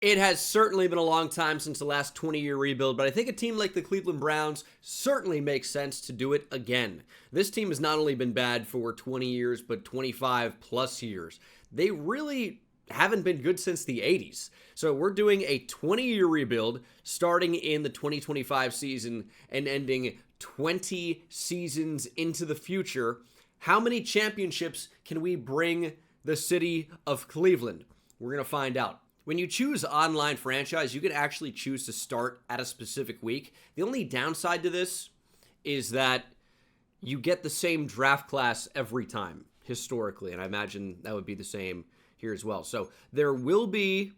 It has certainly been a long time since the last 20-year rebuild, but I think a team like the Cleveland Browns certainly makes sense to do it again. This team has not only been bad for 20 years, but 25 plus years. They really haven't been good since the 80s. So we're doing a 20-year rebuild starting in the 2025 season and ending 20 seasons into the future. How many championships can we bring the city of Cleveland? We're going to find out. When you choose online franchise, you can actually choose to start at a specific week. The only downside to this is that you get the same draft class every time, historically, and I imagine that would be the same here as well. So there will be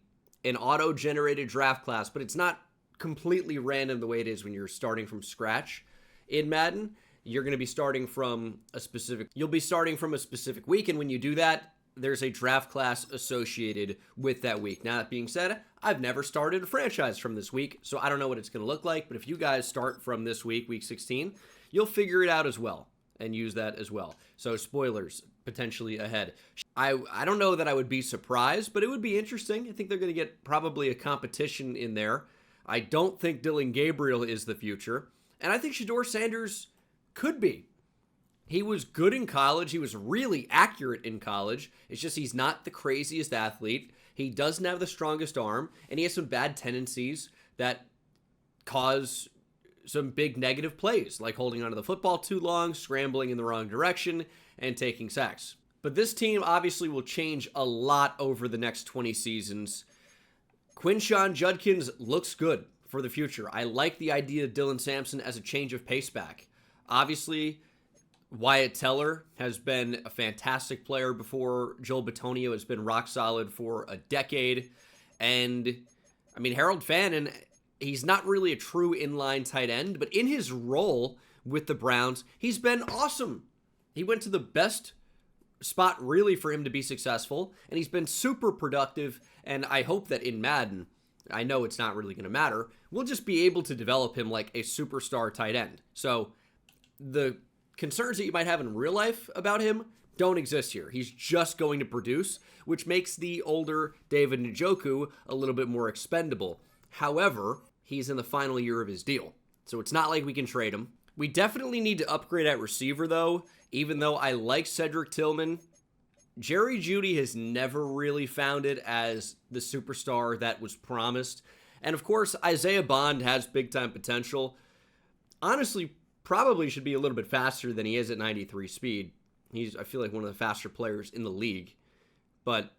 an auto-generated draft class, but it's not completely random the way it is when you're starting from scratch in Madden. You're going to be starting from a specific week, and when you do that, there's a draft class associated with that week. Now, that being said, I've never started a franchise from this week, so I don't know what it's going to look like, but if you guys start from this week, week 16, you'll figure it out as well and use that as well. So spoilers potentially ahead. I don't know that I would be surprised, but it would be interesting. I think they're going to get probably a competition in there. I don't think Dylan Gabriel is the future, and I think Shedeur Sanders could be. He was good in college. He was really accurate in college. It's just he's not the craziest athlete. He doesn't have the strongest arm, and he has some bad tendencies that cause some big negative plays, like holding onto the football too long, scrambling in the wrong direction, and taking sacks. But this team obviously will change a lot over the next 20 seasons. Quinshon Judkins looks good for the future. I like the idea of Dylan Sampson as a change of pace back. Obviously, Wyatt Teller has been a fantastic player before. Joel Bitonio has been rock solid for a decade. And, I mean, Harold Fannin, he's not really a true inline tight end, but in his role with the Browns, he's been awesome. He went to the best spot, really, for him to be successful, and he's been super productive, and I hope that in Madden, I know it's not really going to matter, we'll just be able to develop him like a superstar tight end. So, the concerns that you might have in real life about him don't exist here. He's just going to produce, which makes the older David Njoku a little bit more expendable. However, he's in the final year of his deal, so it's not like we can trade him. We definitely need to upgrade at receiver, though. Even though I like Cedric Tillman, Jerry Jeudy has never really found it as the superstar that was promised. And of course, Isaiah Bond has big-time potential. Honestly, probably should be a little bit faster than he is at 93 speed. He's, I feel like, one of the faster players in the league. But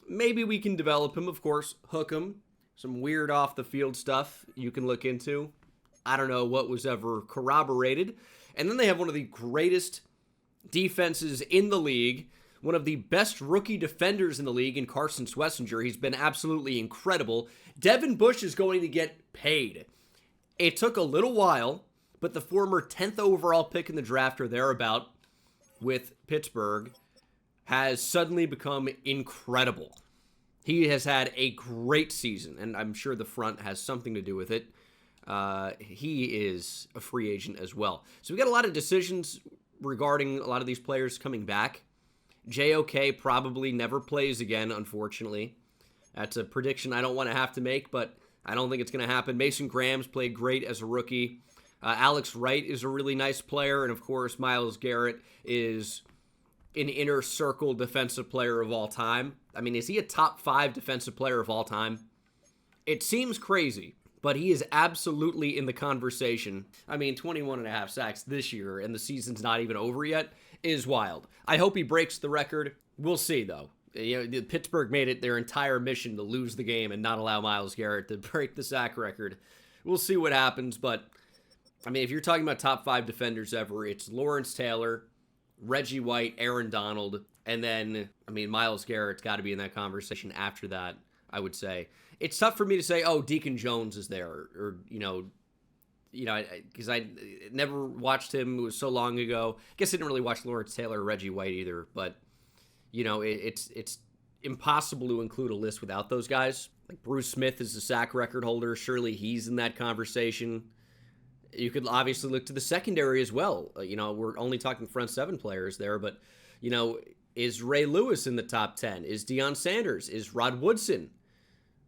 maybe we can develop him, of course, hook him. Some weird off-the-field stuff you can look into. I don't know what was ever corroborated. And then they have one of the greatest defenses in the league, one of the best rookie defenders in the league in Carson Swessinger. He's been absolutely incredible. Devin Bush is going to get paid. It took a little while, but the former 10th overall pick in the draft or thereabout with Pittsburgh has suddenly become incredible. He has had a great season, and I'm sure the front has something to do with it. He is a free agent as well. So we got a lot of decisions regarding a lot of these players coming back. JOK probably never plays again, unfortunately. That's a prediction I don't want to have to make, but I don't think it's going to happen. Mason Graham's played great as a rookie. Alex Wright is a really nice player, and of course, Myles Garrett is an inner circle defensive player of all time. I mean, is he a top 5 defensive player of all time? It seems crazy, but he is absolutely in the conversation. I mean, 21.5 sacks this year, and the season's not even over yet, is wild. I hope he breaks the record. We'll see, though. You know, Pittsburgh made it their entire mission to lose the game and not allow Myles Garrett to break the sack record. We'll see what happens, but I mean, if you're talking about top 5 defenders ever, it's Lawrence Taylor, Reggie White, Aaron Donald, and then, I mean, Myles Garrett's got to be in that conversation after that, I would say. It's tough for me to say, oh, Deacon Jones is there, or because I never watched him. It was so long ago. I guess I didn't really watch Lawrence Taylor or Reggie White either, but, you know, it's impossible to include a list without those guys. Like Bruce Smith is the sack record holder. Surely he's in that conversation. You could obviously look to the secondary as well. We're only talking front 7 players there, but, is Ray Lewis in the top 10? Is Deion Sanders? Is Rod Woodson?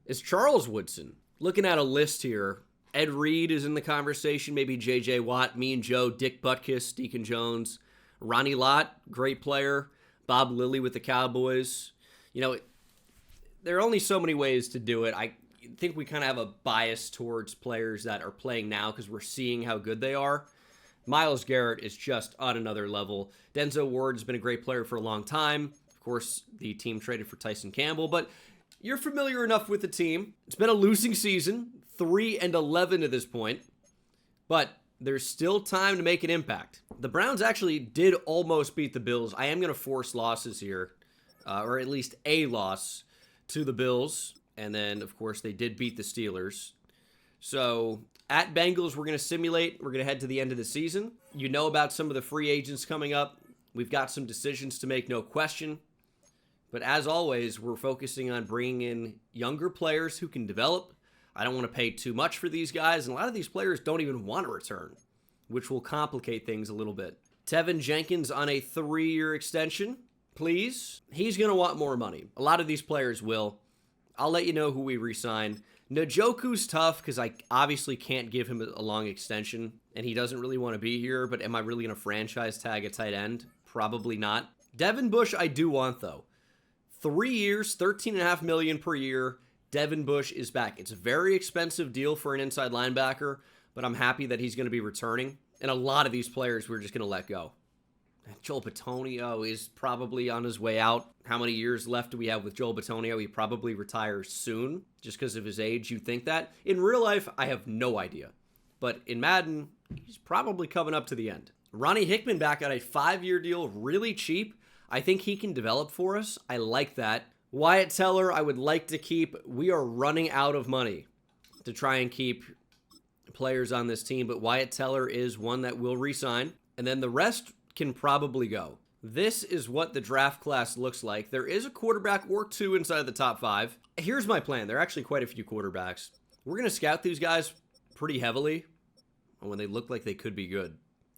is Charles Woodson. Looking at a list here, Ed Reed is in the conversation, maybe J.J. Watt, me and Joe, Dick Butkus, Deacon Jones, Ronnie Lott, great player, Bob Lilly with the Cowboys. You know, there are only so many ways to do it. I think we kind of have a bias towards players that are playing now because we're seeing how good they are. Myles Garrett is just on another level. Denzel Ward's been a great player for a long time. Of course, the team traded for Tyson Campbell, but you're familiar enough with the team. It's been a losing season, 3-11 at this point, but there's still time to make an impact. The Browns actually did almost beat the Bills. I am going to force losses here, or at least a loss to the Bills. And then, of course, they did beat the Steelers. So at Bengals, we're going to simulate. We're going to head to the end of the season. You know about some of the free agents coming up. We've got some decisions to make, no question. But as always, we're focusing on bringing in younger players who can develop. I don't want to pay too much for these guys, and a lot of these players don't even want to return, which will complicate things a little bit. Tevin Jenkins on a 3-year extension, please. He's going to want more money. A lot of these players will. I'll let you know who we re-sign. Njoku's tough because I obviously can't give him a long extension, and he doesn't really want to be here, but am I really going to franchise tag a tight end? Probably not. Devin Bush I do want, though. 3 years, $13.5 million per year. Devin Bush is back. It's a very expensive deal for an inside linebacker, but I'm happy that he's going to be returning. And a lot of these players we're just going to let go. Joel Bitonio is probably on his way out. How many years left do we have with Joel Bitonio? He probably retires soon just because of his age. You think that? In real life, I have no idea. But in Madden, he's probably coming up to the end. Ronnie Hickman back on a 5-year deal, really cheap. I think he can develop for us. I like that. Wyatt Teller, I would like to keep. We are running out of money to try and keep players on this team, but Wyatt Teller is one that will re-sign. And then the rest can probably go. This is what the draft class looks like. There is a quarterback or two inside the top 5. Here's my plan. There are actually quite a few quarterbacks. We're going to scout these guys pretty heavily when they look like they could be good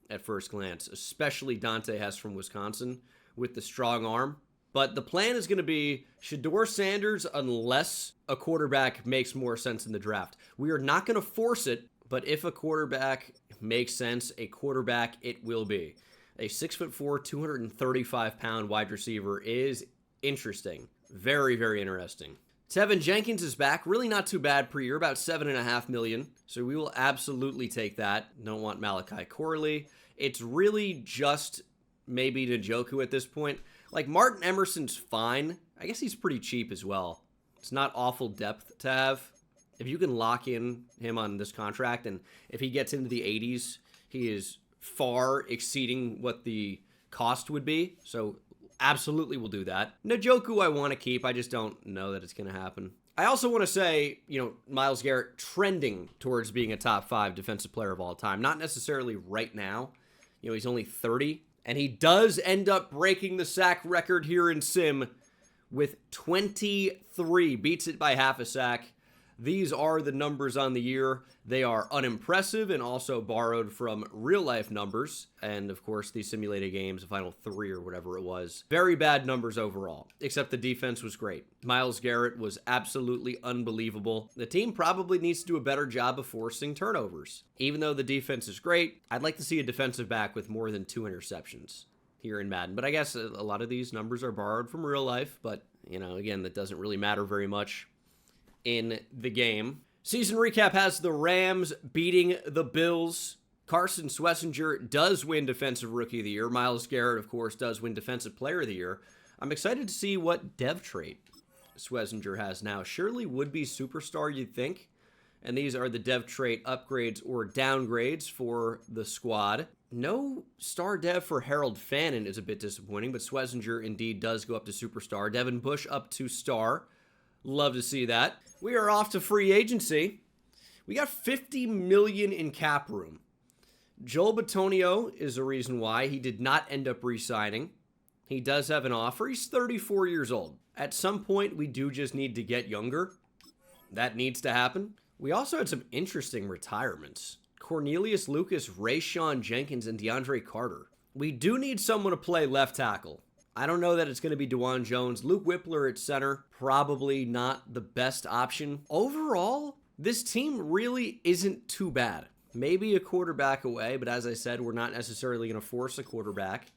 at first glance, especially Dante Hess from Wisconsin with the strong arm. But the plan is going to be Shedeur Sanders unless a quarterback makes more sense in the draft. We are not going to force it, but if a quarterback makes sense, a quarterback it will be. A 6'4", 235-pound wide receiver is interesting. Very, very interesting. Tevin Jenkins is back. Really not too bad per year, about $7.5 million. So we will absolutely take that. Don't want Malachi Corley. It's really just maybe Njoku at this point. Like, Martin Emerson's fine. I guess he's pretty cheap as well. It's not awful depth to have. If you can lock in him on this contract, and if he gets into the 80s, he is far exceeding what the cost would be. So absolutely we'll do that. Njoku I want to keep. I just don't know that it's going to happen. I also want to say, Myles Garrett trending towards being a top 5 defensive player of all time. Not necessarily right now. He's only 30. And he does end up breaking the sack record here in Sim with 23. Beats it by half a sack. These are the numbers on the year. They are unimpressive and also borrowed from real-life numbers. And, of course, the simulated games, the final 3 or whatever it was. Very bad numbers overall, except the defense was great. Myles Garrett was absolutely unbelievable. The team probably needs to do a better job of forcing turnovers. Even though the defense is great, I'd like to see a defensive back with more than 2 interceptions here in Madden. But I guess a lot of these numbers are borrowed from real life. But, again, that doesn't really matter very much in the game. Season recap has the Rams beating the Bills. Carson Schlesinger does win Defensive Rookie of the Year. Myles Garrett, of course, does win Defensive Player of the Year. I'm excited to see what dev trait Schlesinger has now. Surely would be superstar, you'd think. And these are the dev trait upgrades or downgrades for the squad. No star dev for Harold Fannin is a bit disappointing, but Schlesinger indeed does go up to superstar. Devin Bush up to star. Love to see that. We are off to free agency. We got $50 million in cap room. Joel Bitonio is a reason why he did not end up re-signing. He does have an offer. He's 34 years old. At some point, we do just need to get younger. That needs to happen. We also had some interesting retirements. Cornelius Lucas, Rayshon Jenkins, and DeAndre Carter. We do need someone to play left tackle. I don't know that it's going to be DeJuan Jones. Luke Whippler at center, probably not the best option. Overall, this team really isn't too bad. Maybe a quarterback away, but as I said, we're not necessarily going to force a quarterback.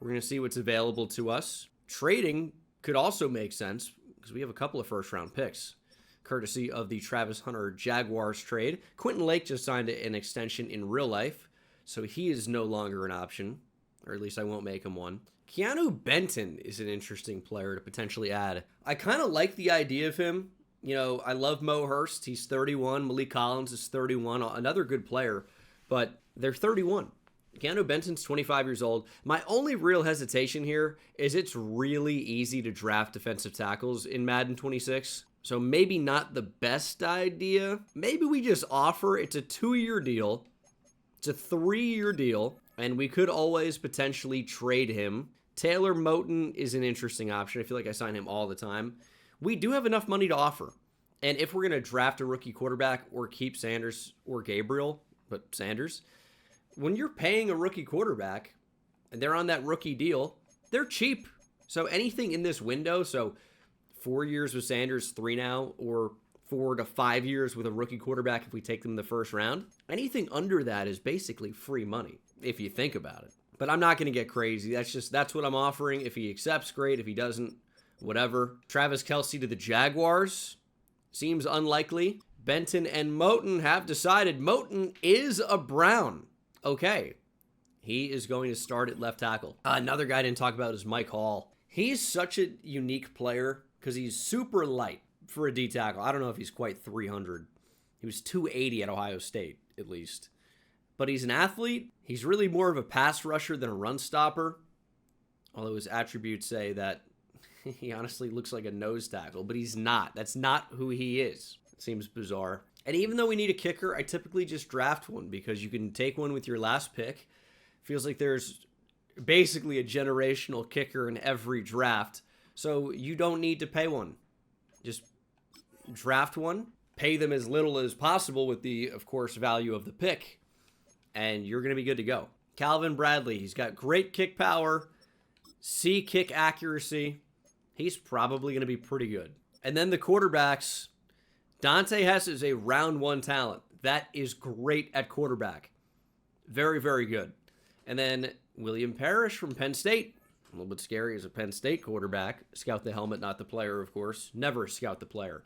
We're going to see what's available to us. Trading could also make sense because we have a couple of first-round picks, courtesy of the Travis Hunter Jaguars trade. Quentin Lake just signed an extension in real life, so he is no longer an option, or at least I won't make him one. Keanu Benton is an interesting player to potentially add. I kind of like the idea of him. You know, I love Mo Hurst. He's 31. Malik Collins is 31. Another good player, but they're 31. Keanu Benton's 25 years old. My only real hesitation here is it's really easy to draft defensive tackles in Madden 26. So maybe not the best idea. Maybe we just offer, it's a 2-year deal. It's a 3-year deal, and we could always potentially trade him. Taylor Moton is an interesting option. I feel like I sign him all the time. We do have enough money to offer. And if we're going to draft a rookie quarterback or keep Sanders or Gabriel, but Sanders, when you're paying a rookie quarterback and they're on that rookie deal, they're cheap. So anything in this window, so 4 years with Sanders, 3 now, or 4 to 5 years with a rookie quarterback if we take them in the first round, anything under that is basically free money, if you think about it. But I'm not going to get crazy. That's what I'm offering. If he accepts, great. If he doesn't, whatever. Travis Kelce to the Jaguars seems unlikely. Benton and Moton have decided Moton is a Brown. Okay. He is going to start at left tackle. Another guy I didn't talk about is Mike Hall. He's such a unique player because he's super light for a D tackle. I don't know if he's quite 300. He was 280 at Ohio State, at least. But he's an athlete. He's really more of a pass rusher than a run stopper. Although his attributes say that he honestly looks like a nose tackle, but he's not. That's not who he is. It seems bizarre. And even though we need a kicker, I typically just draft one because you can take one with your last pick. Feels like there's basically a generational kicker in every draft. So you don't need to pay one. Just draft one, pay them as little as possible with the, of course, value of the pick, and you're going to be good to go. Calvin Bradley, he's got great kick power, C kick accuracy. He's probably going to be pretty good. And then the quarterbacks, Dante Hess is a round 1 talent. That is great at quarterback. Very, very good. And then William Parrish from Penn State. A little bit scary as a Penn State quarterback. Scout the helmet, not the player, of course. Never scout the player.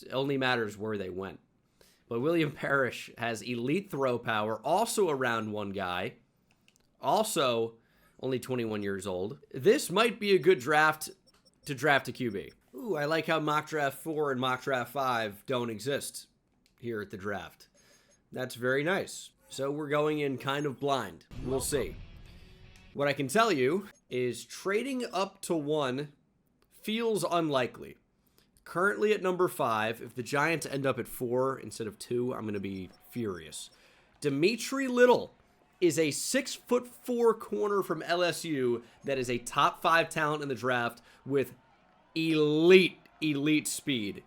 It only matters where they went. But William Parrish has elite throw power. Also a round 1 guy. Also only 21 years old. This might be a good draft to draft a QB. Ooh, I like how mock draft 4 and mock draft 5 don't exist here at the draft. That's very nice. So we're going in kind of blind. We'll see. What I can tell you is trading up to 1 feels unlikely. Currently at number 5, if the Giants end up at 4 instead of 2, I'm going to be furious. Dimitri Little is a 6'4" corner from LSU that is a top 5 talent in the draft with elite speed.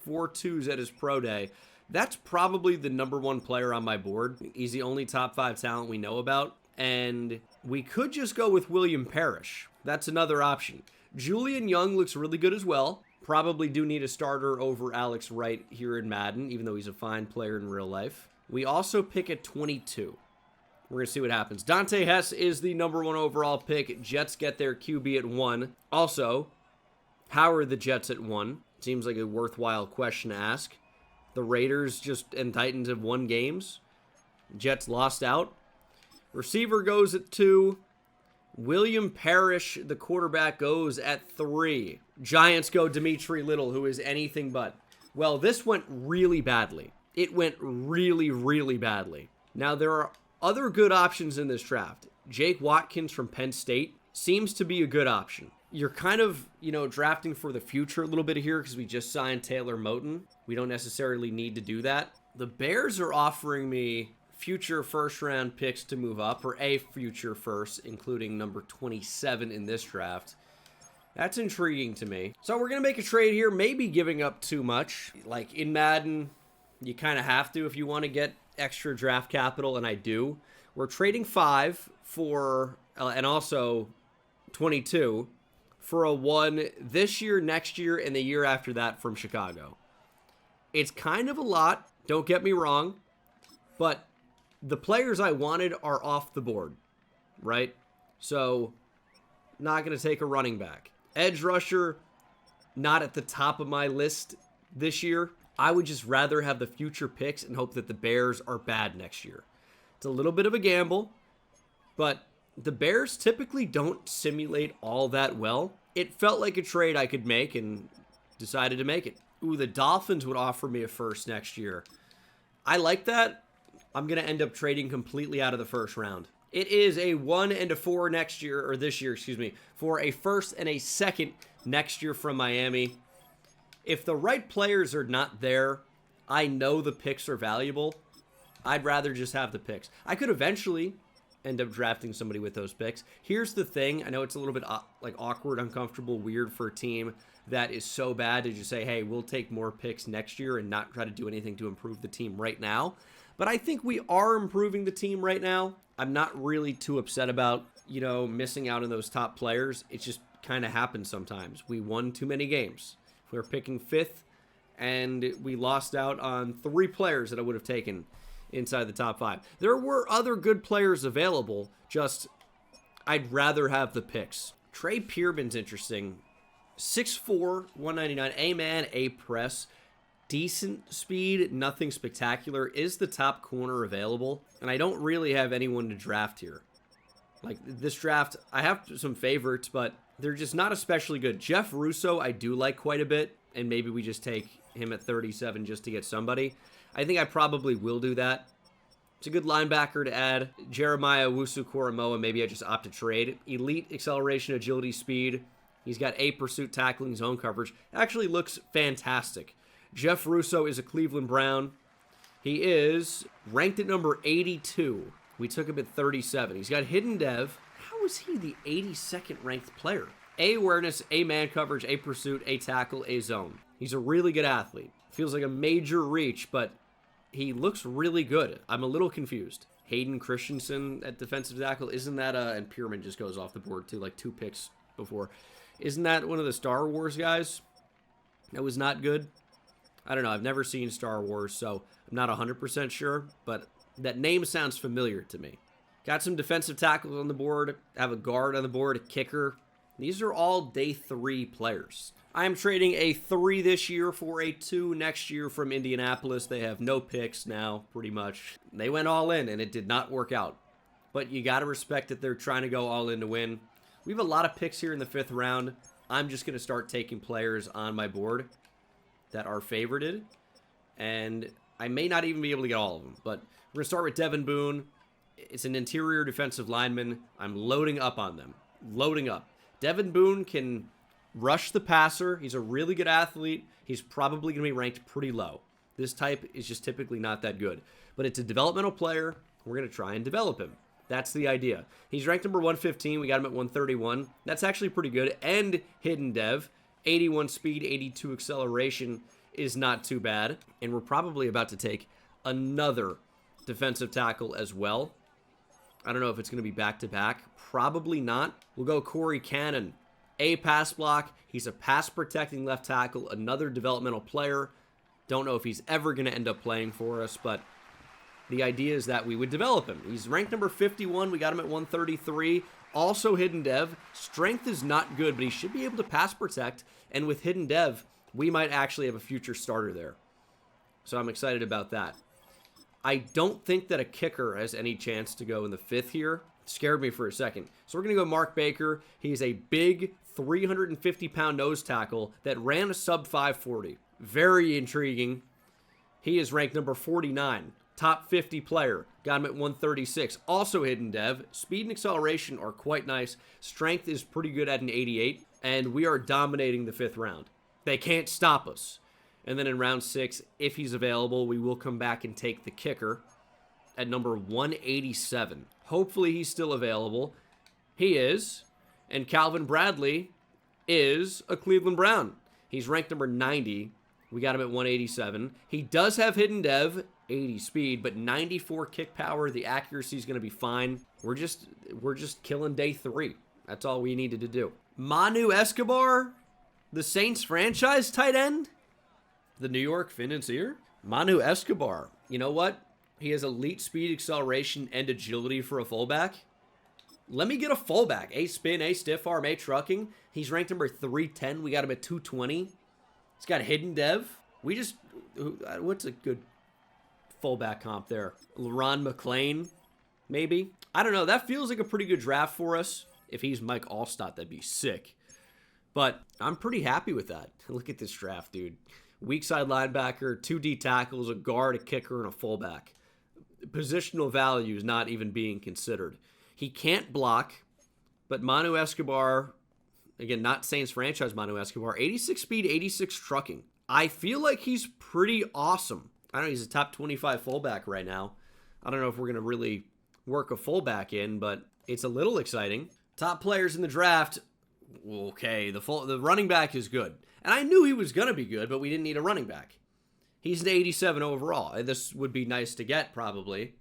4.2s at his pro day. That's probably the number 1 player on my board. He's the only top 5 talent we know about. And we could just go with William Parrish. That's another option. Julian Young looks really good as well. Probably do need a starter over Alex Wright here in Madden, even though he's a fine player in real life. We also pick at 22. We're going to see what happens. Dante Hess is the number 1 overall pick. Jets get their QB at 1. Also, how are the Jets at 1? Seems like a worthwhile question to ask. The Raiders and Titans have won games. Jets lost out. Receiver goes at 2. William Parrish, the quarterback, goes at 3. Giants go Dimitri Little, who is anything but. Well, this went really badly. It went really, really badly. Now, there are other good options in this draft. Jake Watkins from Penn State seems to be a good option. You're kind of, drafting for the future a little bit here because we just signed Taylor Moton. We don't necessarily need to do that. The Bears are offering me future first-round picks to move up, or a future first, including number 27 in this draft. That's intriguing to me. So we're going to make a trade here, maybe giving up too much. Like in Madden, you kind of have to if you want to get extra draft capital, and I do. We're trading 5 for, and also 22 for a 1 this year, next year, and the year after that from Chicago. It's kind of a lot, don't get me wrong, but the players I wanted are off the board, right? So, not going to take a running back. Edge rusher, not at the top of my list this year. I would just rather have the future picks and hope that the Bears are bad next year. It's a little bit of a gamble, but the Bears typically don't simulate all that well. It felt like a trade I could make and decided to make it. Ooh, the Dolphins would offer me a first next year. I like that. I'm going to end up trading completely out of the first round. It is a 1 and a 4 next year, or this year, excuse me, for a first and a second next year from Miami. If the right players are not there, I know the picks are valuable. I'd rather just have the picks. I could eventually end up drafting somebody with those picks. Here's the thing. I know it's a little bit like awkward, uncomfortable, weird for a team that is so bad to just say, hey, we'll take more picks next year and not try to do anything to improve the team right now. But I think we are improving the team right now. I'm not really too upset about, missing out on those top players. It just kind of happens sometimes. We won too many games. We were picking 5th, and we lost out on 3 players that I would have taken inside the top 5. There were other good players available, just I'd rather have the picks. Trey Pierman's interesting. 6'4", 199, A-man, A-press. Decent speed, nothing spectacular. Is the top corner available? And I don't really have anyone to draft here. Like, this draft, I have some favorites, but they're just not especially good. Jeff Russo, I do like quite a bit, and maybe we just take him at 37 just to get somebody. I think I probably will do that. It's a good linebacker to add. Jeremiah Owusu-Koramoah, maybe I just opt to trade. Elite acceleration, agility, speed. He's got A pursuit, tackling, zone coverage. Actually looks fantastic. Jeff Russo is a Cleveland Brown. He is ranked at number 82. We took him at 37. He's got hidden dev. How is he the 82nd ranked player? A awareness, A man coverage, A pursuit, A tackle, A zone. He's a really good athlete. Feels like a major reach, but he looks really good. I'm a little confused. Hayden Christensen at defensive tackle. Isn't that and Pierman just goes off the board too, like 2 picks before. Isn't that one of the Star Wars guys? That was not good. I don't know. I've never seen Star Wars, so I'm not 100% sure, but that name sounds familiar to me. Got some defensive tackles on the board. Have a guard on the board, a kicker. These are all day 3 players. I am trading a 3 this year for a 2 next year from Indianapolis. They have no picks now, pretty much. They went all in, and it did not work out. But you got to respect that they're trying to go all in to win. We have a lot of picks here in the 5th round. I'm just going to start taking players on my board that are favorited, and I may not even be able to get all of them, but we're going to start with Devin Boone. It's an interior defensive lineman. I'm loading up on them. Loading up. Devin Boone can rush the passer. He's a really good athlete. He's probably going to be ranked pretty low. This type is just typically not that good, but it's a developmental player. We're going to try and develop him. That's the idea. He's ranked number 115. We got him at 131. That's actually pretty good. And hidden dev. 81 speed, 82 acceleration is not too bad. And we're probably about to take another defensive tackle as well. I don't know if it's going to be back-to-back. Probably not. We'll go Corey Cannon. A pass block. He's a pass-protecting left tackle. Another developmental player. Don't know if he's ever going to end up playing for us, but the idea is that we would develop him. He's ranked number 51. We got him at 133. Also hidden dev. Strength is not good, but he should be able to pass protect. And with hidden dev, we might actually have a future starter there. So I'm excited about that. I don't think that a kicker has any chance to go in the 5th here. It scared me for a second. So we're going to go Mark Baker. He's a big 350-pound nose tackle that ran a sub 540. Very intriguing. He is ranked number 49. Top 50 player. Got him at 136. Also hidden dev. Speed and acceleration are quite nice. Strength is pretty good at an 88. And we are dominating the 5th round. They can't stop us. And then in round 6, if he's available, we will come back and take the kicker at number 187. Hopefully he's still available. He is. And Calvin Bradley is a Cleveland Brown. He's ranked number 90. We got him at 187. He does have hidden dev, 80 speed, but 94 kick power. The accuracy is going to be fine. We're just killing day 3. That's all we needed to do. Manu Escobar, the Saints franchise tight end, the New York Financier. Manu Escobar, you know what? He has elite speed, acceleration, and agility for a fullback. Let me get a fullback. A spin, A stiff arm, A trucking. He's ranked number 310. We got him at 220. He's got hidden dev. What's a good fullback comp there? LaRon McClain, maybe? I don't know. That feels like a pretty good draft for us. If he's Mike Allstott, that'd be sick. But I'm pretty happy with that. Look at this draft, dude. Weak side linebacker, 2 D tackles, a guard, a kicker, and a fullback. Positional value is not even being considered. He can't block, but Manu Escobar, again, not Saints franchise Manu Escobar, 86 speed, 86 trucking. I feel like he's pretty awesome. I don't know, he's a top 25 fullback right now. I don't know if we're going to really work a fullback in, but it's a little exciting. Top players in the draft, okay, the running back is good. And I knew he was going to be good, but we didn't need a running back. He's an 87 overall. This would be nice to get, probably.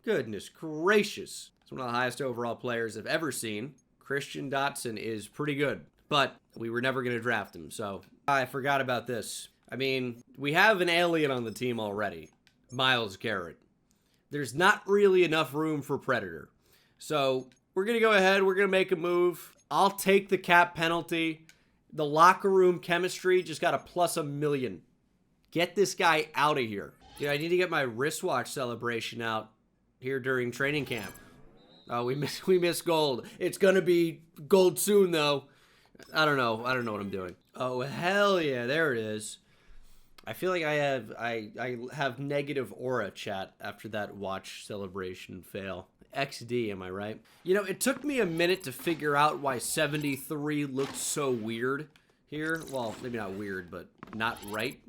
Goodness gracious. He's one of the highest overall players I've ever seen. Christian Dotson is pretty good, but we were never going to draft him, so I forgot about this. I mean, we have an alien on the team already, Myles Garrett. There's not really enough room for Predator. So we're going to go ahead. We're going to make a move. I'll take the cap penalty. The locker room chemistry just got a plus $1 million. Get this guy out of here. Dude, I need to get my wristwatch celebration out here during training camp. Oh, we missed gold. It's going to be gold soon, though. I don't know what I'm doing. Oh, hell yeah. There it is. I feel like I have negative aura, chat, after that watch celebration fail. XD, am I right? You know, it took me a minute to figure out why 73 looked so weird here. Well, maybe not weird, but not right.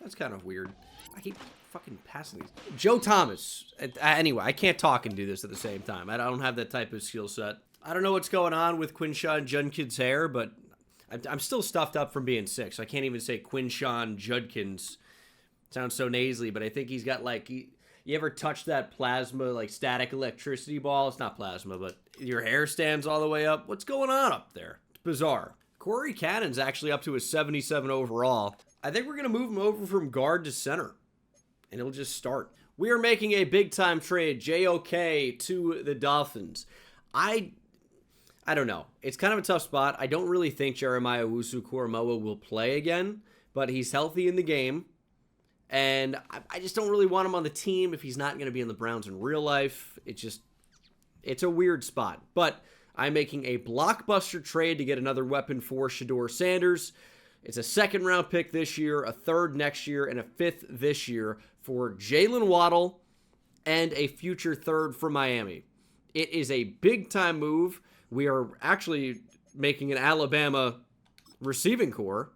That's kind of weird. I keep fucking passing these. Joe Thomas. Anyway, I can't talk and do this at the same time. I don't have that type of skill set. I don't know what's going on with Quinshawn Judkins' hair, but I'm still stuffed up from being sick, so I can't even say Quinshawn Judkins. Sounds so nasally, but I think he's got like... You ever touch that plasma, like static electricity ball? It's not plasma, but your hair stands all the way up. What's going on up there? It's bizarre. Corey Cannon's actually up to a 77 overall. I think we're going to move him over from guard to center, and he'll just start. We are making a big-time trade, JOK to the Dolphins. I don't know. It's kind of a tough spot. I don't really think Jeremiah Owusu-Koramoah will play again, but he's healthy in the game. And I just don't really want him on the team if he's not going to be in the Browns in real life. It's a weird spot. But I'm making a blockbuster trade to get another weapon for Shedeur Sanders. It's a 2nd-round pick this year, a 3rd next year, and a 5th this year for Jalen Waddle and a future 3rd for Miami. It is a big-time move. We are actually making an Alabama receiving core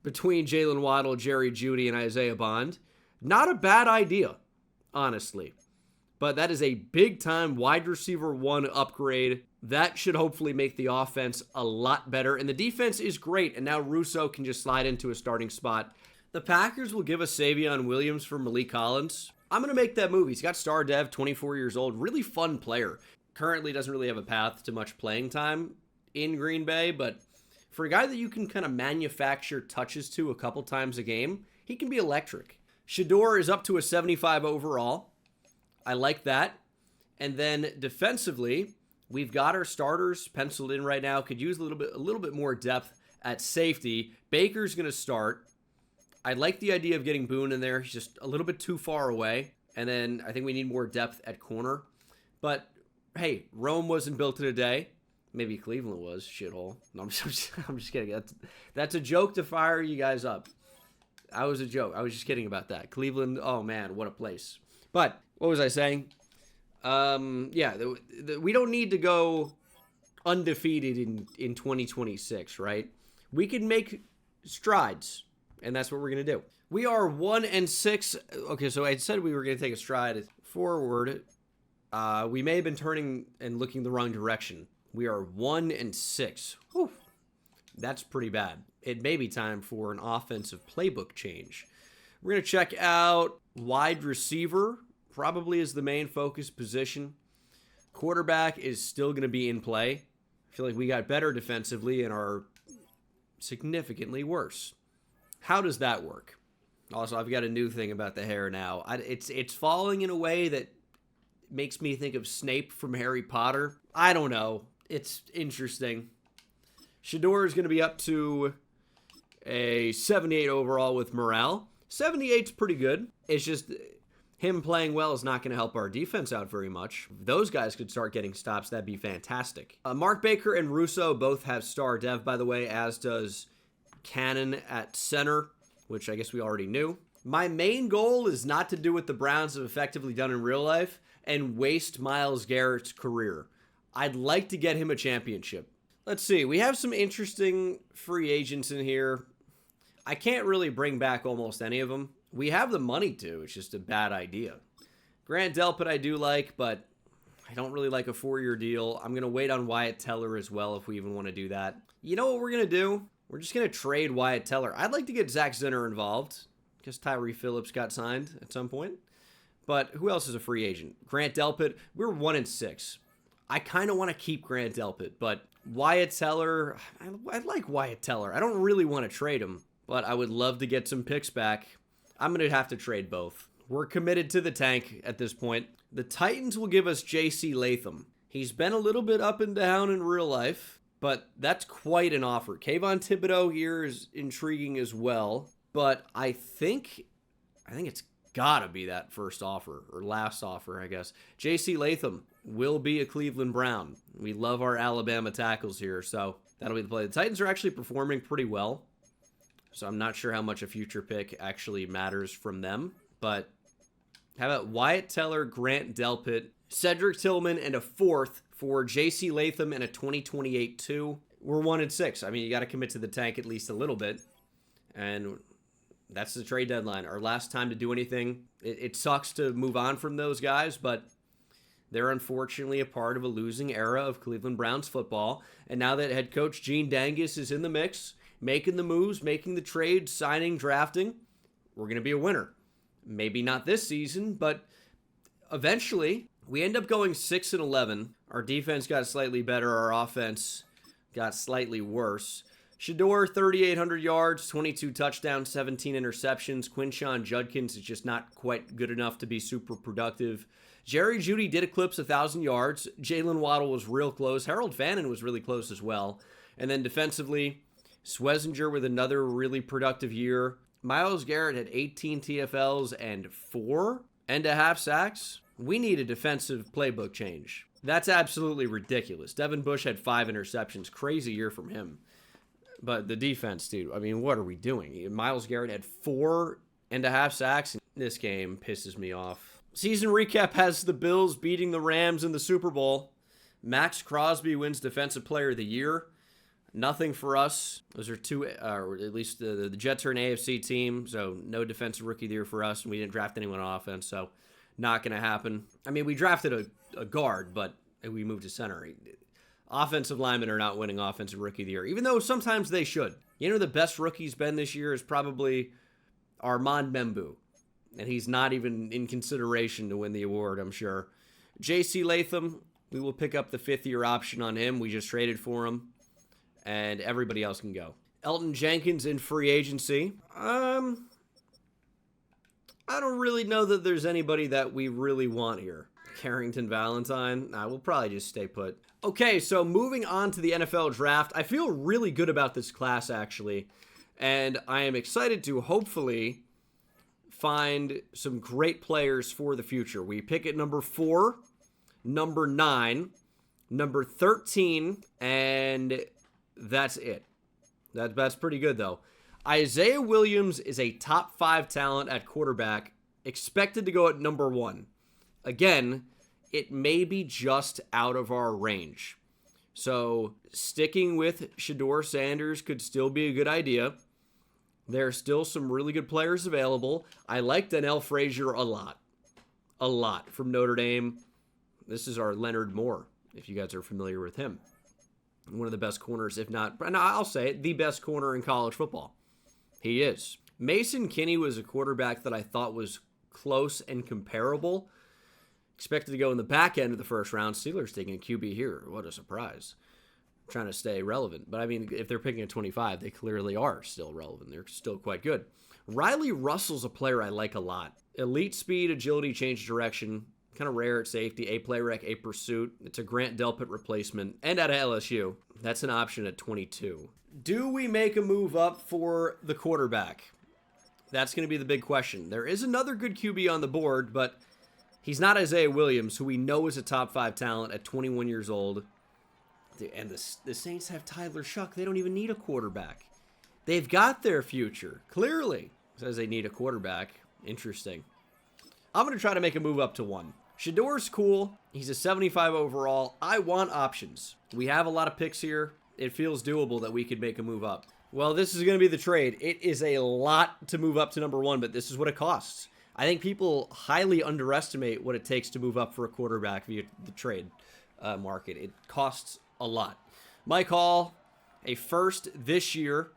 between Jalen Waddle, Jerry Jeudy, and Isaiah Bond. Not a bad idea, honestly. But that is a big-time wide receiver 1 upgrade. That should hopefully make the offense a lot better. And the defense is great, and now Russo can just slide into a starting spot. The Packers will give us Savion Williams for Malik Collins. I'm going to make that move. He's got star dev, 24 years old, really fun player. Currently doesn't really have a path to much playing time in Green Bay, but for a guy that you can kind of manufacture touches to a couple times a game, he can be electric. Shedeur is up to a 75 overall. I like that. And then defensively, we've got our starters penciled in right now. Could use a little bit more depth at safety. Baker's going to start. I like the idea of getting Boone in there. He's just a little bit too far away. And then I think we need more depth at corner. But hey, Rome wasn't built in a day. Maybe Cleveland was, shithole. No, I'm just kidding. That's a joke to fire you guys up. I was a joke. I was just kidding about that. Cleveland, oh man, what a place. But what was I saying? Yeah, we don't need to go undefeated in 2026, right? We can make strides, and that's what we're going to do. We are 1-6. Okay, so I said we were going to take a stride forward. We may have been turning and looking the wrong direction. We are 1-6. Whew. That's pretty bad. It may be time for an offensive playbook change. We're going to check out wide receiver, probably is the main focus position. Quarterback is still going to be in play I feel like we got better defensively and are significantly worse. How does that work? Also, I've got a new thing about the hair now. It's falling in a way that makes me think of Snape from Harry Potter. I don't know. It's interesting. Shador is going to be up to a 78 overall with morale. 78's pretty good. It's just him playing well is not going to help our defense out very much. If those guys could start getting stops, that'd be fantastic. Mark Baker and Russo both have star dev, by the way, as does Cannon at center, which I guess we already knew. My main goal is not to do what the Browns have effectively done in real life and waste Myles Garrett's career. I'd like to get him a championship. Let's see. We have some interesting free agents in here. I can't really bring back almost any of them. We have the money to. It's just a bad idea. Grant Delpit I do like, but I don't really like a 4-year deal. I'm going to wait on Wyatt Teller as well if we even want to do that. You know what we're going to do? We're just going to trade Wyatt Teller. I'd like to get Zach Zinner involved because Tyree Phillips got signed at some point. But who else is a free agent? Grant Delpit. We're 1-6. I kind of want to keep Grant Delpit, but Wyatt Teller, I like Wyatt Teller. I don't really want to trade him, but I would love to get some picks back. I'm going to have to trade both. We're committed to the tank at this point. The Titans will give us J.C. Latham. He's been a little bit up and down in real life, but that's quite an offer. Kayvon Thibodeau here is intriguing as well, but I think it's gotta be that first offer, or last offer, I guess. J.C. Latham will be a Cleveland Brown. We love our Alabama tackles here, so that'll be the play. The Titans are actually performing pretty well, so I'm not sure how much a future pick actually matters from them, but how about Wyatt Teller, Grant Delpit, Cedric Tillman, and a 4th for J.C. Latham and a 2028 2. We're 1-6. I mean, you got to commit to the tank at least a little bit, and that's the trade deadline. Our last time to do anything. It sucks to move on from those guys, but they're unfortunately a part of a losing era of Cleveland Browns football. And now that head coach Gene Dangus is in the mix, making the moves, making the trades, signing, drafting, we're going to be a winner. Maybe not this season, but eventually we end up going 6-11. Our defense got slightly better. Our offense got slightly worse. Shador, 3,800 yards, 22 touchdowns, 17 interceptions. Quinshon Judkins is just not quite good enough to be super productive. Jerry Jeudy did eclipse 1,000 yards. Jalen Waddle was real close. Harold Fannin was really close as well. And then defensively, Swessinger with another really productive year. Myles Garrett had 18 TFLs and 4.5 sacks. We need a defensive playbook change. That's absolutely ridiculous. Devin Bush had 5 interceptions. Crazy year from him. But the defense, dude, I mean, what are we doing? Myles Garrett had 4.5 sacks. This game pisses me off. Season recap has the Bills beating the Rams in the Super Bowl. Max Crosby wins Defensive Player of the Year. Nothing for us. Those are two, or at least the Jets are an AFC team, so no Defensive Rookie of the Year for us, and we didn't draft anyone on offense, so not going to happen. I mean, we drafted a guard, but we moved to center. Offensive linemen are not winning Offensive Rookie of the Year, even though sometimes they should. You know, the best rookie's been this year is probably Armand Membu, and he's not even in consideration to win the award, I'm sure. J.C. Latham, we will pick up the 5th-year option on him. We just traded for him, and everybody else can go. Elton Jenkins in free agency. I don't really know that there's anybody that we really want here. Carrington Valentine? Nah, we'll probably just stay put. Okay, so moving on to the NFL draft. I feel really good about this class, actually. And I am excited to hopefully find some great players for the future. We pick at number 4, number 9, number 13, and that's it. That's pretty good, though. Isaiah Williams is a top 5 talent at quarterback, expected to go at number 1. Again, it may be just out of our range. So sticking with Shador Sanders could still be a good idea. There are still some really good players available. I like Donnell Frazier a lot. A lot from Notre Dame. This is our Leonard Moore, if you guys are familiar with him. One of the best corners, if not, and I'll say it, the best corner in college football. He is. Mason Kinney was a quarterback that I thought was close and comparable. Expected to go in the back end of the first round. Steelers taking a QB here. What a surprise. trying to stay relevant. But I mean, if they're picking at 25, they clearly are still relevant. They're still quite good. Riley Russell's a player I like a lot. Elite speed, agility, change of direction. Kind of rare at safety. A play rec, a pursuit. It's a Grant Delpit replacement. And out of LSU. That's an option at 22. Do we make a move up for the quarterback? That's going to be the big question. There is another good QB on the board, but he's not Isaiah Williams, who we know is a top 5 talent at 21 years old. And the Saints have Tyler Shuck. They don't even need a quarterback. They've got their future, clearly. Says they need a quarterback. Interesting. I'm going to try to make a move up to 1. Shador's cool. He's a 75 overall. I want options. We have a lot of picks here. It feels doable that we could make a move up. Well, this is going to be the trade. It is a lot to move up to number 1, but this is what it costs. I think people highly underestimate what it takes to move up for a quarterback via the trade market. It costs a lot. My call, a first this year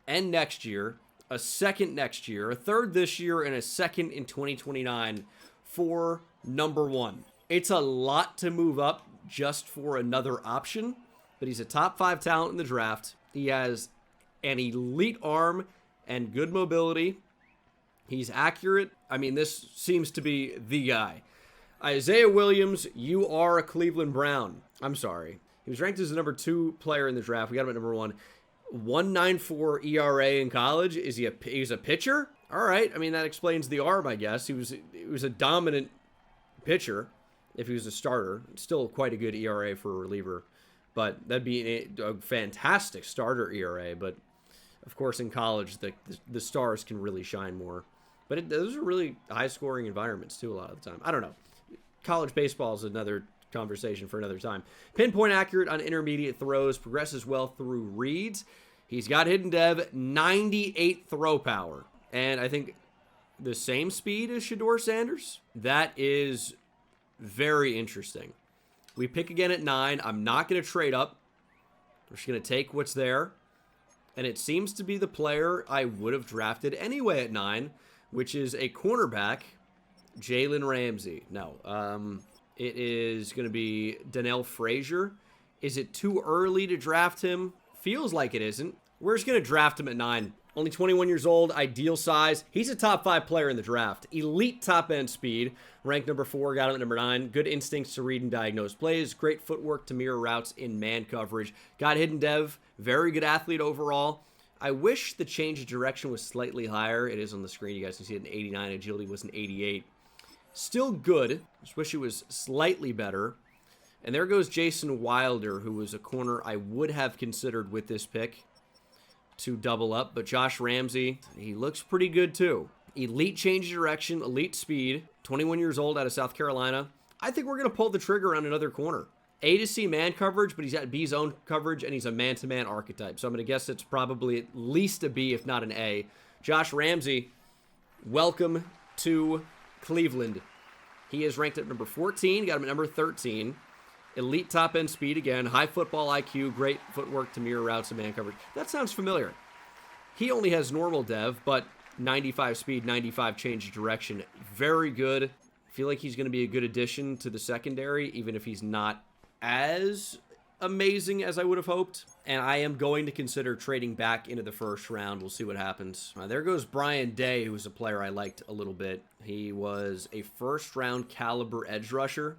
and next year, a second next year, a third this year, and a second in 2029 for number 1. It's a lot to move up just for another option, but he's a top 5 talent in the draft. He has an elite arm and good mobility. He's accurate. I mean, this seems to be the guy. Isaiah Williams, you are a Cleveland Brown. I'm sorry. He was ranked as the number 2 player in the draft. We got him at number 1. 1.94 ERA in college. He's a pitcher? All right. I mean, that explains the arm, I guess. He was a dominant pitcher if he was a starter. Still quite a good ERA for a reliever, but that'd be a fantastic starter ERA. But of course, in college, the stars can really shine more. But those are really high-scoring environments too. A lot of the time, I don't know. College baseball is another conversation for another time. Pinpoint accurate on intermediate throws, progresses well through reads. He's got hidden dev, 98 throw power, and I think the same speed as Shador Sanders. That is very interesting. We pick again at 9. I'm not going to trade up. We're just going to take what's there, and it seems to be the player I would have drafted anyway at 9, which is a cornerback, Jalen Ramsey. No, it is going to be Donnell Frazier. Is it too early to draft him? Feels like it isn't. We're just going to draft him at 9. Only 21 years old, ideal size. He's a top 5 player in the draft. Elite top-end speed. Ranked number 4, got him at number 9. Good instincts to read and diagnose plays. Great footwork to mirror routes in man coverage. Got hidden dev. Very good athlete overall. I wish the change of direction was slightly higher. It is on the screen. You guys can see it in 89. Agility was an 88. Still good. Just wish it was slightly better. And there goes Jason Wilder, who was a corner I would have considered with this pick to double up. But Josh Ramsey, he looks pretty good too. Elite change of direction, elite speed, 21 years old out of South Carolina. I think we're going to pull the trigger on another corner. A to C man coverage, but he's got B zone coverage, and he's a man-to-man archetype. So I'm going to guess it's probably at least a B, if not an A. Josh Ramsey, welcome to Cleveland. He is ranked at number 14, got him at number 13. Elite top-end speed again, high football IQ, great footwork to mirror routes and man coverage. That sounds familiar. He only has normal dev, but 95 speed, 95 change of direction. Very good. I feel like he's going to be a good addition to the secondary, even if he's not as amazing as I would have hoped. And I am going to consider trading back into the first round. We'll see what happens. There goes Brian Day, who was a player I liked a little bit. He was a first-round caliber edge rusher.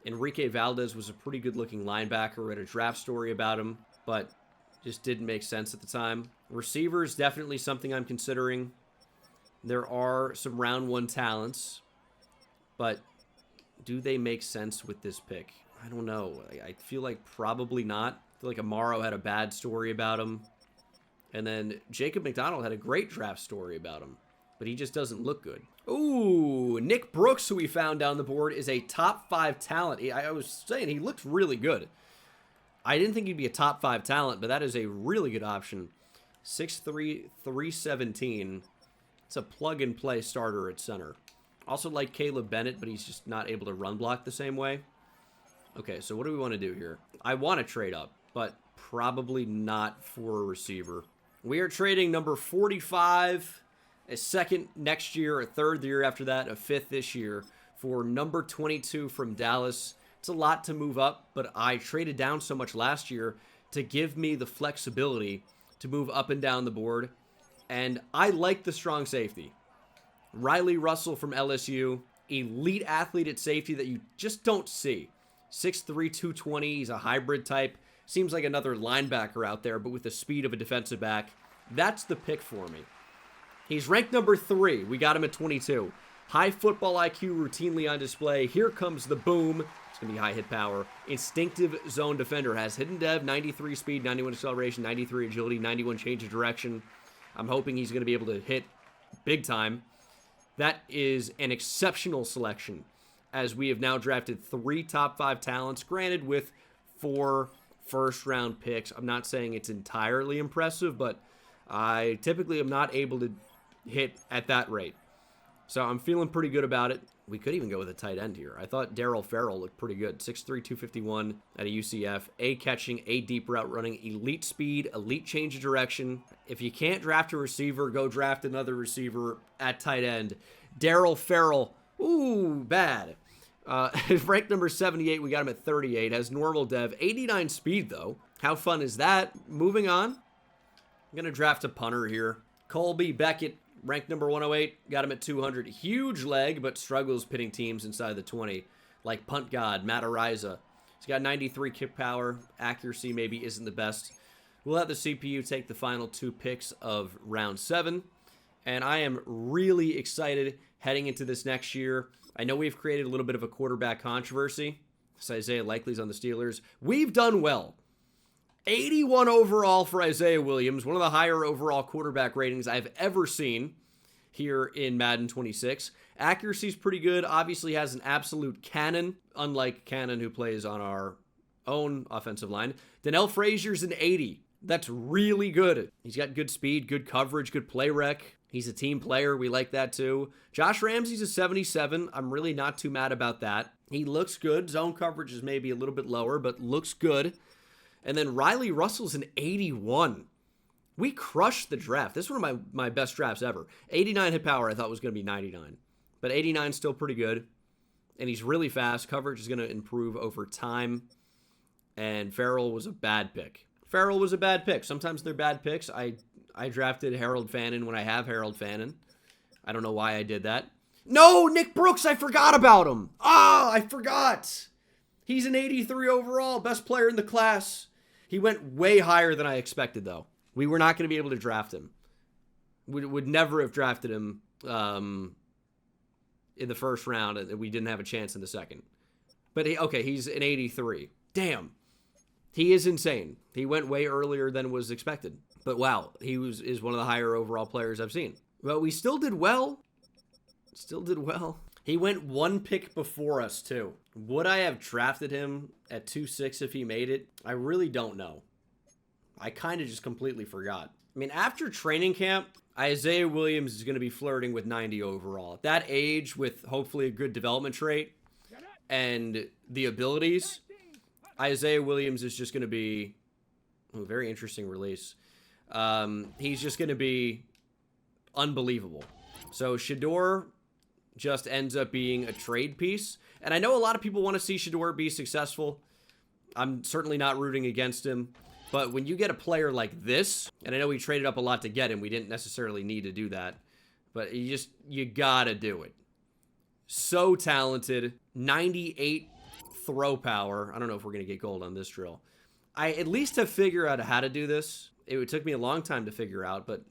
Enrique Valdez was a pretty good-looking linebacker. We had a draft story about him, but just didn't make sense at the time. Receivers, definitely something I'm considering. There are some round 1 talents, but do they make sense with this pick? I don't know. I feel like probably not. I feel like Amaro had a bad story about him. And then Jacob McDonald had a great draft story about him, but he just doesn't look good. Ooh, Nick Brooks, who we found down the board, is a top 5 talent. I was saying he looked really good. I didn't think he'd be a top 5 talent, but that is a really good option. 6'3", 317. It's a plug-and-play starter at center. Also like Caleb Bennett, but he's just not able to run block the same way. Okay, so what do we want to do here? I want to trade up, but probably not for a receiver. We are trading number 45, a second next year, a third the year after that, a fifth this year, for number 22 from Dallas. It's a lot to move up, but I traded down so much last year to give me the flexibility to move up and down the board. And I like the strong safety. Riley Russell from LSU, elite athlete at safety that you just don't see. 6'3", 220, he's a hybrid type. Seems like another linebacker out there, but with the speed of a defensive back. That's the pick for me. He's ranked number 3. We got him at 22. High football IQ routinely on display. Here comes the boom. It's going to be high hit power. Instinctive zone defender. Has hidden dev, 93 speed, 91 acceleration, 93 agility, 91 change of direction. I'm hoping he's going to be able to hit big time. That is an exceptional selection, as we have now drafted 3 top 5 talents, granted with 4 first-round picks. I'm not saying it's entirely impressive, but I typically am not able to hit at that rate. So I'm feeling pretty good about it. We could even go with a tight end here. I thought Darryl Farrell looked pretty good. 6'3", 251 at a UCF. A catching, A deep route running, elite speed, elite change of direction. If you can't draft a receiver, go draft another receiver at tight end. Darryl Farrell, ooh, bad. Ranked number 78, we got him at 38. Has normal dev, 89 speed though. How fun is that? Moving on. I'm going to draft a punter here. Colby Beckett. Ranked number 108, got him at 200. Huge leg, but struggles pitting teams inside the 20, like Punt God, Matt Ariza. He's got 93 kick power. Accuracy maybe isn't the best. We'll have the CPU take the final 2 picks of round 7. And I am really excited heading into this next year. I know we've created a little bit of a quarterback controversy. So Isaiah Likely's on the Steelers. We've done well. 81 overall for Isaiah Williams, one of the higher overall quarterback ratings I've ever seen here in Madden 26. Accuracy's pretty good. Obviously has an absolute cannon, unlike Cannon, who plays on our own offensive line. Donnell Frazier's an 80. That's really good. He's got good speed, good coverage, good play rec. He's a team player. We like that too. Josh Ramsey's a 77. I'm really not too mad about that. He looks good. Zone coverage is maybe a little bit lower, but looks good. And then Riley Russell's an 81. We crushed the draft. This is one of my best drafts ever. 89 hit power I thought was going to be 99. But 89 is still pretty good. And he's really fast. Coverage is going to improve over time. And Farrell was a bad pick. Farrell was a bad pick. Sometimes they're bad picks. I drafted Harold Fannin when I have Harold Fannin. I don't know why I did that. No, Nick Brooks, I forgot about him. I forgot. He's an 83 overall, best player in the class. He went way higher than I expected, though. We were not going to be able to draft him. We would never have drafted him in the first round, and we didn't have a chance in the second. But, he's an 83. Damn. He is insane. He went way earlier than was expected. But, wow, he is one of the higher overall players I've seen. But we still did well. He went 1 pick before us, too. Would I have drafted him at 2-6 if he made it? I really don't know. I kind of just completely forgot. I mean, after training camp, Isaiah Williams is going to be flirting with 90 overall. At that age, with hopefully a good development trait and the abilities, Isaiah Williams is just going to be a very interesting release. He's just going to be unbelievable. So Shador just ends up being a trade piece. And I know a lot of people want to see Shador be successful. I'm certainly not rooting against him. But when you get a player like this, and I know we traded up a lot to get him, we didn't necessarily need to do that. But you gotta do it. So talented. 98 throw power. I don't know if we're going to get gold on this drill. I at least have figured out how to do this. It took me a long time to figure out, but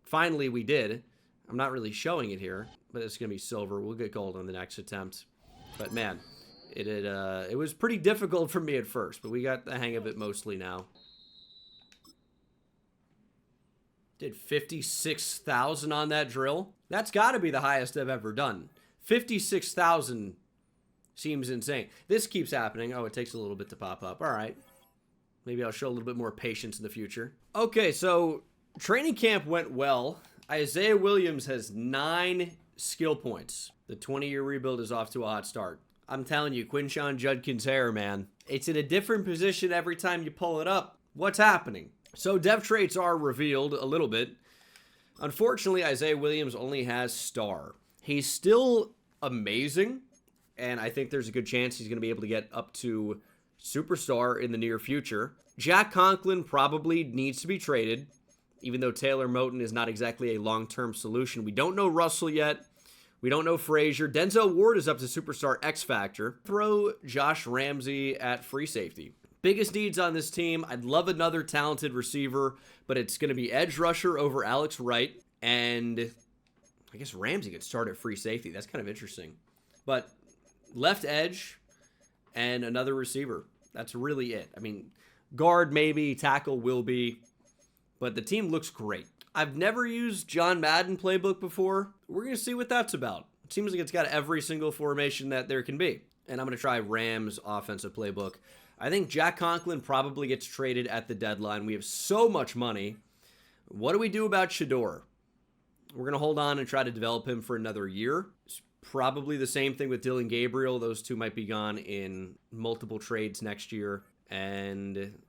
finally we did. I'm not really showing it here, but it's going to be silver. We'll get gold on the next attempt. But man, it was pretty difficult for me at first, but we got the hang of it mostly now. Did 56,000 on that drill. That's got to be the highest I've ever done. 56,000 seems insane. This keeps happening. Oh, it takes a little bit to pop up. All right. Maybe I'll show a little bit more patience in the future. Okay, so training camp went well. Isaiah Williams has 9 skill points. The 20-year rebuild is off to a hot start. I'm telling you, Quinshon Judkins' hair, man. It's in a different position every time you pull it up. What's happening? So dev traits are revealed a little bit. Unfortunately, Isaiah Williams only has star. He's still amazing, and I think there's a good chance he's going to be able to get up to superstar in the near future. Jack Conklin probably needs to be traded, even though Taylor Moton is not exactly a long-term solution. We don't know Russell yet. We don't know Frazier. Denzel Ward is up to Superstar X Factor. Throw Josh Ramsey at free safety. Biggest needs on this team, I'd love another talented receiver, but it's going to be edge rusher over Alex Wright, and I guess Ramsey could start at free safety. That's kind of interesting. But left edge and another receiver. That's really it. I mean, guard maybe, tackle will be, but the team looks great. I've never used John Madden playbook before. We're going to see what that's about. It seems like it's got every single formation that there can be. And I'm going to try Rams offensive playbook. I think Jack Conklin probably gets traded at the deadline. We have so much money. What do we do about Shador? We're going to hold on and try to develop him for another year. It's probably the same thing with Dylan Gabriel. Those two might be gone in multiple trades next year. And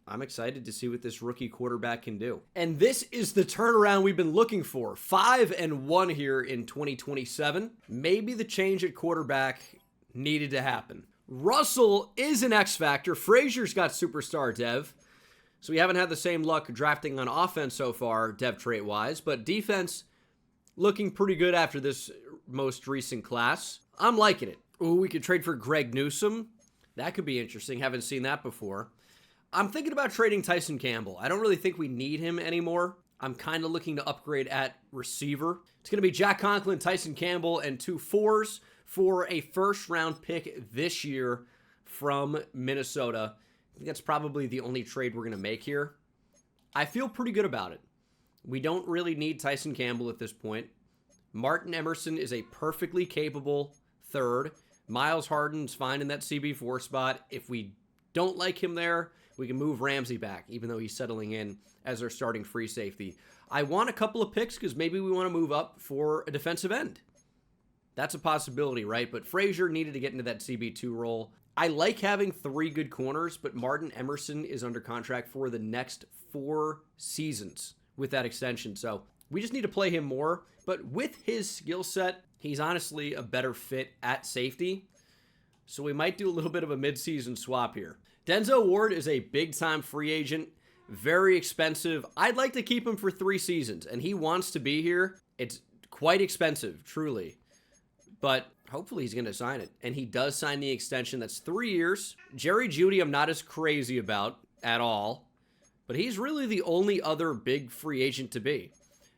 I'm excited to see what this rookie quarterback can do. And this is the turnaround we've been looking for. 5-1 here in 2027. Maybe the change at quarterback needed to happen. Russell is an X factor. Frazier's got superstar dev. So we haven't had the same luck drafting on offense so far, dev trait wise, but defense looking pretty good after this most recent class. I'm liking it. Ooh, we could trade for Greg Newsome. That could be interesting. Haven't seen that before. I'm thinking about trading Tyson Campbell. I don't really think we need him anymore. I'm kind of looking to upgrade at receiver. It's going to be Jack Conklin, Tyson Campbell, and 2 4s for a first-round pick this year from Minnesota. I think that's probably the only trade we're going to make here. I feel pretty good about it. We don't really need Tyson Campbell at this point. Martin Emerson is a perfectly capable third. Miles Harden's fine in that CB4 spot. If we don't like him there, we can move Ramsey back, even though he's settling in as our starting free safety. I want a couple of picks because maybe we want to move up for a defensive end. That's a possibility, right? But Frazier needed to get into that CB2 role. I like having 3 good corners, but Martin Emerson is under contract for the next 4 seasons with that extension. So we just need to play him more. But with his skill set, he's honestly a better fit at safety. So we might do a little bit of a midseason swap here. Denzel Ward is a big-time free agent, very expensive. I'd like to keep him for 3 seasons, and he wants to be here. It's quite expensive, truly. But hopefully he's going to sign it. And he does sign the extension. That's 3 years. Jerry Jeudy I'm not as crazy about at all. But he's really the only other big free agent to be.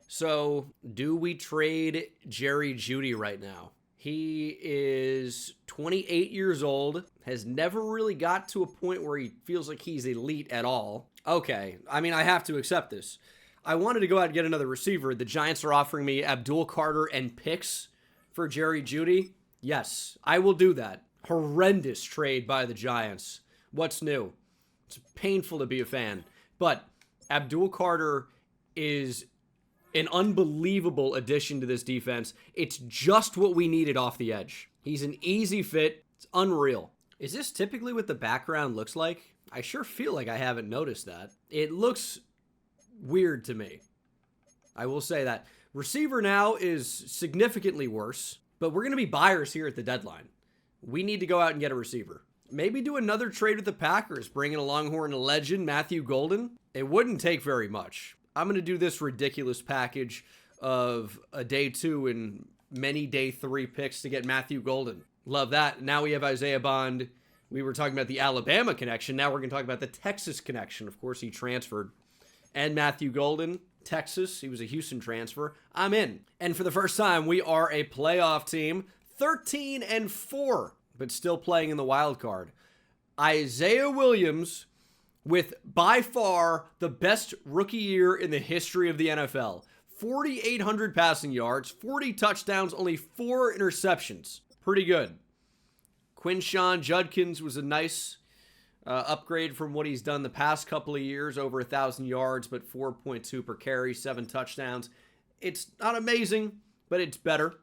So do we trade Jerry Jeudy right now? He is 28 years old. Has never really got to a point where he feels like he's elite at all. Okay, I mean, I have to accept this. I wanted to go out and get another receiver. The Giants are offering me Abdul Carter and picks for Jerry Jeudy. Yes, I will do that. Horrendous trade by the Giants. What's new? It's painful to be a fan. But Abdul Carter is an unbelievable addition to this defense. It's just what we needed off the edge. He's an easy fit. It's unreal. Is this typically what the background looks like? I sure feel like I haven't noticed that. It looks weird to me. I will say that. Receiver now is significantly worse, but we're going to be buyers here at the deadline. We need to go out and get a receiver. Maybe do another trade with the Packers, bring in a Longhorn legend, Matthew Golden. It wouldn't take very much. I'm going to do this ridiculous package of a day 2 and many day 3 picks to get Matthew Golden. Love that. Now we have Isaiah Bond. We were talking about the Alabama connection. Now we're going to talk about the Texas connection. Of course, he transferred. And Matthew Golden, Texas. He was a Houston transfer. I'm in. And for the first time, we are a playoff team. 13-4, but still playing in the wild card. Isaiah Williams with by far the best rookie year in the history of the NFL. 4,800 passing yards, 40 touchdowns, only 4 interceptions. Pretty good. Quinshawn Judkins was a nice upgrade from what he's done the past couple of years, over 1,000 yards, but 4.2 per carry, 7 touchdowns. It's not amazing, but it's better.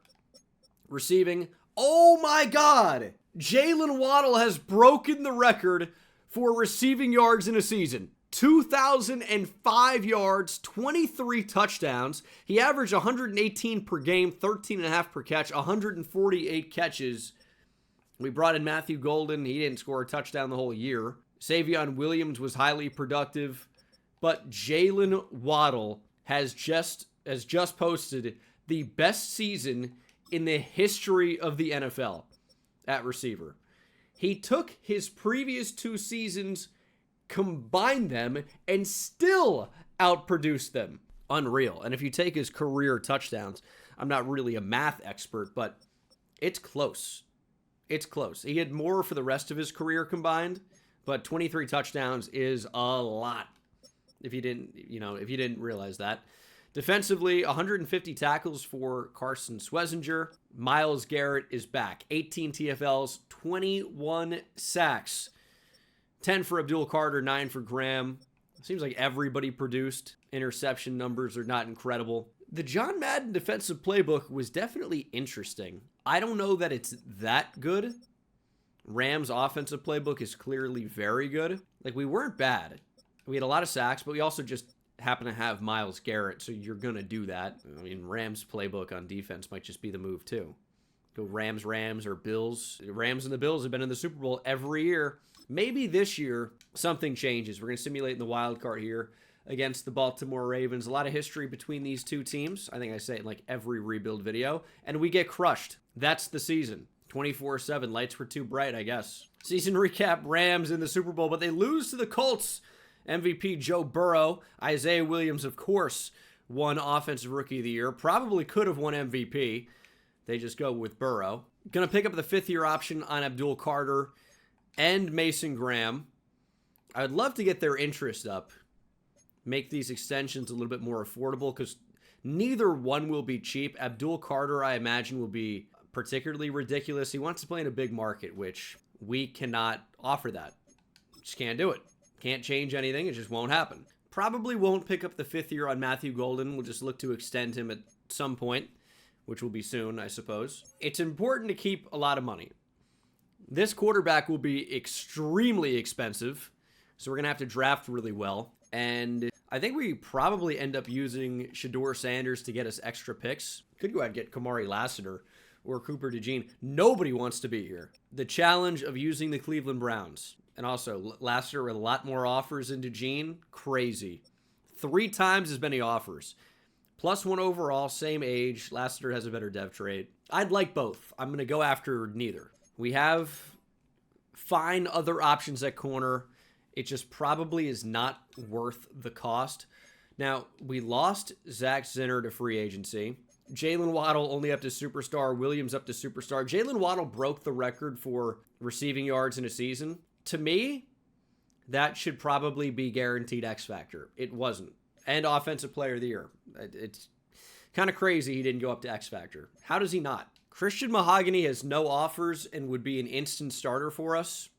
Receiving, oh my God! Jalen Waddle has broken the record for receiving yards in a season. 2,005 yards, 23 touchdowns. He averaged 118 per game, 13.5 per catch, 148 catches. We brought in Matthew Golden. He didn't score a touchdown the whole year. Savion Williams was highly productive. But Jalen Waddle has just posted the best season in the history of the NFL at receiver. He took his previous 2 seasons, combined them, and still outproduced them. Unreal. And if you take his career touchdowns, I'm not really a math expert, but it's close. It's close. He had more for the rest of his career combined, but 23 touchdowns is a lot. If you didn't realize that. Defensively, 150 tackles for Carson Schwarzenegger. Myles Garrett is back. 18 TFLs, 21 sacks. 10 for Abdul Carter, 9 for Graham. Seems like everybody produced. Interception numbers are not incredible. The John Madden defensive playbook was definitely interesting. I don't know that it's that good. Rams' offensive playbook is clearly very good. Like, we weren't bad. We had a lot of sacks, but we also just happen to have Myles Garrett, so you're going to do that. I mean, Rams' playbook on defense might just be the move, too. Go Rams, or Bills. Rams and the Bills have been in the Super Bowl every year. Maybe this year something changes. We're going to simulate in the wild card here against the Baltimore Ravens. A lot of history between these two teams. I think I say it in like every rebuild video. And we get crushed. That's the season. 24/7. Lights were too bright, I guess. Season recap, Rams in the Super Bowl, but they lose to the Colts. MVP Joe Burrow. Isaiah Williams, of course, won Offensive Rookie of the Year. Probably could have won MVP. They just go with Burrow. Going to pick up the 5th-year option on Abdul Carter and Mason Graham. I would love to get their interest up. Make these extensions a little bit more affordable because neither one will be cheap. Abdul Carter, I imagine, will be particularly ridiculous. He wants to play in a big market, which we cannot offer that. Just can't do it. Can't change anything. It just won't happen. Probably won't pick up the 5th year on Matthew Golden. We'll just look to extend him at some point, which will be soon, I suppose. It's important to keep a lot of money. This quarterback will be extremely expensive, so we're going to have to draft really well. And I think we probably end up using Shedeur Sanders to get us extra picks. Could go ahead and get Kamari Lassiter or Cooper DeJean. Nobody wants to be here. The challenge of using the Cleveland Browns. And also, Lassiter with a lot more offers than DeJean. Crazy. 3 times as many offers. +1 overall, same age. Lassiter has a better dev trait. I'd like both. I'm going to go after neither. We have fine other options at corner. It just probably is not worth the cost. Now, we lost Zach Zinner to free agency. Jalen Waddle only up to superstar. Williams up to superstar. Jalen Waddle broke the record for receiving yards in a season. To me, that should probably be guaranteed X Factor. It wasn't. And Offensive Player of the Year. It's kind of crazy he didn't go up to X Factor. How does he not? Christian Mahogany has no offers and would be an instant starter for us.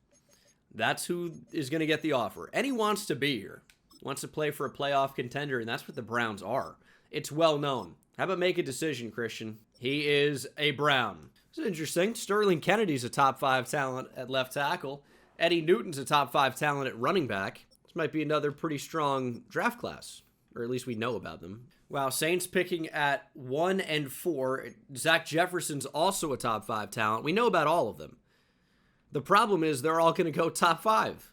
That's who is going to get the offer. And he wants to be here. Wants to play for a playoff contender, and that's what the Browns are. It's well known. How about make a decision, Christian? He is a Brown. It's interesting. Sterling Kennedy's a top 5 talent at left tackle. Eddie Newton's a top 5 talent at running back. This might be another pretty strong draft class, or at least we know about them. Wow, Saints picking at 1 and 4. Zach Jefferson's also a top 5 talent. We know about all of them. The problem is they're all going to go top 5.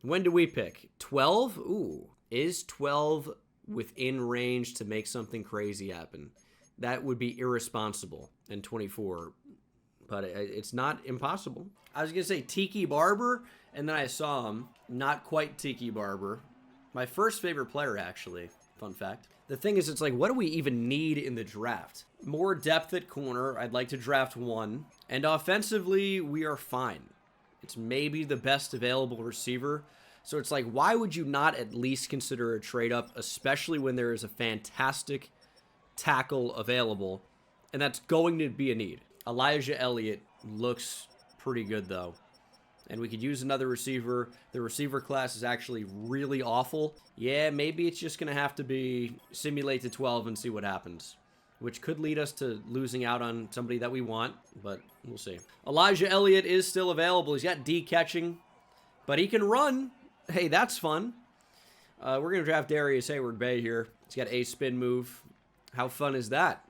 When do we pick? 12? Ooh, is 12 within range to make something crazy happen? That would be irresponsible. And 24, but it's not impossible. I was going to say Tiki Barber, and then I saw him. Not quite Tiki Barber. My first favorite player, actually. Fun fact. The thing is, it's like, what do we even need in the draft? More depth at corner. I'd like to draft 1. And offensively, we are fine. It's maybe the best available receiver. So it's like, why would you not at least consider a trade up, especially when there is a fantastic tackle available? And that's going to be a need. Elijah Elliott looks pretty good, though. And we could use another receiver. The receiver class is actually really awful. Yeah, maybe it's just going to have to be simulate to 12 and see what happens. Which could lead us to losing out on somebody that we want, but we'll see. Elijah Elliott is still available. He's got D catching, but he can run. Hey, that's fun. We're going to draft Darius Hayward-Bay here. He's got a spin move. How fun is that?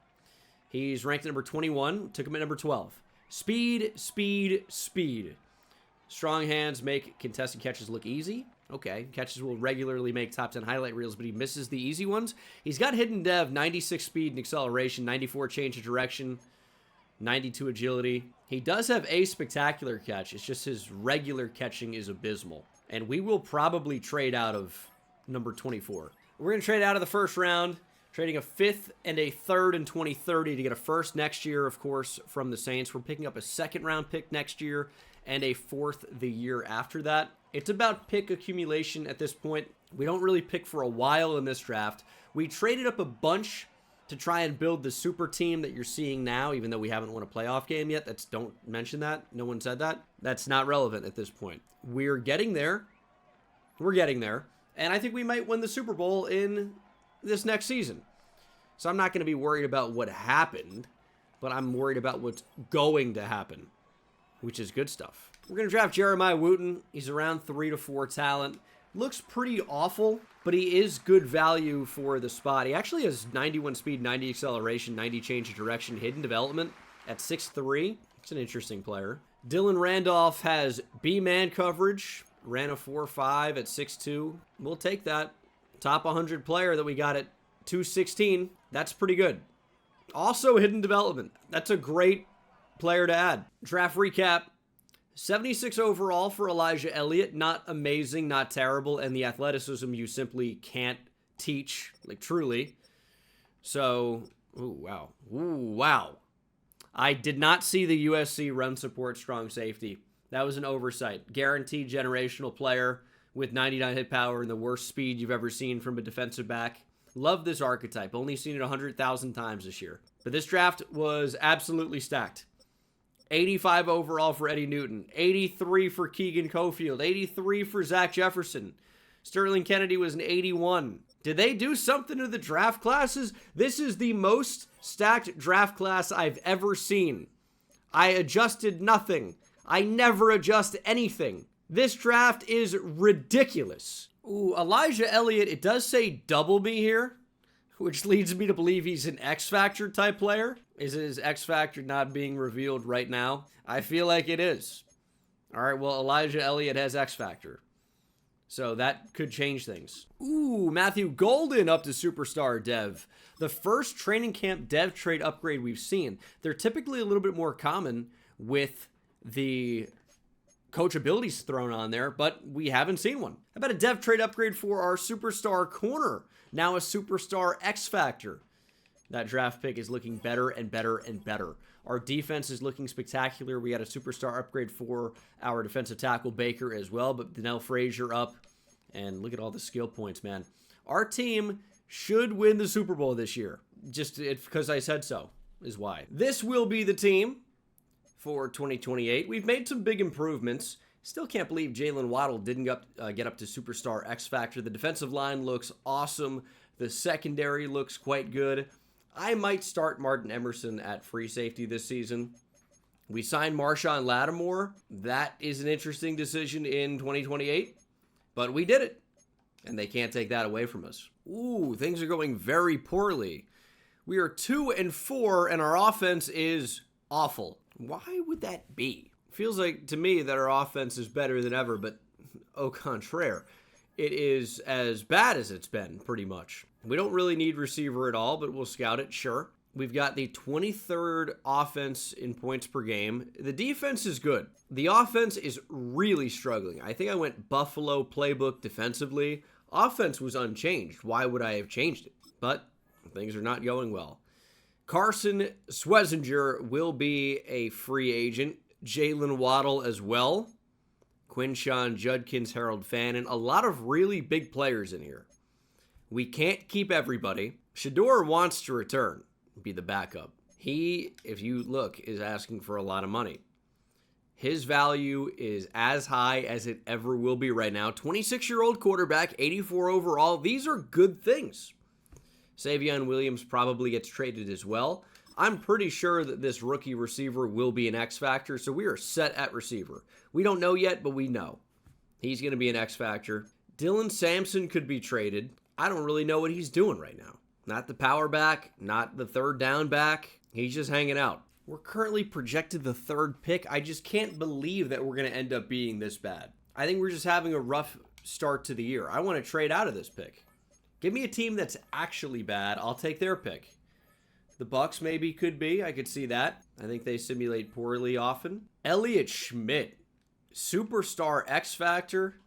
He's ranked at number 21. Took him at number 12. Speed, speed, speed. Strong hands make contested catches look easy. Okay, catches will regularly make top 10 highlight reels, but he misses the easy ones. He's got hidden dev, 96 speed and acceleration, 94 change of direction, 92 agility. He does have a spectacular catch. It's just his regular catching is abysmal. And we will probably trade out of number 24. We're going to trade out of the first round, trading a 5th and a 3rd in 2030 to get a 1st next year, of course, from the Saints. We're picking up a 2nd round pick next year and a 4th the year after that. It's about pick accumulation at this point. We don't really pick for a while in this draft. We traded up a bunch to try and build the super team that you're seeing now, even though we haven't won a playoff game yet. Don't mention that. No one said that. That's not relevant at this point. We're getting there. We're getting there. And I think we might win the Super Bowl in this next season. So I'm not going to be worried about what happened, but I'm worried about what's going to happen, which is good stuff. We're going to draft Jeremiah Wooten. He's around 3 to 4 talent. Looks pretty awful, but he is good value for the spot. He actually has 91 speed, 90 acceleration, 90 change of direction, hidden development at 6'3". It's an interesting player. Dylan Randolph has B-man coverage, ran a 4.5 at 6'2". We'll take that. Top 100 player that we got at 216. That's pretty good. Also hidden development. That's a great player to add. Draft recap. 76 overall for Elijah Elliott. Not amazing, not terrible, and the athleticism you simply can't teach, like truly. So, ooh, wow. Ooh, wow. I did not see the USC run support strong safety. That was an oversight. Guaranteed generational player with 99 hit power and the worst speed you've ever seen from a defensive back. Love this archetype. Only seen it 100,000 times this year. But this draft was absolutely stacked. 85 overall for Eddie Newton, 83 for Keegan Cofield, 83 for Zach Jefferson. Sterling Kennedy was an 81. Did they do something to the draft classes? This is the most stacked draft class I've ever seen. I adjusted nothing. I never adjust anything. This draft is ridiculous. Ooh, Elijah Elliott, it does say double me here, which leads me to believe he's an X-Factor type player. Is his X-Factor not being revealed right now? I feel like it is. All right, well, Elijah Elliott has X-Factor. So that could change things. Ooh, Matthew Golden up to Superstar Dev. The first training camp dev trade upgrade we've seen. They're typically a little bit more common with the coach abilities thrown on there, but we haven't seen one. How about a dev trade upgrade for our Superstar Corner? Now a Superstar X-Factor. That draft pick is looking better and better and better. Our defense is looking spectacular. We got a superstar upgrade for our defensive tackle Baker as well, but Donnell Frazier up. And look at all the skill points, man. Our team should win the Super Bowl this year. Just because I said so is why. This will be the team for 2028. We've made some big improvements. Still can't believe Jalen Waddle didn't get up to Superstar X Factor. The defensive line looks awesome. The secondary looks quite good. I might start Martin Emerson at free safety this season. We signed Marshawn Lattimore. That is an interesting decision in 2028, but we did it, and they can't take that away from us. Ooh, things are going very poorly. We are 2-4, and our offense is awful. Why would that be? Feels like to me that our offense is better than ever, but au contraire, it is as bad as it's been, pretty much. We don't really need receiver at all, but we'll scout it, sure. We've got the 23rd offense in points per game. The defense is good. The offense is really struggling. I think I went Buffalo playbook defensively. Offense was unchanged. Why would I have changed it? But things are not going well. Carson Schwezinger will be a free agent. Jalen Waddle as well. Quinshawn Judkins, Harold Fannin. A lot of really big players in here. We can't keep everybody. Shador wants to return, be the backup. He, if you look, is asking for a lot of money. His value is as high as it ever will be right now. 26-year-old quarterback, 84 overall. These are good things. Savion Williams probably gets traded as well. I'm pretty sure that this rookie receiver will be an X-Factor, so we are set at receiver. We don't know yet, but we know. He's going to be an X-Factor. Dylan Sampson could be traded. I don't really know what he's doing right now. Not the power back, not the third down back. He's just hanging out. We're currently projected the 3rd pick. I just can't believe that we're going to end up being this bad. I think we're just having a rough start to the year. I want to trade out of this pick. Give me a team that's actually bad. I'll take their pick. The Bucks maybe could be. I could see that. I think they simulate poorly often. Elliott Schmidt, superstar X Factor.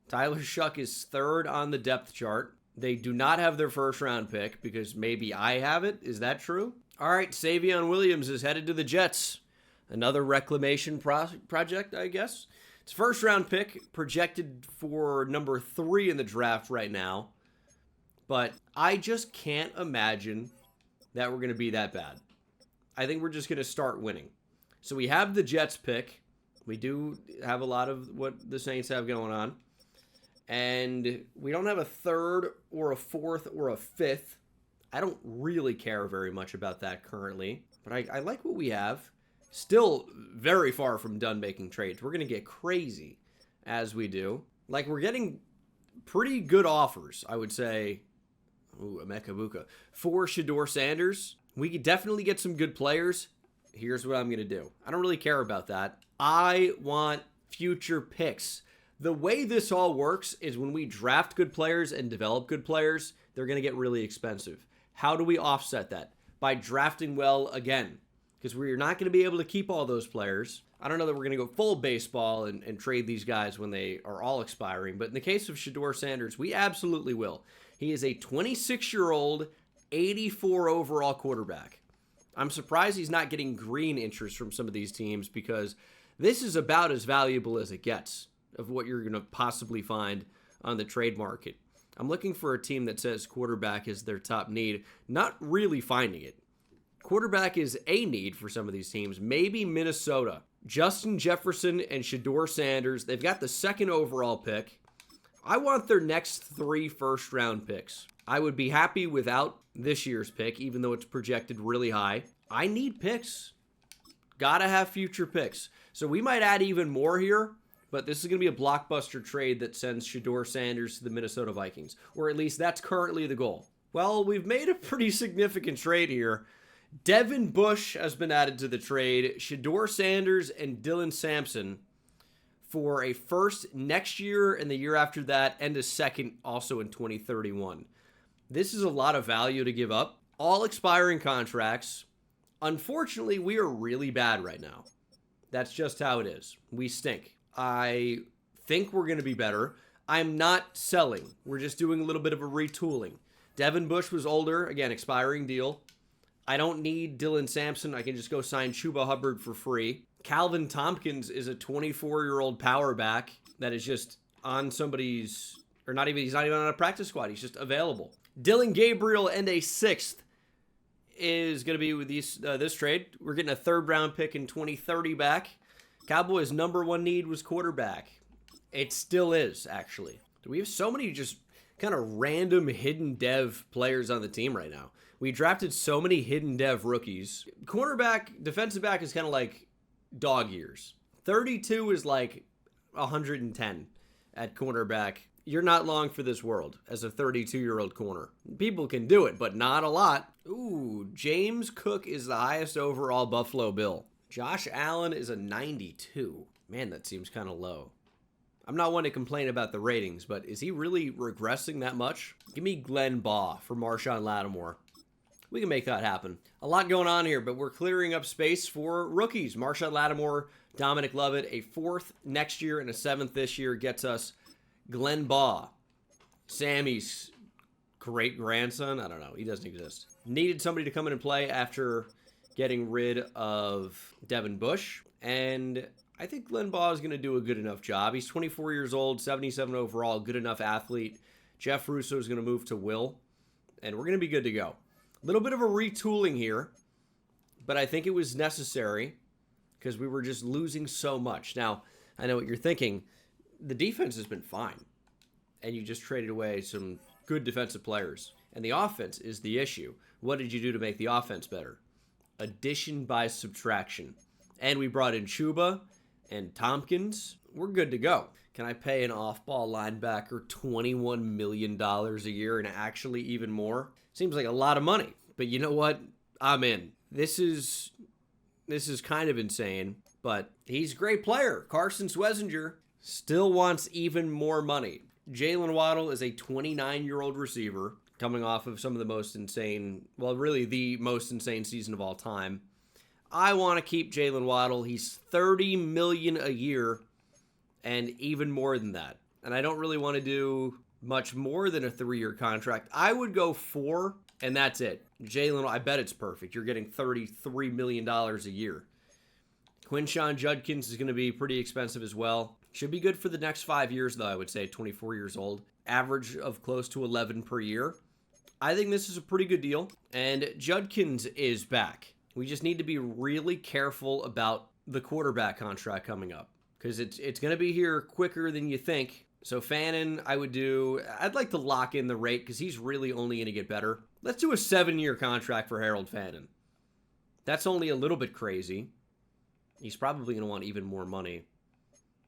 Tyler Shuck is 3rd on the depth chart. They do not have their 1st round pick because maybe I have it. Is that true? All right, Savion Williams is headed to the Jets. Another reclamation project, I guess. It's 1st round pick, projected for number 3 in the draft right now. But I just can't imagine that we're going to be that bad. I think we're just going to start winning. So we have the Jets pick. We do have a lot of what the Saints have going on. And we don't have a 3rd or a 4th or a 5th. I don't really care very much about that currently. But I like what we have. Still very far from done making trades. We're going to get crazy as we do. Like, we're getting pretty good offers, I would say. Ooh, Emeka Buka. For Shedeur Sanders, we could definitely get some good players. Here's what I'm going to do. I don't really care about that. I want future picks. The way this all works is when we draft good players and develop good players, they're going to get really expensive. How do we offset that? By drafting well again. Because we're not going to be able to keep all those players. I don't know that we're going to go full baseball and trade these guys when they are all expiring. But in the case of Shedeur Sanders, we absolutely will. He is a 26-year-old, 84 overall quarterback. I'm surprised he's not getting green interest from some of these teams because this is about as valuable as it gets of what you're going to possibly find on the trade market. I'm looking for a team that says quarterback is their top need, not really finding it. Quarterback is a need for some of these teams. Maybe Minnesota. Justin Jefferson and Shedeur Sanders. They've got the 2nd overall pick. I want their next 3 first-round picks. I would be happy without this year's pick, even though it's projected really high. I need picks. Gotta have future picks. So we might add even more here, but this is going to be a blockbuster trade that sends Shedeur Sanders to the Minnesota Vikings. Or at least that's currently the goal. Well, we've made a pretty significant trade here. Devin Bush has been added to the trade. Shedeur Sanders and Dylan Sampson for a 1st next year and the year after that, and a 2nd also in 2031. This is a lot of value to give up. All expiring contracts. Unfortunately, we are really bad right now. That's just how it is. We stink. I think we're going to be better. I'm not selling. We're just doing a little bit of a retooling. Devin Bush was older. Again, expiring deal. I don't need Dylan Sampson. I can just go sign Chuba Hubbard for free. Calvin Tompkins is a 24-year-old power back that is just on somebody's, or not even, he's not even on a practice squad. He's just available. Dylan Gabriel and a 6th is going to be with this trade. We're getting a 3rd round pick in 2030 back. Cowboys' number 1 need was quarterback. It still is, actually. We have so many just kind of random hidden dev players on the team right now. We drafted so many hidden dev rookies. Cornerback, defensive back is kind of like dog years. 32 is like 110 at cornerback. You're not long for this world as a 32-year-old corner. People can do it, but not a lot. Ooh, James Cook is the highest overall Buffalo Bill. Josh Allen is a 92. Man, that seems kind of low. I'm not one to complain about the ratings, but is he really regressing that much? Give me Glenn Baugh for Marshawn Lattimore. We can make that happen. A lot going on here, but we're clearing up space for rookies. Marshawn Lattimore, Dominic Lovett, a 4th next year and a 7th this year gets us Glenn Baugh. Sammy's great-grandson? I don't know. He doesn't exist. Needed somebody to come in and play after getting rid of Devin Bush. And I think Glenn Baugh is going to do a good enough job. He's 24 years old, 77 overall, good enough athlete. Jeff Russo is going to move to Will, and we're going to be good to go. A little bit of a retooling here, but I think it was necessary because we were just losing so much. Now, I know what you're thinking. The defense has been fine, and you just traded away some good defensive players, and the offense is the issue. What did you do to make the offense better? Addition by subtraction. And we brought in Chuba and Tompkins. We're good to go. Can I pay an off-ball linebacker $21 million a year and actually even more? Seems like a lot of money, but you know what? I'm in. This is this is kind of insane, but he's a great player. Carson Schwarzenegger still wants even more money. Jalen Waddle is a 29-year-old receiver coming off of some of the most insane, well, really the most insane season of all time. I want to keep Jalen Waddle. He's $30 million a year and even more than that. And I don't really want to do much more than a 3-year contract. I would go 4, and that's it. Jalen, I bet it's perfect. You're getting $33 million a year. Quinshawn Judkins is going to be pretty expensive as well. Should be good for the next 5 years, though, I would say, 24 years old. Average of close to 11 per year. I think this is a pretty good deal. And Judkins is back. We just need to be really careful about the quarterback contract coming up, because it's going to be here quicker than you think. So Fannin, I'd like to lock in the rate because he's really only going to get better. Let's do a 7-year contract for Harold Fannin. That's only a little bit crazy. He's probably going to want even more money.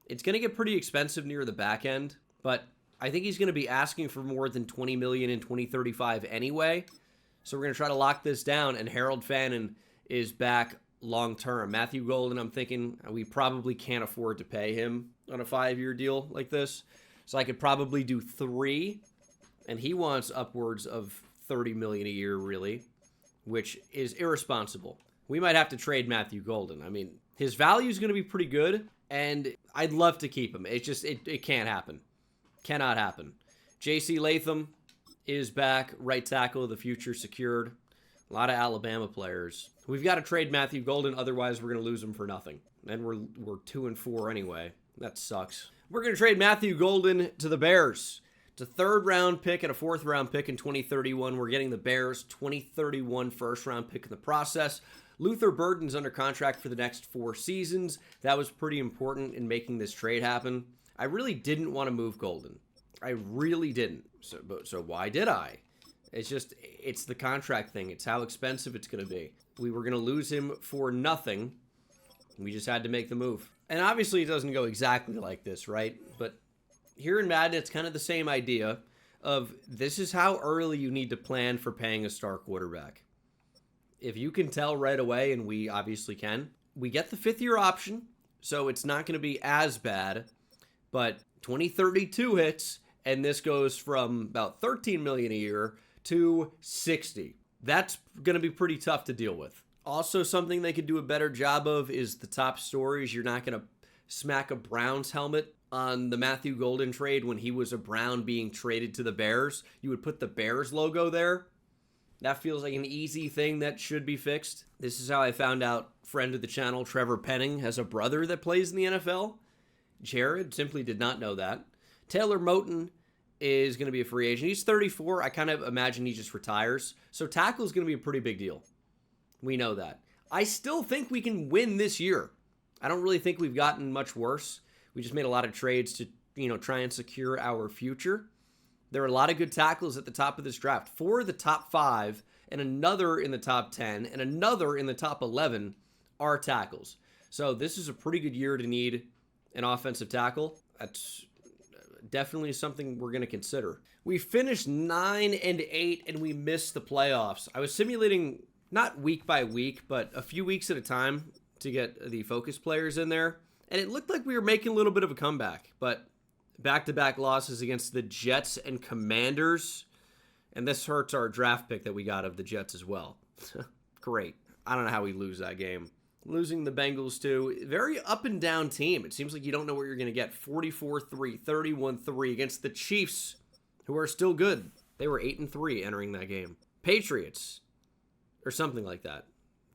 It's going to get pretty expensive near the back end, but I think he's going to be asking for more than $20 million in 2035 anyway. So we're going to try to lock this down, and Harold Fannin is back long term. Matthew Golden, I'm thinking we probably can't afford to pay him on a 5-year deal like this. So I could probably do 3, and he wants upwards of $30 million a year, really, which is irresponsible. We might have to trade Matthew Golden. I mean, his value is going to be pretty good, and I'd love to keep him. It's just, it can't happen. Cannot happen. J.C. Latham is back. Right tackle of the future secured. A lot of Alabama players. We've got to trade Matthew Golden, otherwise we're going to lose him for nothing. And we're 2-4 anyway. That sucks. We're going to trade Matthew Golden to the Bears. It's a 3rd-round pick and a 4th-round pick in 2031. We're getting the Bears' 2031 first-round pick in the process. Luther Burden's under contract for the next 4 seasons. That was pretty important in making this trade happen. I really didn't want to move Golden. I really didn't. So why did I? It's the contract thing. It's how expensive it's going to be. We were going to lose him for nothing. We just had to make the move. And obviously it doesn't go exactly like this, right? But here in Madden, it's kind of the same idea of this is how early you need to plan for paying a star quarterback. If you can tell right away, and we obviously can, we get the 5th-year option, so it's not going to be as bad. But 2032 hits, and this goes from about $13 million a year to $60. That's going to be pretty tough to deal with. Also, something they could do a better job of is the top stories. You're not going to smack a Browns helmet on the Matthew Golden trade when he was a Brown being traded to the Bears. You would put the Bears logo there. That feels like an easy thing that should be fixed. This is how I found out friend of the channel, Trevor Penning, has a brother that plays in the NFL. Jared simply did not know that. Taylor Moton is going to be a free agent. He's 34. I kind of imagine he just retires. So tackle is going to be a pretty big deal. We know that. I still think we can win this year. I don't really think we've gotten much worse. We just made a lot of trades to, try and secure our future. There are a lot of good tackles at the top of this draft. 4 of the top 5, and another in the top 10, and another in the top 11 are tackles. So this is a pretty good year to need an offensive tackle. That's definitely something we're going to consider. We finished 9-8, and we missed the playoffs. I was simulating not week by week, but a few weeks at a time to get the focus players in there. And it looked like we were making a little bit of a comeback, but back-to-back losses against the Jets and Commanders. And this hurts our draft pick that we got of the Jets as well. Great. I don't know how we lose that game. Losing the Bengals too. Very up and down team. It seems like you don't know what you're going to get. 44-3, 31-3 against the Chiefs, who are still good. They were 8-3 entering that game. Patriots, or something like that.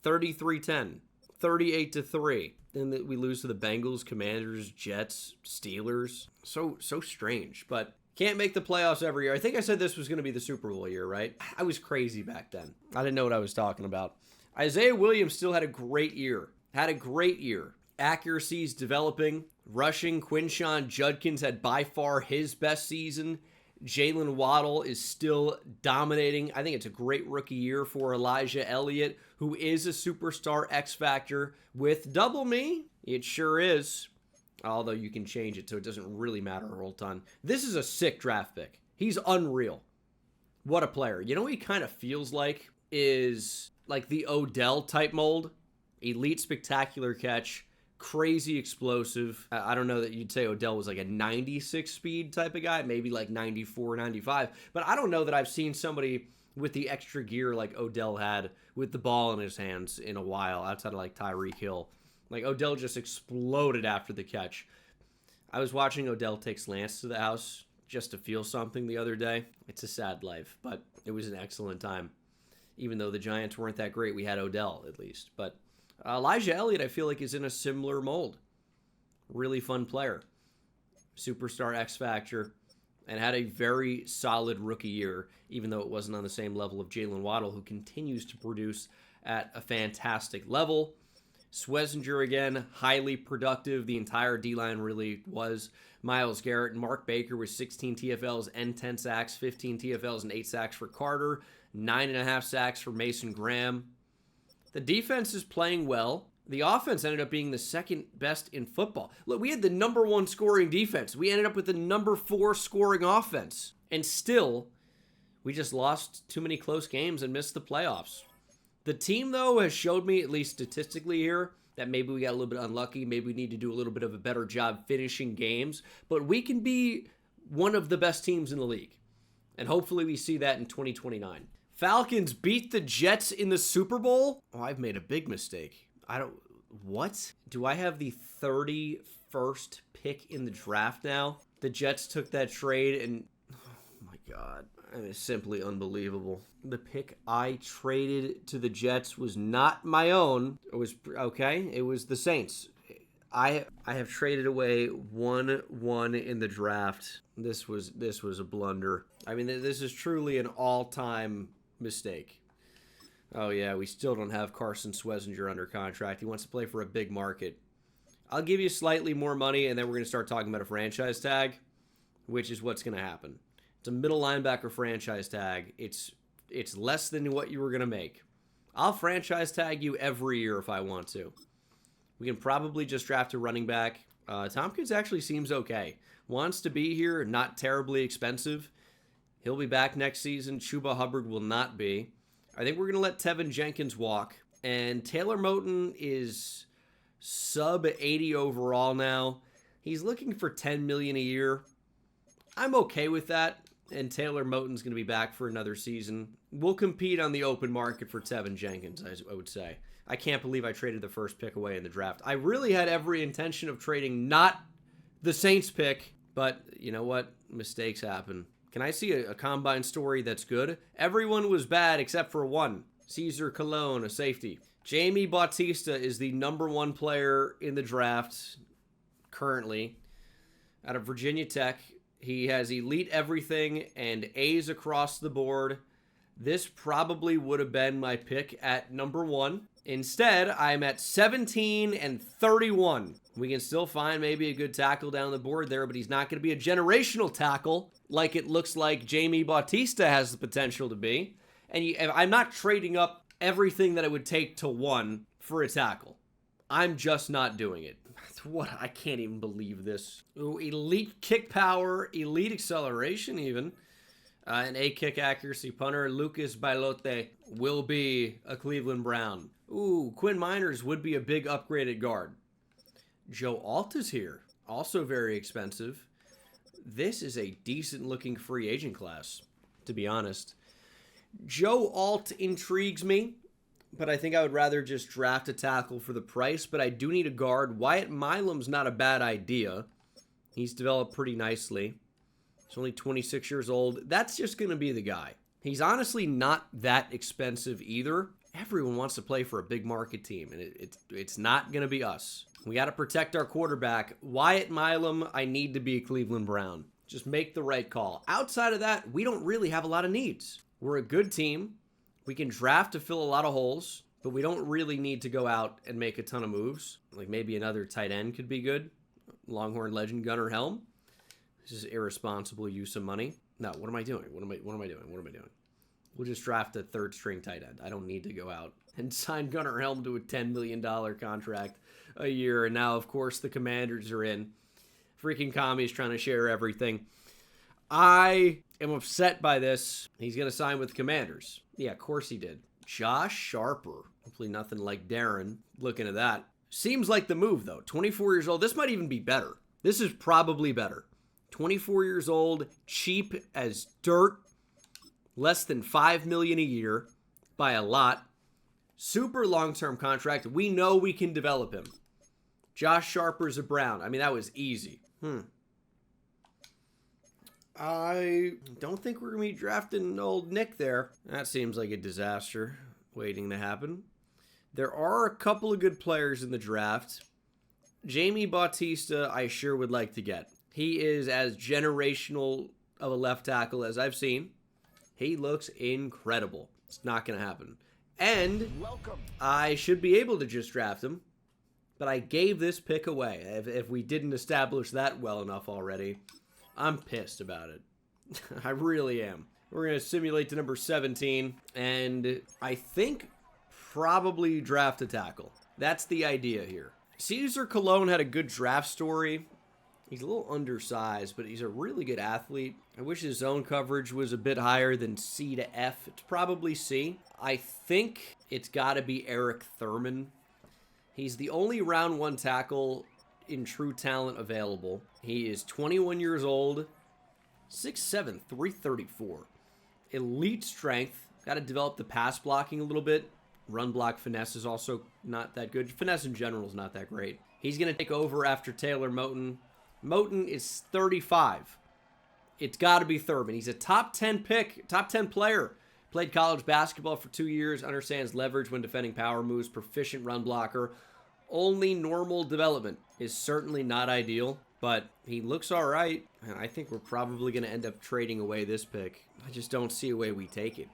33-10, 38-3. Then we lose to the Bengals, Commanders, Jets, Steelers. So strange, but can't make the playoffs every year. I think I said this was going to be the Super Bowl year, right? I was crazy back then. I didn't know what I was talking about. Isaiah Williams still had a great year. Accuracy's developing. Rushing, Quinshawn Judkins had by far his best season. Jalen Waddle is still dominating. I think it's a great rookie year for Elijah Elliott, who is a superstar X Factor with double me. It sure is. Although you can change it so it doesn't really matter a whole ton. This is a sick draft pick. He's unreal. What a player. You know what he kind of feels like is like the Odell type mold. Elite spectacular catch. Crazy explosive. I don't know that you'd say Odell was like a 96 speed type of guy, maybe like 94, 95. But I don't know that I've seen somebody with the extra gear like Odell had with the ball in his hands in a while, outside of like Tyreek Hill. Like Odell just exploded after the catch. I was watching Odell take slants to the house just to feel something the other day. It's a sad life, but it was an excellent time. Even though the Giants weren't that great, we had Odell at least. But Elijah Elliott, I feel like, is in a similar mold. Really fun player. Superstar X Factor. And had a very solid rookie year, even though it wasn't on the same level of Jalen Waddle, who continues to produce at a fantastic level. Schwezinger, again, highly productive. The entire D-line really was. Myles Garrett and Mark Baker with 16 TFLs and 10 sacks, 15 TFLs and 8 sacks for Carter, 9.5 sacks for Mason Graham. The defense is playing well. The offense ended up being the second best in football. Look, we had the number 1 scoring defense. We ended up with the number 4 scoring offense. And still, we just lost too many close games and missed the playoffs. The team, though, has showed me, at least statistically here, that maybe we got a little bit unlucky. Maybe we need to do a little bit of a better job finishing games. But we can be one of the best teams in the league. And hopefully we see that in 2029. Falcons beat the Jets in the Super Bowl? Oh, I've made a big mistake. What? Do I have the 31st pick in the draft now? The Jets took that trade and, oh my God, it's simply unbelievable. The pick I traded to the Jets was not my own. It was, okay, it was the Saints. I have traded away 1-1 in the draft. This was a blunder. I mean, this is truly an all-time mistake. Oh, yeah, we still don't have Carson Schwezinger under contract. He wants to play for a big market. I'll give you slightly more money, and then we're going to start talking about a franchise tag, which is what's going to happen. It's a middle linebacker franchise tag. It's less than what you were going to make. I'll franchise tag you every year if I want to. We can probably just draft a running back. Tompkins actually seems okay. Wants to be here, not terribly expensive. He'll be back next season. Chuba Hubbard will not be. I think we're going to let Tevin Jenkins walk. And Taylor Moton is sub 80 overall now. He's looking for $10 million a year. I'm okay with that. And Taylor Moton's going to be back for another season. We'll compete on the open market for Tevin Jenkins, I would say. I can't believe I traded the first pick away in the draft. I really had every intention of trading not the Saints pick, but you know what? Mistakes happen. Can I see a combine story that's good? Everyone was bad except for one. Cesar Colon, a safety. Jamie Bautista is the number 1 player in the draft currently out of Virginia Tech. He has elite everything and A's across the board. This probably would have been my pick at number 1. Instead, I'm at 17 and 31. We can still find maybe a good tackle down the board there, but he's not going to be a generational tackle like it looks like Jamie Bautista has the potential to be. And I'm not trading up everything that it would take to 1 for a tackle. I'm just not doing it. What? I can't even believe this. Ooh, elite kick power, elite acceleration even. An A-kick accuracy punter. Lucas Bailote will be a Cleveland Brown. Ooh, Quinn Miners would be a big upgraded guard. Joe Alt is here. Also very expensive. This is a decent-looking free agent class, to be honest. Joe Alt intrigues me, but I think I would rather just draft a tackle for the price, but I do need a guard. Wyatt Milam's not a bad idea. He's developed pretty nicely. He's only 26 years old. That's just going to be the guy. He's honestly not that expensive either. Everyone wants to play for a big market team, and it's not going to be us. We got to protect our quarterback. Wyatt Milam, I need to be a Cleveland Brown. Just make the right call. Outside of that, we don't really have a lot of needs. We're a good team. We can draft to fill a lot of holes, but we don't really need to go out and make a ton of moves. Like maybe another tight end could be good. Longhorn legend Gunnar Helm. This is irresponsible use of money. No, what am I doing? What am I doing? We'll just draft a third string tight end. I don't need to go out and sign Gunnar Helm to a $10 million contract a year. And now, of course, the Commanders are in. Freaking Kami's trying to share everything. I am upset by this. He's going to sign with the Commanders. Yeah, of course he did. Josh Sharper. Hopefully nothing like Darren. Looking at that. Seems like the move, though. 24 years old. This might even be better. This is probably better. 24 years old, cheap as dirt, less than $5 million a year by a lot. Super long-term contract. We know we can develop him. Josh Sharper's a Brown. I mean, that was easy. I don't think we're going to be drafting old Nick there. That seems like a disaster waiting to happen. There are a couple of good players in the draft. Jamie Bautista, I sure would like to get. He is as generational of a left tackle as I've seen. He looks incredible. It's not going to happen. And I should be able to just draft him. But I gave this pick away. If we didn't establish that well enough already, I'm pissed about it. I really am. We're going to simulate to number 17. And I think probably draft a tackle. That's the idea here. Cesar Cologne had a good draft story. He's a little undersized, but he's a really good athlete. I wish his zone coverage was a bit higher than C to F. It's probably C. I think it's got to be Eric Thurman. He's the only round one tackle in true talent available. He is 21 years old, 6'7", 334. Elite strength. Got to develop the pass blocking a little bit. Run block finesse is also not that good. Finesse in general is not that great. He's going to take over after Taylor Moton. Moton is 35. It's got to be Thurman. He's a top 10 pick, top 10 player. Played college basketball for 2 years, understands leverage when defending power moves, proficient run blocker. Only normal development is certainly not ideal, but he looks all right. And I think we're probably going to end up trading away this pick. I just don't see a way we take it.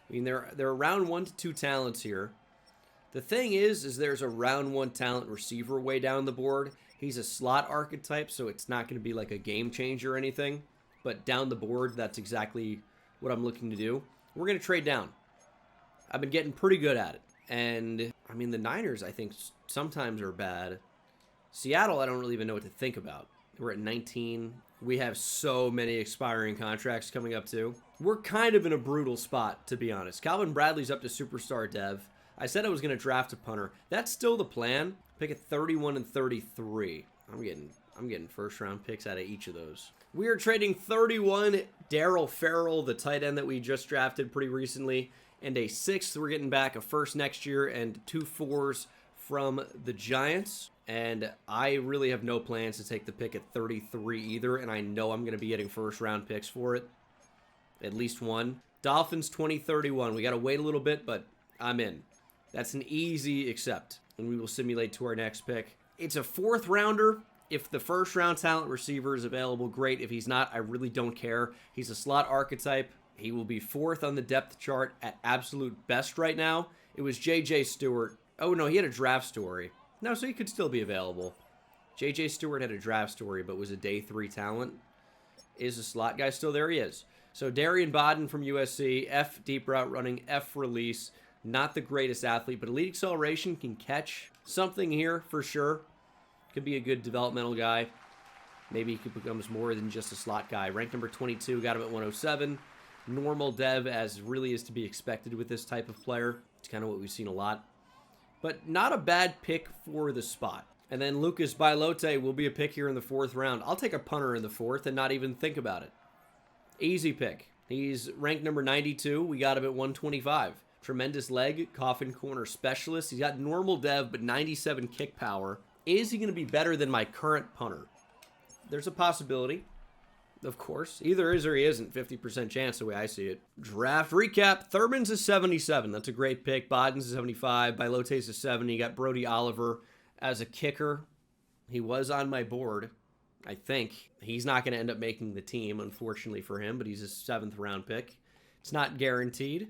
I mean, there are round 1 to 2 talents here. The thing is there's a round 1 talent receiver way down the board. He's a slot archetype, so it's not going to be like a game changer or anything. But down the board, that's exactly what I'm looking to do. We're going to trade down. I've been getting pretty good at it. And, I mean, the Niners, I think, sometimes are bad. Seattle, I don't really even know what to think about. We're at 19. We have so many expiring contracts coming up, too. We're kind of in a brutal spot, to be honest. Calvin Bradley's up to superstar dev. I said I was going to draft a punter. That's still the plan. Pick at 31 and 33. I'm getting first-round picks out of each of those. We are trading 31, Darryl Farrell, the tight end that we just drafted pretty recently, and a 6th. We're getting back a first next year and 2 4s from the Giants. And I really have no plans to take the pick at 33 either, and I know I'm going to be getting first-round picks for it. At least one. Dolphins 2031. We got to wait a little bit, but I'm in. That's an easy accept, and we will simulate to our next pick. It's a 4th rounder. If the first-round talent receiver is available, great. If he's not, I really don't care. He's a slot archetype. He will be 4th on the depth chart at absolute best right now. It was J.J. Stewart. Oh, no, he had a draft story. No, so he could still be available. J.J. Stewart had a draft story, but was a day 3 talent. Is the slot guy still there? He is. So Darian Bodden from USC, F deep route running, F release. Not the greatest athlete, but elite acceleration, can catch something here for sure. Could be a good developmental guy. Maybe he becomes more than just a slot guy. Ranked number 22, got him at 107. Normal dev, as really is to be expected with this type of player. It's kind of what we've seen a lot. But not a bad pick for the spot. And then Lucas Bailote will be a pick here in the 4th round. I'll take a punter in the 4th and not even think about it. Easy pick. He's ranked number 92. We got him at 125. Tremendous leg, coffin corner specialist. He's got normal dev, but 97 kick power. Is he going to be better than my current punter? There's a possibility, of course. Either is or he isn't. 50% chance the way I see it. Draft recap. Thurman's a 77. That's a great pick. Bodden's a 75. Bailote's a 70. You got Brody Oliver as a kicker. He was on my board, I think. He's not going to end up making the team, unfortunately for him, but he's a 7th round pick. It's not guaranteed.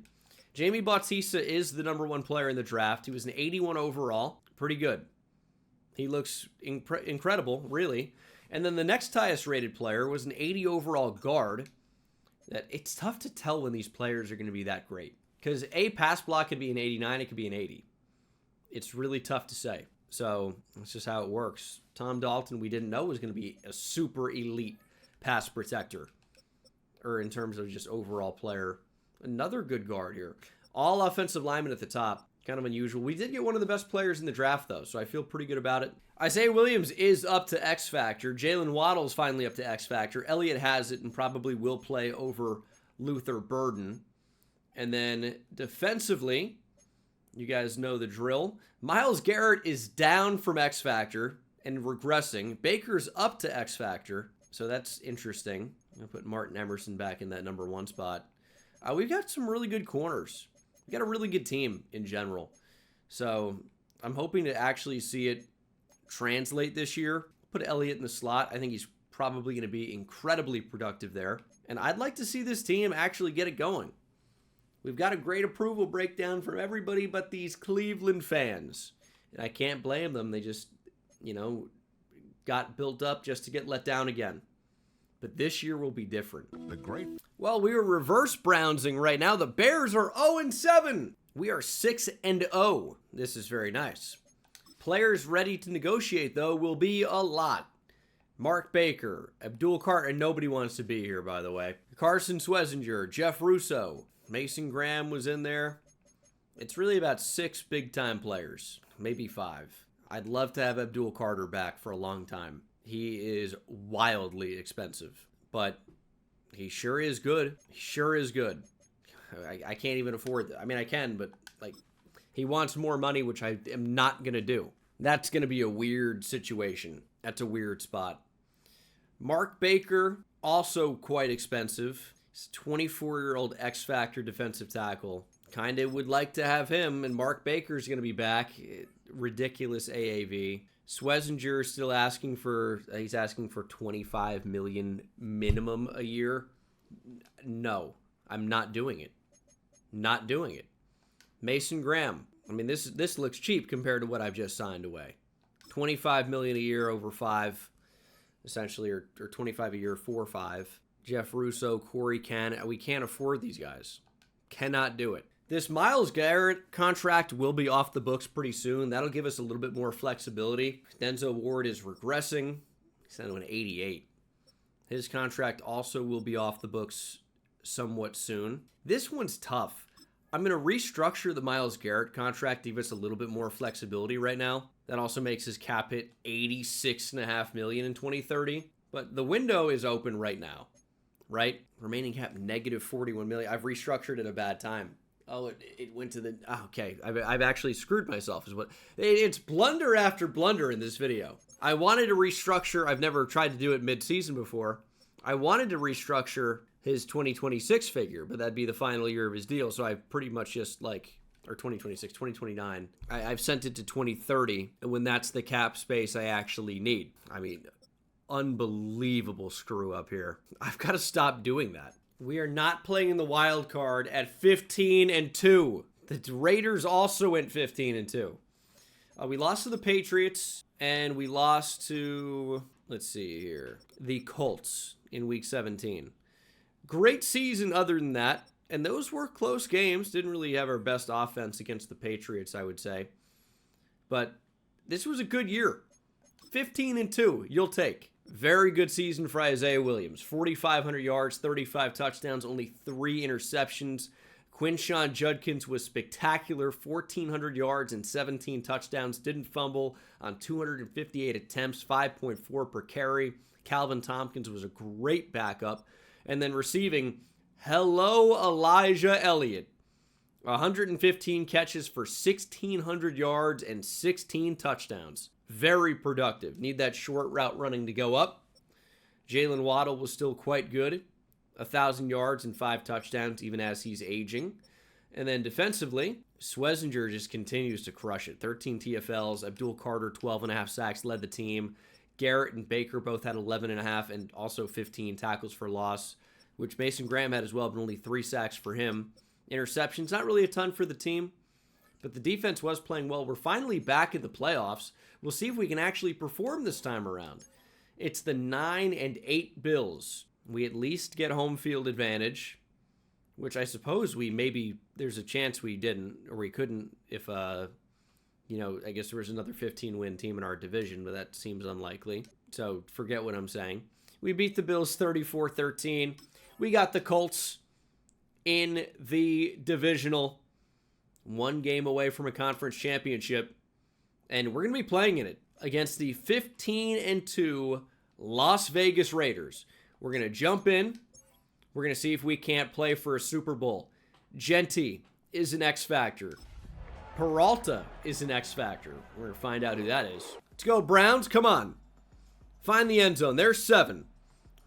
Jamie Bautista is the number 1 player in the draft. He was an 81 overall. Pretty good. He looks incredible, really. And then the next highest rated player was an 80 overall guard. That it's tough to tell when these players are going to be that great. Because a pass block could be an 89, it could be an 80. It's really tough to say. So that's just how it works. Tom Dalton, we didn't know was going to be a super elite pass protector. Or in terms of just overall player. Another good guard here. All offensive linemen at the top. Kind of unusual. We did get one of the best players in the draft, though, so I feel pretty good about it. Isaiah Williams is up to X Factor. Jalen Waddle's finally up to X Factor. Elliott has it and probably will play over Luther Burden. And then defensively, you guys know the drill. Myles Garrett is down from X Factor and regressing. Baker's up to X Factor, so that's interesting. I'm going to put Martin Emerson back in that number 1 spot. We've got some really good corners. We've got a really good team in general. So I'm hoping to actually see it translate this year. Put Elliott in the slot. I think he's probably going to be incredibly productive there. And I'd like to see this team actually get it going. We've got a great approval breakdown from everybody but these Cleveland fans. And I can't blame them. They just, got built up just to get let down again. But this year will be different. Well, we are reverse Brownsing right now. The Bears are 0-7. We are 6-0. This is very nice. Players ready to negotiate, though, will be a lot. Mark Baker, Abdul Carter, and nobody wants to be here, by the way. Carson Schwezinger, Jeff Russo, Mason Graham was in there. It's really about 6 big-time players, maybe 5. I'd love to have Abdul Carter back for a long time. He is wildly expensive, but he sure is good. He sure is good. I can't even afford that. I mean, I can, but, he wants more money, which I am not going to do. That's going to be a weird situation. That's a weird spot. Mark Baker, also quite expensive. He's a 24-year-old X-Factor defensive tackle. Kind of would like to have him, and Mark Baker's going to be back. Ridiculous AAV. Schwezinger still asking for, he's asking for $25 million minimum a year. No, I'm not doing it. Not doing it. Mason Graham. I mean, this looks cheap compared to what I've just signed away. $25 million a year over 5, essentially, or $25 a year for 5. Jeff Russo, Corey Cann. We can't afford these guys. Cannot do it. This Myles Garrett contract will be off the books pretty soon. That'll give us a little bit more flexibility. Denzel Ward is regressing. He's down to an 88. His contract also will be off the books somewhat soon. This one's tough. I'm going to restructure the Myles Garrett contract to give us a little bit more flexibility right now. That also makes his cap hit $86.5 million in 2030. But the window is open right now, right? Remaining cap negative $41 million. I've restructured at a bad time. Oh, it went to the... Oh, okay, I've actually screwed myself. Is what it's blunder after blunder in this video. I wanted to restructure. I've never tried to do it mid-season before. I wanted to restructure his 2026 figure, but that'd be the final year of his deal. So I pretty much just or 2026, 2029. I've sent it to 2030, and when that's the cap space I actually need. I mean, unbelievable screw up here. I've got to stop doing that. We are not playing in the wild card at 15-2. The Raiders also went 15-2. We lost to the Patriots, and we lost to, let's see here, the Colts in Week 17. Great season other than that, and those were close games. Didn't really have our best offense against the Patriots, I would say. But this was a good year. 15-2, you'll take. Very good season for Isaiah Williams. 4,500 yards, 35 touchdowns, only 3 interceptions. Quinshon Judkins was spectacular. 1,400 yards and 17 touchdowns. Didn't fumble on 258 attempts, 5.4 per carry. Calvin Tompkins was a great backup. And then receiving, hello Elijah Elliott. 115 catches for 1,600 yards and 16 touchdowns. Very productive. Need that short route running to go up. Jalen Waddle was still quite good. 1,000 yards and 5 touchdowns, even as he's aging. And then defensively, Schwezinger just continues to crush it. 13 TFLs. Abdul Carter, 12.5 sacks, led the team. Garrett and Baker both had 11.5 and also 15 tackles for loss, which Mason Graham had as well, but only 3 sacks for him. Interceptions, not really a ton for the team, but the defense was playing well. We're finally back in the playoffs. We'll see if we can actually perform this time around. It's the 9-8 Bills. We at least get home field advantage, which I suppose there's a chance we didn't, or we couldn't if, I guess there was another 15-win team in our division, but that seems unlikely. So forget what I'm saying. We beat the Bills 34-13. We got the Colts in the divisional. One game away from a conference championship, and we're going to be playing in it against the 15-2 Las Vegas Raiders. We're going to jump in. We're going to see if we can't play for a Super Bowl. Genty is an X Factor. Peralta is an X Factor. We're going to find out who that is. Let's go, Browns. Come on. Find the end zone. There's 7.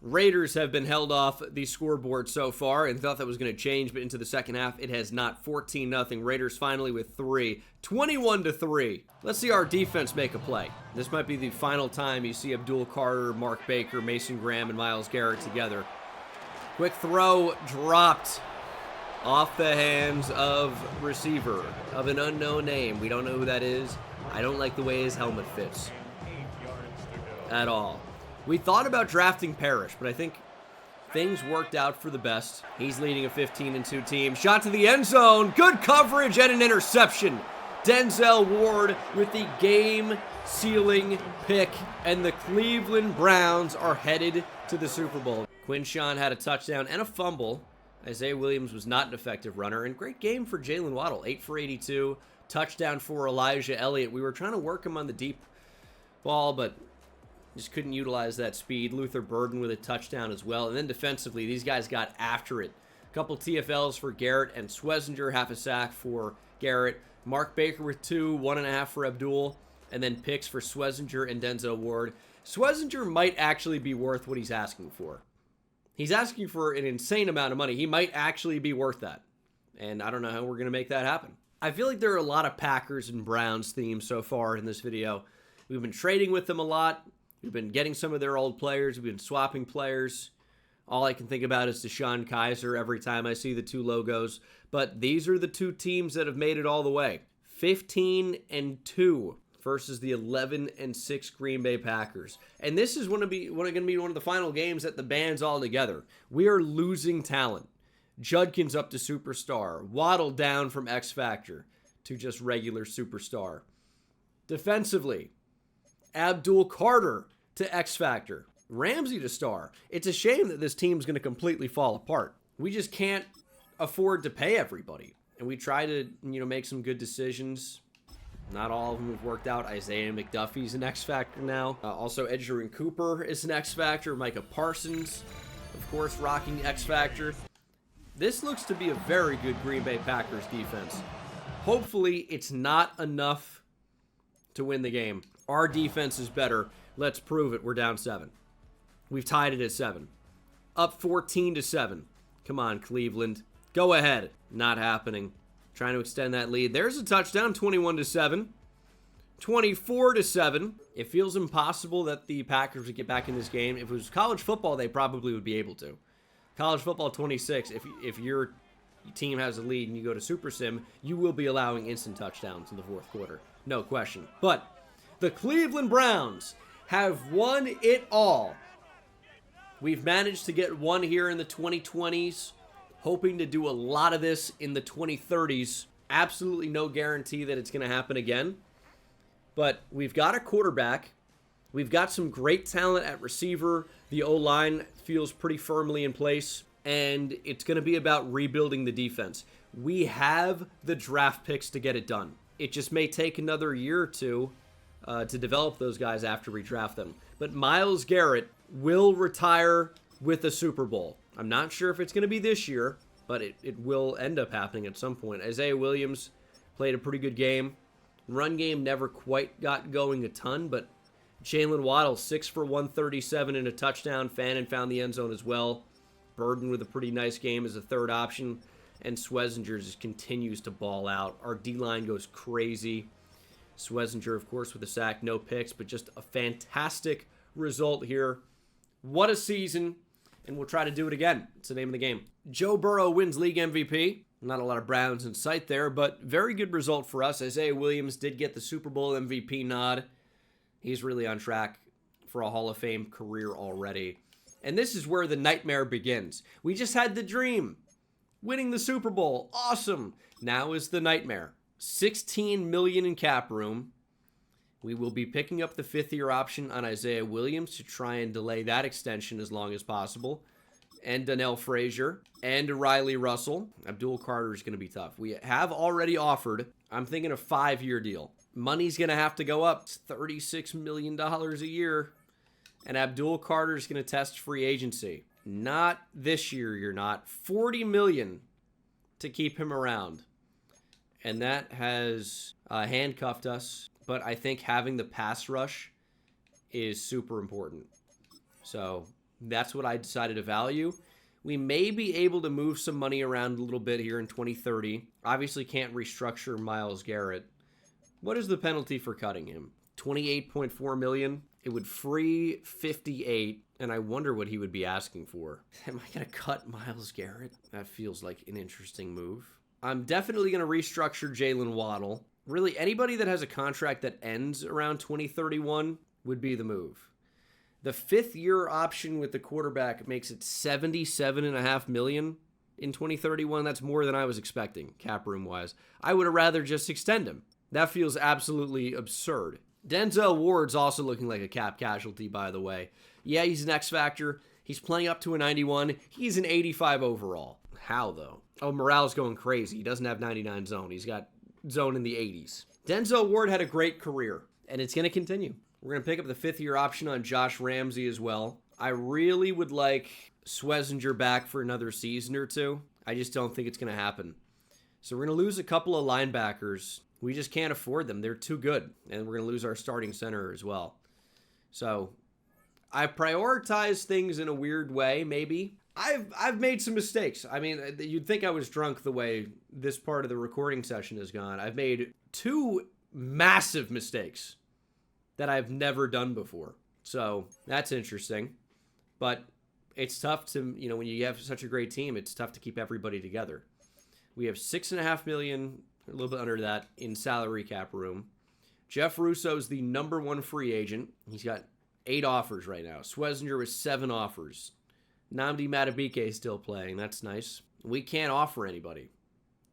Raiders have been held off the scoreboard so far and thought that was going to change, but into the second half, it has not. 14-0. Raiders finally with 3. 21-3. Let's see our defense make a play. This might be the final time you see Abdul Carter, Mark Baker, Mason Graham, and Myles Garrett together. Quick throw dropped off the hands of receiver of an unknown name. We don't know who that is. I don't like the way his helmet fits at all. We thought about drafting Parrish, but I think things worked out for the best. He's leading a 15-2 team. Shot to the end zone. Good coverage and an interception. Denzel Ward with the game-sealing pick, and the Cleveland Browns are headed to the Super Bowl. Quinshawn had a touchdown and a fumble. Isaiah Williams was not an effective runner, and great game for Jalen Waddle. 8 for 82. Touchdown for Elijah Elliott. We were trying to work him on the deep ball, but just couldn't utilize that speed. Luther Burden with a touchdown as well. And then defensively, these guys got after it. A couple TFLs for Garrett and Swessinger, half a sack for Garrett. Mark Baker with 2, 1.5 for Abdul, and then picks for Swessinger and Denzel Ward. Swessinger might actually be worth what he's asking for. He's asking for an insane amount of money. He might actually be worth that. And I don't know how we're going to make that happen. I feel like there are a lot of Packers and Browns themes so far in this video. We've been trading with them a lot. We've been getting some of their old players. We've been swapping players. All I can think about is Deshaun Kaiser every time I see the 2 logos. But these are the 2 teams that have made it all the way. 15-2 versus the 11-6 Green Bay Packers. And this is going to be one of the final games that the band's all together. We are losing talent. Judkins up to superstar. Waddle down from X Factor to just regular superstar. Defensively, Abdul Carter to X Factor. Ramsey to star. It's a shame that this team's going to completely fall apart. We just can't afford to pay everybody. And we try to, make some good decisions. Not all of them have worked out. Isaiah McDuffie's an X Factor now. Also, Edgerrin Cooper is an X Factor. Micah Parsons, of course, rocking X Factor. This looks to be a very good Green Bay Packers defense. Hopefully, it's not enough to win the game. Our defense is better. Let's prove it. We're down 7. We've tied it at 7. Up 14-7. Come on, Cleveland. Go ahead. Not happening. Trying to extend that lead. There's a touchdown. 21-7. 24-7. It feels impossible that the Packers would get back in this game. If it was college football, they probably would be able to. College football 26. If your team has a lead and you go to Super Sim, you will be allowing instant touchdowns in the fourth quarter. No question. But the Cleveland Browns have won it all. We've managed to get one here in the 2020s, hoping to do a lot of this in the 2030s. Absolutely no guarantee that it's going to happen again. But we've got a quarterback. We've got some great talent at receiver. The O-line feels pretty firmly in place. And it's going to be about rebuilding the defense. We have the draft picks to get it done. It just may take another year or two to develop those guys after we draft them. But Myles Garrett will retire with a Super Bowl. I'm not sure if it's going to be this year, but it will end up happening at some point. Isaiah Williams played a pretty good game. Run game never quite got going a ton, but Jalen Waddle, 6 for 137 and a touchdown. Fannin found the end zone as well. Burden with a pretty nice game as a third option. And Swessinger just continues to ball out. Our D-line goes crazy. Swessinger, of course, with a sack, no picks, but just a fantastic result here. What a season, and we'll try to do it again. It's the name of the game. Joe Burrow wins league MVP. Not a lot of Browns in sight there, but very good result for us. Isaiah Williams did get the Super Bowl MVP nod. He's really on track for a Hall of Fame career already. And this is where the nightmare begins. We just had the dream. Winning the Super Bowl. Awesome. Now is the nightmare. $16 million in cap room. We will be picking up the 5th-year option on Isaiah Williams to try and delay that extension as long as possible. and Donnell Frazier, and Riley Russell. Abdul Carter is going to be tough. We have already offered, I'm thinking a 5-year deal. Money's going to have to go up. It's $36 million a year. And Abdul Carter is going to test free agency. Not this year, you're not. $40 million to keep him around. And that has handcuffed us. But I think having the pass rush is super important. So that's what I decided to value. We may be able to move some money around a little bit here in 2030. Obviously can't restructure Myles Garrett. What is the penalty for cutting him? $28.4 million. It would free 58, and I wonder what he would be asking for. Am I going to cut Myles Garrett? That feels like an interesting move. I'm definitely going to restructure Jalen Waddle. Really, anybody that has a contract that ends around 2031 would be the move. The 5th-year option with the quarterback makes it $77.5 million in 2031. That's more than I was expecting, cap room-wise. I would have rather just extend him. That feels absolutely absurd. Denzel Ward's also looking like a cap casualty, by the way. Yeah, he's an X factor. He's playing up to a 91. He's an 85 overall. How, though? Oh, morale's going crazy. He doesn't have 99 zone. He's got zone in the 80s. Denzel Ward had a great career, and it's going to continue. We're going to pick up the 5th-year option on Josh Ramsey as well. I really would like Schwezinger back for another season or two. I just don't think it's going to happen. So we're going to lose a couple of linebackers. We just can't afford them. They're too good. And we're going to lose our starting center as well. So I prioritize things in a weird way, maybe. I've made some mistakes. I mean, you'd think I was drunk the way this part of the recording session has gone. I've made 2 massive mistakes that I've never done before. So that's interesting. But it's tough to, when you have such a great team, it's tough to keep everybody together. We have $6.5 million, a little bit under that, in salary cap room. Jeff Russo's the #1 free agent. He's got 8 offers right now. Schwezinger with 7 offers. Nnamdi Madubuike is still playing. That's nice. We can't offer anybody.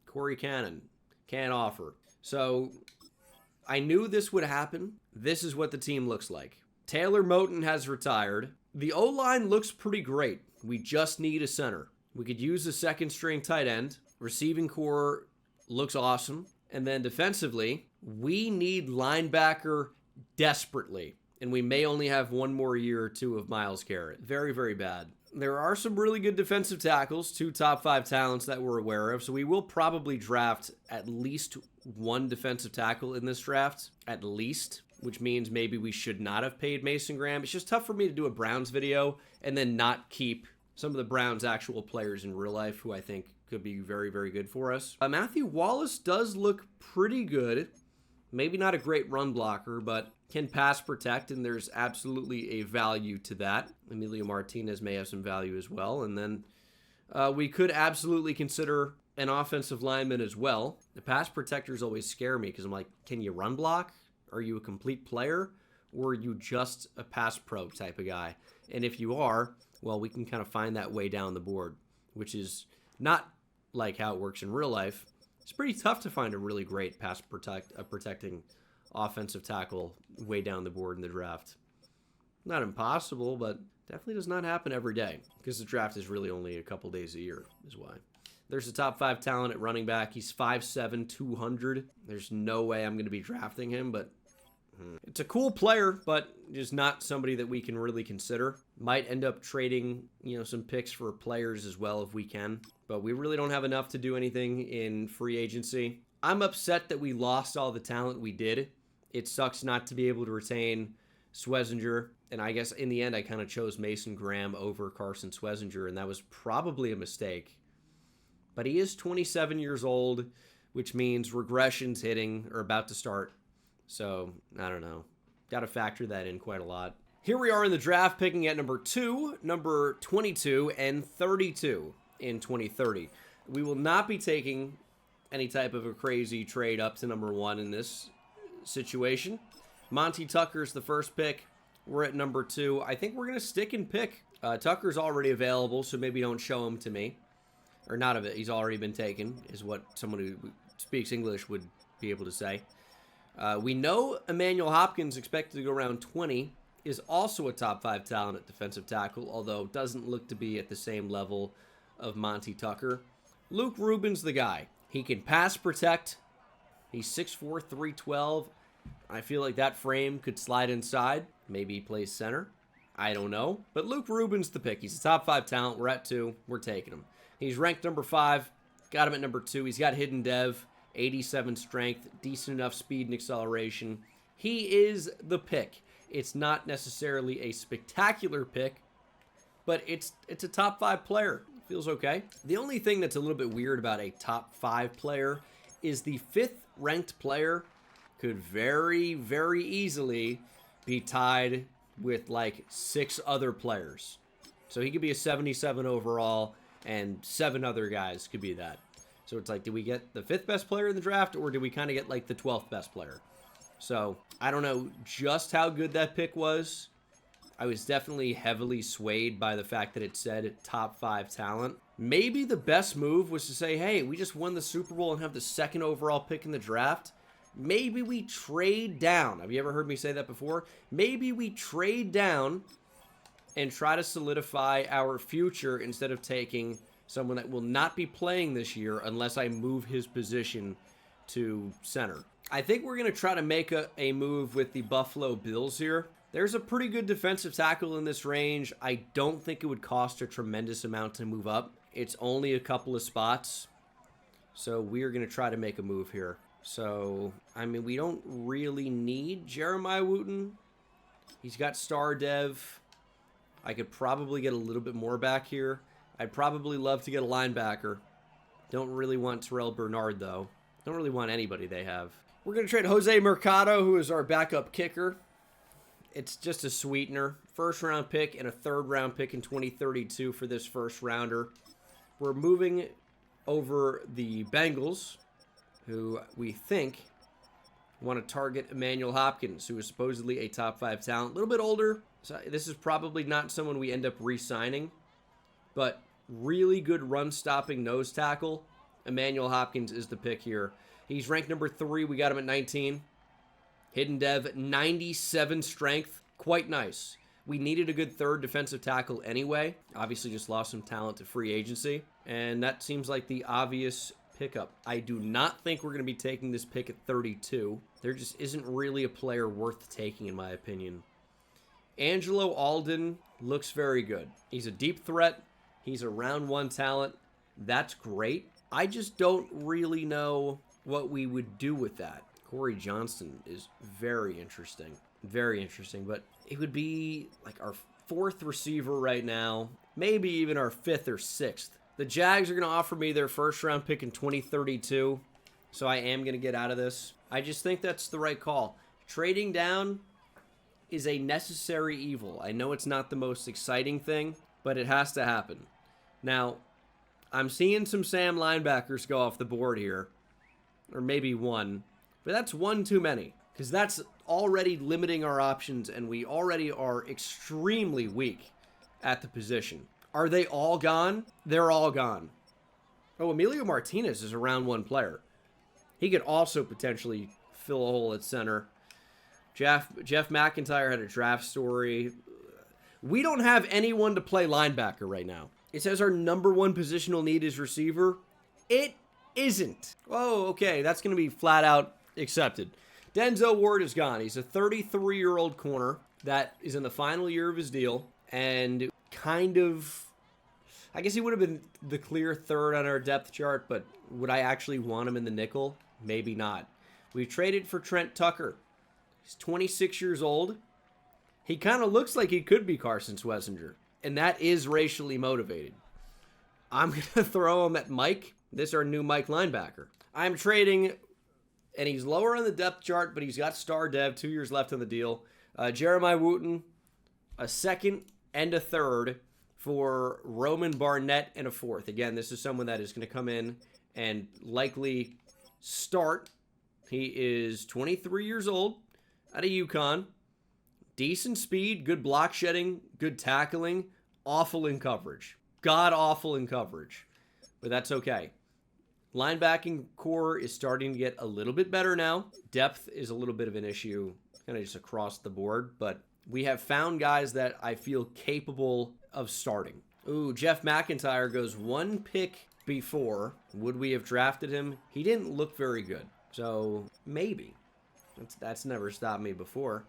Corey Cannon can't offer. So I knew this would happen. This is what the team looks like. Taylor Moton has retired. The O-line looks pretty great. We just need a center. We could use a second-string tight end. Receiving core looks awesome. And then defensively, we need linebacker desperately. And we may only have 1 more year or 2 of Myles Garrett. Very, very bad. There are some really good defensive tackles, 2 top 5 talents that we're aware of. So we will probably draft at least 1 defensive tackle in this draft. At least. Which means maybe we should not have paid Mason Graham. It's just tough for me to do a Browns video and then not keep some of the Browns' actual players in real life who I think could be very, very good for us. Matthew Wallace does look pretty good. Maybe not a great run blocker, but can pass protect, and there's absolutely a value to that. Emilio Martinez may have some value as well. And then we could absolutely consider an offensive lineman as well. The pass protectors always scare me because I'm like, can you run block? Are you a complete player? Or are you just a pass pro type of guy? And if you are, well, we can kind of find that way down the board, which is not like how it works in real life. It's pretty tough to find a really great pass protecting offensive tackle way down the board in the draft. Not impossible, but definitely does not happen every day because the draft is really only a couple days a year is why. There's a top 5 talent at running back. He's 5'7", 200. There's no way I'm going to be drafting him, but it's a cool player, but just not somebody that we can really consider. Might end up trading, some picks for players as well if we can, but we really don't have enough to do anything in free agency. I'm upset that we lost all the talent we did. It sucks not to be able to retain Schwezinger, and I guess in the end I kind of chose Mason Graham over Carson Schwezinger, and that was probably a mistake. But he is 27 years old, which means regression's hitting or about to start. So, I don't know. Got to factor that in quite a lot. Here we are in the draft, picking at number 2, number 22, and 32 in 2030. We will not be taking any type of a crazy trade up to number 1 in this situation. Monty Tucker's the first pick. We're at number 2. I think we're going to stick and pick. Tucker's already available, so maybe don't show him to me. Or not of it. He's already been taken, is what someone who speaks English would be able to say. We know Emmanuel Hopkins expected to go around 20 is also a top 5 talent at defensive tackle, although doesn't look to be at the same level of Monty Tucker. Luke Rubin's the guy. He can pass protect. He's 6'4", 312. I feel like that frame could slide inside. Maybe he plays center. I don't know. But Luke Rubin's the pick. He's a top 5 talent. We're at 2. We're taking him. He's ranked number 5. Got him at number 2. He's got hidden dev, 87 strength, decent enough speed and acceleration. He is the pick. It's not necessarily a spectacular pick, but it's a top 5 player. Feels okay. The only thing that's a little bit weird about a top 5 player is the 5th ranked player could very, very easily be tied with like 6 other players. So he could be a 77 overall, and 7 other guys could be that. So it's like, do we get the 5th best player in the draft, or do we kind of get like the 12th best player? So I don't know just how good that pick was. I was definitely heavily swayed by the fact that it said top 5 talent. Maybe the best move was to say, hey, we just won the Super Bowl and have the 2nd overall pick in the draft. Maybe we trade down. Have you ever heard me say that before? Maybe we trade down and try to solidify our future instead of taking someone that will not be playing this year unless I move his position to center. I think we're going to try to make a move with the Buffalo Bills here. There's a pretty good defensive tackle in this range. I don't think it would cost a tremendous amount to move up. It's only a couple of spots. So we're going to try to make a move here. So, I mean, we don't really need Jeremiah Wooten. He's got star dev. I could probably get a little bit more back here. I'd probably love to get a linebacker. Don't really want Terrell Bernard, though. Don't really want anybody they have. We're going to trade Jose Mercado, who is our backup kicker. It's just a sweetener. 1st round pick and a 3rd round pick in 2032 for this 1st rounder. We're moving over the Bengals, who we think want to target Emmanuel Hopkins, who is supposedly a top 5 talent. A little bit older. So this is probably not someone we end up re-signing, but really good run-stopping nose tackle. Emmanuel Hopkins is the pick here. He's ranked number 3. We got him at 19. Hidden dev, 97 strength. Quite nice. We needed a good 3rd defensive tackle anyway. Obviously just lost some talent to free agency. And that seems like the obvious pickup. I do not think we're going to be taking this pick at 32. There just isn't really a player worth taking, in my opinion. Angelo Alden looks very good. He's a deep threat. He's a round 1 talent. That's great. I just don't really know what we would do with that. Corey Johnston is very interesting. Very interesting. But it would be like our 4th receiver right now. Maybe even our 5th or 6th. The Jags are going to offer me their 1st round pick in 2032. So I am going to get out of this. I just think that's the right call. Trading down is a necessary evil. I know it's not the most exciting thing, but it has to happen. Now, I'm seeing some Sam linebackers go off the board here. Or maybe 1. But that's 1 too many. Because that's already limiting our options, and we already are extremely weak at the position. Are they all gone? They're all gone. Oh, Emilio Martinez is a round 1 player. He could also potentially fill a hole at center. Jeff McIntyre had a draft story. We don't have anyone to play linebacker right now. It says our number 1 positional need is receiver. It isn't. Oh, okay. That's going to be flat out accepted. Denzel Ward is gone. He's a 33-year-old corner that is in the final year of his deal. And kind of, I guess he would have been the clear 3rd on our depth chart, but would I actually want him in the nickel? Maybe not. We traded for Trent Tucker. He's 26 years old. He kind of looks like he could be Carson Swessinger, and that is racially motivated. I'm going to throw him at Mike. This is our new Mike linebacker. I'm trading, and he's lower on the depth chart, but he's got star dev, 2 years left on the deal. Jeremiah Wooten, a 2nd and a 3rd for Roman Barnett and a 4th. Again, this is someone that is going to come in and likely start. He is 23 years old, out of UConn. Decent speed, good block shedding, good tackling, awful in coverage. God awful in coverage. But that's okay. Linebacking core is starting to get a little bit better now. Depth is a little bit of an issue, kind of just across the board, but We have found guys that I feel capable of starting. Ooh, Jeff McIntyre goes one pick before. Would we have drafted him? He didn't look very good. So, maybe. That's never stopped me before.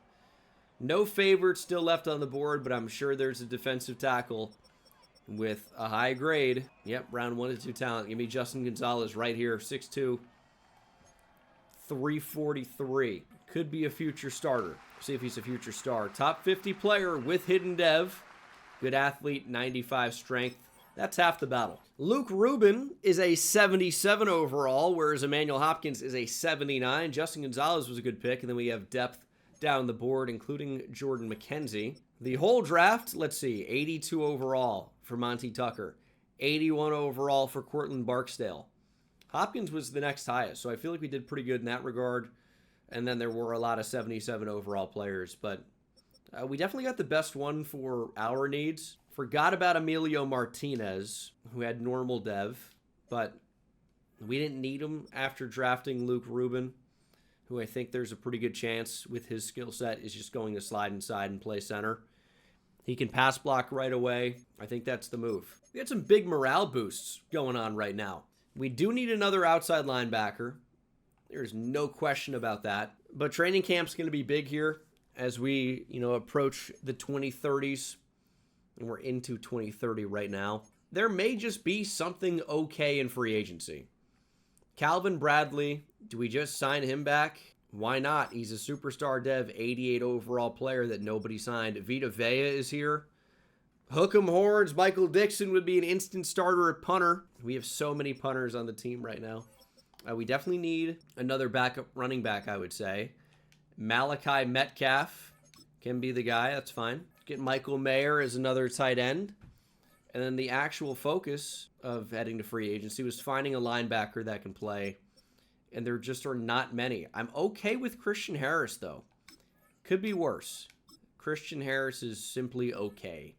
No favorites still left on the board, but I'm sure there's a defensive tackle with a high grade. Yep, round 1 to 2 talent. Give me Justin Gonzalez right here, 6'2", 343. Could be a future starter. See if he's a future star. Top 50 player with hidden dev. Good athlete, 95 strength. That's half the battle. Luke Rubin is a 77 overall, whereas Emmanuel Hopkins is a 79. Justin Gonzalez was a good pick, and then we have depth down the board, including Jordan McKenzie. The whole draft, let's see, 82 overall for Monty Tucker. 81 overall for Cortland Barksdale. Hopkins was the next highest, so I feel like we did pretty good in that regard. And then there were a lot of 77 overall players, but we definitely got the best one for our needs. Forgot about Emilio Martinez, who had normal dev, but we didn't need him after drafting Luke Rubin, who I think there's a pretty good chance with his skill set is just going to slide inside and play center. He can pass block right away. I think that's the move. We got some big morale boosts going on right now. We do need another outside linebacker. There's no question about that. But training camp's going to be big here as we, approach the 2030s. And we're into 2030 right now. There may just be something okay in free agency. Calvin Bradley, do we just sign him back? Why not? He's a superstar dev, 88 overall player that nobody signed. Vita Vea is here. Hook 'em horns. Michael Dixon would be an instant starter at punter. We have so many punters on the team right now. We definitely need another backup running back, I would say. Malachi Metcalf can be the guy. That's fine. Get Michael Mayer as another tight end. And then the actual focus of heading to free agency was finding a linebacker that can play. And there just are not many. I'm okay with Christian Harris, though. Could be worse. Christian Harris is simply okay.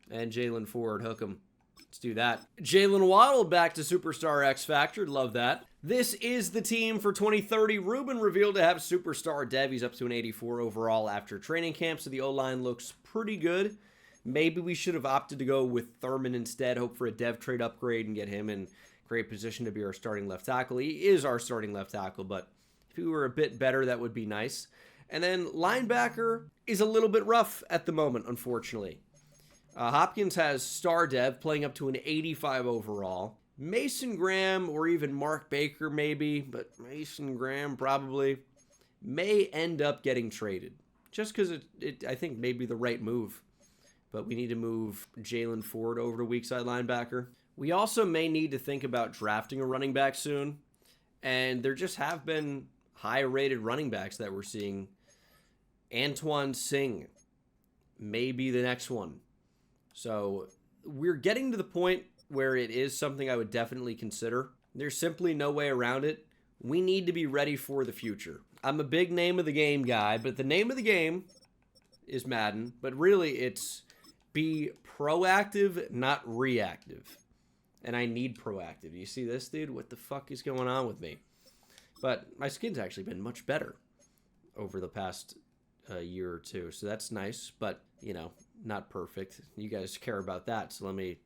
And Jalen Ford, hook him. Let's do that. Jalen Waddle back to Superstar X Factor. Love that. This is the team for 2030. Ruben revealed to have Superstar Dev. He's up to an 84 overall after training camp, so the O-line looks pretty good. Maybe we should have opted to go with Thurman instead, hope for a dev trade upgrade and get him in great position to be our starting left tackle. He is our starting left tackle, but if he were a bit better, that would be nice. And then linebacker is a little bit rough at the moment, unfortunately. Hopkins has star dev playing up to an 85 overall. Mason Graham or even Mark Baker maybe, but Mason Graham probably may end up getting traded. Just because I think may be the right move. But we need to move Jalen Ford over to weak side linebacker. We also may need to think about drafting a running back soon. And there just have been high-rated running backs that we're seeing. Antoine Singh may be the next one. So we're getting to the point where it is something I would definitely consider. There's simply no way around it. We need to be ready for the future. I'm a big name of the game guy, but the name of the game is Madden. But really, it's be proactive, not reactive. And I need proactive. You see this, dude? What the fuck is going on with me? But my skin's actually been much better over the past year or two. So that's nice, but, not perfect. You guys care about that, so let me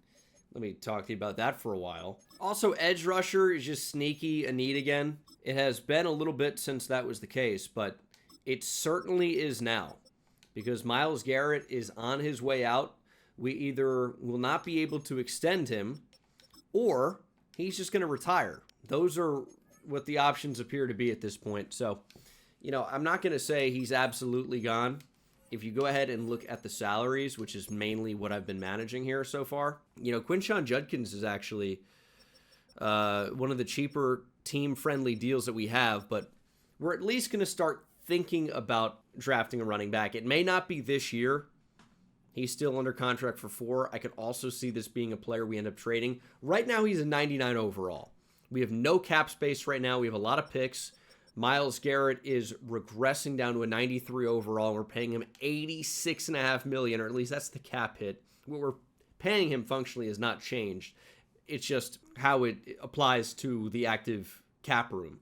talk to you about that for a while. Also, edge rusher is just sneaky a need again. It has been a little bit since that was the case, but it certainly is now. Because Myles Garrett is on his way out. We either will not be able to extend him, or he's just going to retire. Those are what the options appear to be at this point. So, I'm not going to say he's absolutely gone. If you go ahead and look at the salaries, which is mainly what I've been managing here so far, Quinshon Judkins is actually one of the cheaper team-friendly deals that we have, but we're at least going to start thinking about drafting a running back. It may not be this year. He's still under contract for 4. I could also see this being a player we end up trading. Right now, he's a 99 overall. We have no cap space right now. We have a lot of picks. Myles Garrett is regressing down to a 93 overall. We're paying him $86.5 million, or at least that's the cap hit. What we're paying him functionally has not changed. It's just how it applies to the active cap room.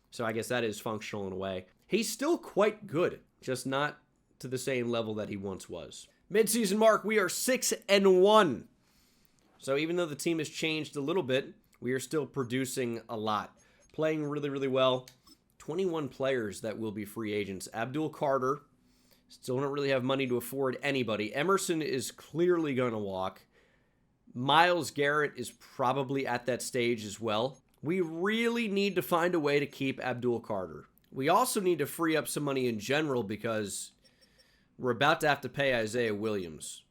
So I guess that is functional in a way. He's still quite good, just not to the same level that he once was. Midseason mark, we are 6-1. So even though the team has changed a little bit, we are still producing a lot. Playing really, really well. 21 players that will be free agents. Abdul Carter, still don't really have money to afford anybody. Emerson is clearly going to walk. Myles Garrett is probably at that stage as well. We really need to find a way to keep Abdul Carter. We also need to free up some money in general because we're about to have to pay Isaiah Williams,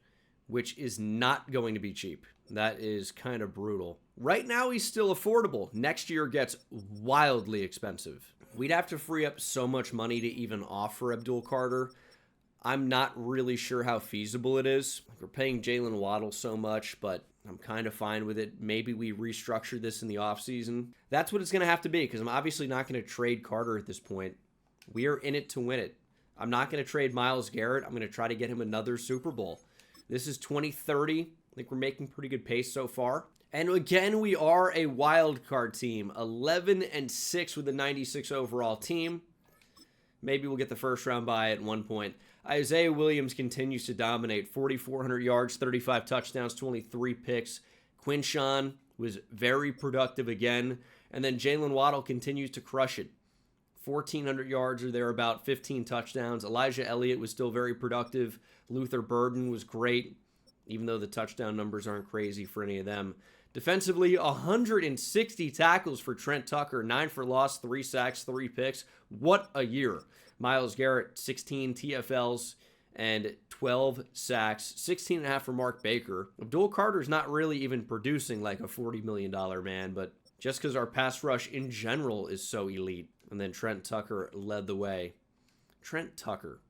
which is not going to be cheap. That is kind of brutal. Right now, he's still affordable. Next year gets wildly expensive. We'd have to free up so much money to even offer Abdul Carter. I'm not really sure how feasible it is. We're paying Jalen Waddle so much, but I'm kind of fine with it. Maybe we restructure this in the offseason. That's what it's going to have to be, because I'm obviously not going to trade Carter at this point. We are in it to win it. I'm not going to trade Myles Garrett. I'm going to try to get him another Super Bowl. This is 2030. I think we're making pretty good pace so far. And again, we are a wild card team. 11-6 with a 96 overall team. Maybe we'll get the first round bye at one point. Isaiah Williams continues to dominate. 4,400 yards, 35 touchdowns, 23 picks. Quinshawn was very productive again. And then Jalen Waddle continues to crush it. 1,400 yards or thereabout, 15 touchdowns. Elijah Elliott was still very productive. Luther Burden was great, even though the touchdown numbers aren't crazy for any of them. Defensively, 160 tackles for Trent Tucker, 9 for loss, 3 sacks, 3 picks. What a year. Myles Garrett, 16 TFLs and 12 sacks, 16.5 for Mark Baker. Abdul Carter's not really even producing like a $40 million man, but just because our pass rush in general is so elite. And then Trent Tucker led the way. Trent Tucker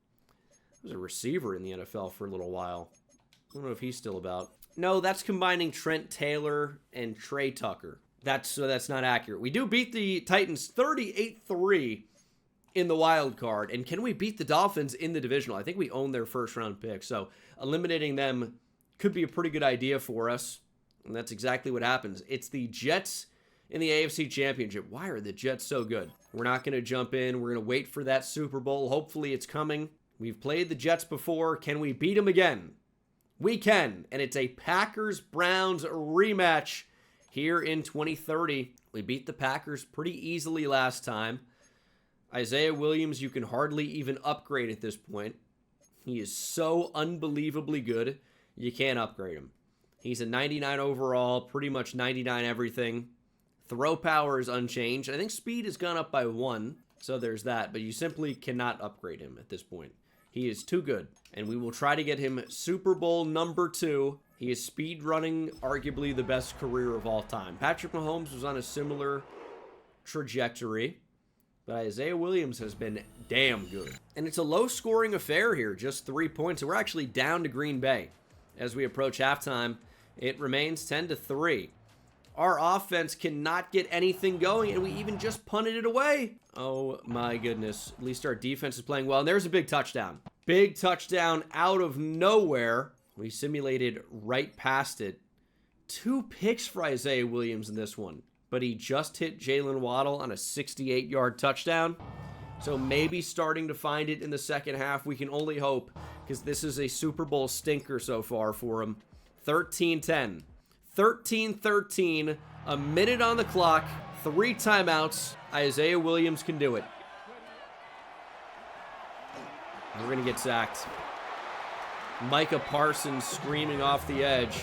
was a receiver in the NFL for a little while. I don't know if he's still about. No, that's combining Trent Taylor and Trey Tucker. That's not accurate. We do beat the Titans 38-3 in the wild card. And can we beat the Dolphins in the divisional? I think we own their first round pick. So eliminating them could be a pretty good idea for us. And that's exactly what happens. It's the Jets in the AFC Championship. Why are the Jets so good? We're not going to jump in. We're going to wait for that Super Bowl. Hopefully it's coming. We've played the Jets before. Can we beat them again? We can. And it's a Packers-Browns rematch here in 2030. We beat the Packers pretty easily last time. Isaiah Williams, you can hardly even upgrade at this point. He is so unbelievably good, you can't upgrade him. He's a 99 overall, pretty much 99 everything. Throw power is unchanged. I think speed has gone up by 1, so there's that. But you simply cannot upgrade him at this point. He is too good, and we will try to get him Super Bowl number 2. He is speed running, arguably the best career of all time. Patrick Mahomes was on a similar trajectory, but Isaiah Williams has been damn good. And it's a low-scoring affair here, just 3 points. And we're actually down to Green Bay. As we approach halftime, it remains 10-3. Our offense cannot get anything going, and we even just punted it away. Oh, my goodness. At least our defense is playing well. And there's a big touchdown. Big touchdown out of nowhere. We simulated right past it. 2 picks for Isaiah Williams in this one. But he just hit Jalen Waddle on a 68-yard touchdown. So maybe starting to find it in the second half. We can only hope, because this is a Super Bowl stinker so far for him. 13-10. 13-13. A minute on the clock. 3 timeouts. Isaiah Williams can do it. We're going to get sacked. Micah Parsons screaming off the edge.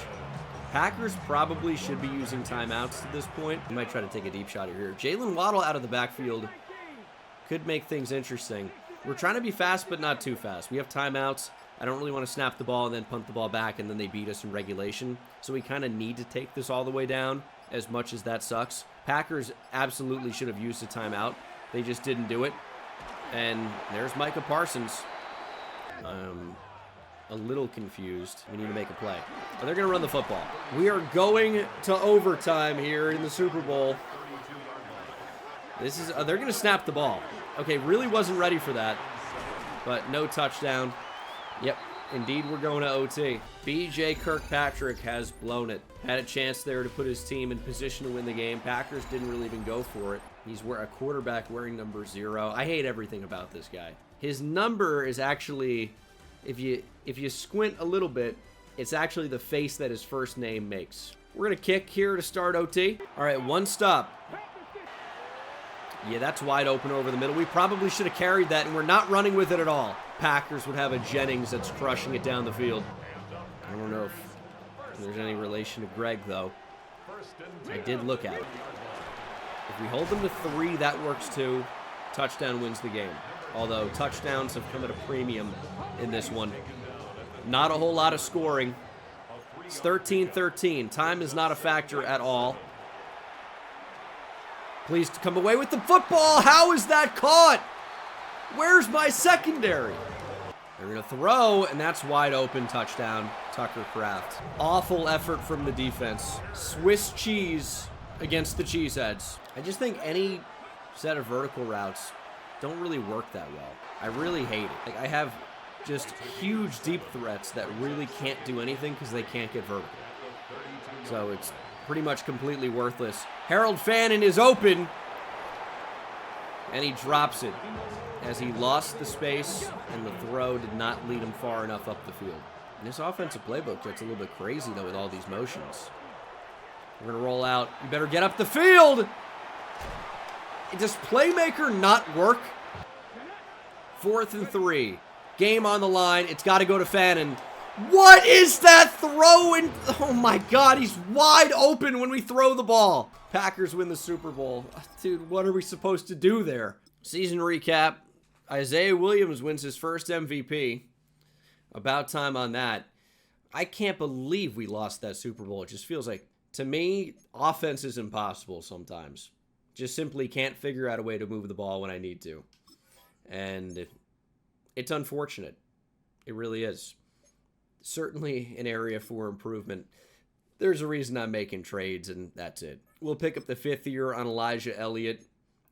Packers probably should be using timeouts at this point. We might try to take a deep shot here. Jalen Waddle out of the backfield could make things interesting. We're trying to be fast, but not too fast. We have timeouts. I don't really want to snap the ball and then punt the ball back, and then they beat us in regulation. So we kind of need to take this all the way down, as much as that sucks. Packers absolutely should have used a timeout. They just didn't do it. And there's Micah Parsons. A little confused. We need to make a play. Oh, they're going to run the football. We are going to overtime here in the Super Bowl. This is they're going to snap the ball. Okay, really wasn't ready for that. But no touchdown. Yep, indeed we're going to OT. B.J. Kirkpatrick has blown it. Had a chance there to put his team in position to win the game. Packers didn't really even go for it. He's a quarterback wearing number 0. I hate everything about this guy. His number is actually If you squint a little bit, it's actually the face that his first name makes. We're going to kick here to start OT. All right, one stop. Yeah, that's wide open over the middle. We probably should have carried that, and we're not running with it at all. Packers would have a Jennings that's crushing it down the field. I don't know if there's any relation to Greg, though. I did look at it. If we hold them to 3, that works too. Touchdown wins the game. Although touchdowns have come at a premium in this one. Not a whole lot of scoring. It's 13-13. Time is not a factor at all. Please come away with the football. How is that caught? Where's my secondary? They're going to throw, and that's wide open. Touchdown, Tucker Kraft. Awful effort from the defense. Swiss cheese against the Cheeseheads. I just think any set of vertical routes don't really work that well. I really hate it. Like, I have just huge deep threats that really can't do anything because they can't get vertical. So it's pretty much completely worthless. Harold Fannin is open, and he drops it as he lost the space, and the throw did not lead him far enough up the field. And this offensive playbook gets a little bit crazy, though, with all these motions. We're going to roll out. You better get up the field. Does playmaker not work? 4th and 3. Game on the line. It's got to go to Fannin. What is that throw? And oh my God, he's wide open when we throw the ball. Packers win the Super Bowl. Dude, what are we supposed to do there? Season recap. Isaiah Williams wins his first MVP. About time on that. I can't believe we lost that Super Bowl. It just feels like, to me, offense is impossible sometimes. Just simply can't figure out a way to move the ball when I need to. And it's unfortunate. It really is. Certainly an area for improvement. There's a reason I'm making trades, and that's it. We'll pick up the 5th year on Elijah Elliott.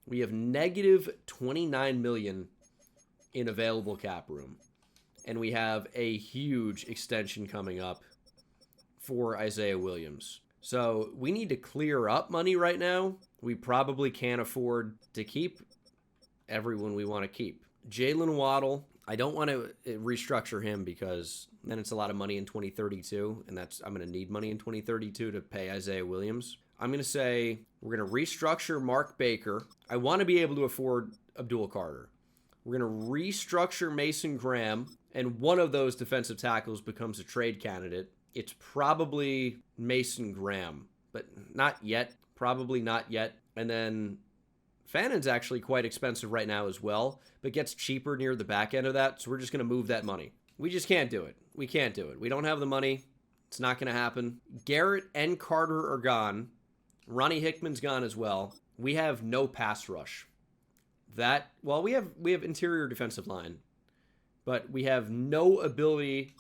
We have negative $29 million in available cap room. And we have a huge extension coming up for Isaiah Williams. So we need to clear up money right now. We probably can't afford to keep everyone we want to keep. Jalen Waddle, I don't want to restructure him because then it's a lot of money in 2032, and I'm going to need money in 2032 to pay Isaiah Williams. I'm going to say we're going to restructure Mark Baker. I want to be able to afford Abdul Carter. We're going to restructure Mason Graham, and one of those defensive tackles becomes a trade candidate. It's probably Mason Graham, but not yet. Probably not yet. And then Fannin's actually quite expensive right now as well, but gets cheaper near the back end of that, so we're just going to move that money. We just can't do it. We can't do it. We don't have the money. It's not going to happen. Garrett and Carter are gone. Ronnie Hickman's gone as well. We have no pass rush. We have interior defensive line, but we have no ability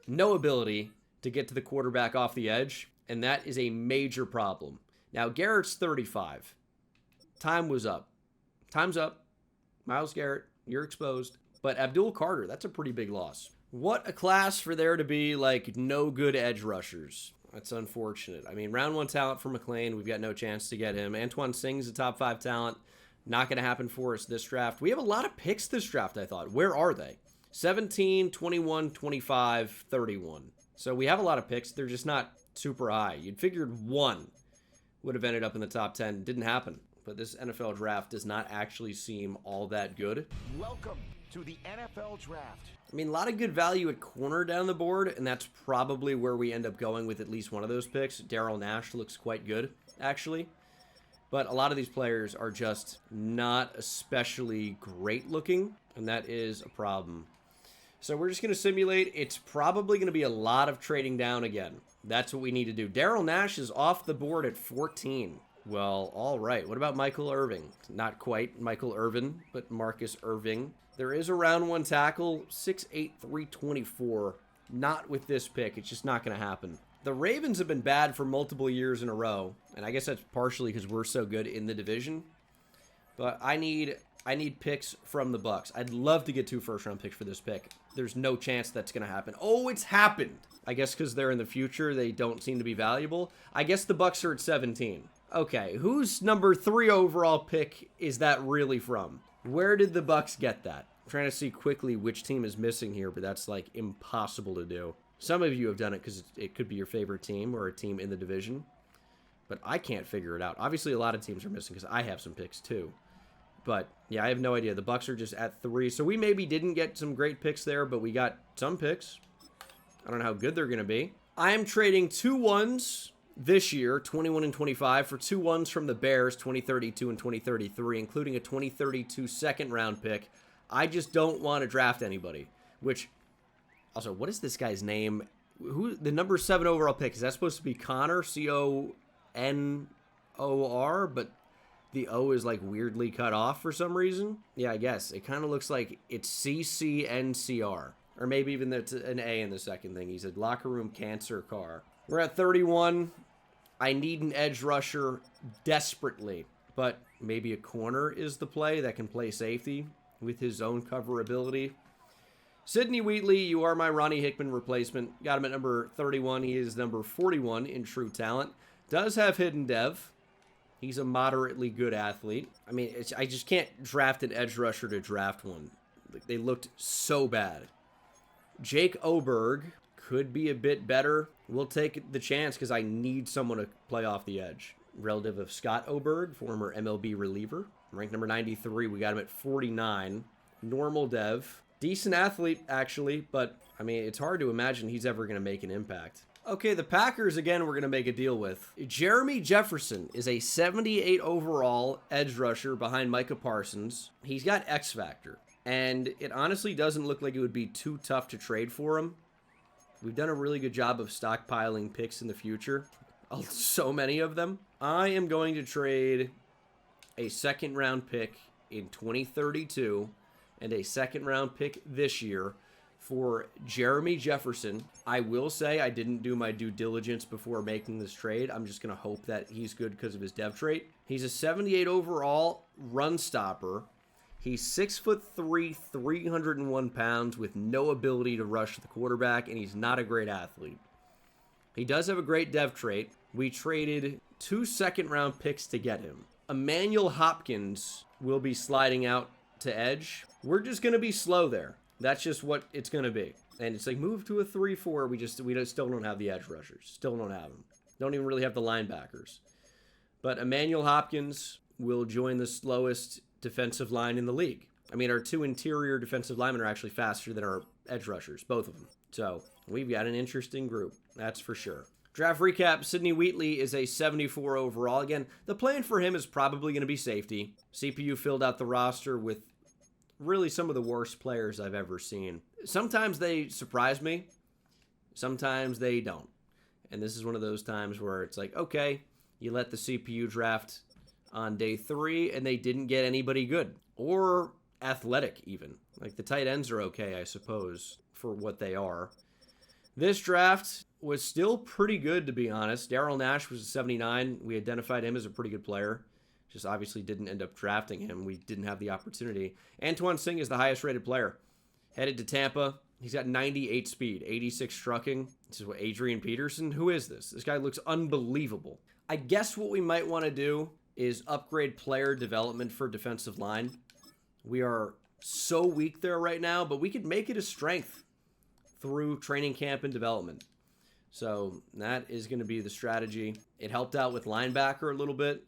to get to the quarterback off the edge, and that is a major problem. Now, Garrett's 35. Time was up. Time's up. Myles Garrett, you're exposed. But Abdul Carter, that's a pretty big loss. What a class for there to be, like, no good edge rushers. That's unfortunate. I mean, round 1 talent for McLean. We've got no chance to get him. Antoine Singh's a top 5 talent. Not going to happen for us this draft. We have a lot of picks this draft, I thought. Where are they? 17, 21, 25, 31. So we have a lot of picks. They're just not super high. You'd figured one would have ended up in the top 10. Didn't happen. But this NFL draft does not actually seem all that good. Welcome to the NFL draft. I mean, a lot of good value at corner down the board, and that's probably where we end up going with at least one of those picks. Darryl Nash looks quite good, actually. But a lot of these players are just not especially great looking, and that is a problem. So we're just going to simulate. It's probably going to be a lot of trading down again. That's what we need to do. Darryl Nash is off the board at 14. Well, all right. What about Michael Irving? Not quite Michael Irvin, but Marcus Irving. There is a round 1 tackle, 6'8", 324. Not with this pick. It's just not going to happen. The Ravens have been bad for multiple years in a row, and I guess that's partially because we're so good in the division. But I need picks from the Bucs. I'd love to get 2 first-round picks for this pick. There's no chance that's going to happen. Oh, it's happened. I guess because they're in the future, they don't seem to be valuable. I guess the Bucs are at 17. Okay, whose number 3 overall pick is that really from? Where did the Bucs get that? trying to see quickly which team is missing here, but that's like impossible to do. Some of you have done it because it could be your favorite team or a team in the division, but I can't figure it out. Obviously, a lot of teams are missing because I have some picks too. But yeah, I have no idea. The Bucks are just at 3, so we maybe didn't get some great picks there, but we got some picks. I don't know how good they're going to be. I am trading 2 1s this year, 21 and 25, for 2 1s from the Bears, 2032 and 2033, including a 2032 second round pick. I just don't want to draft anybody. Which, also, what is this guy's name? Who the number 7 overall pick? Is that supposed to be Connor? Conor? But the O is like weirdly cut off for some reason. Yeah, I guess. It kind of looks like it's CCNCR. Or maybe even that's an A in the second thing. He said locker room cancer car. We're at 31. I need an edge rusher desperately. But maybe a corner is the play that can play safety with his own cover ability. Sidney Wheatley, you are my Ronnie Hickman replacement. Got him at number 31. He is number 41 in true talent. Does have hidden dev. He's a moderately good athlete. I mean, I just can't draft an edge rusher to draft one. They looked so bad. Jake Oberg could be a bit better. We'll take the chance because I need someone to play off the edge. Relative of Scott Oberg, former MLB reliever. Ranked number 93. We got him at 49. Normal dev. Decent athlete, actually, but, I mean, it's hard to imagine he's ever going to make an impact. Okay, the Packers, again, we're going to make a deal with. Jeremy Jefferson is a 78 overall edge rusher behind Micah Parsons. He's got X Factor, and it honestly doesn't look like it would be too tough to trade for him. We've done a really good job of stockpiling picks in the future. So many of them. I am going to trade a second-round pick in 2032 and a second-round pick this year for Jeremy Jefferson. I will say I didn't do my due diligence before making this trade. I'm just going to hope that he's good because of his dev trait. He's a 78 overall run stopper. He's 6'3", 301 pounds with no ability to rush the quarterback, and he's not a great athlete. He does have a great dev trait. We traded 2 second-round picks to get him. Emmanuel Hopkins will be sliding out to edge. We're just going to be slow there. That's just what it's going to be. And it's like, move to a 3-4. We still don't have the edge rushers. Still don't have them. Don't even really have the linebackers. But Emmanuel Hopkins will join the slowest defensive line in the league. I mean, our 2 interior defensive linemen are actually faster than our edge rushers, both of them. So we've got an interesting group. That's for sure. Draft recap, Sidney Wheatley is a 74 overall. Again, the plan for him is probably going to be safety. CPU filled out the roster with really some of the worst players I've ever seen. Sometimes they surprise me. Sometimes they don't. And this is one of those times where it's like, okay, you let the CPU draft on day 3 and they didn't get anybody good or athletic even. Like the tight ends are okay, I suppose, for what they are. This draft was still pretty good, to be honest. Darryl Nash was a 79. We identified him as a pretty good player. Just obviously didn't end up drafting him. We didn't have the opportunity. Antoine Singh is the highest rated player. Headed to Tampa. He's got 98 speed, 86 strucking. This is what, Adrian Peterson? Who is this? This guy looks unbelievable. I guess what we might want to do is upgrade player development for defensive line. We are so weak there right now, but we could make it a strength through training camp and development. So that is going to be the strategy. It helped out with linebacker a little bit.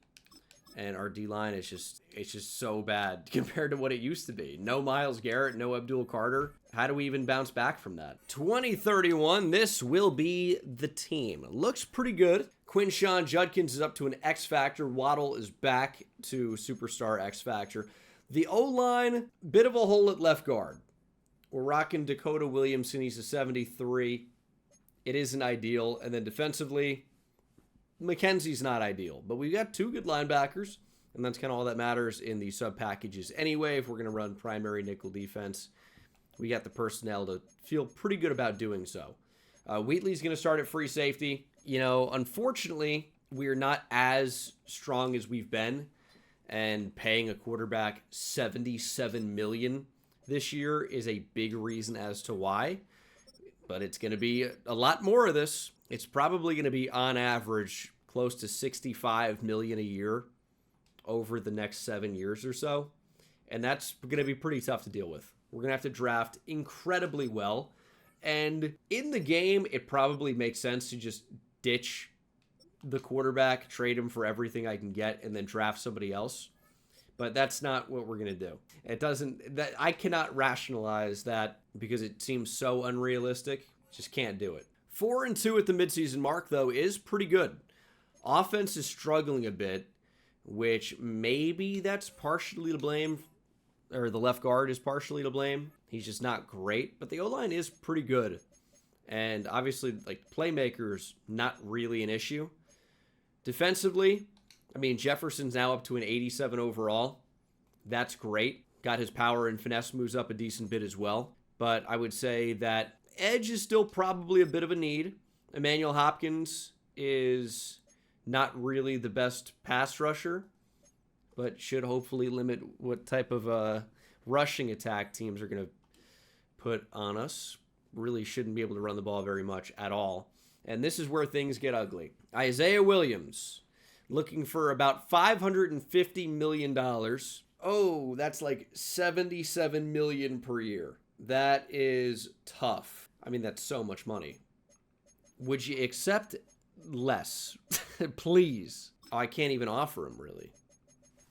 And our D-line is just so bad compared to what it used to be. No Myles Garrett, no Abdul Carter. How do we even bounce back from that? 2031, this will be the team. Looks pretty good. Quinshawn Judkins is up to an X Factor. Waddle is back to Superstar X Factor. The O-line, bit of a hole at left guard. We're rocking Dakota Williamson. He's a 73. It isn't ideal. And then defensively, McKenzie's not ideal, but we've got 2 good linebackers, and that's kind of all that matters in the sub packages anyway. If we're going to run primary nickel defense, we got the personnel to feel pretty good about doing so. Wheatley's going to start at free safety. You know, unfortunately, we're not as strong as we've been, and paying a quarterback $77 million this year is a big reason as to why. But it's going to be a lot more of this. It's probably going to be, on average, close to $65 million a year over the next 7 years or so. And that's going to be pretty tough to deal with. We're going to have to draft incredibly well. And in the game, it probably makes sense to just ditch the quarterback, trade him for everything I can get, and then draft somebody else. But that's not what we're going to do. It doesn't, that I cannot rationalize that because it seems so unrealistic. Just can't do it. 4-2 at the midseason mark, though, is pretty good. Offense is struggling a bit, which maybe that's partially to blame, or the left guard is partially to blame. He's just not great, but the O-line is pretty good. And obviously, like, playmakers, not really an issue. Defensively, I mean, Jefferson's now up to an 87 overall. That's great. Got his power and finesse moves up a decent bit as well. But I would say that edge is still probably a bit of a need. Emmanuel Hopkins is not really the best pass rusher, but should hopefully limit what type of rushing attack teams are going to put on us. Really shouldn't be able to run the ball very much at all. And this is where things get ugly. Isaiah Williams, looking for about $550 million. Oh, that's like $77 million per year. That is tough. I mean, that's so much money. Would you accept less? Please. Oh, I can't even offer him, really.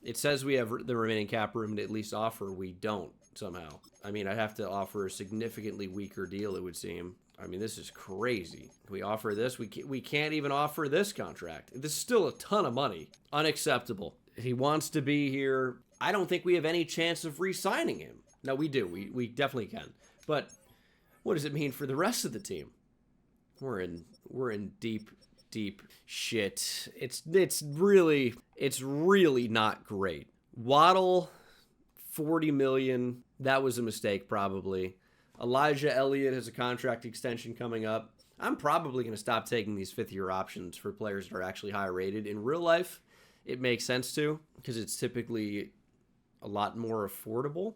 It says we have the remaining cap room to at least offer. We don't, somehow. I mean, I'd have to offer a significantly weaker deal, it would seem. I mean, this is crazy. We offer this. We can't even offer this contract. This is still a ton of money. Unacceptable. He wants to be here. I don't think we have any chance of re-signing him. No, we do. We definitely can. But what does it mean for the rest of the team? We're in deep shit. It's really not great. Waddle, $40 million. That was a mistake, probably. Elijah Elliott has a contract extension coming up. I'm probably going to stop taking these fifth-year options for players that are actually higher rated. In real life, it makes sense to, because it's typically a lot more affordable.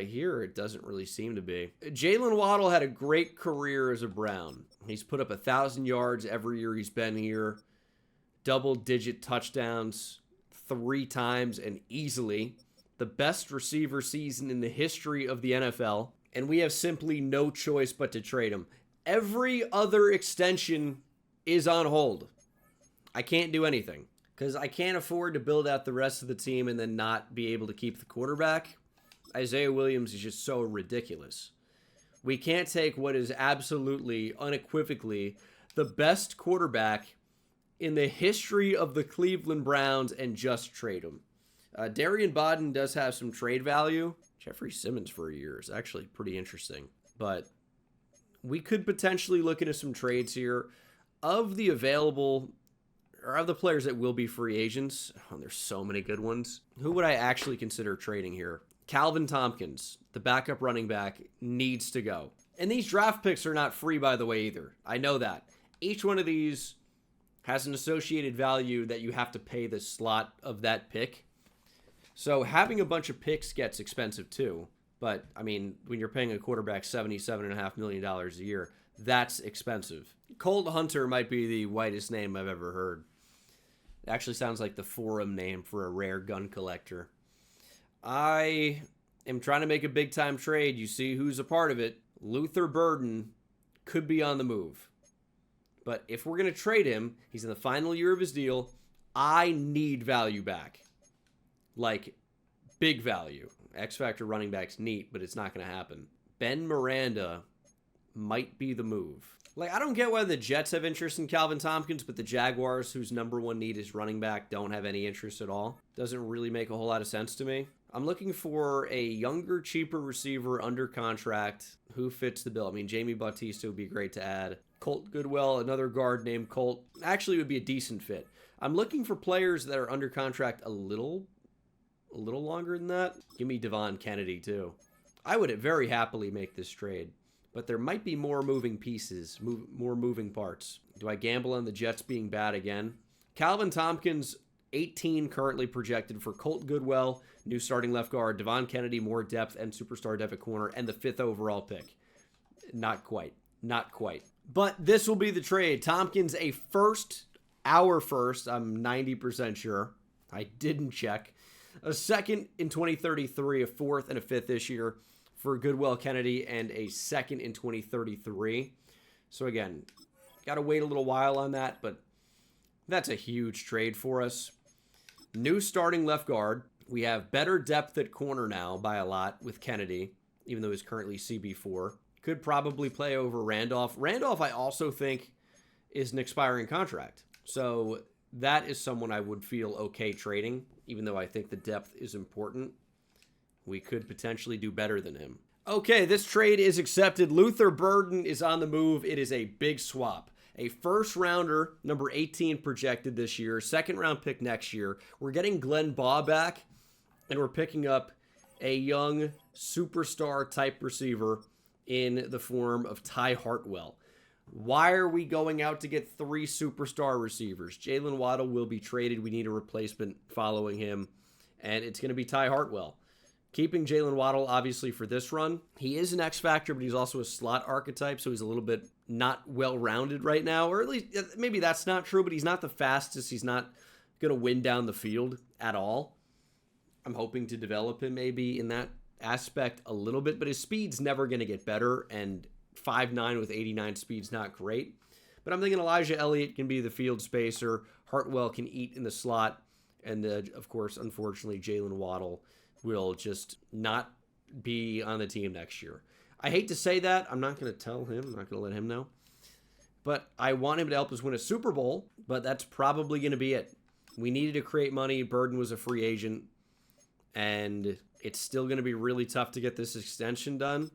Here, it doesn't really seem to be. Jalen Waddle had a great career as a Brown. He's put up 1,000 yards every year he's been here. Double-digit touchdowns 3 times and easily. The best receiver season in the history of the NFL. And we have simply no choice but to trade him. Every other extension is on hold. I can't do anything because I can't afford to build out the rest of the team and then not be able to keep the quarterback. Isaiah Williams is just so ridiculous. We can't take what is absolutely, unequivocally, the best quarterback in the history of the Cleveland Browns and just trade him. Darian Bodden does have some trade value. Jeffrey Simmons for a year is actually pretty interesting. But we could potentially look into some trades here. Of the available, or of the players that will be free agents, there's so many good ones. Who would I actually consider trading here? Calvin Tompkins, the backup running back, needs to go. And these draft picks are not free, by the way, either. I know that. Each one of these has an associated value that you have to pay the slot of that pick. So having a bunch of picks gets expensive too. But, I mean, when you're paying a quarterback $77.5 million a year, that's expensive. Colt Hunter might be the whitest name I've ever heard. It actually sounds like the forum name for a rare gun collector. I am trying to make a big-time trade. You see who's a part of it. Luther Burden could be on the move. But if we're going to trade him, he's in the final year of his deal. I need value back. Like, big value. X-Factor running back's neat, but it's not going to happen. Ben Miranda might be the move. Like, I don't get why the Jets have interest in Calvin Tompkins, but the Jaguars, whose number one need is running back, don't have any interest at all. Doesn't really make a whole lot of sense to me. I'm looking for a younger, cheaper receiver under contract who fits the bill. I mean, Jamie Bautista would be great to add. Colt Goodwell, another guard named Colt, actually would be a decent fit. I'm looking for players that are under contract a little longer than that. Give me Devon Kennedy, too. I would very happily make this trade, but there might be more moving pieces, more moving parts. Do I gamble on the Jets being bad again? Calvin Tompkins, 18 currently projected for Colt Goodwell, new starting left guard, Devon Kennedy, more depth, and superstar depth at corner, and the 5th overall pick. Not quite. Not quite. But this will be the trade. Tompkins, a first, our first, I'm 90% sure. I didn't check. A second in 2033, a 4th and a 5th this year. for Goodwill Kennedy and a second in 2033. So again, got to wait a little while on that, but that's a huge trade for us. New starting left guard. We have better depth at corner now by a lot with Kennedy, even though he's currently CB4. Could probably play over Randolph. Randolph, I also think, is an expiring contract. So that is someone I would feel okay trading, even though I think the depth is important. We could potentially do better than him. Okay, this trade is accepted. Luther Burden is on the move. It is a big swap. A first rounder, number 18 projected this year, second round pick next year. We're getting Glenn Baugh back, and we're picking up a young superstar type receiver in the form of Ty Hartwell. Why are we going out to get 3 superstar receivers? Jalen Waddle will be traded. We need a replacement following him, and it's going to be Ty Hartwell. Keeping Jalen Waddle, obviously, for this run. He is an X factor, but he's also a slot archetype, so he's a little bit not well-rounded right now. Or at least, maybe that's not true, but he's not the fastest. He's not going to win down the field at all. I'm hoping to develop him maybe in that aspect a little bit, but his speed's never going to get better, and 5'9" with 89 speed's not great. But I'm thinking Elijah Elliott can be the field spacer. Hartwell can eat in the slot. And, of course, unfortunately, Jalen Waddle will just not be on the team next year. I hate to say that. I'm not going to tell him. I'm not going to let him know. But I want him to help us win a Super Bowl, but that's probably going to be it. We needed to create money. Burden was a free agent, and it's still going to be really tough to get this extension done,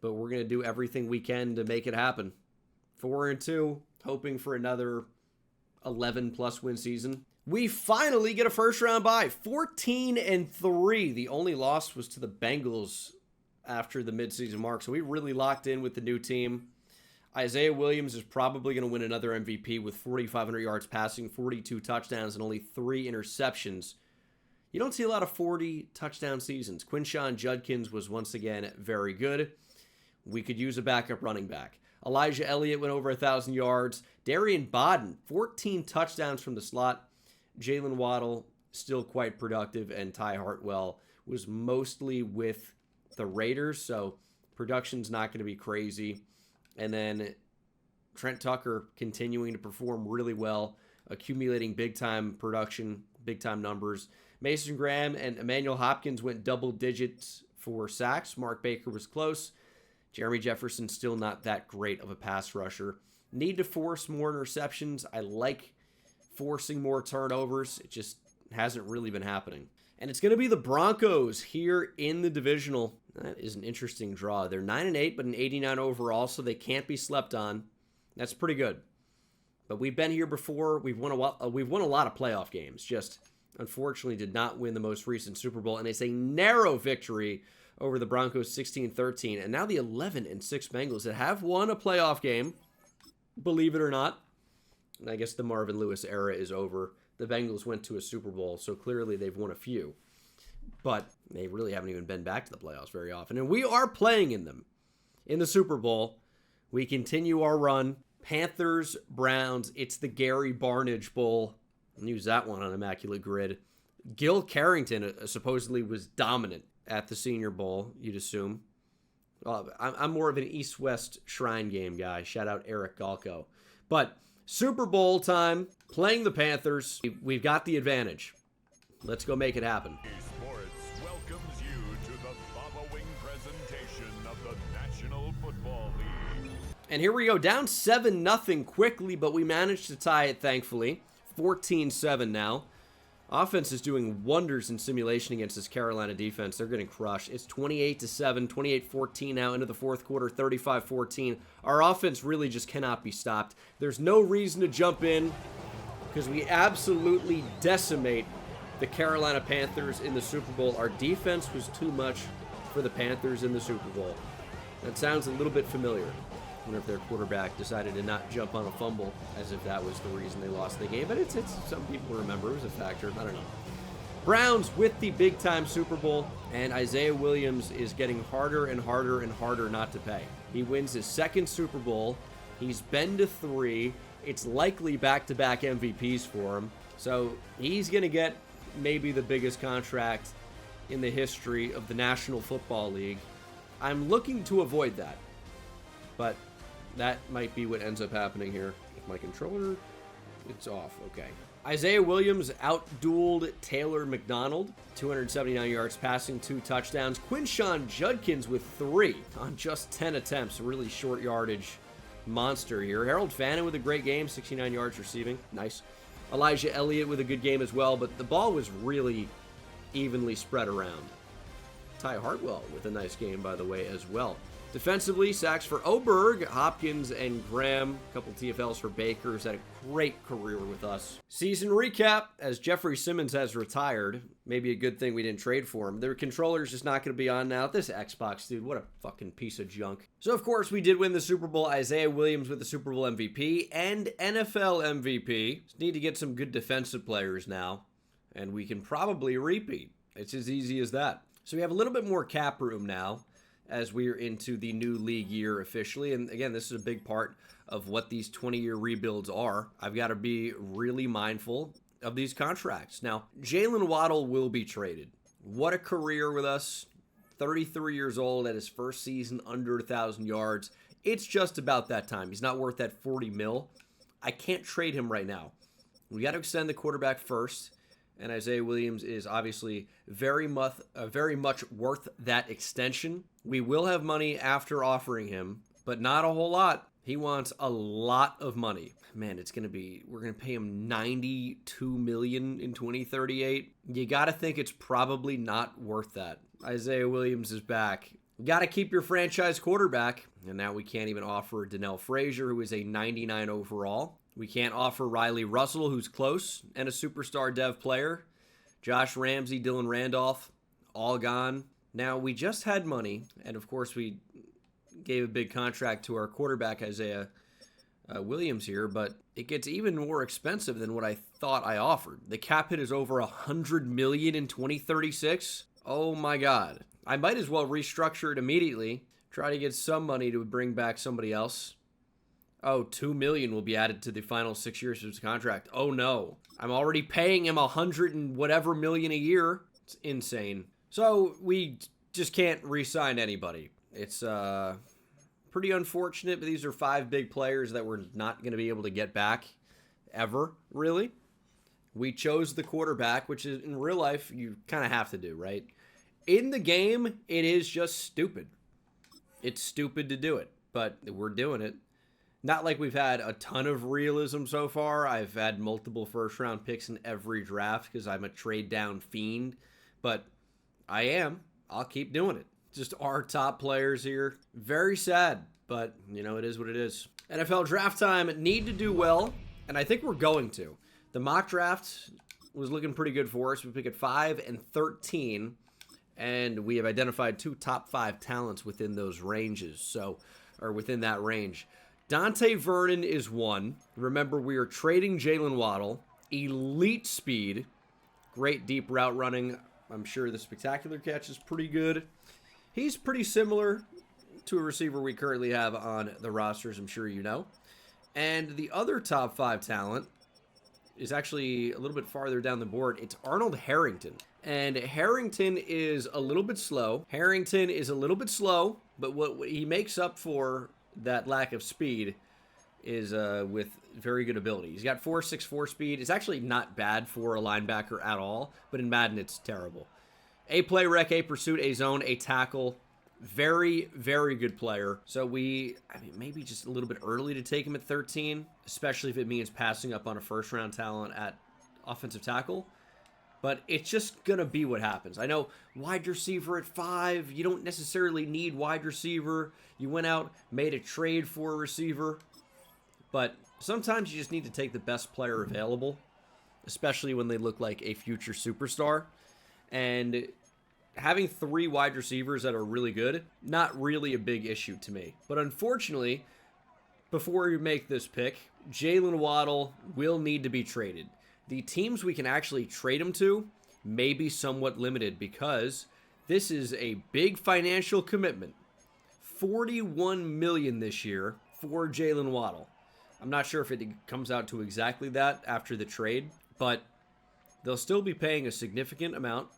but we're going to do everything we can to make it happen. 4-2, hoping for another 11-plus win season. We finally get a first-round bye. 14-3. The only loss was to the Bengals after the midseason mark, so we really locked in with the new team. Isaiah Williams is probably going to win another MVP with 4,500 yards passing, 42 touchdowns, and only 3 interceptions. You don't see a lot of 40 touchdown seasons. Quinshon Judkins was once again very good. We could use a backup running back. Elijah Elliott went over 1,000 yards. Darian Bodden, 14 touchdowns from the slot. Jalen Waddle, still quite productive, and Ty Hartwell was mostly with the Raiders, so production's not going to be crazy. And then Trent Tucker continuing to perform really well, accumulating big-time production, big-time numbers. Mason Graham and Emmanuel Hopkins went double digits for sacks. Mark Baker was close. Jeremy Jefferson still not that great of a pass rusher. Need to force more interceptions. I like forcing more turnovers. It just hasn't really been happening. And it's going to be the Broncos here in the divisional. That is an interesting draw. They're 9-8, but an 89 overall, so they can't be slept on. That's pretty good. But we've been here before. We've won a lot of playoff games. Just unfortunately did not win the most recent Super Bowl, and it's a narrow victory over the Broncos 16-13. And now the 11-6 Bengals that have won a playoff game, believe it or not. And I guess the Marvin Lewis era is over. The Bengals went to a Super Bowl, so clearly they've won a few. But they really haven't even been back to the playoffs very often. And we are playing in them. In the Super Bowl, we continue our run. Panthers, Browns, it's the Gary Barnidge Bowl. I'll use that one on Immaculate Grid. Gil Carrington supposedly was dominant at the Senior Bowl, you'd assume. I'm more of an East-West Shrine Game guy. Shout out Eric Galco. But Super Bowl time, playing the Panthers. We've got the advantage. Let's go make it happen. Sports welcomes you to the following presentation of the National Football League. And here we go, down 7-0 quickly, but we managed to tie it, thankfully. 14-7 now. Offense is doing wonders in simulation against this Carolina defense. They're getting crushed. It's 28-7, 28-14 now into the fourth quarter, 35-14. Our offense really just cannot be stopped. There's no reason to jump in because we absolutely decimate the Carolina Panthers in the Super Bowl. Our defense was too much for the Panthers in the Super Bowl. That sounds a little bit familiar. I wonder if their quarterback decided to not jump on a fumble as if that was the reason they lost the game. But it's some people remember. It was a factor. I don't know. Browns with the big-time Super Bowl, and Isaiah Williams is getting harder and harder and harder not to pay. He wins his second Super Bowl. He's been to 3. It's likely back-to-back MVPs for him. So he's going to get maybe the biggest contract in the history of the National Football League. I'm looking to avoid that. But that might be what ends up happening here. If my controller, it's off. Okay. Isaiah Williams outdueled Taylor McDonald. 279 yards passing, 2 touchdowns. Quinshawn Judkins with 3 on just 10 attempts. A really short yardage monster here. Harold Fannin with a great game, 69 yards receiving. Nice. Elijah Elliott with a good game as well, but the ball was really evenly spread around. Ty Hartwell with a nice game, by the way, as well. Defensively, sacks for Oberg, Hopkins, and Graham. A couple TFLs for Baker, who's had a great career with us. Season recap, as Jeffrey Simmons has retired. Maybe a good thing we didn't trade for him. Their controller's just not going to be on now. This Xbox, dude, what a fucking piece of junk. So, of course, we did win the Super Bowl. Isaiah Williams with the Super Bowl MVP and NFL MVP. Just need to get some good defensive players now, and we can probably repeat. It's as easy as that. So we have a little bit more cap room now, as we're into the new league year officially. And again, this is a big part of what these 20-year rebuilds are. I've got to be really mindful of these contracts. Now, Jalen Waddle will be traded. What a career with us. 33 years old at his first season, under 1,000 yards. It's just about that time. He's not worth that 40 mil. I can't trade him right now. We got to extend the quarterback first. And Isaiah Williams is obviously very much worth that extension. We will have money after offering him, but not a whole lot. He wants a lot of money. Man, we're going to pay him $92 million in 2038. You got to think it's probably not worth that. Isaiah Williams is back. You got to keep your franchise quarterback. And now we can't even offer Donnell Frazier, who is a 99 overall. We can't offer Riley Russell, who's close, and a superstar dev player. Josh Ramsey, Dylan Randolph, all gone. Now, we just had money, and of course we gave a big contract to our quarterback, Isaiah Williams here, but it gets even more expensive than what I thought I offered. The cap hit is over $100 million in 2036. Oh my God. I might as well restructure it immediately, try to get some money to bring back somebody else. Oh, $2 million will be added to the final 6 years of his contract. Oh no. I'm already paying him $100 and whatever million a year. It's insane. So we just can't re-sign anybody. It's pretty unfortunate, but these are 5 big players that we're not going to be able to get back ever, really. We chose the quarterback, which is in real life you kind of have to do, right? In the game, it is just stupid. It's stupid to do it, but we're doing it. Not like we've had a ton of realism so far. I've had multiple first-round picks in every draft because I'm a trade-down fiend. But I'll keep doing it. Just our top players here. Very sad, but, it is what it is. NFL draft time. Need to do well, and I think we're going to. The mock draft was looking pretty good for us. We pick at 5 and 13, and we have identified 2 top 5 talents within those ranges, or within that range. Dante Vernon is 1. Remember, we are trading Jalen Waddle. Elite speed. Great deep route running. I'm sure the spectacular catch is pretty good. He's pretty similar to a receiver we currently have on the rosters, I'm sure you know. And the other top 5 talent is actually a little bit farther down the board. It's Arnold Harrington. And Harrington is a little bit slow. But what he makes up for that lack of speed is with very good ability. He's got 4.64 speed. It's actually not bad for a linebacker at all, but in Madden it's terrible. A play rec, a pursuit, a zone, a tackle. Very, very good player. So maybe just a little bit early to take him at 13, especially if it means passing up on a first-round talent at offensive tackle. But it's just going to be what happens. I know wide receiver at 5, you don't necessarily need wide receiver. You went out, made a trade for a receiver. But sometimes you just need to take the best player available, especially when they look like a future superstar. And having 3 wide receivers that are really good, not really a big issue to me. But unfortunately, before you make this pick, Jalen Waddle will need to be traded. The teams we can actually trade him to may be somewhat limited because this is a big financial commitment. $41 million this year for Jalen Waddle. I'm not sure if it comes out to exactly that after the trade, but they'll still be paying a significant amount.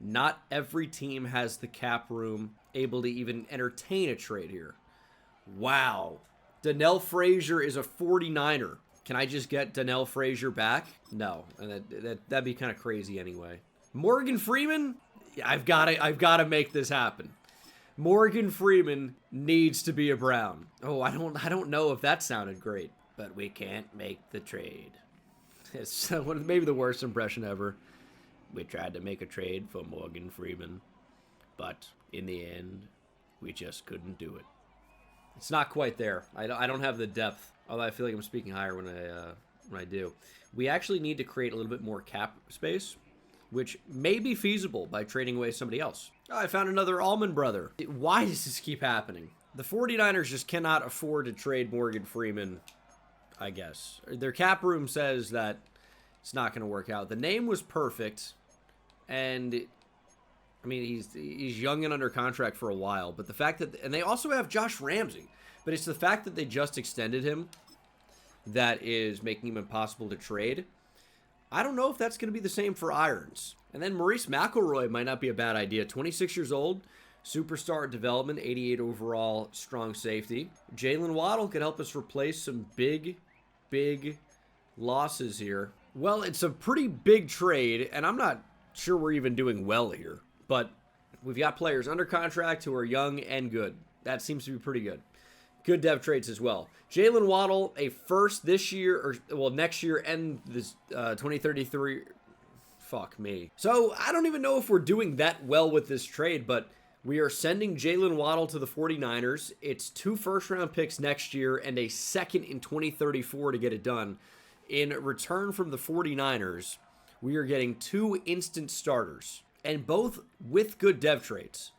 Not every team has the cap room able to even entertain a trade here. Wow. Donnell Frazier is a 49er. Can I just get Donnell Frazier back? No, and that'd be kind of crazy anyway. Morgan Freeman? Yeah, I've got to make this happen. Morgan Freeman needs to be a Brown. Oh, I don't know if that sounded great, but we can't make the trade. It's maybe the worst impression ever. We tried to make a trade for Morgan Freeman, but in the end, we just couldn't do it. It's not quite there. I don't have the depth, although I feel like I'm speaking higher when I do. We actually need to create a little bit more cap space, which may be feasible by trading away somebody else. Oh, I found another Allman brother. Why does this keep happening? The 49ers just cannot afford to trade Morgan Freeman, I guess. Their cap room says that it's not going to work out. The name was perfect, and I mean, he's young and under contract for a while, but the fact that, and they also have Josh Ramsey, but it's the fact that they just extended him that is making him impossible to trade. I don't know if that's going to be the same for Irons. And then Maurice McElroy might not be a bad idea. 26 years old, superstar development, 88 overall, strong safety. Jalen Waddle could help us replace some big losses here. Well, it's a pretty big trade, and I'm not sure we're even doing well here. But we've got players under contract who are young and good. That seems to be pretty good. Good dev traits as well. Jalen Waddle, a first this year, or well, next year, and this 2033. Fuck me. So I don't even know if we're doing that well with this trade, but we are sending Jalen Waddle to the 49ers. It's 2 first-round picks next year and a second in 2034 to get it done. In return from the 49ers, we are getting 2 instant starters, and both with good dev traits.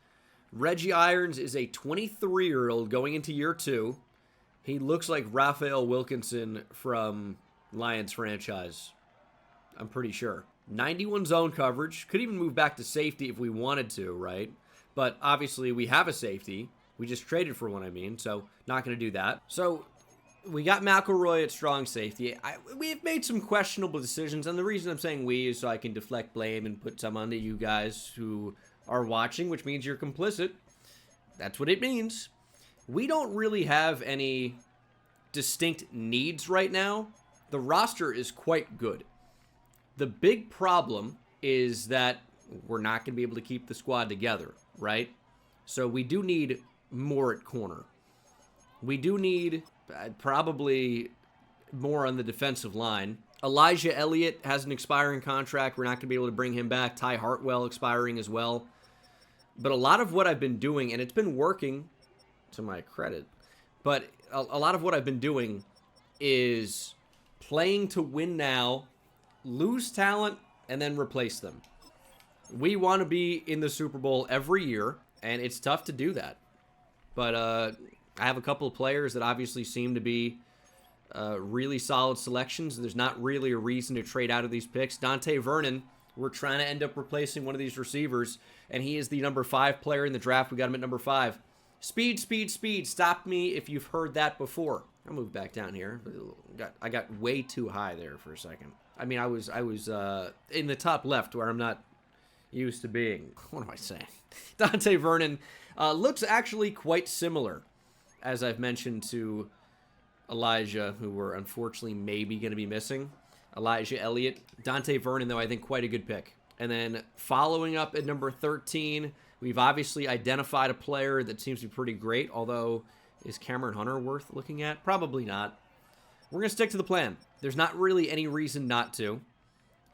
Reggie Irons is a 23-year-old going into year 2. He looks like Raphael Wilkinson from Lions franchise. I'm pretty sure. 91 zone coverage. Could even move back to safety if we wanted to, right? But obviously we have a safety. We just traded for one, I mean, so not going to do that. So we got McElroy at strong safety. We've made some questionable decisions, and the reason I'm saying we is so I can deflect blame and put some onto you guys who are watching, which means you're complicit. That's what it means. We don't really have any distinct needs right now. The roster is quite good. The big problem is that we're not going to be able to keep the squad together, right? So we do need more at corner. We do need probably more on the defensive line. Elijah Elliott has an expiring contract. We're not going to be able to bring him back. Ty Hartwell expiring as well. But a lot of what I've been doing, and it's been working to my credit, but a lot of what I've been doing is playing to win now, lose talent, and then replace them. We want to be in the Super Bowl every year, and it's tough to do that. But I have a couple of players that obviously seem to be really solid selections. There's not really a reason to trade out of these picks. Dante Vernon, we're trying to end up replacing one of these receivers, and he is the number 5 player in the draft. We got him at number 5. Speed, speed, speed. Stop me if you've heard that before. I'll move back down here. I got way too high there for a second. I mean, I was in the top left where I'm not used to being. What am I saying? Dante Vernon looks actually quite similar, as I've mentioned, to Elijah, who we're unfortunately maybe going to be missing. Elijah Elliott. Dante Vernon, though, I think quite a good pick. And then following up at number 13, we've obviously identified a player that seems to be pretty great, although is Cameron Hunter worth looking at? Probably not. We're going to stick to the plan. There's not really any reason not to.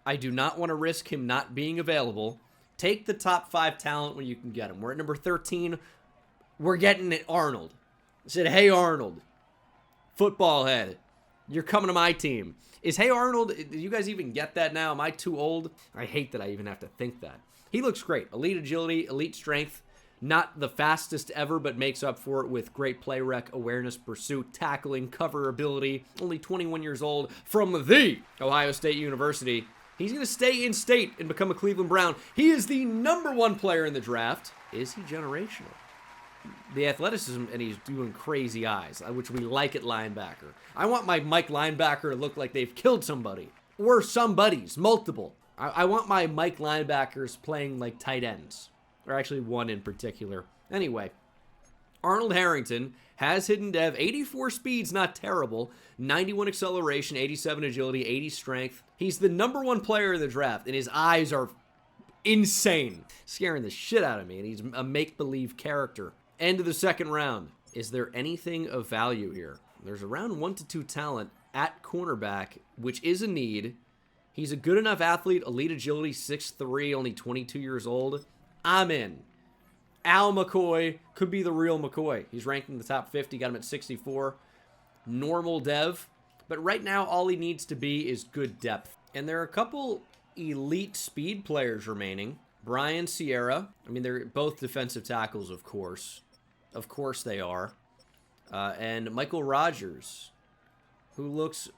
I do not want to risk him not being available. Take the top 5 talent when you can get him. We're at number 13. We're getting it Arnold. I said, hey, Arnold, football head, you're coming to my team. Is hey, Arnold, do you guys even get that now? Am I too old? I hate that I even have to think that. He looks great. Elite agility, elite strength. Not the fastest ever, but makes up for it with great play rec, awareness, pursuit, tackling, cover ability. Only 21 years old from the Ohio State University. He's going to stay in state and become a Cleveland Brown. He is the number 1 player in the draft. Is he generational? The athleticism, and he's doing crazy eyes, which we like at linebacker. I want my Mike linebacker to look like they've killed somebody. Or somebodies, multiple. I want my Mike linebackers playing like tight ends, or actually one in particular. Anyway, Arnold Harrington has hidden dev, 84 speed's not terrible, 91 acceleration, 87 agility, 80 strength. He's the #1 player in the draft, and his eyes are insane, scaring the shit out of me, and he's a make-believe character. End of the second round. Is there anything of value here? There's around 1 to 2 talent at cornerback, which is a need. He's a good enough athlete, elite agility, 6'3", only 22 years old. I'm in. Al McCoy could be the real McCoy. He's ranked in the top 50, got him at 64. Normal dev. But right now, all he needs to be is good depth. And there are a couple elite speed players remaining. Brian Sierra. I mean, they're both defensive tackles, of course. Of course they are. And Michael Rogers, who looks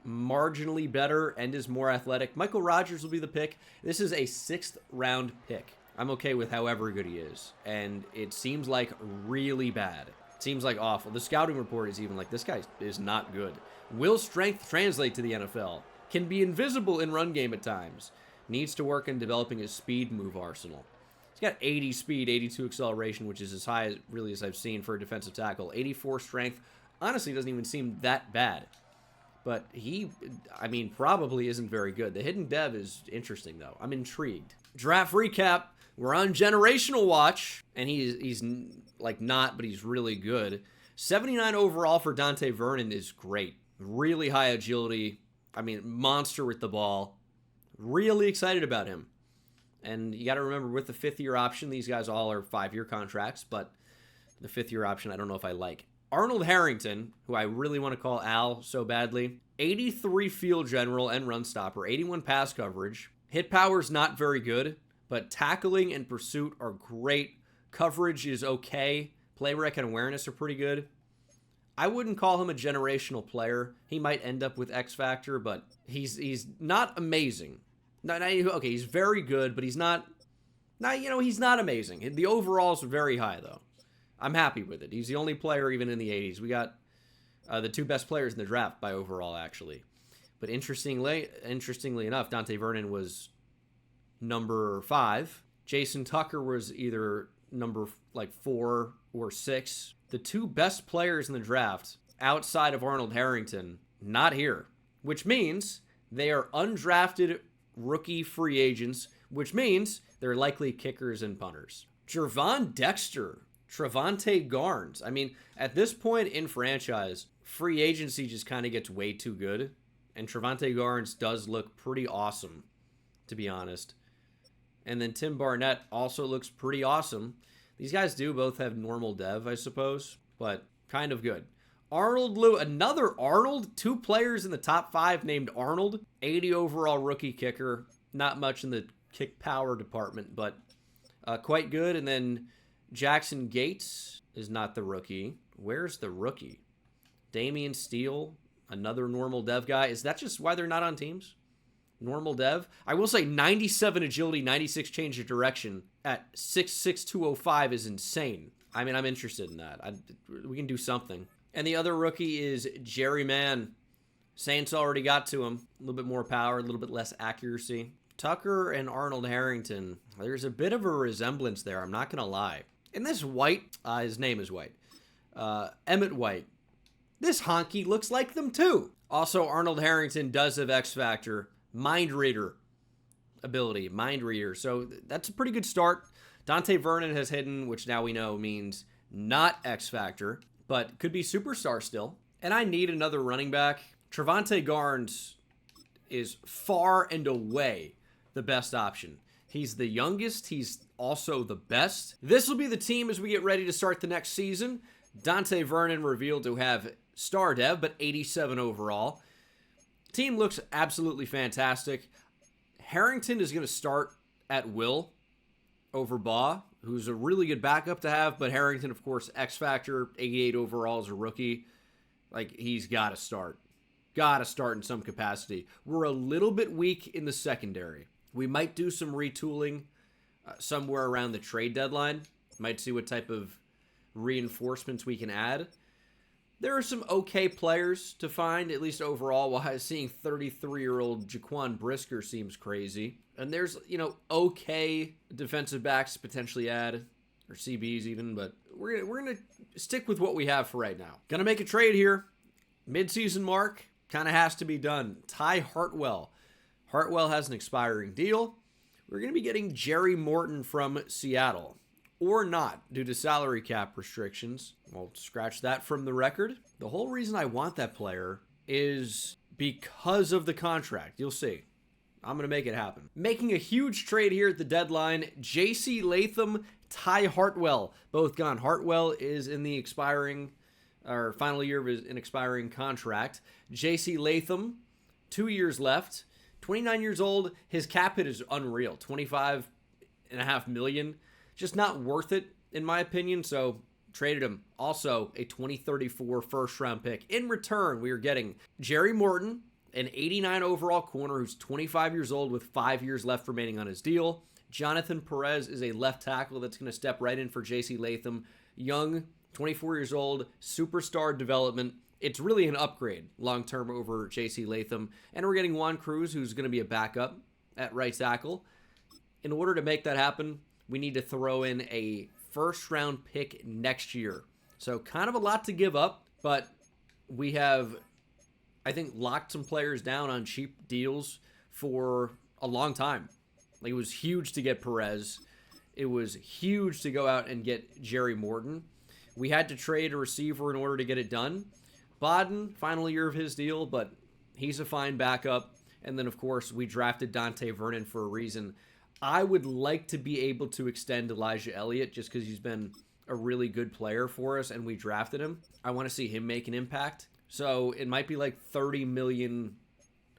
marginally better and is more athletic. Michael Rogers will be the pick. This is a 6th round pick. I'm okay with however good he is. And it seems like really bad. It seems like awful. The scouting report is even like, this guy is not good. Will strength translate to the NFL? Can be invisible in run game at times. Needs to work in developing his speed move arsenal. He's got 80 speed, 82 acceleration, which is as high as really as I've seen for a defensive tackle. 84 strength. Honestly, doesn't even seem that bad. But he, I mean, probably isn't very good. The hidden dev is interesting, though. I'm intrigued. Draft recap. We're on generational watch, and he's like not, but he's really good. 79 overall for Dante Vernon is great. Really high agility. I mean, monster with the ball. Really excited about him. And you got to remember, with the 5th-year option, these guys all are 5-year contracts, but the 5th-year option, I don't know if I like. Arnold Harrington, who I really want to call Al so badly, 83 field general and run stopper, 81 pass coverage. Hit power's not very good, but tackling and pursuit are great. Coverage is okay. Play rec and awareness are pretty good. I wouldn't call him a generational player. He might end up with X Factor, but he's not amazing. Okay, he's very good, but he's not, he's not amazing. The overall is very high, though. I'm happy with it. He's the only player even in the 80s. We got the 2 best players in the draft by overall, actually. But interestingly enough, Dante Vernon was number 5. Jason Tucker was either number 4 or 6. The 2 best players in the draft outside of Arnold Harrington, not here. Which means they are undrafted rookie free agents, which means they're likely kickers and punters. Jervon Dexter, Trevante Garnes. I mean, at this point in franchise, free agency just kind of gets way too good. And Trevante Garnes does look pretty awesome, to be honest. And then Tim Barnett also looks pretty awesome. These guys do both have normal dev, I suppose, but kind of good. Arnold Lew, another Arnold, 2 players in the top 5 named Arnold. 80 overall rookie kicker. Not much in the kick power department, but quite good. And then Jackson Gates is not the rookie. Where's the rookie? Damian Steele, another normal dev guy. Is that just why they're not on teams? Normal dev. I will say 97 agility, 96 change of direction at 6'6", 205 is insane. I mean, I'm interested in that. We can do something. And the other rookie is Jerry Mann. Saints already got to him. A little bit more power, a little bit less accuracy. Tucker and Arnold Harrington, there's a bit of a resemblance there, I'm not going to lie. And this White, his name is White, Emmett White, this honky looks like them too. Also, Arnold Harrington does have X Factor, Mind Reader ability, Mind Reader. So that's a pretty good start. Dante Vernon has hidden, which now we know means not X Factor, but could be superstar still. And I need another running back. Trevante Garnes is far and away the best option. He's the youngest. He's also the best. This will be the team as we get ready to start the next season. Dante Vernon revealed to have star dev, but 87 overall. Team looks absolutely fantastic. Harrington is going to start at will over Baugh, who's a really good backup to have, but Harrington, of course, X Factor, 88 overall as a rookie. Like, he's got to start. Got to start in some capacity. We're a little bit weak in the secondary. We might do some retooling somewhere around the trade deadline. Might see what type of reinforcements we can add. There are some okay players to find, at least overall, while seeing 33-year-old Jaquan Brisker seems crazy. And there's, okay defensive backs to potentially add, or CBs even, but we're gonna stick with what we have for right now. Gonna make a trade here. Mid-season mark, kind of has to be done. Ty Hartwell. Hartwell has an expiring deal. We're gonna be getting Jerry Morton from Seattle. Or not, due to salary cap restrictions. We'll scratch that from the record. The whole reason I want that player is because of the contract. You'll see. I'm going to make it happen. Making a huge trade here at the deadline. J.C. Latham, Ty Hartwell. Both gone. Hartwell is in the final year of an expiring contract. J.C. Latham, 2 years left. 29 years old. His cap hit is unreal. $25.5 million. Just not worth it, in my opinion, so traded him. Also, a 2034 first-round pick. In return, we are getting Jerry Morton, an 89 overall corner who's 25 years old with 5 years left remaining on his deal. Jonathan Perez is a left tackle that's going to step right in for J.C. Latham. Young, 24 years old, superstar development. It's really an upgrade long-term over J.C. Latham. And we're getting Juan Cruz, who's going to be a backup at right tackle. In order to make that happen, we need to throw in a first-round pick next year. So kind of a lot to give up, but we have, I think, locked some players down on cheap deals for a long time. Like, it was huge to get Perez. It was huge to go out and get Jerry Morton. We had to trade a receiver in order to get it done. Bodden, final year of his deal, but he's a fine backup. And then, of course, we drafted Dante Vernon for a reason. I would like to be able to extend Elijah Elliott just because he's been a really good player for us and we drafted him. I want to see him make an impact. So it might be like $30 million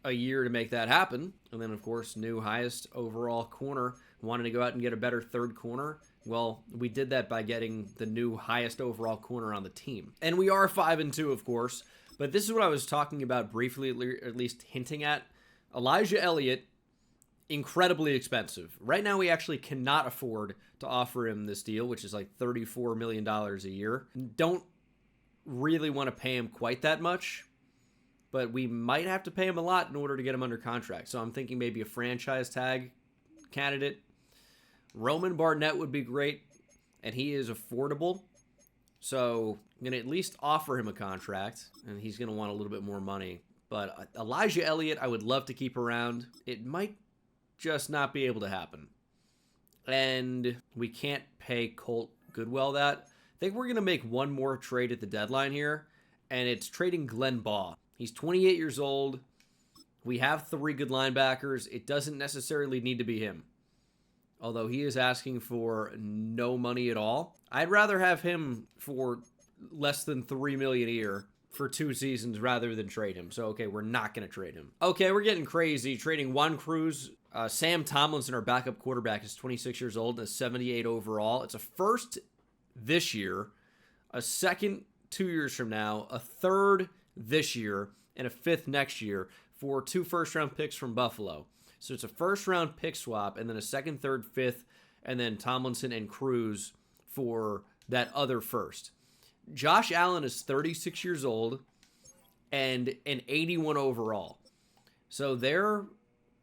a year to make that happen. And then, of course, new highest overall corner. Wanted to go out and get a better third corner. Well, we did that by getting the new highest overall corner on the team. And we are 5-2, of course. But this is what I was talking about briefly, at least hinting at. Elijah Elliott, incredibly expensive. Right now, we actually cannot afford to offer him this deal, which is like $34 million a year. Don't really want to pay him quite that much, but we might have to pay him a lot in order to get him under contract. So I'm thinking maybe a franchise tag candidate. Roman Barnett would be great, and he is affordable. So I'm going to at least offer him a contract, and he's going to want a little bit more money. But Elijah Elliott, I would love to keep around. It might just not be able to happen. And we can't pay Colt Goodwell that. I think we're going to make one more trade at the deadline here, and it's trading Glenn Baugh. He's 28 years old. We have 3 good linebackers. It doesn't necessarily need to be him, although he is asking for no money at all. I'd rather have him for less than $3 million a year for 2 seasons rather than trade him. So, okay, we're not going to trade him. Okay, we're getting crazy. Trading Juan Cruz. Sam Tomlinson, our backup quarterback, is 26 years old and a 78 overall. It's a first this year, a second 2 years from now, a third this year, and a 5th next year for 2 first-round picks from Buffalo. So it's a first-round pick swap, and then a 2nd, 3rd, 5th, and then Tomlinson and Cruz for that other first. Josh Allen is 36 years old and an 81 overall. So they're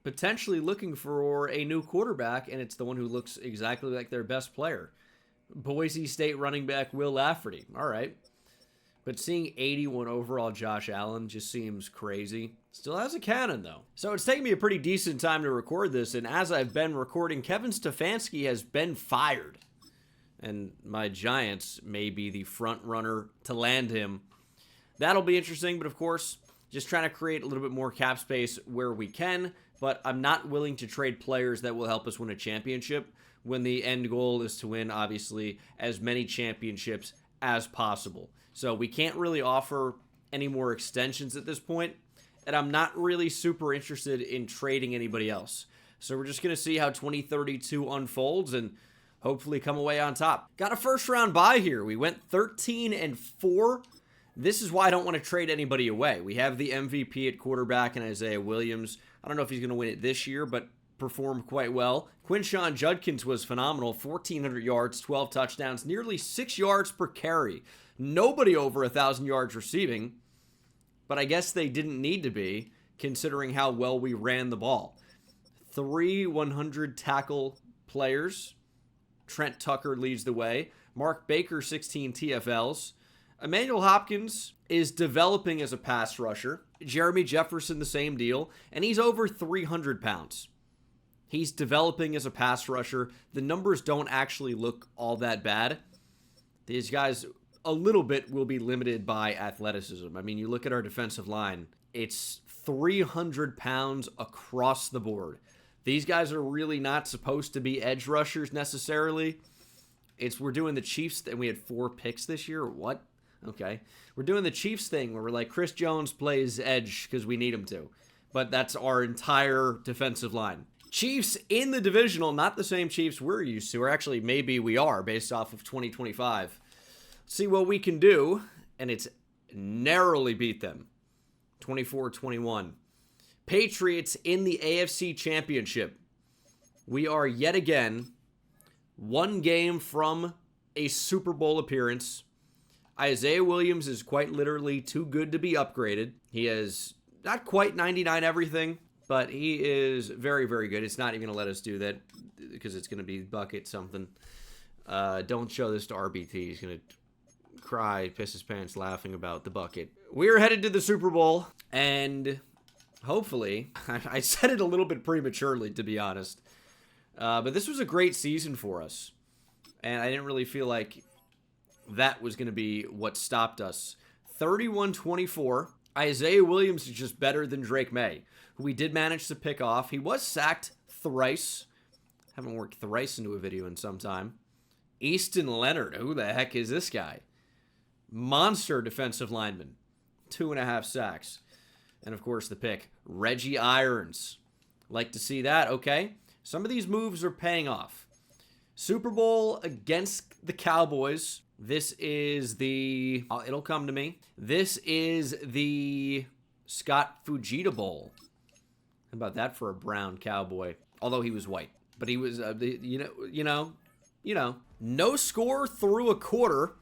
potentially looking for a new quarterback, and it's the one who looks exactly like their best player. Boise State running back Will Lafferty. All right. But seeing 81 overall Josh Allen just seems crazy. Still has a cannon, though. So it's taken me a pretty decent time to record this, and as I've been recording, Kevin Stefanski has been fired. And my Giants may be the front runner to land him. That'll be interesting, but of course, just trying to create a little bit more cap space where we can, but I'm not willing to trade players that will help us win a championship when the end goal is to win, obviously, as many championships as possible. So we can't really offer any more extensions at this point, and I'm not really super interested in trading anybody else. So we're just going to see how 2032 unfolds and hopefully come away on top. Got a first-round bye here. We went 13-4. This is why I don't want to trade anybody away. We have the MVP at quarterback in Isaiah Williams. I don't know if he's going to win it this year, but performed quite well. Quinshon Judkins was phenomenal. 1,400 yards, 12 touchdowns, nearly 6 yards per carry. Nobody over 1,000 yards receiving, but I guess they didn't need to be, considering how well we ran the ball. 3 100 tackle players. Trent Tucker leads the way. Mark Baker, 16 TFLs. Emmanuel Hopkins is developing as a pass rusher. Jeremy Jefferson, the same deal. And he's over 300 pounds. He's developing as a pass rusher. The numbers don't actually look all that bad. These guys, a little bit, will be limited by athleticism. I mean, you look at our defensive line. It's 300 pounds across the board. These guys are really not supposed to be edge rushers necessarily. We're doing the Chiefs, and we had 4 picks this year, or what? Okay. We're doing the Chiefs thing where we're like, Chris Jones plays edge because we need him to. But that's our entire defensive line. Chiefs in the divisional, not the same Chiefs we're used to, or actually maybe we are based off of 2025. See what we can do, and it's narrowly beat them. 24-21. Patriots in the AFC Championship. We are yet again 1 game from a Super Bowl appearance. Isaiah Williams is quite literally too good to be upgraded. He has not quite 99 everything, but he is very, very good. It's not even going to let us do that because it's going to be bucket something. Don't show this to RBT. He's going to cry, piss his pants laughing about the bucket. We're headed to the Super Bowl, and hopefully, I said it a little bit prematurely, to be honest, but this was a great season for us, and I didn't really feel like that was going to be what stopped us. 31-24. Isaiah Williams is just better than Drake May, who we did manage to pick off. He was sacked thrice. Haven't worked thrice into a video in some time. Easton Leonard. Who the heck is this guy? Monster defensive lineman. 2.5 sacks. And, of course, the pick, Reggie Irons. Like to see that, okay? Some of these moves are paying off. Super Bowl against the Cowboys. This is the... it'll come to me. This is the Scott Fujita Bowl. How about that for a brown cowboy? Although he was white. But he was, you know. No score through a quarter.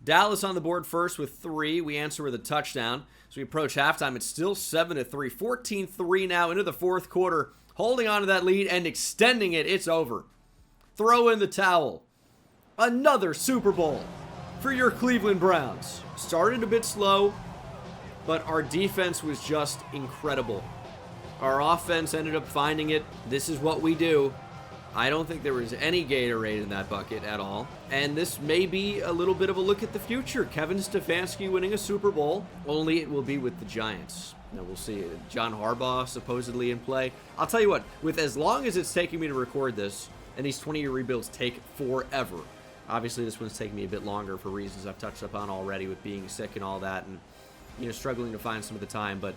Dallas on the board first with 3. We answer with a touchdown. So we approach halftime. It's still 7-3. 14-3 now into the 4th quarter. Holding on to that lead and extending it. It's over. Throw in the towel. Another Super Bowl for your Cleveland Browns. Started a bit slow, but our defense was just incredible. Our offense ended up finding it. This is what we do. I don't think there was any Gatorade in that bucket at all. And this may be a little bit of a look at the future. Kevin Stefanski winning a Super Bowl, only it will be with the Giants. Now we'll see. John Harbaugh supposedly in play. I'll tell you what, with as long as it's taking me to record this, and these 20-year rebuilds take forever. Obviously, this one's taking me a bit longer for reasons I've touched upon already with being sick and all that, and struggling to find some of the time. But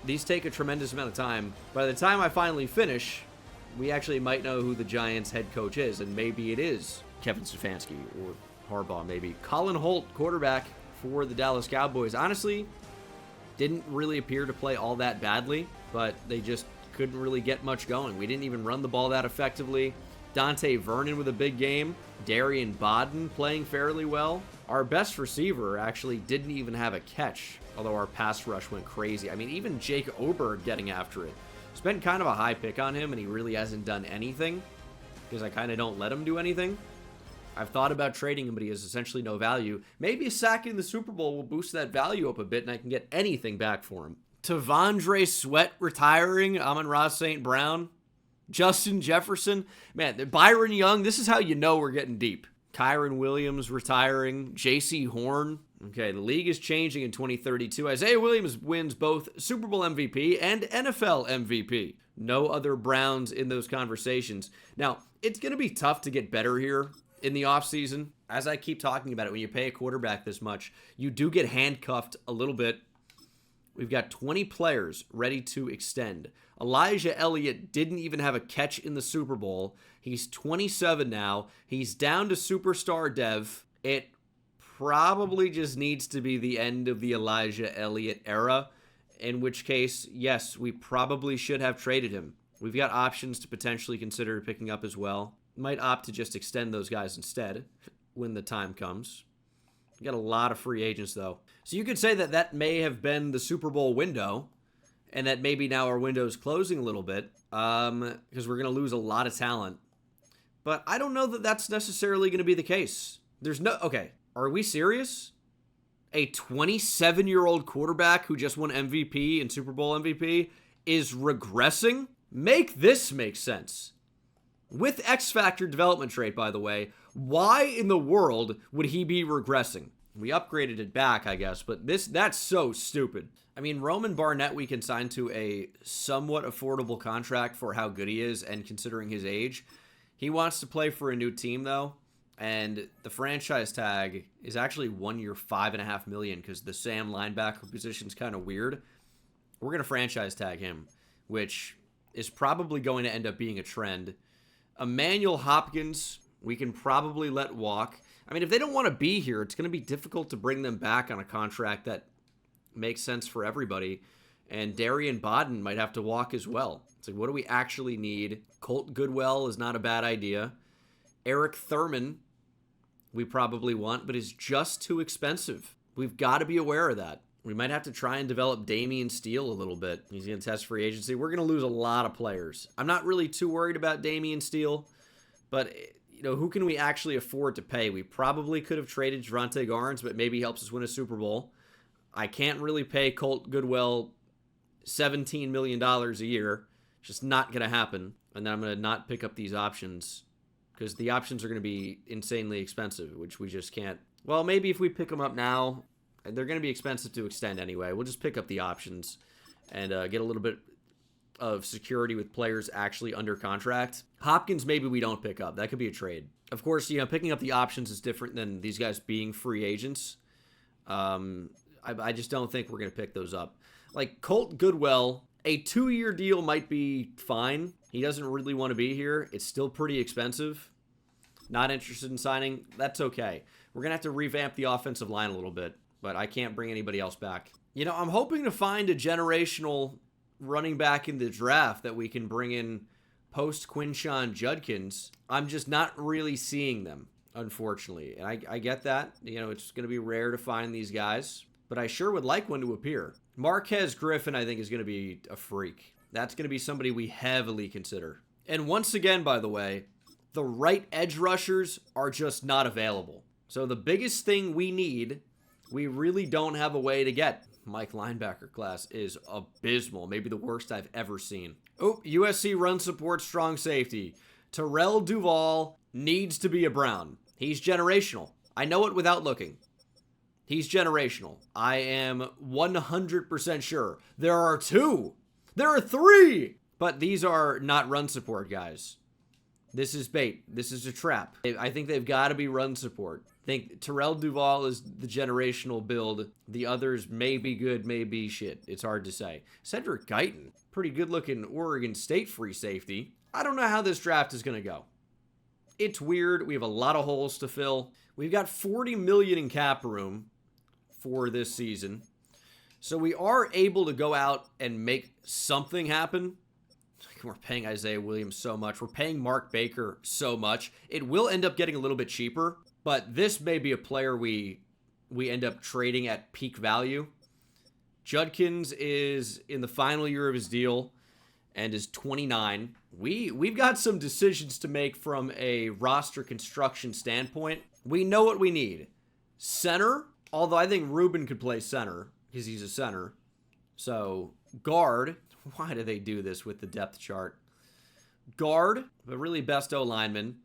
these take a tremendous amount of time. By the time I finally finish, we actually might know who the Giants' head coach is, and maybe it is Kevin Stefanski or Harbaugh. Maybe Colin Holt, quarterback for the Dallas Cowboys. Honestly, didn't really appear to play all that badly, but they just couldn't really get much going. We didn't even run the ball that effectively. Dante Vernon with a big game. Darian Bodden playing fairly well. Our best receiver actually didn't even have a catch, although our pass rush went crazy. I mean, even Jake Oberg getting after it. Spent kind of a high pick on him, and he really hasn't done anything because I kind of don't let him do anything. I've thought about trading him, but he has essentially no value. Maybe a sack in the Super Bowl will boost that value up a bit, and I can get anything back for him. Tavondre Sweat retiring. Amon-Ra St. Brown. Justin Jefferson. Man, Byron Young, this is how you know we're getting deep. Kyron Williams retiring. J.C. Horn. Okay, the league is changing in 2032. Isaiah Williams wins both Super Bowl MVP and NFL MVP. No other Browns in those conversations. Now, it's going to be tough to get better here in the offseason. As I keep talking about it, when you pay a quarterback this much, you do get handcuffed a little bit. We've got 20 players ready to extend. Elijah Elliott didn't even have a catch in the Super Bowl. He's 27 now. He's down to superstar dev. It probably just needs to be the end of the Elijah Elliott era, in which case, yes, we probably should have traded him. We've got options to potentially consider picking up as well. Might opt to just extend those guys instead when the time comes. You got a lot of free agents, though. So you could say that that may have been the Super Bowl window, and that maybe now our window's closing a little bit, because we're going to lose a lot of talent. But I don't know that that's necessarily going to be the case. Okay, are we serious? A 27-year-old quarterback who just won MVP and Super Bowl MVP is regressing? Make this make sense. With X Factor development trait, by the way, why in the world would he be regressing? We upgraded it back, I guess, but that's so stupid. I mean, Roman Barnett we can sign to a somewhat affordable contract for how good he is and considering his age. He wants to play for a new team, though, and the franchise tag is actually 1 year, $5.5 million, because the Sam linebacker position's kind of weird. We're going to franchise tag him, which is probably going to end up being a trend. Emmanuel Hopkins, we can probably let walk. I mean, if they don't want to be here, it's going to be difficult to bring them back on a contract that makes sense for everybody. And Darian Bodden might have to walk as well. It's like, what do we actually need? Colt Goodwell is not a bad idea. Eric Thurman, we probably want, but is just too expensive. We've got to be aware of that. We might have to try and develop Damian Steele a little bit. He's going to test free agency. We're going to lose a lot of players. I'm not really too worried about Damian Steele, but who can we actually afford to pay? We probably could have traded Javonte Garnes, but maybe he helps us win a Super Bowl. I can't really pay Colt Goodwell $17 million a year. It's just not going to happen. And then I'm going to not pick up these options because the options are going to be insanely expensive, which we just can't. Well, maybe if we pick them up now, they're going to be expensive to extend anyway. We'll just pick up the options and get a little bit of security with players actually under contract. Hopkins, maybe we don't pick up. That could be a trade. Of course, picking up the options is different than these guys being free agents. I just don't think we're going to pick those up. Like Colt Goodwell, a 2-year deal might be fine. He doesn't really want to be here. It's still pretty expensive. Not interested in signing. That's okay. We're going to have to revamp the offensive line a little bit, but I can't bring anybody else back. I'm hoping to find a generational running back in the draft that we can bring in post Quinshon Judkins. I'm just not really seeing them, unfortunately. And I get that. It's going to be rare to find these guys, but I sure would like one to appear. Marquez Griffin, I think, is going to be a freak. That's going to be somebody we heavily consider. And once again, by the way, the right edge rushers are just not available. So the biggest thing we need, we really don't have a way to get. Mike linebacker class is abysmal. Maybe the worst I've ever seen. Oh, USC run support strong safety. Terrell Duval needs to be a Brown. He's generational. I know it without looking. He's generational. I am 100% sure. There are 2. There are 3. But these are not run support guys. This is bait. This is a trap. I think they've got to be run support. I think Terrell Duval is the generational build. The others may be good, may be shit. It's hard to say. Cedric Guyton, pretty good-looking Oregon State free safety. I don't know how this draft is going to go. It's weird. We have a lot of holes to fill. We've got $40 million in cap room for this season. So we are able to go out and make something happen. We're paying Isaiah Williams so much. We're paying Mark Baker so much. It will end up getting a little bit cheaper, but this may be a player we end up trading at peak value. Judkins is in the final year of his deal and is 29. We've got some decisions to make from a roster construction standpoint. We know what we need. Center, although I think Ruben could play center because he's a center. So guard. Why do they do this with the depth chart? Guard, but really best O-lineman.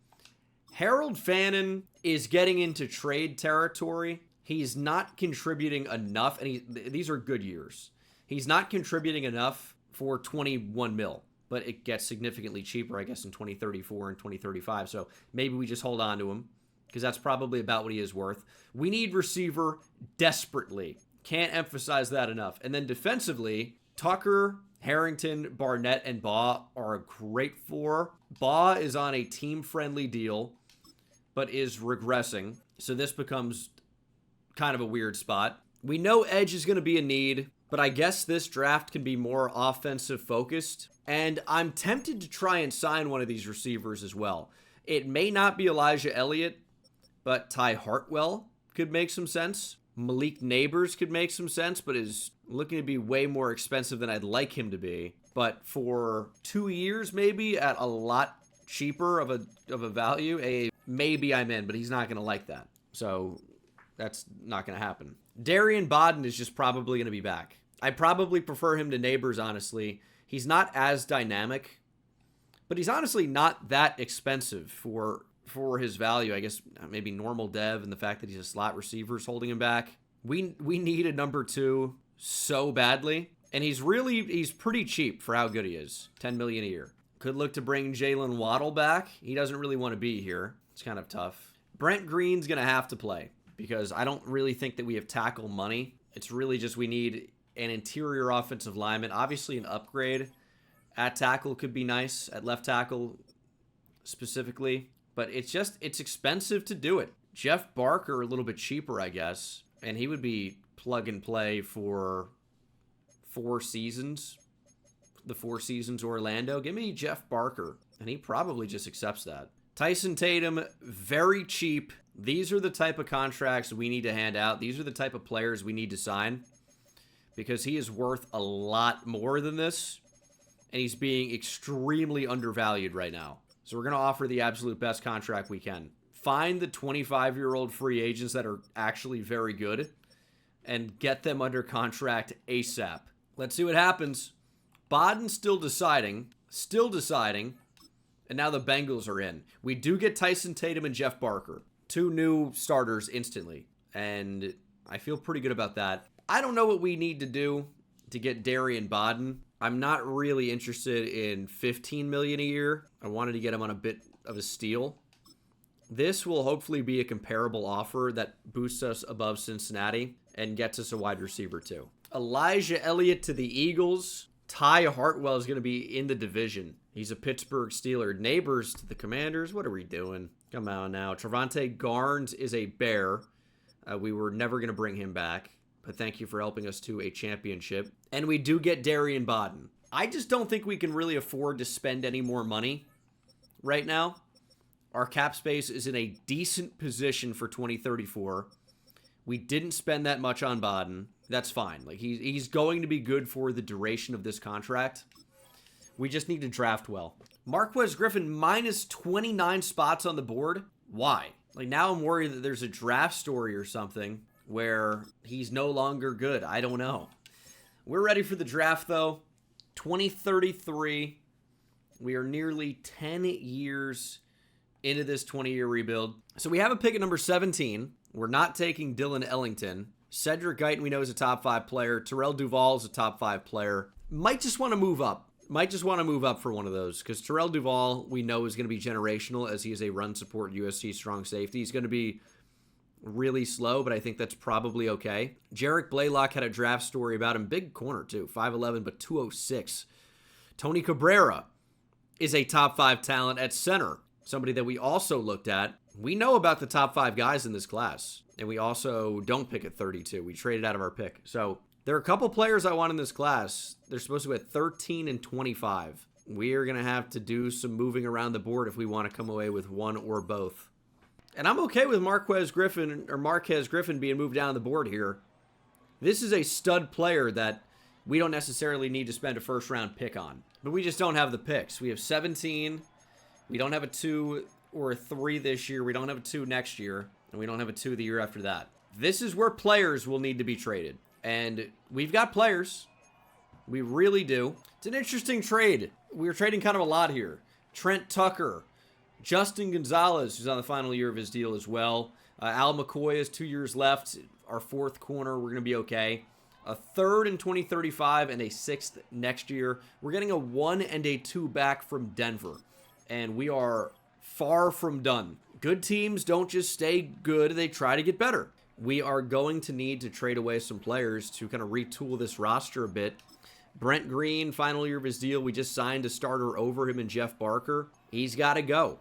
Harold Fannin is getting into trade territory. He's not contributing enough, and these are good years. He's not contributing enough for 21 mil, but it gets significantly cheaper, I guess, in 2034 and 2035. So maybe we just hold on to him because that's probably about what he is worth. We need receiver desperately. Can't emphasize that enough. And then defensively, Tucker, Harrington, Barnett, and Baugh are a great 4. Baugh is on a team-friendly deal, but is regressing. So this becomes kind of a weird spot. We know edge is going to be a need, but I guess this draft can be more offensive-focused. And I'm tempted to try and sign one of these receivers as well. It may not be Elijah Elliott, but Ty Hartwell could make some sense. Malik Neighbors could make some sense, but is looking to be way more expensive than I'd like him to be. But for 2 years, maybe at a lot cheaper of a value, maybe I'm in, but he's not going to like that. So that's not going to happen. Darian Bodden is just probably going to be back. I probably prefer him to Neighbors, honestly. He's not as dynamic, but he's honestly not that expensive for his value. I guess maybe normal dev and the fact that he's a slot receiver is holding him back. We need a number 2 so badly, and he's pretty cheap for how good he is. $10 million a year. Could look to bring Jalen Waddle back. He doesn't really want to be here. It's kind of tough. Brent Green's going to have to play because I don't really think that we have tackle money. It's really just we need an interior offensive lineman. Obviously an upgrade at tackle could be nice, at left tackle specifically. But it's expensive to do it. Jeff Barker, a little bit cheaper, I guess. And he would be plug and play for 4 seasons. The 4 seasons Orlando. Give me Jeff Barker. And he probably just accepts that. Tyson Tatum, very cheap. These are the type of contracts we need to hand out. These are the type of players we need to sign. Because he is worth a lot more than this. And he's being extremely undervalued right now. So we're going to offer the absolute best contract we can. Find the 25-year-old free agents that are actually very good and get them under contract ASAP. Let's see what happens. Bodden's still deciding, and now the Bengals are in. We do get Tyson Tatum and Jeff Barker, 2 new starters instantly, and I feel pretty good about that. I don't know what we need to do to get Darian Bodden. I'm not really interested in $15 million a year. I wanted to get him on a bit of a steal. This will hopefully be a comparable offer that boosts us above Cincinnati and gets us a wide receiver too. Elijah Elliott to the Eagles. Ty Hartwell is going to be in the division. He's a Pittsburgh Steeler. Neighbors to the Commanders. What are we doing? Come on now. Trevante Garnes is a Bear. We were never going to bring him back. But thank you for helping us to a championship. And we do get Darian Bodden. I just don't think we can really afford to spend any more money right now. Our cap space is in a decent position for 2034. We didn't spend that much on Bodden. That's fine. Like he's going to be good for the duration of this contract. We just need to draft well. Marquez Griffin minus 29 spots on the board. Why? Like now I'm worried that there's a draft story or something where he's no longer good. I don't know. We're ready for the draft, though. 2033. We are nearly 10 years into this 20-year rebuild. So we have a pick at number 17. We're not taking Dylan Ellington. Cedric Guyton, we know, is a top 5 player. Terrell Duval is a top 5 player. Might just want to move up. For one of those, because Terrell Duval, we know, is going to be generational as he is a run support USC strong safety. He's going to be really slow, but I think that's probably okay. Jarek Blaylock had a draft story about him. Big corner, too. 5'11", but 206. Tony Cabrera is a top 5 talent at center. Somebody that we also looked at. We know about the top 5 guys in this class, and we also don't pick at 32. We traded out of our pick. So there are a couple players I want in this class. They're supposed to be at 13 and 25. We are going to have to do some moving around the board if we want to come away with one or both. And I'm okay with Marquez Griffin being moved down the board here. This is a stud player that we don't necessarily need to spend a first-round pick on. But we just don't have the picks. We have 17. We don't have a 2 or a 3 this year. We don't have a 2 next year. And we don't have a 2 the year after that. This is where players will need to be traded. And we've got players. We really do. It's an interesting trade. We're trading kind of a lot here. Trent Tucker. Justin Gonzalez, who's on the final year of his deal as well. Al McCoy has 2 years left. Our 4th corner, we're going to be okay. A 3rd in 2035 and a 6th next year. We're getting a 1 and a 2 back from Denver. And we are far from done. Good teams don't just stay good, they try to get better. We are going to need to trade away some players to kind of retool this roster a bit. Brent Green, final year of his deal. We just signed a starter over him and Jeff Barker. He's got to go.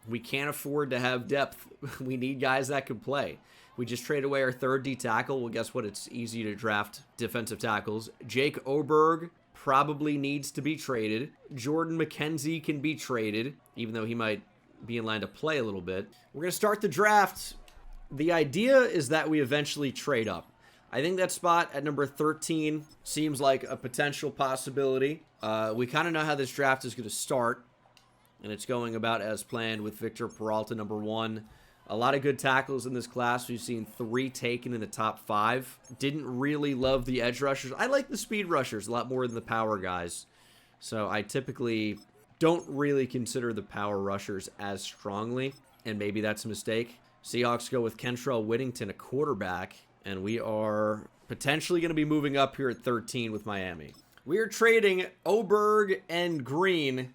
We can't afford to have depth. We need guys that can play. We just traded away our 3rd D tackle. Well, guess what? It's easy to draft defensive tackles. Jake Oberg probably needs to be traded. Jordan McKenzie can be traded, even though he might be in line to play a little bit. We're going to start the draft The idea is that we eventually trade up. I think that spot at number 13 seems like a potential possibility. We kind of know how this draft is going to start, and it's going about as planned with Victor Peralta, number 1. A lot of good tackles in this class. We've seen 3 taken in the top 5. Didn't really love the edge rushers. I like the speed rushers a lot more than the power guys. So I typically don't really consider the power rushers as strongly, and maybe that's a mistake. Seahawks go with Kentrell Whittington, a quarterback, and we are potentially going to be moving up here at 13 with Miami. We are trading Oberg and Green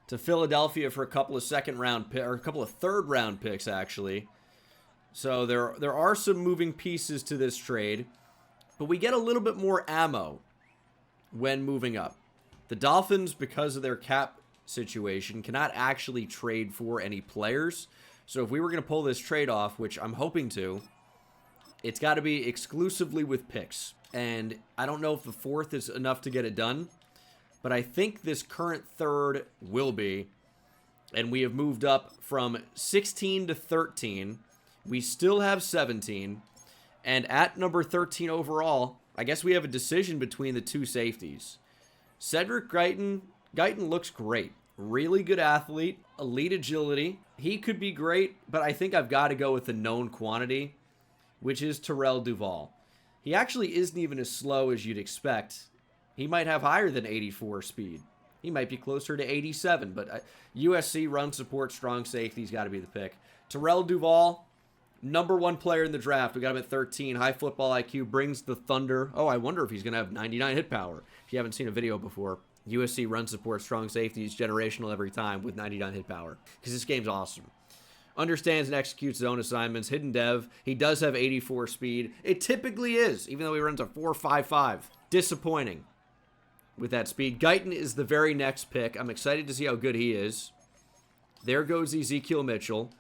to Philadelphia for a couple of third round picks, actually. So there are some moving pieces to this trade, but we get a little bit more ammo when moving up. The Dolphins, because of their cap situation, cannot actually trade for any players. So if we were going to pull this trade off, which I'm hoping to, it's got to be exclusively with picks. And I don't know if the 4th is enough to get it done, but I think this current 3rd will be. And we have moved up from 16 to 13. We still have 17. And at number 13 overall, I guess we have a decision between the 2 safeties. Cedric Guyton looks great. Really good athlete, elite agility. He could be great, but I think I've got to go with the known quantity, which is Terrell Duval. He actually isn't even as slow as you'd expect. He might have higher than 84 speed. He might be closer to 87, but USC run support, strong safety's got to be the pick. Terrell Duval, number 1 player in the draft. We got him at 13. High football IQ, brings the thunder. Oh, I wonder if he's going to have 99 hit power. If you haven't seen a video before, USC run support, strong safeties, generational every time with 99 hit power. Because this game's awesome. Understands and executes zone assignments. Hidden dev. He does have 84 speed. It typically is, even though he runs a 4.55. Disappointing with that speed. Guyton is the very next pick. I'm excited to see how good he is. There goes Ezekiel Mitchell.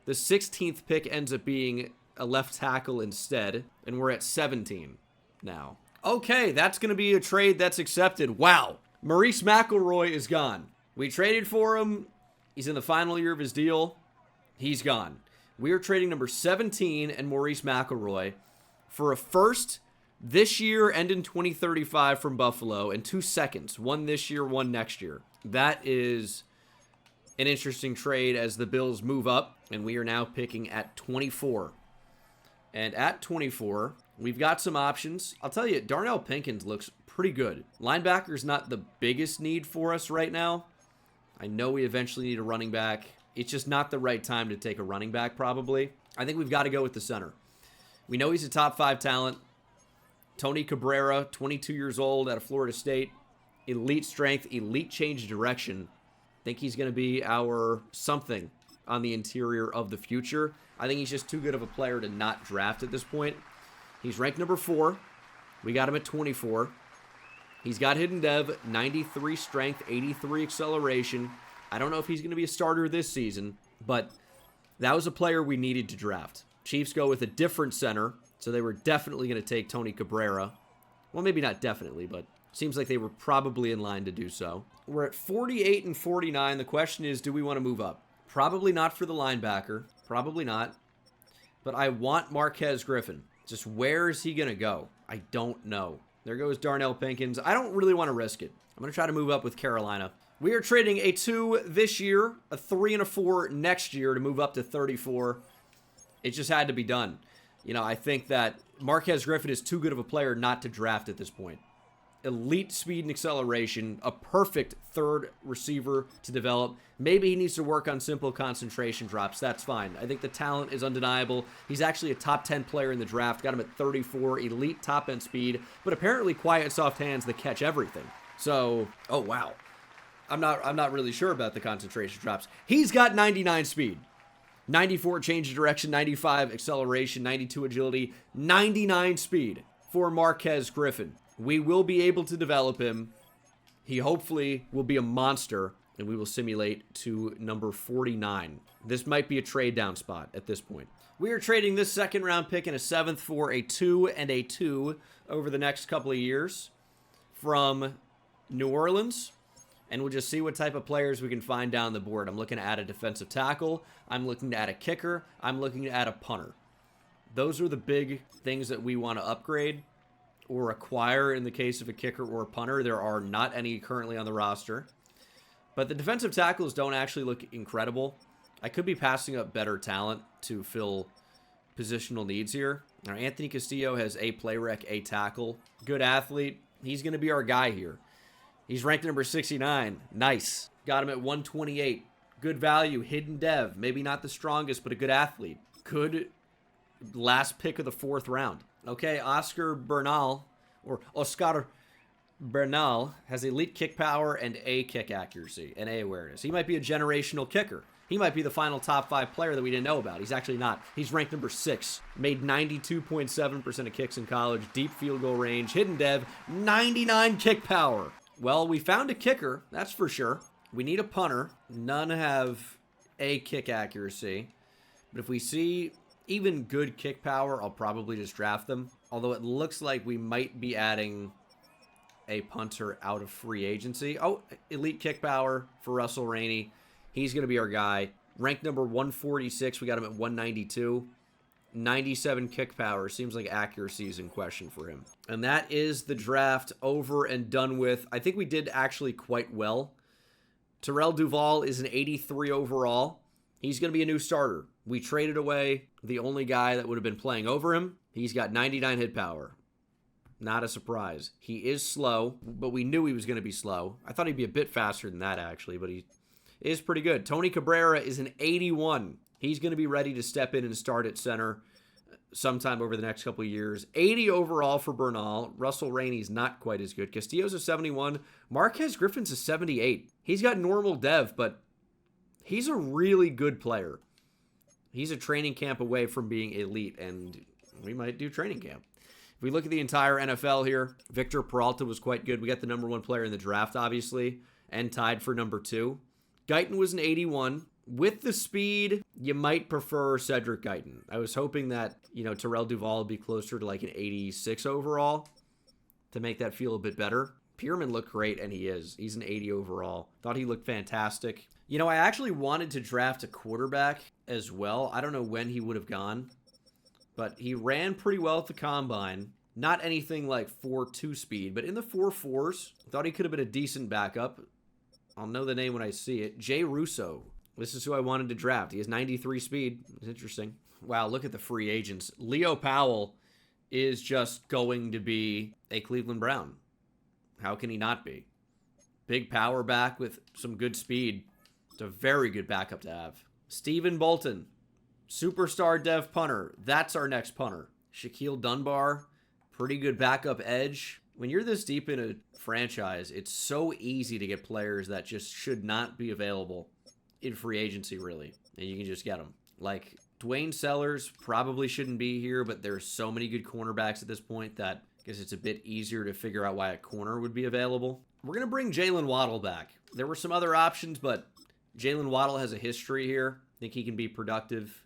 The 16th pick ends up being a left tackle instead, and we're at 17 now. Okay, that's going to be a trade that's accepted. Wow. Maurice McElroy is gone. We traded for him. He's in the final year of his deal. He's gone. We are trading number 17 and Maurice McElroy for a first this year and in 2035 from Buffalo and 2 seconds. 1 this year, 1 next year. That is an interesting trade as the Bills move up, and we are now picking at 24. And at 24, we've got some options. I'll tell you, Darnell Pinkins looks pretty good. Linebacker's not the biggest need for us right now. I know we eventually need a running back. It's just not the right time to take a running back, probably. I think we've got to go with the center. We know he's a top 5 talent. Tony Cabrera, 22 years old out of Florida State. Elite strength, elite change of direction. I think he's going to be our something on the interior of the future. I think he's just too good of a player to not draft at this point. He's ranked number 4. We got him at 24. He's got hidden dev, 93 strength, 83 acceleration. I don't know if he's going to be a starter this season, but that was a player we needed to draft. Chiefs go with a different center, so they were definitely going to take Tony Cabrera. Well, maybe not definitely, but seems like they were probably in line to do so. We're at 48 and 49. The question is, do we want to move up? Probably not for the linebacker. Probably not. But I want Marquez Griffin. Just where is he going to go? I don't know. There goes Darnell Pinkins. I don't really want to risk it. I'm going to try to move up with Carolina. We are trading a 2 this year, a 3 and a 4 next year to move up to 34. It just had to be done. You know, I think that Marquez Griffin is too good of a player not to draft at this point. Elite speed and acceleration, a perfect third receiver to develop. Maybe he needs to work on simple concentration drops. That's fine. I think the talent is undeniable. He's actually a top 10 player in the draft. Got him at 34, elite top-end speed, but apparently quiet, soft hands that catch everything. So, oh wow. I'm not really sure about the concentration drops. He's got 99 speed. 94 change of direction, 95 acceleration, 92 agility, 99 speed for Marquez Griffin. We will be able to develop him. He hopefully will be a monster, and we will simulate to number 49. This might be a trade down spot at this point. We are trading this second round pick and a 7th for a 2 and a 2 over the next couple of years from New Orleans. And we'll just see what type of players we can find down the board. I'm looking to add a defensive tackle. I'm looking to add a kicker. I'm looking to add a punter. Those are the big things that we want to upgrade or acquire in the case of a kicker or a punter. There are not any currently on the roster. But the defensive tackles don't actually look incredible. I could be passing up better talent to fill positional needs here. Now, Anthony Castillo has a play rec, a tackle. Good athlete. He's going to be our guy here. He's ranked number 69. Nice. Got him at 128. Good value. Hidden dev. Maybe not the strongest, but a good athlete. Good last pick of the 4th round. Okay, Oscar Bernal has elite kick power and A kick accuracy and A awareness. He might be a generational kicker. He might be the final top 5 player that we didn't know about. He's actually not. He's ranked number 6. Made 92.7% of kicks in college. Deep field goal range. Hidden dev. 99 kick power. Well, we found a kicker. That's for sure. We need a punter. None have A kick accuracy. But if we see even good kick power, I'll probably just draft them. Although it looks like we might be adding a punter out of free agency. Oh, elite kick power for Russell Rainey. He's going to be our guy. Ranked number 146. We got him at 192. 97 kick power. Seems like accuracy is in question for him. And that is the draft over and done with. I think we did actually quite well. Terrell Duval is an 83 overall. He's going to be a new starter. We traded away the only guy that would have been playing over him. He's got 99 hit power. Not a surprise. He is slow, but we knew he was going to be slow. I thought he'd be a bit faster than that, actually, but he is pretty good. Tony Cabrera is an 81. He's going to be ready to step in and start at center sometime over the next couple of years. 80 overall for Bernal. Russell Rainey's not quite as good. Castillo's a 71. Marquez Griffin's a 78. He's got normal dev, but he's a really good player. He's a training camp away from being elite, and we might do training camp. If we look at the entire NFL here, Victor Peralta was quite good. We got the number 1 player in the draft, obviously, and tied for number 2. Guyton was an 81. With the speed, you might prefer Cedric Guyton. I was hoping that, Terrell Duval would be closer to like an 86 overall to make that feel a bit better. Pierman looked great, and he is. He's an 80 overall. Thought he looked fantastic. I actually wanted to draft a quarterback as well. I don't know when he would have gone, but he ran pretty well at the combine. Not anything like 4.2 speed, but in the 4.4s. Thought he could have been a decent backup. I'll know the name when I see it. Jay Russo. This is who I wanted to draft. He has 93 speed. It's interesting. Wow, look at the free agents. Leo Powell is just going to be a Cleveland Brown. How can he not be? Big power back with some good speed. It's a very good backup to have. Stephen Bolton, superstar dev punter. That's our next punter. Shaquille Dunbar, pretty good backup edge. When you're this deep in a franchise, it's so easy to get players that just should not be available in free agency, really. And you can just get them. Like, Dwayne Sellers probably shouldn't be here, but there's so many good cornerbacks at this point that I guess it's a bit easier to figure out why a corner would be available. We're going to bring Jalen Waddle back. There were some other options, but Jalen Waddle has a history here. I think he can be productive.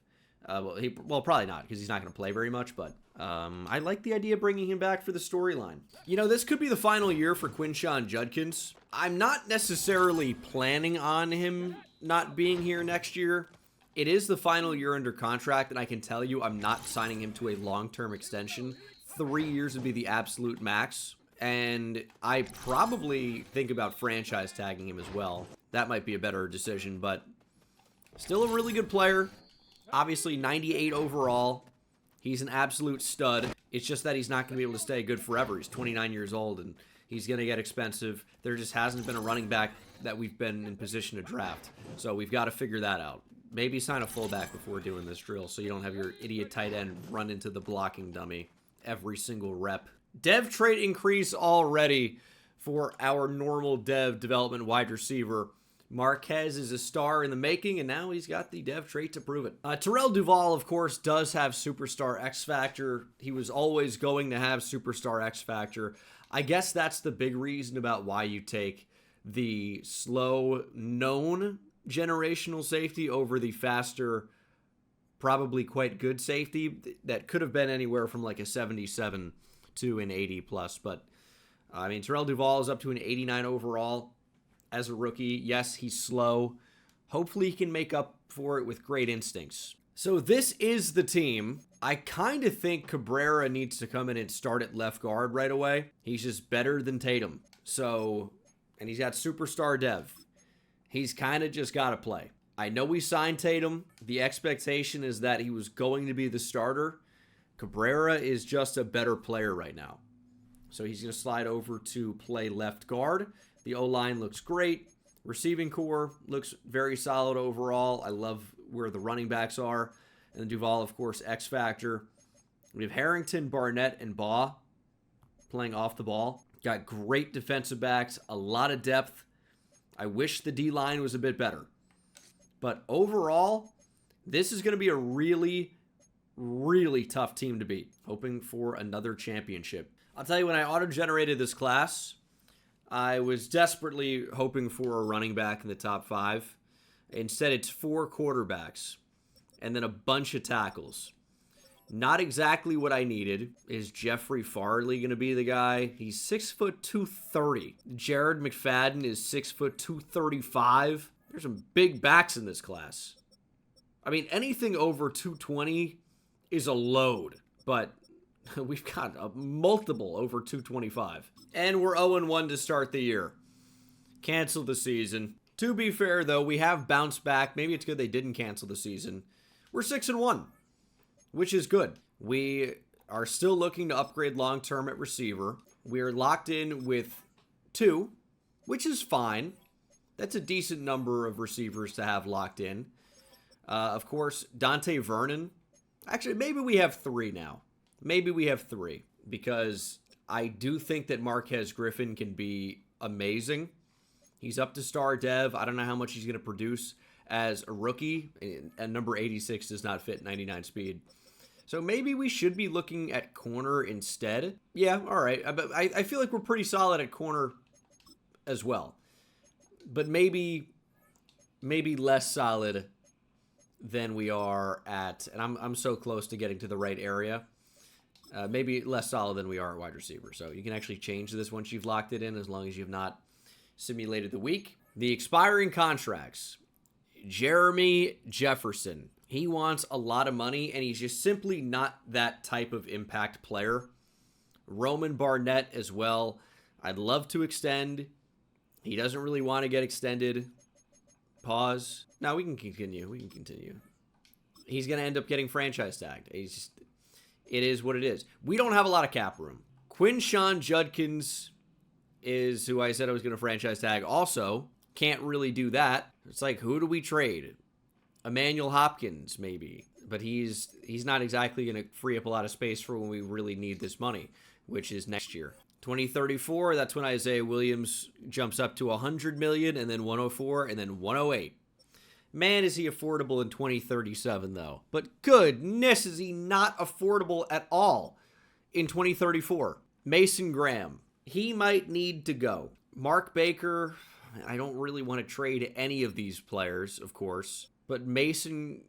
Probably not, because he's not going to play very much, but I like the idea of bringing him back for the storyline. This could be the final year for Quinshon Judkins. I'm not necessarily planning on him not being here next year. It is the final year under contract, and I can tell you I'm not signing him to a long-term extension. 3 years would be the absolute max, and I probably think about franchise tagging him as well. That might be a better decision, but still a really good player. Obviously, 98 overall. He's an absolute stud. It's just that he's not going to be able to stay good forever. He's 29 years old, and he's going to get expensive. There just hasn't been a running back that we've been in position to draft. So we've got to figure that out. Maybe sign a fullback before doing this drill so you don't have your idiot tight end run into the blocking dummy every single rep. Dev trait increase already for our normal dev development wide receiver. Marquez is a star in the making, and now he's got the dev trait to prove it. Terrell Duval, of course, does have Superstar X Factor. He was always going to have Superstar X Factor. I guess that's the big reason about why you take the slow, known generational safety over the faster, probably quite good safety that could have been anywhere from like a 77 to an 80 plus. But, Terrell Duval is up to an 89 overall. As a rookie, yes, he's slow. Hopefully he can make up for it with great instincts. So this is the team. I kind of think Cabrera needs to come in and start at left guard right away. He's just better than Tatum. So, and he's got superstar dev. He's kind of just got to play. I know we signed Tatum. The expectation is that he was going to be the starter. Cabrera is just a better player right now. So he's going to slide over to play left guard. The O-line looks great. Receiving core looks very solid overall. I love where the running backs are. And then Duval, of course, X Factor. We have Harrington, Barnett, and Baugh playing off the ball. Got great defensive backs, a lot of depth. I wish the D-line was a bit better. But overall, this is going to be a really, really tough team to beat. Hoping for another championship. I'll tell you, when I auto-generated this class, I was desperately hoping for a running back in the top 5. Instead, it's 4 quarterbacks and then a bunch of tackles. Not exactly what I needed. Is Jeffrey Farley going to be the guy? He's 6'2", 230. Jared McFadden is 6'2", 235. There's some big backs in this class. I mean, anything over 220 is a load, but we've got a multiple over 225. And we're 0-1 to start the year. Cancel the season. To be fair, though, we have bounced back. Maybe it's good they didn't cancel the season. We're 6-1, which is good. We are still looking to upgrade long-term at receiver. We are locked in with 2, which is fine. That's a decent number of receivers to have locked in. Of course, Dante Vernon. Actually, maybe we have 3 now. Maybe we have 3, because I do think that Marquez Griffin can be amazing. He's up to star dev. I don't know how much he's going to produce as a rookie. And number 86 does not fit 99 speed. So maybe we should be looking at corner instead. Yeah, all right. But I feel like we're pretty solid at corner as well. But maybe less solid than we are at, and I'm so close to getting to the right area. Maybe less solid than we are at wide receiver. So you can actually change this once you've locked it in, as long as you've not simulated the week. The expiring contracts. Jeremy Jefferson. He wants a lot of money, and he's just simply not that type of impact player. Roman Barnett as well. I'd love to extend. He doesn't really want to get extended. Pause. No, we can continue. We can continue. He's going to end up getting franchise tagged. It is what it is. We don't have a lot of cap room. Quinshawn Judkins is who I said I was going to franchise tag. Also, can't really do that. It's like, who do we trade? Emmanuel Hopkins, maybe. But he's not exactly going to free up a lot of space for when we really need this money, which is next year. 2034, that's when Isaiah Williams jumps up to $100 million, and then 104, and then 108. Man, is he affordable in 2037, though. But goodness, is he not affordable at all in 2034. Mason Graham, he might need to go. Mark Baker, I don't really want to trade any of these players, of course. But Mason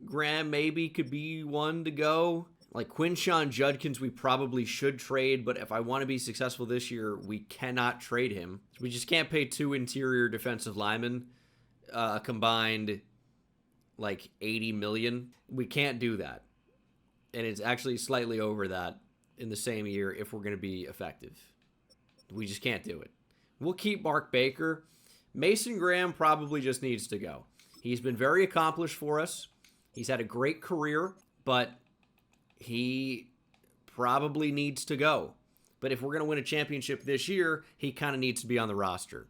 Graham maybe could be one to go. Like Quinshawn Judkins, we probably should trade, but if I want to be successful this year, we cannot trade him. We just can't pay 2 interior defensive linemen combined like $80 million. We can't do that. And it's actually slightly over that in the same year if we're going to be effective. We just can't do it. We'll keep Mark Baker. Mason Graham probably just needs to go. He's been very accomplished for us. He's had a great career, but he probably needs to go. But if we're going to win a championship this year, he kind of needs to be on the roster.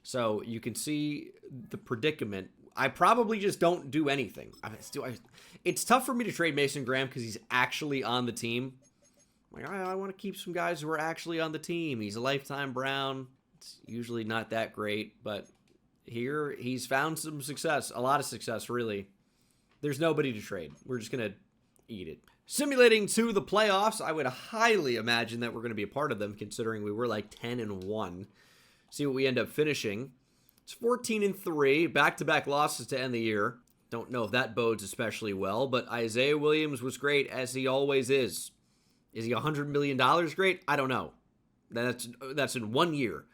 So you can see the predicament. I probably just don't do anything. It's tough for me to trade Mason Graham because he's actually on the team. Like, I want to keep some guys who are actually on the team. He's a lifetime Brown. It's usually not that great, but here he's found some success. A lot of success, really. There's nobody to trade. We're just going to eat it. Simulating to the playoffs, I would highly imagine that we're going to be a part of them, considering we were like 10-1. See what we end up finishing. It's 14-3, back-to-back losses to end the year. Don't know if that bodes especially well, but Isaiah Williams was great, as he always is. Is he $100 million great? I don't know. That's in 1 year,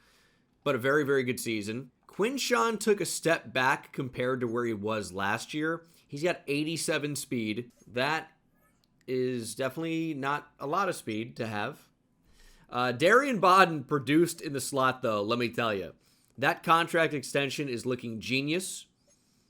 but a very, very good season. Quinshawn took a step back compared to where he was last year. He's got 87 speed. That is definitely not a lot of speed to have. Darian Bodden produced in the slot, though, let me tell you. That contract extension is looking genius.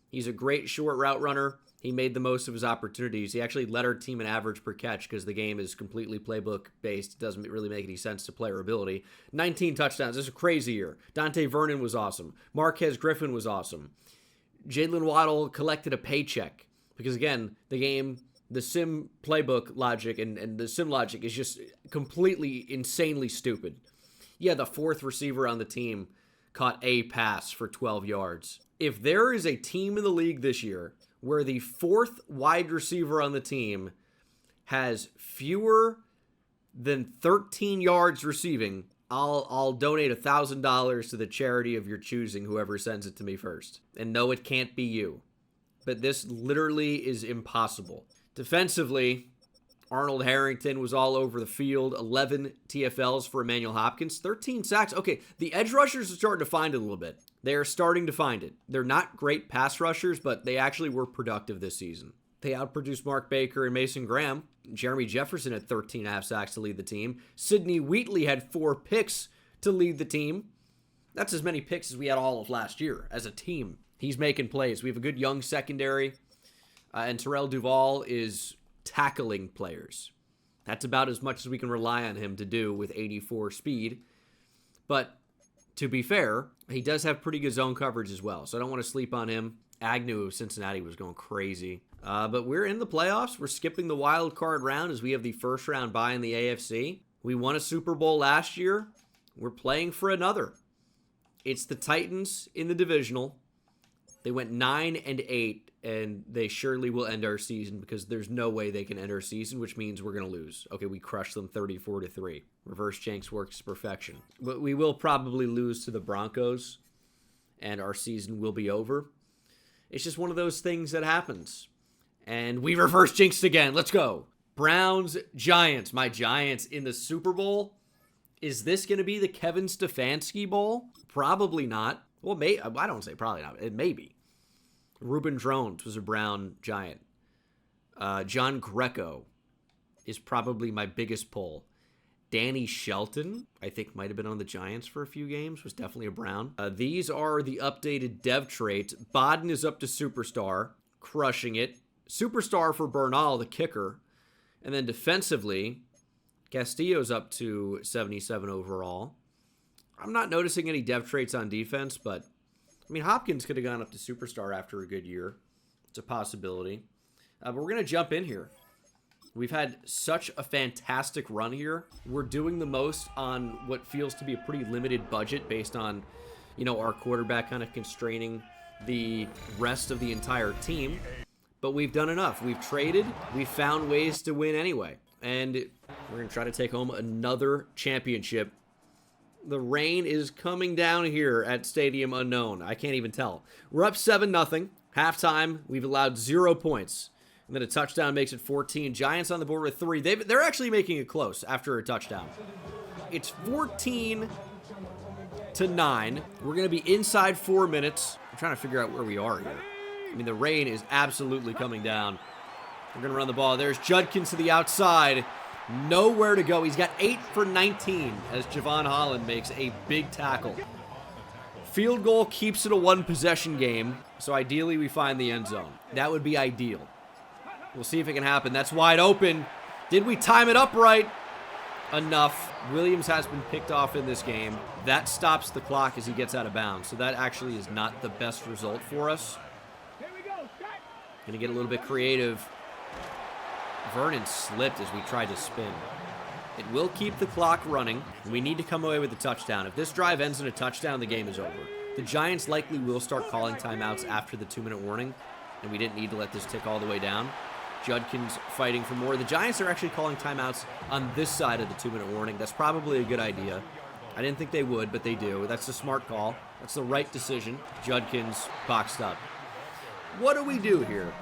He's a great short route runner. He made the most of his opportunities. He actually led our team in average per catch because the game is completely playbook-based. It doesn't really make any sense to player ability. 19 touchdowns. This is a crazy year. Dante Vernon was awesome. Marquez Griffin was awesome. Jalen Waddle collected a paycheck because, again, the sim playbook logic and the sim logic is just completely insanely stupid. Yeah, the fourth receiver on the team caught a pass for 12 yards. If there is a team in the league this year where the fourth wide receiver on the team has fewer than 13 yards receiving, I'll donate $1,000 to the charity of your choosing, whoever sends it to me first. And no, it can't be you. But this literally is impossible. Defensively, Arnold Harrington was all over the field. 11 TFLs for Emmanuel Hopkins. 13 sacks. Okay, the edge rushers are starting to find it a little bit. They are starting to find it. They're not great pass rushers, but they actually were productive this season. They outproduced Mark Baker and Mason Graham. Jeremy Jefferson had 13.5 sacks to lead the team. Sidney Wheatley had 4 picks to lead the team. That's as many picks as we had all of last year as a team. He's making plays. We have a good young secondary. And Terrell Duval is tackling players. That's about as much as we can rely on him to do with 84 speed. But to be fair, he does have pretty good zone coverage as well. So I don't want to sleep on him. Agnew of Cincinnati was going crazy. But we're in the playoffs. We're skipping the wild card round as we have the first round bye in the AFC. We won a Super Bowl last year. We're playing for another. It's the Titans in the divisional. They went 9-8, and they surely will end our season because there's no way they can end our season, which means we're going to lose. Okay, we crushed them 34-3. Reverse Jenks works to perfection. But we will probably lose to the Broncos, and our season will be over. It's just one of those things that happens. And we reverse jinxed again. Let's go. Browns, Giants. My Giants in the Super Bowl. Is this going to be the Kevin Stefanski Bowl? Probably not. Well, I don't say probably not. It may be. Reuben Drones was a Brown Giant. John Greco is probably my biggest pull. Danny Shelton, I think might have been on the Giants for a few games, was definitely a Brown. These are the updated dev traits. Bodden is up to Superstar, crushing it. Superstar for Bernal, the kicker. And then defensively, Castillo's up to 77 overall. I'm not noticing any dev traits on defense, but I mean, Hopkins could have gone up to Superstar after a good year. It's a possibility. But we're going to jump in here. We've had such a fantastic run here. We're doing the most on what feels to be a pretty limited budget based on, our quarterback kind of constraining the rest of the entire team. But we've done enough. We've traded. We've found ways to win anyway. And we're going to try to take home another championship. The rain is coming down here at Stadium Unknown. I can't even tell. We're up 7-0. Halftime, we've allowed 0 points. And then a touchdown makes it 14. Giants on the board with 3. They're actually making it close after a touchdown. It's 14-9. We're going to be inside 4 minutes. I'm trying to figure out where we are here. I mean, the rain is absolutely coming down. We're going to run the ball. There's Judkins to the outside. Nowhere to go. He's got 8 for 19 as Javon Holland makes a big tackle. Field goal keeps it a 1-possession game, so ideally we find the end zone. That would be ideal. We'll see if it can happen. That's wide open. Did we time it up right? Enough. Williams has been picked off in this game. That stops the clock as he gets out of bounds, so that actually is not the best result for us. Gonna get a little bit creative. Vernon slipped as we tried to spin. It will keep the clock running. We need to come away with a touchdown. If this drive ends in a touchdown, the game is over. The Giants likely will start calling timeouts after the 2-minute warning, and we didn't need to let this tick all the way down. Judkins fighting for more. The Giants are actually calling timeouts on this side of the 2-minute warning. That's probably a good idea. I didn't think they would, but they do. That's a smart call. That's the right decision. Judkins boxed up. What do we do here?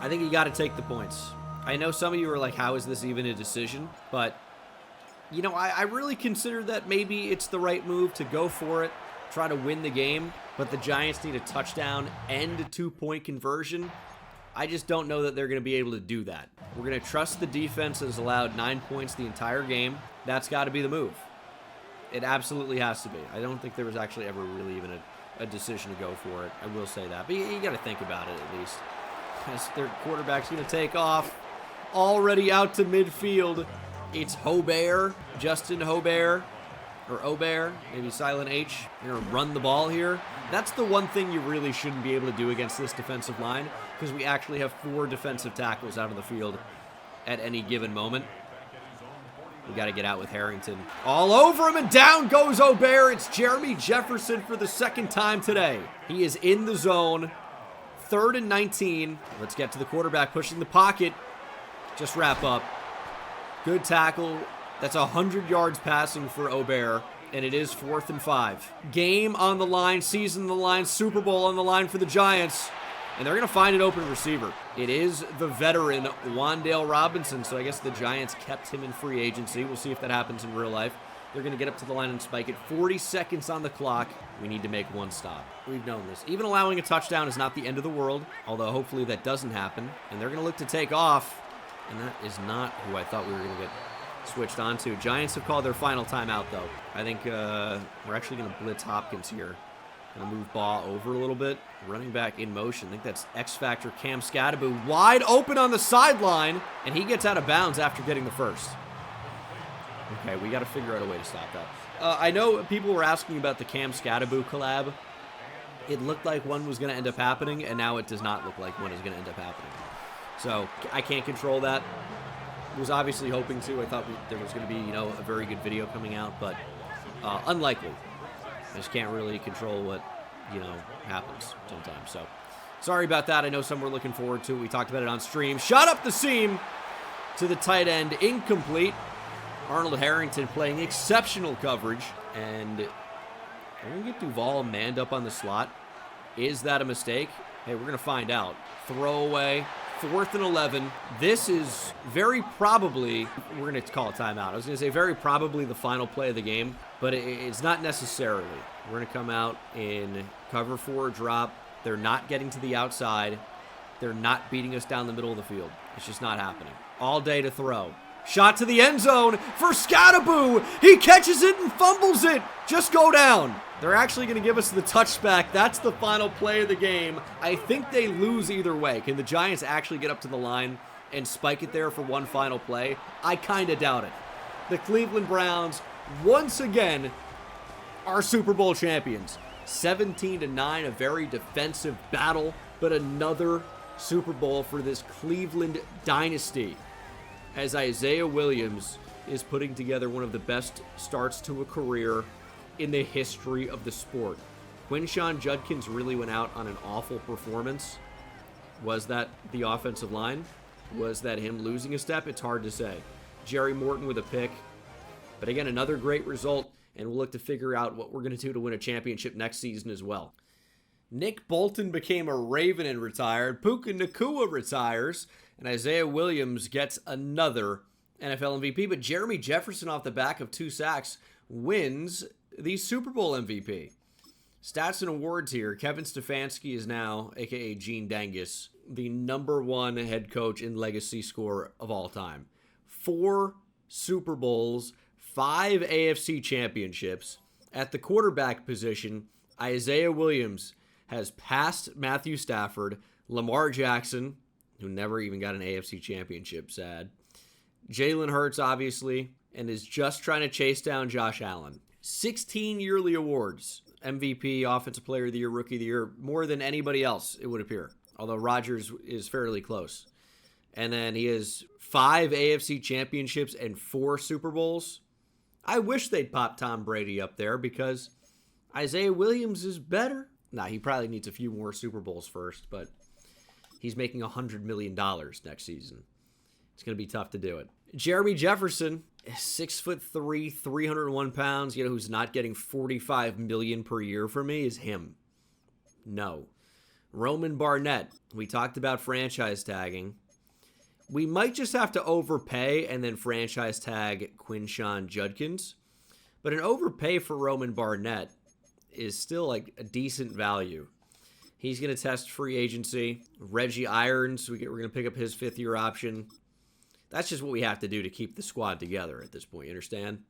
I think you got to take the points. I know some of you are like, how is this even a decision? But, I really consider that maybe it's the right move to go for it. try to win the game, but the Giants need a touchdown and a 2-point conversion. I just don't know that they're going to be able to do that. We're going to trust the defense has allowed 9 points the entire game. That's got to be the move. It absolutely has to be. I don't think there was actually ever really even a decision to go for it. I will say that. But you got to think about it at least. As their quarterback's going to take off. Already out to midfield. It's Hobert, Justin Hobert, or Aubert, maybe silent H. You're going to run the ball here. That's the one thing you really shouldn't be able to do against this defensive line, because we actually have 4 defensive tackles out of the field at any given moment. We got to get out with Harrington. All over him, and down goes Aubert. It's Jeremy Jefferson for the second time today. He is in the zone. 3rd and 19. Let's get to the quarterback pushing the pocket. Just wrap up. Good tackle. That's 100 yards passing for Aubert, and it is 4th and 5. Game on the line, season on the line, Super Bowl on the line for the Giants, and they're going to find an open receiver. It is the veteran Wan'Dale Robinson, so I guess the Giants kept him in free agency. We'll see if that happens in real life. They're going to get up to the line and spike it. 40 seconds on the clock. We need to make one stop. We've known this. Even allowing a touchdown is not the end of the world, although hopefully that doesn't happen, and they're going to look to take off, and that is not who I thought we were going to get switched onto. Giants have called their final timeout, though. I think we're actually going to blitz Hopkins here. Going to move ball over a little bit. Running back in motion. I think that's X-Factor Cam Scadaboo. Wide open on the sideline, and he gets out of bounds after getting the first. Okay, we got to figure out a way to stop that. I know people were asking about the Cam Scadaboo collab. It looked like one was going to end up happening, and now it does not look like one is going to end up happening. So I can't control that. Was obviously hoping to. I thought there was going to be, a very good video coming out, but unlikely. I just can't really control what, happens sometimes. So sorry about that. I know some were looking forward to it. We talked about it on stream. Shot up the seam to the tight end. Incomplete. Arnold Harrington playing exceptional coverage. And we're going to get Duval manned up on the slot. Is that a mistake? Hey, we're going to find out. Throwaway. 4th and 11. This is very probably, we're going to call a timeout. I was going to say very probably the final play of the game, but it's not necessarily. We're going to come out in cover 4 drop. They're not getting to the outside. They're not beating us down the middle of the field. It's just not happening. All day to throw. Shot to the end zone for Scadaboo. He catches it and fumbles it. Just go down. They're actually going to give us the touchback. That's the final play of the game. I think they lose either way. Can the Giants actually get up to the line and spike it there for one final play? I kind of doubt it. The Cleveland Browns, once again, are Super Bowl champions. 17-9, a very defensive battle, but another Super Bowl for this Cleveland dynasty, as Isaiah Williams is putting together one of the best starts to a career in the history of the sport. Quinshon Judkins really went out on an awful performance. Was that the offensive line? Was that him losing a step? It's hard to say. Jerry Morton with a pick. But again, another great result, and we'll look to figure out what we're going to do to win a championship next season as well. Nick Bolton became a Raven and retired. Puka Nacua retires, and Isaiah Williams gets another NFL MVP. But Jeremy Jefferson, off the back of 2 sacks, wins the Super Bowl MVP. Stats and awards here. Kevin Stefanski is now, a.k.a. Gene Dangus, the #1 head coach in legacy score of all time. 4 Super Bowls, 5 AFC championships. At the quarterback position, Isaiah Williams has passed Matthew Stafford, Lamar Jackson, who never even got an AFC championship, sad, Jalen Hurts, obviously, and is just trying to chase down Josh Allen. 16 yearly awards. MVP, Offensive Player of the Year, Rookie of the Year, more than anybody else, it would appear. Although Rodgers is fairly close. And then he has 5 AFC championships and 4 Super Bowls. I wish they'd pop Tom Brady up there because Isaiah Williams is better. Nah, he probably needs a few more Super Bowls first, but he's making $100 million next season. It's going to be tough to do it. Jeremy Jefferson, 6'3", 301 pounds, who's not getting $45 million per year from me, is him. No. Roman Barnett, we talked about franchise tagging. We might just have to overpay and then franchise tag Quinshon Judkins. But an overpay for Roman Barnett is still like a decent value. He's going to test free agency. Reggie Irons, we're going to pick up his 5th-year option. That's just what we have to do to keep the squad together at this point, you understand?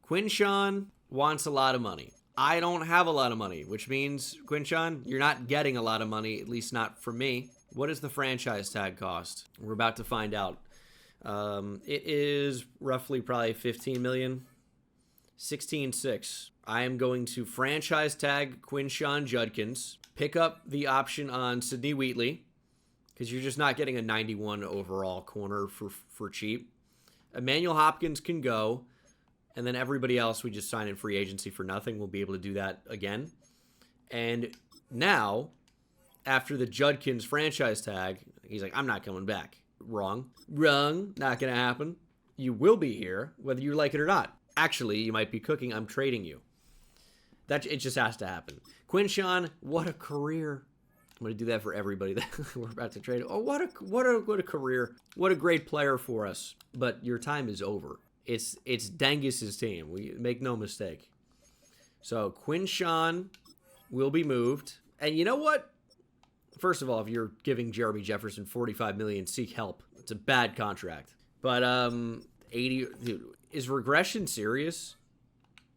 Quinshawn wants a lot of money. I don't have a lot of money, which means, Quinshawn, you're not getting a lot of money, at least not from me. What does the franchise tag cost? We're about to find out. It is roughly probably $15 million. 16.6. I am going to franchise tag Quinshawn Judkins, pick up the option on Sidney Wheatley, because you're just not getting a 91 overall corner for cheap. Emmanuel Hopkins can go, and then everybody else we just sign in free agency for nothing. We'll be able to do that again. And now, after the Judkins franchise tag, he's like, I'm not coming back. Wrong. Not going to happen. You will be here, whether you like it or not. Actually, you might be cooking. I'm trading you. It just has to happen. Quinshawn, what a career. I'm going to do that for everybody that we're about to trade. Oh, what a career. What a great player for us. But your time is over. It's Dengus's team. We make no mistake. So Quinshawn will be moved. And you know what? First of all, if you're giving Jeremy Jefferson $45 million, seek help. It's a bad contract. But 80, dude, is regression serious?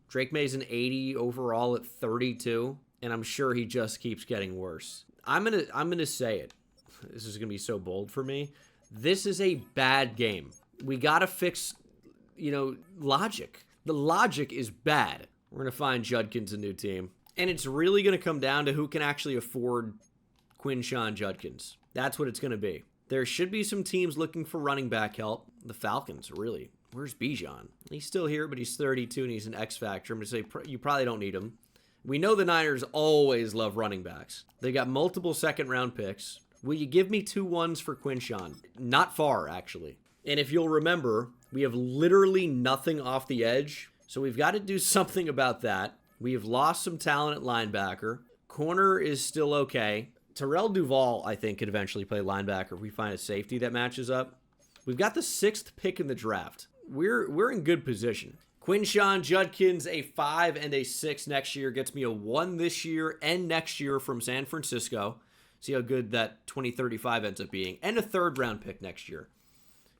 Drake Mason 80 overall at 32, and I'm sure he just keeps getting worse. I'm gonna say it. This is gonna be so bold for me. This is a bad game. We gotta fix, logic. The logic is bad. We're gonna find Judkins a new team, and it's really gonna come down to who can actually afford Quinshawn Judkins. That's what it's gonna be. There should be some teams looking for running back help. The Falcons, really. Where's Bijan? He's still here, but he's 32 and he's an X factor. I'm going to say you probably don't need him. We know the Niners always love running backs. They got multiple second-round picks. Will you give me 2 1s for Quinshawn? Not far, actually. And if you'll remember, we have literally nothing off the edge, so we've got to do something about that. We have lost some talent at linebacker. Corner is still okay. Terrell Duval, I think, could eventually play linebacker if we find a safety that matches up. We've got the 6th pick in the draft. We're in good position. Quinshawn Judkins, a 5 and a 6 next year, gets me a 1 this year and next year from San Francisco. See how good that 2035 ends up being. And a 3rd-round pick next year.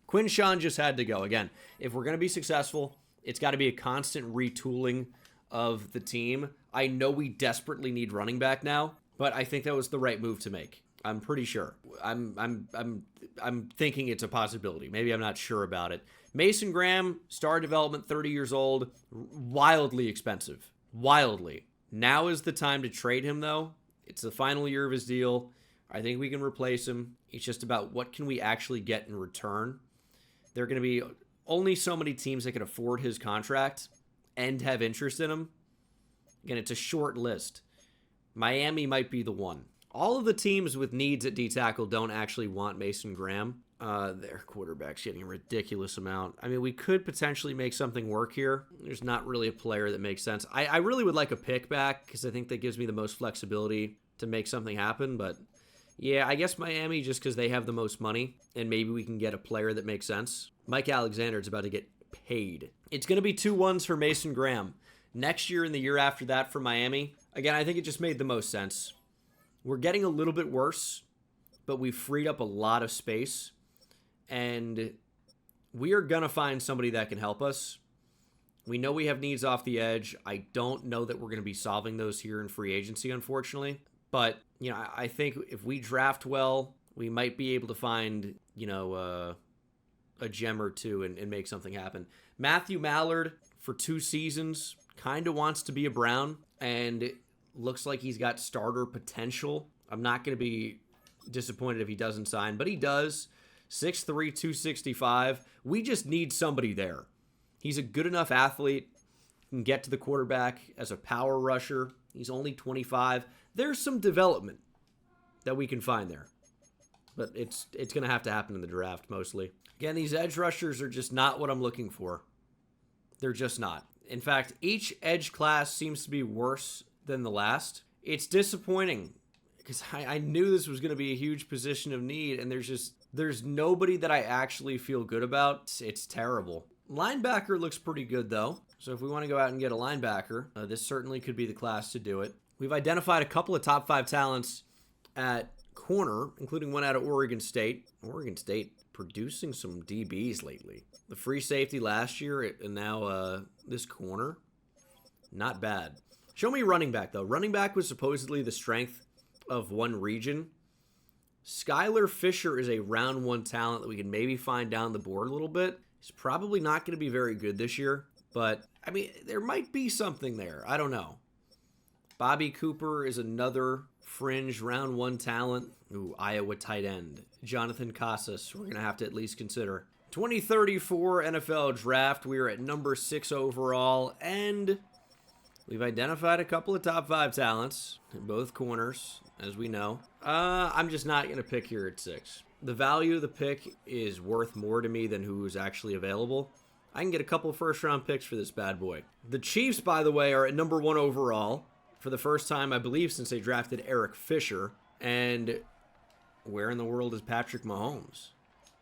Quinshawn just had to go. Again, if we're going to be successful, it's got to be a constant retooling of the team. I know we desperately need running back now, but I think that was the right move to make. I'm pretty sure. I'm thinking it's a possibility. Maybe I'm not sure about it. Mason Graham, star development, 30 years old, wildly expensive. Wildly. Now is the time to trade him, though. It's the final year of his deal. I think we can replace him. It's just about what can we actually get in return. There are going to be only so many teams that can afford his contract and have interest in him. Again, it's a short list. Miami might be the one. All of the teams with needs at D-tackle don't actually want Mason Graham. Their quarterback's getting a ridiculous amount. I mean, we could potentially make something work here. There's not really a player that makes sense. I really would like a pick back because I think that gives me the most flexibility to make something happen. But yeah, I guess Miami just because they have the most money and maybe we can get a player that makes sense. Mike Alexander's about to get paid. It's going to be 2 1s for Mason Graham. Next year and the year after that for Miami. Again, I think it just made the most sense. We're getting a little bit worse, but we've freed up a lot of space. And we are going to find somebody that can help us. We know we have needs off the edge. I don't know that we're going to be solving those here in free agency, unfortunately. But, I think if we draft well, we might be able to find, a gem or two and make something happen. Matthew Mallard, for 2 seasons, kind of wants to be a Brown. And looks like he's got starter potential. I'm not going to be disappointed if he doesn't sign, but he does. 6'3", 265. We just need somebody there. He's a good enough athlete. Can get to the quarterback as a power rusher. He's only 25. There's some development that we can find there. But it's going to have to happen in the draft mostly. Again, these edge rushers are just not what I'm looking for. They're just not. In fact, each edge class seems to be worse than the last. It's disappointing because I knew this was going to be a huge position of need, and there's nobody that I actually feel good about. It's terrible. Linebacker looks pretty good, though. So if we want to go out and get a linebacker, this certainly could be the class to do it. We've identified a couple of top 5 talents at corner, including one out of Oregon State. Oregon State producing some DBs lately. The free safety last year, and now this corner. Not bad. Show me running back, though. Running back was supposedly the strength of one region. Skylar Fisher is a round 1 talent that we can maybe find down the board a little bit. He's probably not going to be very good this year, but, I mean, there might be something there. I don't know. Bobby Cooper is another fringe round 1 talent. Ooh, Iowa tight end. Jonathan Casas, we're going to have to at least consider. 2034 NFL Draft. We are at number 6 overall, and we've identified a couple of top 5 talents in both corners, as we know. I'm just not going to pick here at 6. The value of the pick is worth more to me than who is actually available. I can get a couple of first-round picks for this bad boy. The Chiefs, by the way, are at number 1 overall for the first time, I believe, since they drafted Eric Fisher. And where in the world is Patrick Mahomes?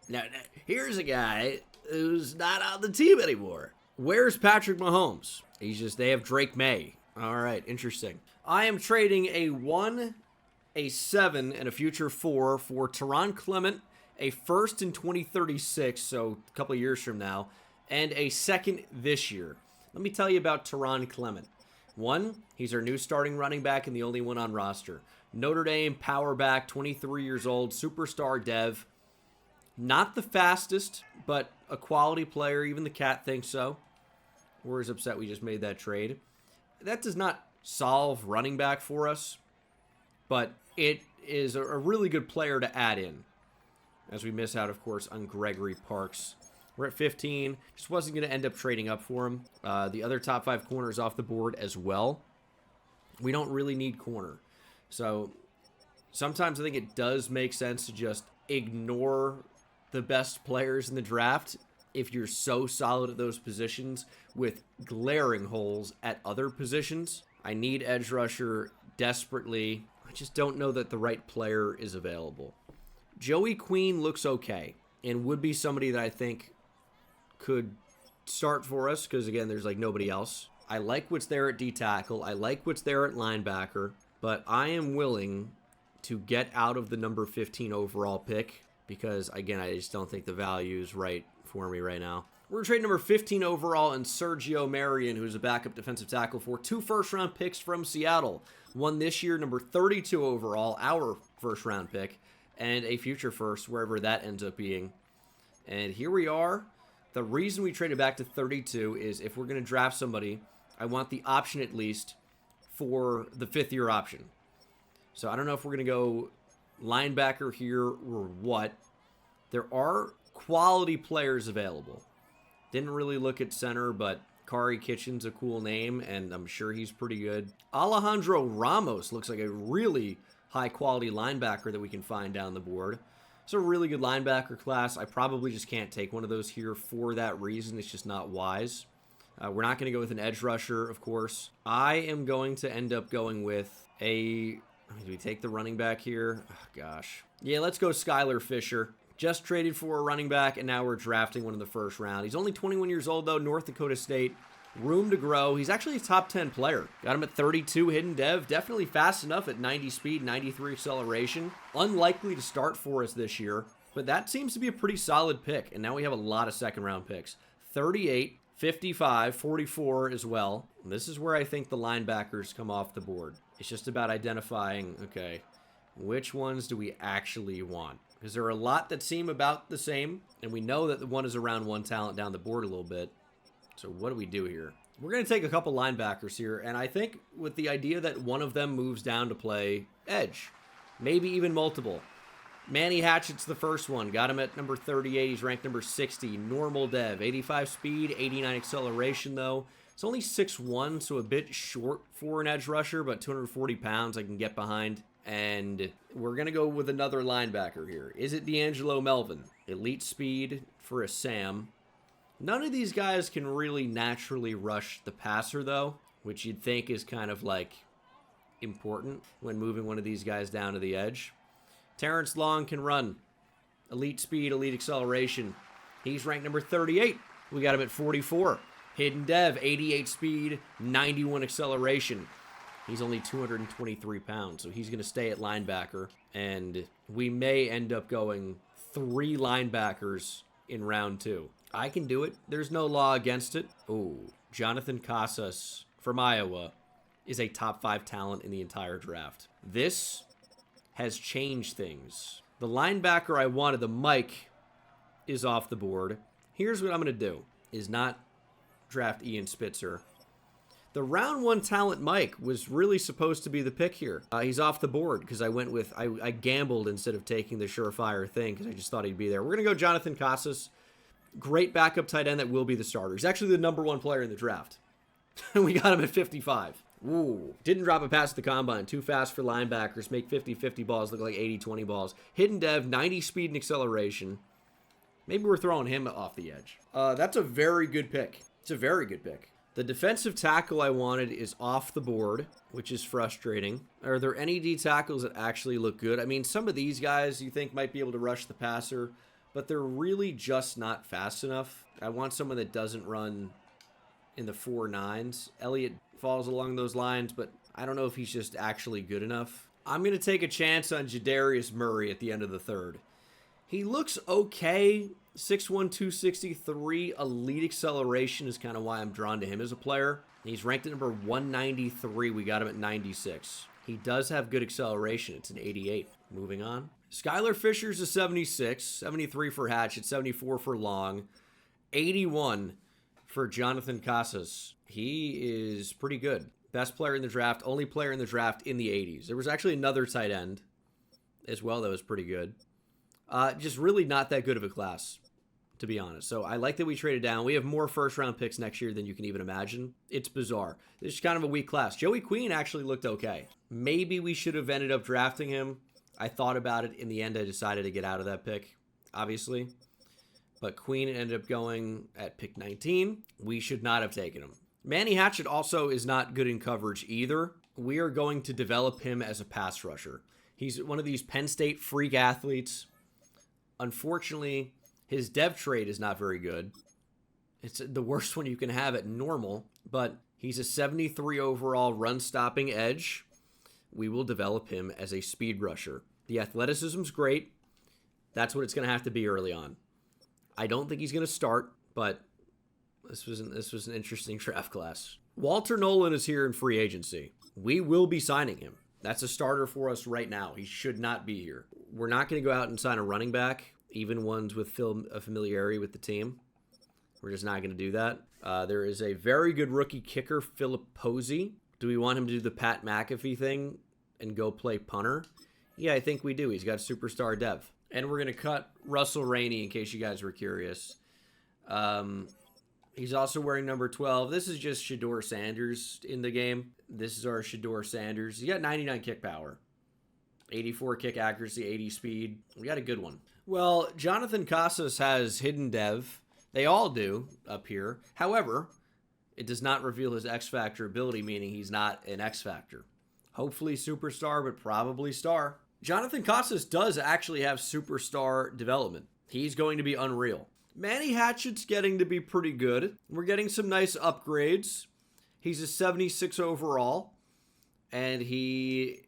Now, here's a guy who's not on the team anymore. Where's Patrick Mahomes? They have Drake May. All right, interesting. I am trading a 1, a 7, and a future 4 for Teron Clement, a first in 2036, so a couple of years from now, and a second this year. Let me tell you about Teron Clement. 1, he's our new starting running back and the only one on roster. Notre Dame power back, 23 years old, superstar dev. Not the fastest, but a quality player. Even the cat thinks so. We're as upset we just made that trade. That does not solve running back for us, but it is a really good player to add in, as we miss out, of course, on Gregory Parks. We're at 15. Just wasn't going to end up trading up for him. The other top 5 corners off the board as well. We don't really need corner. So sometimes I think it does make sense to just ignore the best players in the draft if you're so solid at those positions with glaring holes at other positions. I need edge rusher desperately. I just don't know that the right player is available. Joey Queen looks okay and would be somebody that I think could start for us because, again, there's like nobody else. I like what's there at D-tackle. I like what's there at linebacker, but I am willing to get out of the number 15 overall pick because, again, I just don't think the value is right for me right now. We're trading number 15 overall and Sergio Marion, who's a backup defensive tackle, for 2 first-round picks from Seattle. One this year, number 32 overall, our first-round pick, and a future first, wherever that ends up being. And here we are. The reason we traded back to 32 is if we're going to draft somebody, I want the option at least for the 5th-year option. So I don't know if we're going to go linebacker here or what. There are quality players available. Didn't really look at center, but Kari Kitchen's a cool name, and I'm sure he's pretty good. Alejandro Ramos looks like a really high-quality linebacker that we can find down the board. It's a really good linebacker class. I probably just can't take one of those here for that reason. It's just not wise. We're not going to go with an edge rusher, of course. I am going to end up going with do we take the running back here? Oh, gosh. Yeah, let's go Skylar Fisher. Just traded for a running back, and now we're drafting one in the first round. He's only 21 years old, though. North Dakota State. Room to grow. He's actually a top 10 player. Got him at 32 hidden dev. Definitely fast enough at 90 speed, 93 acceleration. Unlikely to start for us this year, but that seems to be a pretty solid pick. And now we have a lot of second-round picks. 38, 55, 44 as well. And this is where I think the linebackers come off the board. It's just about identifying, okay, which ones do we actually want? Because there are a lot that seem about the same, and we know that the one is around 1 talent down the board a little bit. So what do we do here? We're going to take a couple linebackers here, and I think with the idea that one of them moves down to play edge, maybe even multiple. Manny Hatchett's the first one. Got him at number 38. He's ranked number 60. Normal dev. 85 speed, 89 acceleration, though. It's only 6'1", so a bit short for an edge rusher, but 240 pounds I can get behind. And we're going to go with another linebacker here. Is it D'Angelo Melvin? Elite speed for a Sam. None of these guys can really naturally rush the passer, though, which you'd think is kind of like important when moving one of these guys down to the edge. Terrence Long can run. Elite speed, elite acceleration. He's ranked number 38. We got him at 44. Hidden Dev, 88 speed, 91 acceleration. He's only 223 pounds, so he's going to stay at linebacker. And we may end up going 3 linebackers in round 2. I can do it. There's no law against it. Ooh, Jonathan Casas from Iowa is a top 5 talent in the entire draft. This has changed things. The linebacker I wanted, the Mike, is off the board. Here's what I'm going to do, is not draft Ian Spitzer. The round 1 talent Mike was really supposed to be the pick here. He's off the board because I gambled instead of taking the surefire thing because I just thought he'd be there. We're going to go Jonathan Casas. Great backup tight end that will be the starter. He's actually the number 1 player in the draft. We got him at 55. Ooh, didn't drop a pass at the combine. Too fast for linebackers. Make 50-50 balls look like 80-20 balls. Hidden Dev, 90 speed and acceleration. Maybe we're throwing him off the edge. That's a very good pick. It's a very good pick. The defensive tackle I wanted is off the board, which is frustrating. Are there any D tackles that actually look good? I mean, some of these guys you think might be able to rush the passer, but they're really just not fast enough. I want someone that doesn't run in the 4.9s. Elliott falls along those lines, but I don't know if he's just actually good enough. I'm going to take a chance on Jadarius Murray at the end of the 3rd. He looks okay. 6'1", 263, elite acceleration is kind of why I'm drawn to him as a player. He's ranked at number 193. We got him at 96. He does have good acceleration. It's an 88. Moving on. Skylar Fisher's a 76, 73 for Hatchet, 74 for Long, 81 for Jonathan Casas. He is pretty good. Best player in the draft, only player in the draft in the 80s. There was actually another tight end as well that was pretty good. Just really not that good of a class, to be honest. So I like that we traded down. We have more first-round picks next year than you can even imagine. It's bizarre. This is kind of a weak class. Joey Queen actually looked okay. Maybe we should have ended up drafting him. I thought about it. In the end, I decided to get out of that pick, obviously. But Queen ended up going at pick 19. We should not have taken him. Manny Hatchet also is not good in coverage either. We are going to develop him as a pass rusher. He's one of these Penn State freak athletes. Unfortunately, his dev trade is not very good. It's the worst one you can have at normal, but he's a 73 overall run-stopping edge. We will develop him as a speed rusher. The athleticism's great. That's what it's going to have to be early on. I don't think he's going to start, but this was an interesting draft class. Walter Nolan is here in free agency. We will be signing him. That's a starter for us right now. He should not be here. We're not going to go out and sign a running back, even ones with a familiarity with the team. We're just not going to do that. There is a very good rookie kicker, Philip Posey. Do we want him to do the Pat McAfee thing and go play punter? Yeah, I think we do. He's got superstar dev. And we're going to cut Russell Rainey in case you guys were curious. He's also wearing number 12. This is just Shedeur Sanders in the game. This is our Shedeur Sanders. He got 99 kick power, 84 kick accuracy, 80 speed. We got a good one. Well, Jonathan Casas has hidden dev. They all do up here. However, it does not reveal his X Factor ability, meaning he's not an X Factor. Hopefully superstar, but probably star. Jonathan Casas does actually have superstar development. He's going to be unreal. Manny Hatchet's getting to be pretty good. We're getting some nice upgrades. He's a 76 overall, and he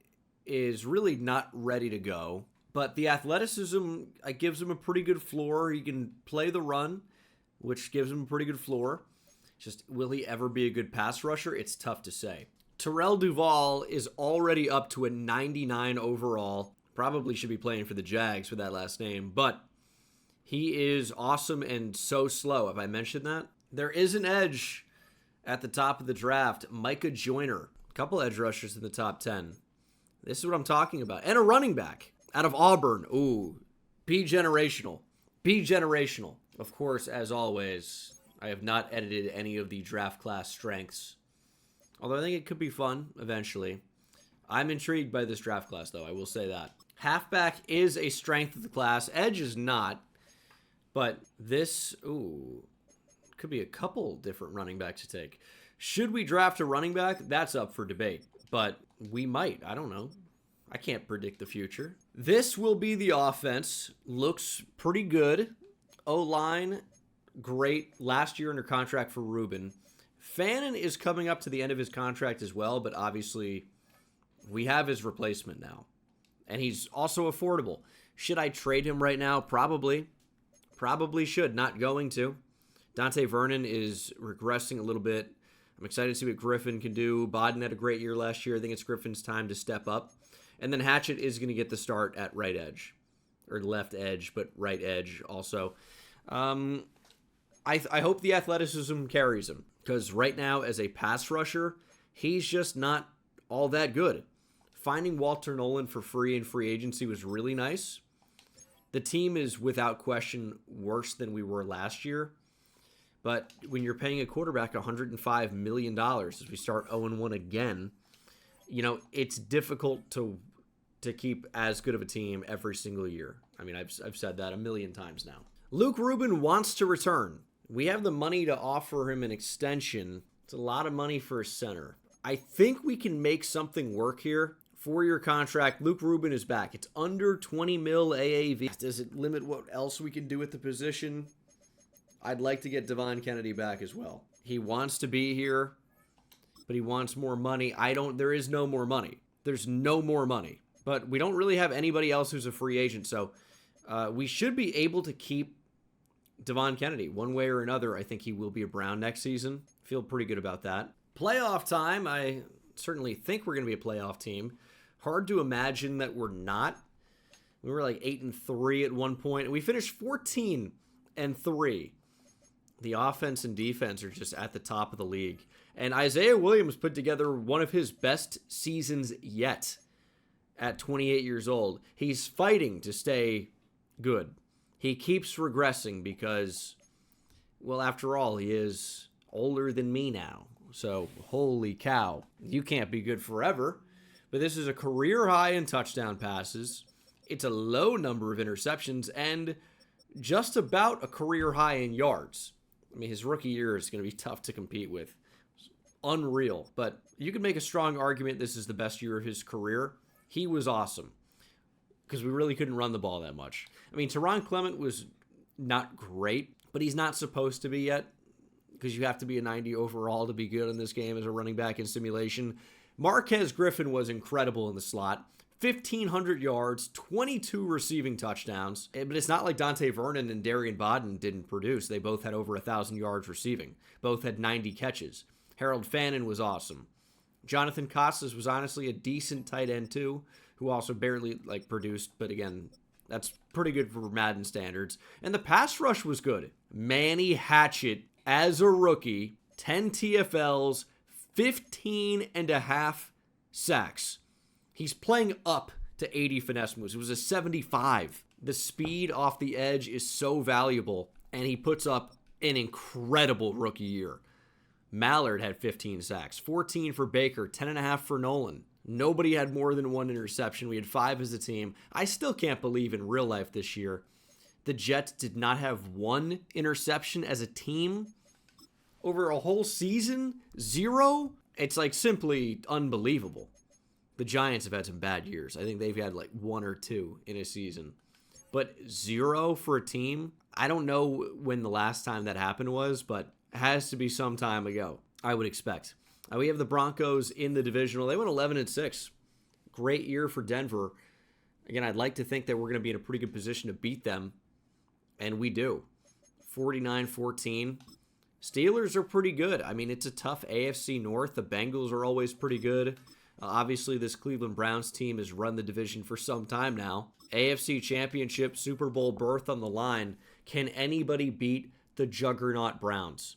is really not ready to go. But the athleticism gives him a pretty good floor. He can play the run, which gives him a pretty good floor. Just, will he ever be a good pass rusher? It's tough to say. Terrell Duval is already up to a 99 overall. Probably should be playing for the Jags for that last name, but he is awesome and so slow. Have I mentioned that? There is an edge at the top of the draft. Micah Joyner. A couple edge rushers in the top 10. This is what I'm talking about. And a running back out of Auburn. Ooh, be generational. Be generational. Of course, as always, I have not edited any of the draft class strengths. Although I think it could be fun eventually. I'm intrigued by this draft class, though. I will say that. Halfback is a strength of the class. Edge is not. But this, could be a couple different running backs to take. Should we draft a running back? That's up for debate. But we might. I don't know. I can't predict the future. This will be the offense. Looks pretty good. O-line great. Last year under contract for Rubin. Fannin is coming up to the end of his contract as well, but obviously we have his replacement now. And he's also affordable. Should I trade him right now? Probably. Probably should. Not going to. Dante Vernon is regressing a little bit. I'm excited to see what Griffin can do. Bodden had a great year last year. I think it's Griffin's time to step up. And then Hatchett is going to get the start at right edge. Or left edge, but right edge also. I hope the athleticism carries him. Because right now, as a pass rusher, he's just not all that good. Finding Walter Nolan for free in free agency was really nice. The team is, without question, worse than we were last year. But when you're paying a quarterback $105 million as we start 0-1 again, it's difficult to keep as good of a team every single year. I mean, I've said that a million times now. Luke Rubin wants to return. We have the money to offer him an extension. It's a lot of money for a center. I think we can make something work here. 4-year contract. Luke Rubin is back. It's under 20 mil AAV. Does it limit what else we can do at the position? I'd like to get Devon Kennedy back as well. He wants to be here, but he wants more money. There is no more money. There's no more money. But we don't really have anybody else who's a free agent, so we should be able to keep Devon Kennedy. One way or another, I think he will be a Brown next season. Feel pretty good about that. Playoff time, I certainly think we're going to be a playoff team. Hard to imagine that we're not. We were like 8-3 at one point, and we finished 14-3. The offense and defense are just at the top of the league. And Isaiah Williams put together one of his best seasons yet at 28 years old. He's fighting to stay good. He keeps regressing because, well, after all, he is older than me now. So, holy cow. You can't be good forever. But this is a career high in touchdown passes. It's a low number of interceptions and just about a career high in yards. I mean, his rookie year is going to be tough to compete with. Unreal. But you could make a strong argument this is the best year of his career. He was awesome because we really couldn't run the ball that much. I mean, Teron Clement was not great, but he's not supposed to be yet because you have to be a 90 overall to be good in this game as a running back in simulation. Marquez Griffin was incredible in the slot. 1,500 yards, 22 receiving touchdowns. But it's not like Dante Vernon and Darian Bodden didn't produce. They both had over 1,000 yards receiving. Both had 90 catches. Harold Fannin was awesome. Jonathan Costas was honestly a decent tight end too, who also barely produced. But again, that's pretty good for Madden standards. And the pass rush was good. Manny Hatchett, as a rookie, 10 TFLs, 15.5 sacks. He's playing up to 80 finesse moves. It was a 75. The speed off the edge is so valuable, and he puts up an incredible rookie year. Mallard had 15 sacks, 14 for Baker, 10.5 for Nolan. Nobody had more than one interception. We had 5 as a team. I still can't believe in real life this year the Jets did not have one interception as a team over a whole season. 0. It's simply unbelievable. The Giants have had some bad years. I think they've had 1 or 2 in a season. But 0 for a team, I don't know when the last time that happened was, but it has to be some time ago, I would expect. We have the Broncos in the divisional. They went 11-6. Great year for Denver. Again, I'd like to think that we're going to be in a pretty good position to beat them, and we do. 49-14. Steelers are pretty good. I mean, it's a tough AFC North. The Bengals are always pretty good. Obviously, this Cleveland Browns team has run the division for some time now. AFC Championship, Super Bowl berth on the line. Can anybody beat the juggernaut Browns?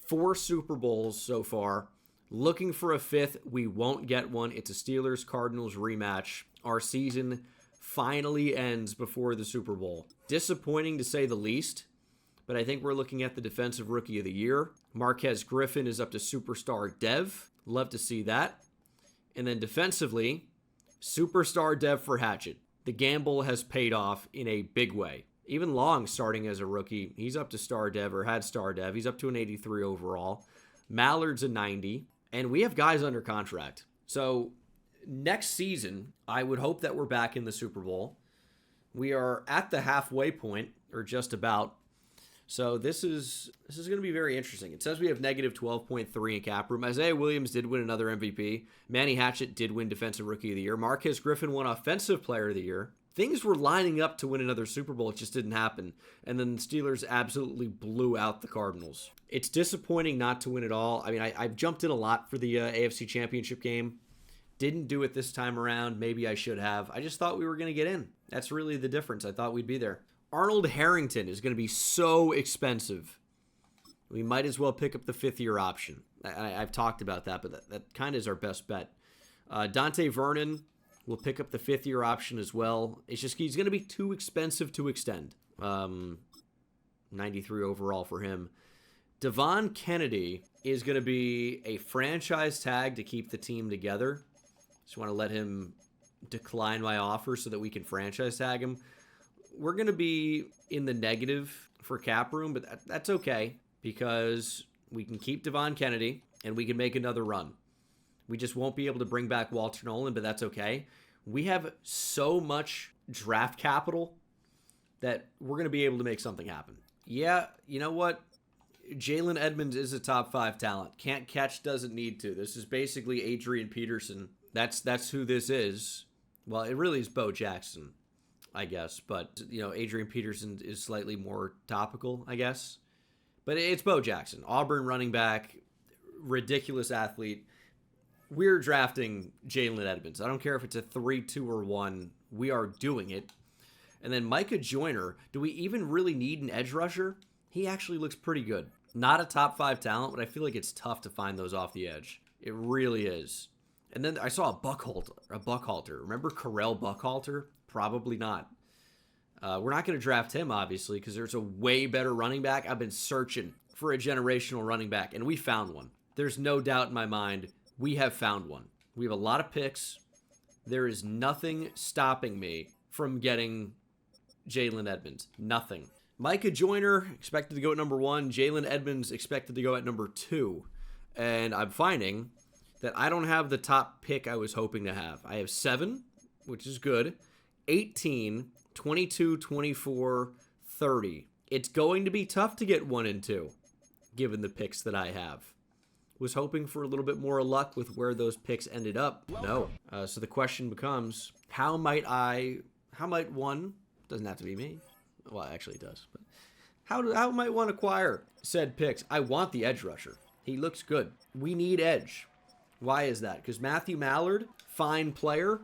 4 Super Bowls so far. Looking for a 5th. We won't get one. It's a Steelers-Cardinals rematch. Our season finally ends before the Super Bowl. Disappointing to say the least, but I think we're looking at the Defensive Rookie of the Year. Marquez Griffin is up to Superstar Dev. Love to see that. And then defensively, Superstar Dev for Hatchett. The gamble has paid off in a big way. Even Long starting as a rookie, he's up to Star Dev, or had Star Dev. He's up to an 83 overall. Mallard's a 90. And we have guys under contract. So next season, I would hope that we're back in the Super Bowl. We are at the halfway point, or just about. So this is going to be very interesting. It says we have negative 12.3 in cap room. Isaiah Williams did win another MVP. Manny Hatchett did win Defensive Rookie of the Year. Marquez Griffin won Offensive Player of the Year. Things were lining up to win another Super Bowl. It just didn't happen. And then the Steelers absolutely blew out the Cardinals. It's disappointing not to win at all. I mean, I've jumped in a lot for the AFC Championship game. Didn't do it this time around. Maybe I should have. I just thought we were going to get in. That's really the difference. I thought we'd be there. Arnold Harrington is going to be so expensive. We might as well pick up the 5th-year option. I've talked about that, but that kind of is our best bet. Dante Vernon will pick up the 5th-year option as well. It's just he's going to be too expensive to extend. 93 overall for him. Devon Kennedy is going to be a franchise tag to keep the team together. Just want to let him decline my offer so that we can franchise tag him. We're going to be in the negative for cap room, but that's okay because we can keep Devon Kennedy and we can make another run. We just won't be able to bring back Walter Nolan, but that's okay. We have so much draft capital that we're going to be able to make something happen. Yeah, you know what? Jalen Edmonds is a top 5 talent. Can't catch, doesn't need to. This is basically Adrian Peterson. That's who this is. Well, it really is Bo Jackson, I guess. But, Adrian Peterson is slightly more topical, I guess. But it's Bo Jackson. Auburn running back, ridiculous athlete. We're drafting Jalen Edmonds. I don't care if it's a 3, 2, or 1. We are doing it. And then Micah Joyner. Do we even really need an edge rusher? He actually looks pretty good. Not a top 5 talent, but I feel like it's tough to find those off the edge. It really is. And then I saw a Buckhalter. Remember Carell Buckhalter? Probably not. We're not going to draft him, obviously, because there's a way better running back. I've been searching for a generational running back, and we found one. There's no doubt in my mind we have found one. We have a lot of picks. There is nothing stopping me from getting Jalen Edmonds. Nothing. Micah Joyner expected to go at number 1. Jalen Edmonds expected to go at number 2. And I'm finding that I don't have the top pick I was hoping to have. I have 7, which is good. 18, 22, 24, 30. It's going to be tough to get 1 and 2, given the picks that I have. Was hoping for a little bit more luck with where those picks ended up. No. So the question becomes, how might one, doesn't have to be me. Well, actually it does. But how might one acquire said picks? I want the edge rusher. He looks good. We need edge. Why is that? Because Matthew Mallard, fine player,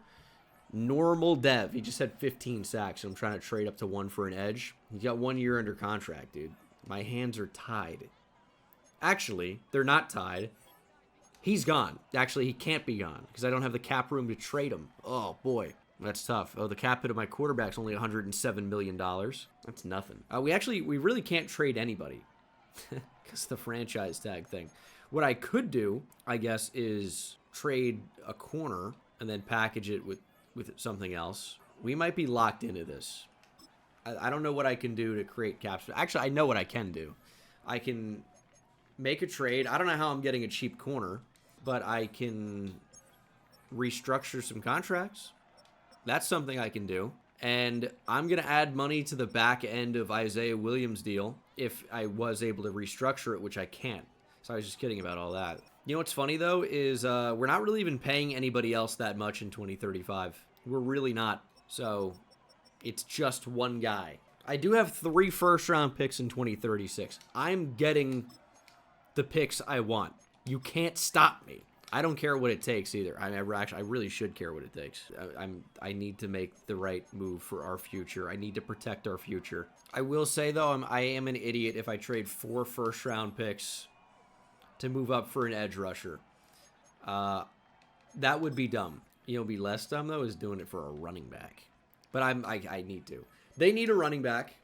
normal dev. He just had 15 sacks. I'm trying to trade up to 1 for an edge. He's got 1 year under contract, dude. My hands are tied. Actually, they're not tied. He's gone. Actually, he can't be gone because I don't have the cap room to trade him. Oh, boy. That's tough. Oh, the cap hit of my quarterback's only $107 million. That's nothing. We really can't trade anybody because the franchise tag thing. What I could do, I guess, is trade a corner and then package it with something else. We might be locked into this. I don't know what I can do to create cap space. Actually, I know what I can do. I can make a trade. I don't know how I'm getting a cheap corner, but I can restructure some contracts. That's something I can do. And I'm going to add money to the back end of Isaiah Williams' deal if I was able to restructure it, which I can't. So I was just kidding about all that. You know what's funny, though, is we're not really even paying anybody else that much in 2035. We're really not. So it's just one guy. I do have 3 first-round picks in 2036. I'm getting the picks I want. You can't stop me. I don't care what it takes either. I really should care what it takes. I need to make the right move for our future. I need to protect our future. I will say, though, I am an idiot if I trade 4 first-round picks to move up for an edge rusher. That would be dumb. You know, be less dumb, though, is doing it for a running back. But I need to. They need a running back.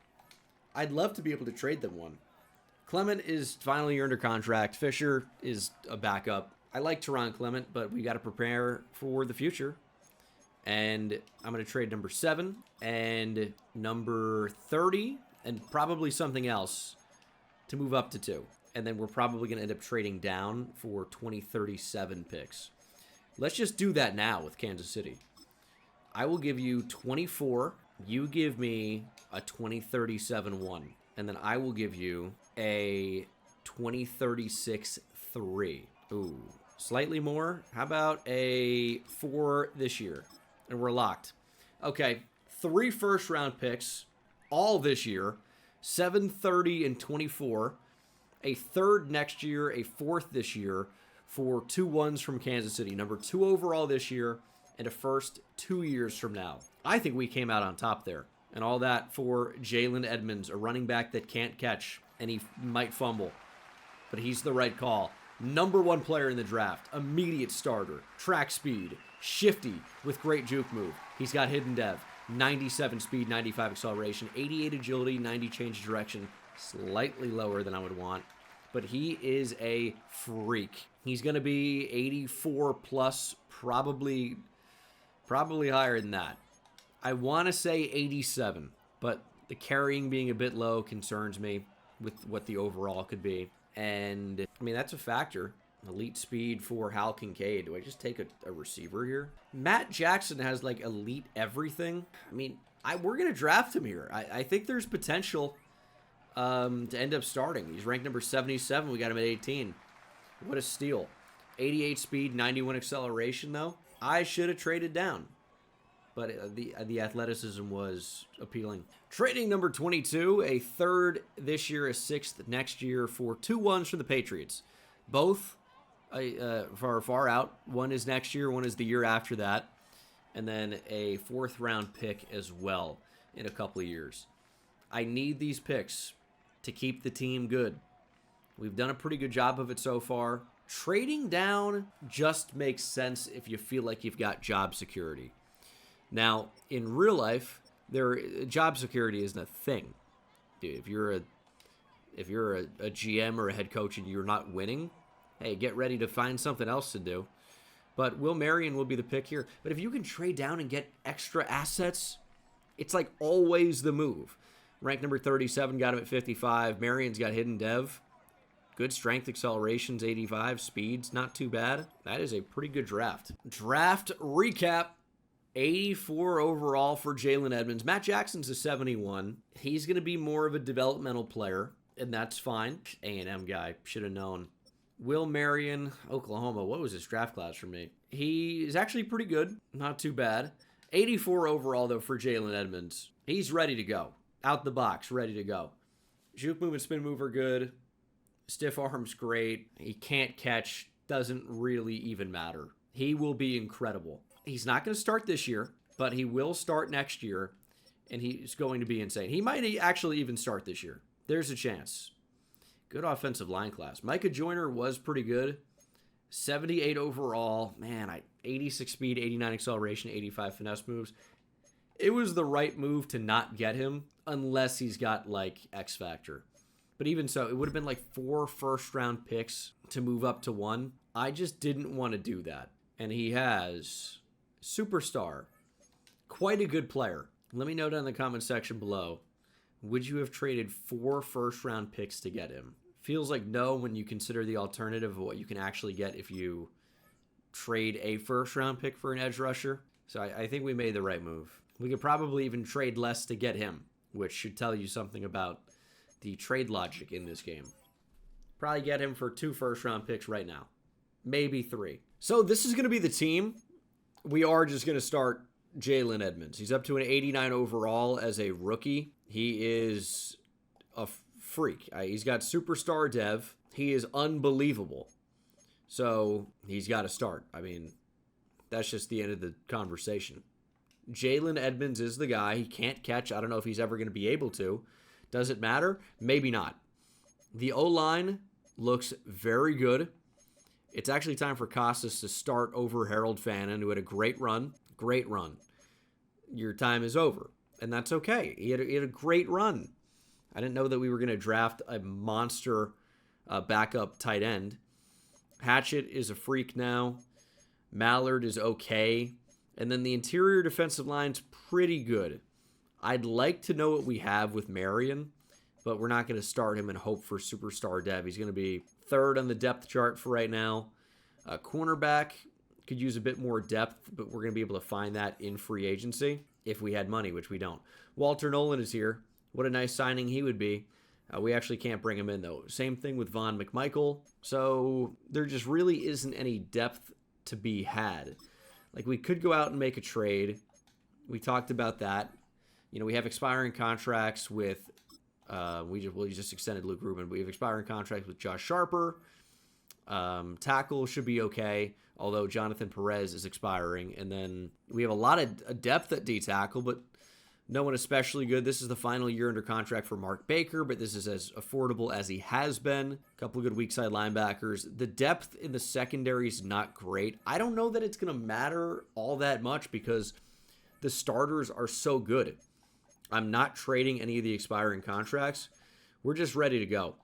I'd love to be able to trade them one. Clement is finally under contract. Fisher is a backup. I like Teron Clement, but we got to prepare for the future. And I'm going to trade number 7 and number 30 and probably something else to move up to 2. And then we're probably going to end up trading down for 2037 picks. Let's just do that now with Kansas City. I will give you 24. You give me a 2037 1. And then I will give you a 2036 3. Ooh, slightly more. How about a 4 this year? And we're locked. Okay, 3 first-round picks, all this year. 7, 30, and 24. A third next year, a fourth this year for 2 ones from Kansas City. Number 2 overall this year, and a first 2 years from now. I think we came out on top there. And all that for Jalen Edmonds, a running back that can't catch, and he might fumble. But he's the right call. Number 1 player in the draft, immediate starter, track speed, shifty with great juke move. He's got hidden dev, 97 speed, 95 acceleration, 88 agility, 90 change of direction, slightly lower than I would want. But he is a freak. He's going to be 84 plus, probably higher than that. I want to say 87, but the carrying being a bit low concerns me with what the overall could be. And, I mean, that's a factor. Elite speed for Hal Kincaid. Do I just take a receiver here? Matt Jackson has, like, elite everything. I mean, we're going to draft him here. I think there's potential to end up starting. He's ranked number 77. We got him at 18. What a steal. 88 speed, 91 acceleration, though. I should have traded down. But the athleticism was appealing. Trading number 22, a third this year, a sixth next year for 2 ones from the Patriots. Both far out. One is next year, one is the year after that. And then a 4th round pick as well in a couple of years. I need these picks to keep the team good. We've done a pretty good job of it so far. Trading down just makes sense if you feel like you've got job security. Now, in real life, job security isn't a thing. Dude, if you're a GM or a head coach and you're not winning, hey, get ready to find something else to do. But Will Marion will be the pick here. But if you can trade down and get extra assets, it's like always the move. Ranked number 37, got him at 55. Marion's got hidden dev. Good strength, accelerations, 85. Speeds, not too bad. That is a pretty good draft. Draft recap. 84 overall for Jalen Edmonds. Matt Jackson's a 71. He's going to be more of a developmental player, and that's fine. A&M guy, should have known. Will Marion, Oklahoma. What was his draft class for me? He is actually pretty good. Not too bad. 84 overall, though, for Jalen Edmonds. He's ready to go. Out the box, ready to go. Juke move and spin move are good. Stiff arm's great. He can't catch. Doesn't really even matter. He will be incredible. He's not going to start this year, but he will start next year, and he's going to be insane. He might actually even start this year. There's a chance. Good offensive line class. Micah Joyner was pretty good. 78 overall. Man, 86 speed, 89 acceleration, 85 finesse moves. It was the right move to not get him unless he's got, like, X Factor. But even so, it would have been like 4 first-round picks to move up to 1. I just didn't want to do that. And he has... superstar. Quite a good player. Let me know down in the comment section below. Would you have traded 4 first-round picks to get him? Feels like no when you consider the alternative of what you can actually get if you trade a first-round pick for an edge rusher. So I think we made the right move. We could probably even trade less to get him, which should tell you something about the trade logic in this game. Probably get him for 2 first-round picks right now. Maybe 3. So this is going to be the team. We are just going to start Jalen Edmonds. He's up to an 89 overall as a rookie. He is a freak. He's got superstar dev. He is unbelievable. So he's got to start. I mean, that's just the end of the conversation. Jalen Edmonds is the guy. He can't catch. I don't know if he's ever going to be able to. Does it matter? Maybe not. The O-line looks very good. It's actually time for Costas to start over Harold Fannin, who had a great run. Great run. Your time is over, and that's okay. He had a great run. I didn't know that we were going to draft a monster backup tight end. Hatchett is a freak now. Mallard is okay. And then the interior defensive line's pretty good. I'd like to know what we have with Marion, but we're not going to start him and hope for superstar dev. He's going to be 3rd on the depth chart for right now. Cornerback could use a bit more depth, but we're going to be able to find that in free agency if we had money, which we don't. Walter Nolan is here. What a nice signing he would be. We actually can't bring him in, though. Same thing with Von McMichael. So there just really isn't any depth to be had. Like, we could go out and make a trade. We talked about that. You know, we have expiring contracts with, we just extended Luke Rubin. We have expiring contracts with Josh Sharper. Tackle should be okay, although Jonathan Perez is expiring. And then we have a lot of depth at D-tackle, but no one especially good. This is the final year under contract for Mark Baker, but this is as affordable as he has been. A couple of good weak side linebackers. The depth in the secondary is not great. I don't know that it's going to matter all that much because the starters are so good. I'm not trading any of the expiring contracts. We're just ready to go.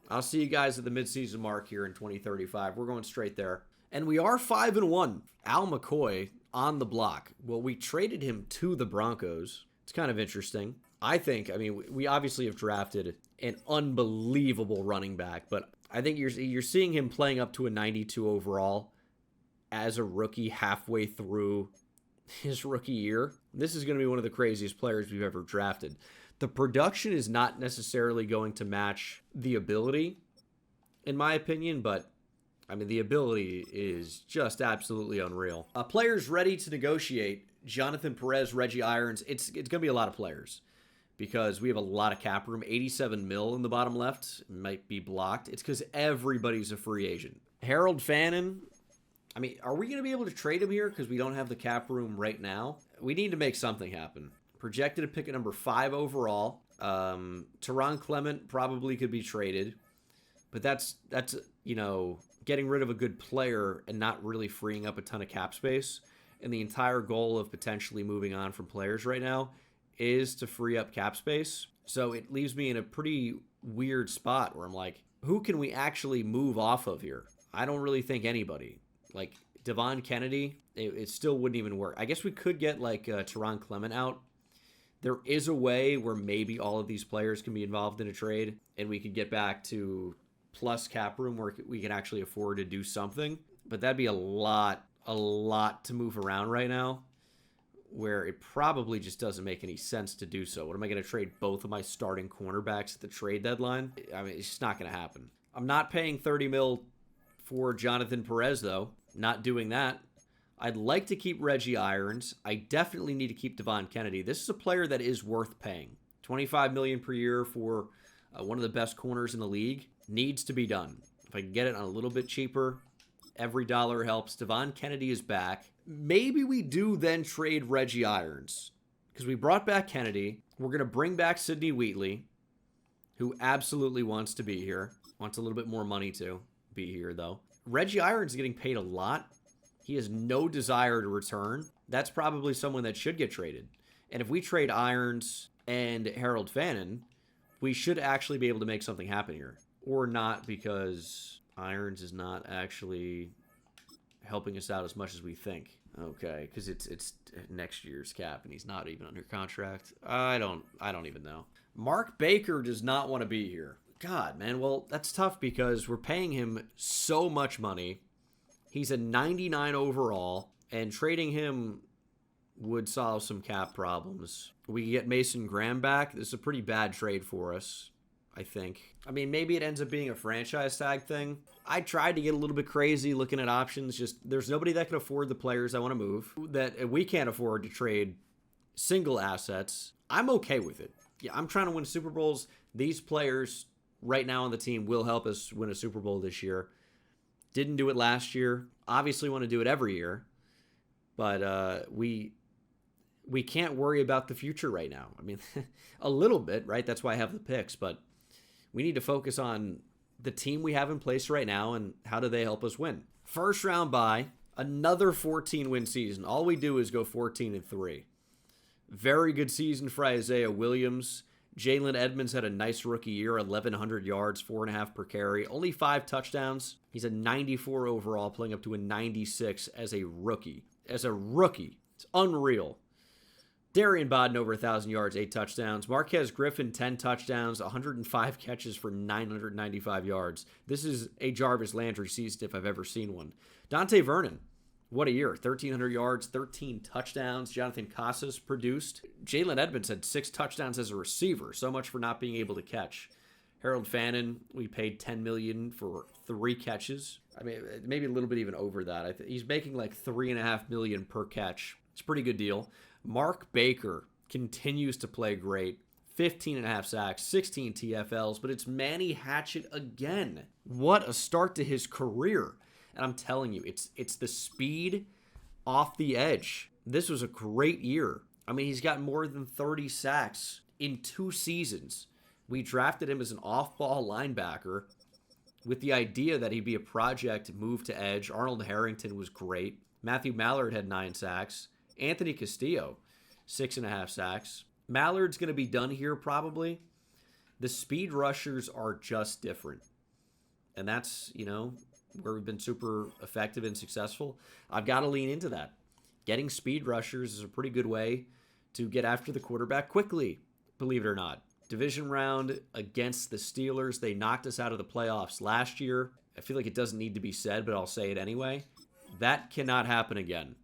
I'll see you guys at the midseason mark here in 2035. We're going straight there. And we are 5-1. Al McCoy on the block. Well, we traded him to the Broncos. It's kind of interesting. I mean, we obviously have drafted an unbelievable running back, but I think you're seeing him playing up to a 92 overall as a rookie halfway through his rookie year. This is going to be one of the craziest players we've ever drafted. The production is not necessarily going to match the ability, in my opinion, but I mean, the ability is just absolutely unreal. Players ready to negotiate. Jonathan Perez, Reggie Irons. It's going to be a lot of players because we have a lot of cap room. 87 mil in the bottom left might be blocked. It's because everybody's a free agent. Harold Fannin. I mean, are we going to be able to trade him here because we don't have the cap room right now? We need to make something happen. Projected to pick at number 5 overall. Teron Clement probably could be traded, but that's you know, getting rid of a good player and not really freeing up a ton of cap space. And the entire goal of potentially moving on from players right now is to free up cap space. So it leaves me in a pretty weird spot where I'm like, who can we actually move off of here? I don't really think anybody. Like Devon Kennedy, it still wouldn't even work. I guess we could get like Teron Clement out. There is a way where maybe all of these players can be involved in a trade and we could get back to plus cap room where we can actually afford to do something. But that'd be a lot to move around right now where it probably just doesn't make any sense to do so. What am I going to trade both of my starting cornerbacks at the trade deadline? I mean, it's just not going to happen. I'm not paying 30 mil for Jonathan Perez, though. Not doing that. I'd like to keep Reggie Irons. I definitely need to keep Devon Kennedy. This is a player that is worth paying. $25 million per year for one of the best corners in the league needs to be done. If I can get it on a little bit cheaper, every dollar helps. Devon Kennedy is back. Maybe we do then trade Reggie Irons because we brought back Kennedy. We're going to bring back Sidney Wheatley, who absolutely wants to be here. Wants a little bit more money to be here, though. Reggie Irons is getting paid a lot. He has no desire to return. That's probably someone that should get traded. And if we trade Irons and Harold Fannin, we should actually be able to make something happen here. Or not, because Irons is not actually helping us out as much as we think. Okay, because it's next year's cap and he's not even under contract. I don't even know. Mark Baker does not want to be here. God, man. Well, that's tough because we're paying him so much money. He's a 99 overall, and trading him would solve some cap problems. We can get Mason Graham back. This is a pretty bad trade for us, I think. I mean, maybe it ends up being a franchise tag thing. I tried to get a little bit crazy looking at options. Just there's nobody that can afford the players I want to move. That we can't afford to trade single assets. I'm okay with it. Yeah, I'm trying to win Super Bowls. These players right now on the team will help us win a Super Bowl this year. Didn't do it last year. Obviously want to do it every year. But we can't worry about the future right now. I mean, a little bit, right? That's why I have the picks. But we need to focus on the team we have in place right now and how do they help us win. First round bye, another 14-win season. All we do is go 14-3. Very good season for Isaiah Williams. Jalen Edmonds had a nice rookie year, 1,100 yards, 4.5 per carry, only 5 touchdowns. He's a 94 overall, playing up to a 96 as a rookie. As a rookie, it's unreal. Darian Bodden over 1,000 yards, 8 touchdowns. Marquez Griffin, 10 touchdowns, 105 catches for 995 yards. This is a Jarvis Landry season if I've ever seen one. Dante Vernon, what a year. 1,300 yards, 13 touchdowns. Jonathan Casas produced. Jalen Edmonds had 6 touchdowns as a receiver. So much for not being able to catch. Harold Fannin, we paid $10 million for 3 catches. I mean, maybe a little bit even over that. He's making like $3.5 million per catch. It's a pretty good deal. Mark Baker continues to play great. 15.5 sacks, 16 TFLs, but it's Manny Hatchett again. What a start to his career. And I'm telling you, it's the speed off the edge. This was a great year. I mean, he's got more than 30 sacks in 2 seasons. We drafted him as an off-ball linebacker with the idea that he'd be a project move to edge. Arnold Harrington was great. Matthew Mallard had 9 sacks. Anthony Castillo, 6.5 sacks. Mallard's going to be done here probably. The speed rushers are just different. And that's, where we've been super effective and successful. I've got to lean into that. Getting speed rushers is a pretty good way to get after the quarterback quickly, believe it or not. Division round against the Steelers. They knocked us out of the playoffs last year. I feel like it doesn't need to be said, but I'll say it anyway. That cannot happen again.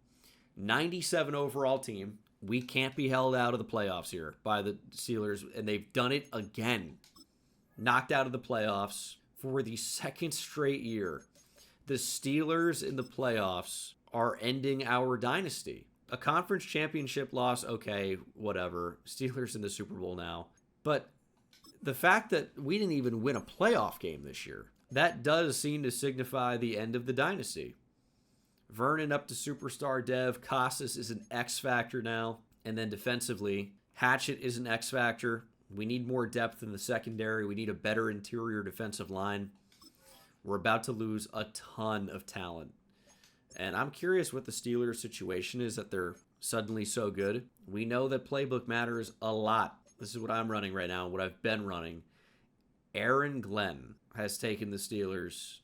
97 overall team. We can't be held out of the playoffs here by the Steelers, and they've done it again. Knocked out of the playoffs for the 2nd straight year. The Steelers in the playoffs are ending our dynasty. A conference championship loss, okay, whatever. Steelers in the Super Bowl now. But the fact that we didn't even win a playoff game this year, that does seem to signify the end of the dynasty. Vernon up to superstar dev. Casas is an X factor now. And then defensively, Hatchett is an X factor. We need more depth in the secondary. We need a better interior defensive line. We're about to lose a ton of talent. And I'm curious what the Steelers' situation is that they're suddenly so good. We know that playbook matters a lot. This is what I'm running right now, what I've been running. Aaron Glenn has taken the Steelers.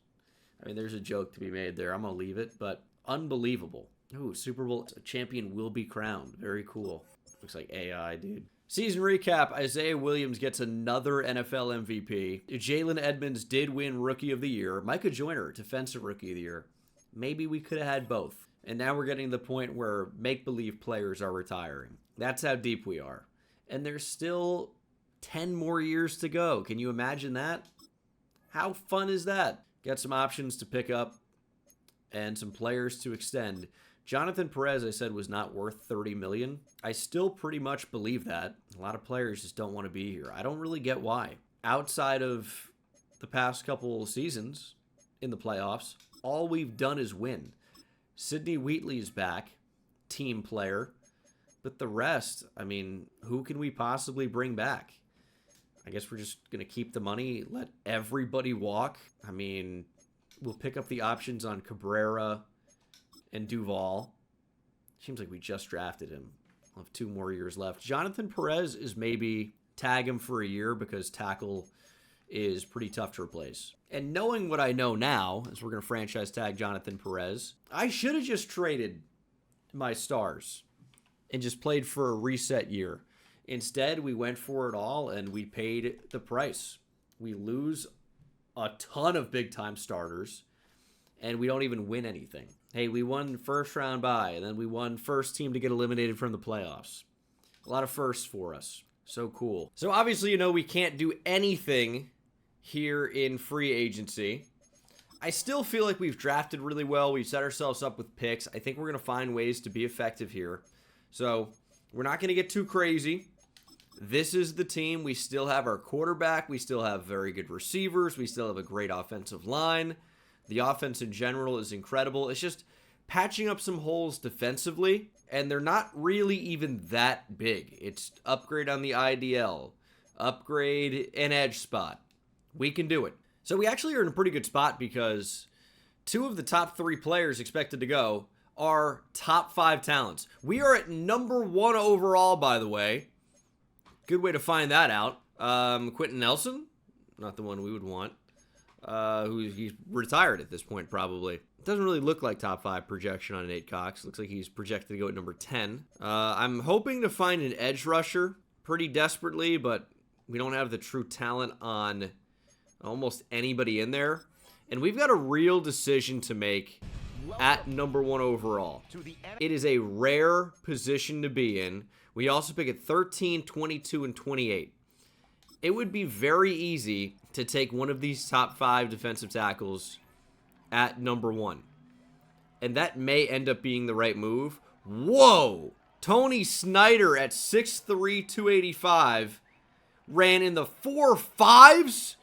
I mean, there's a joke to be made there. I'm going to leave it, but unbelievable. Ooh, Super Bowl champion will be crowned. Very cool. Looks like AI, dude. Season recap, Isaiah Williams gets another NFL MVP. Jalen Edmonds did win Rookie of the Year. Micah Joyner, Defensive Rookie of the Year. Maybe we could have had both. And now we're getting to the point where make-believe players are retiring. That's how deep we are. And there's still 10 more years to go. Can you imagine that? How fun is that? Got some options to pick up and some players to extend. Jonathan Perez, I said, was not worth $30 million. I still pretty much believe that. A lot of players just don't want to be here. I don't really get why. Outside of the past couple seasons in the playoffs, all we've done is win. Sidney Wheatley's back, team player. But the rest, I mean, who can we possibly bring back? I guess we're just going to keep the money, let everybody walk. I mean, we'll pick up the options on Cabrera and Duval. Seems like we just drafted him. We'll have 2 more years left. Jonathan Perez is maybe tag him for a year because tackle is pretty tough to replace. And knowing what I know now, as we're going to franchise tag Jonathan Perez, I should have just traded my stars and just played for a reset year. Instead, we went for it all and we paid the price. We lose a ton of big-time starters, and we don't even win anything. Hey, we won first round bye, and then we won first team to get eliminated from the playoffs. A lot of firsts for us. So cool. So obviously, we can't do anything here in free agency. I still feel like we've drafted really well. We've set ourselves up with picks. I think we're going to find ways to be effective here. So we're not going to get too crazy. This is the team. We still have our quarterback. We still have very good receivers. We still have a great offensive line. The offense in general is incredible. It's just patching up some holes defensively, and they're not really even that big. It's upgrade on the IDL, upgrade an edge spot. We can do it. So we actually are in a pretty good spot because 2 of the top 3 players expected to go are top 5 talents. We are at number 1 overall, by the way. Good way to find that out. Quentin Nelson, not the one we would want. He's retired at this point, probably. It doesn't really look like top 5 projection on Nate Cox. Looks like he's projected to go at number 10. I'm hoping to find an edge rusher pretty desperately, but we don't have the true talent on almost anybody in there. And we've got a real decision to make at number 1 overall. It is a rare position to be in. We also pick at 13, 22, and 28. It would be very easy to take one of these top 5 defensive tackles at number 1. And that may end up being the right move. Whoa! Tony Snyder at 6'3", 285 ran in the 4.5s?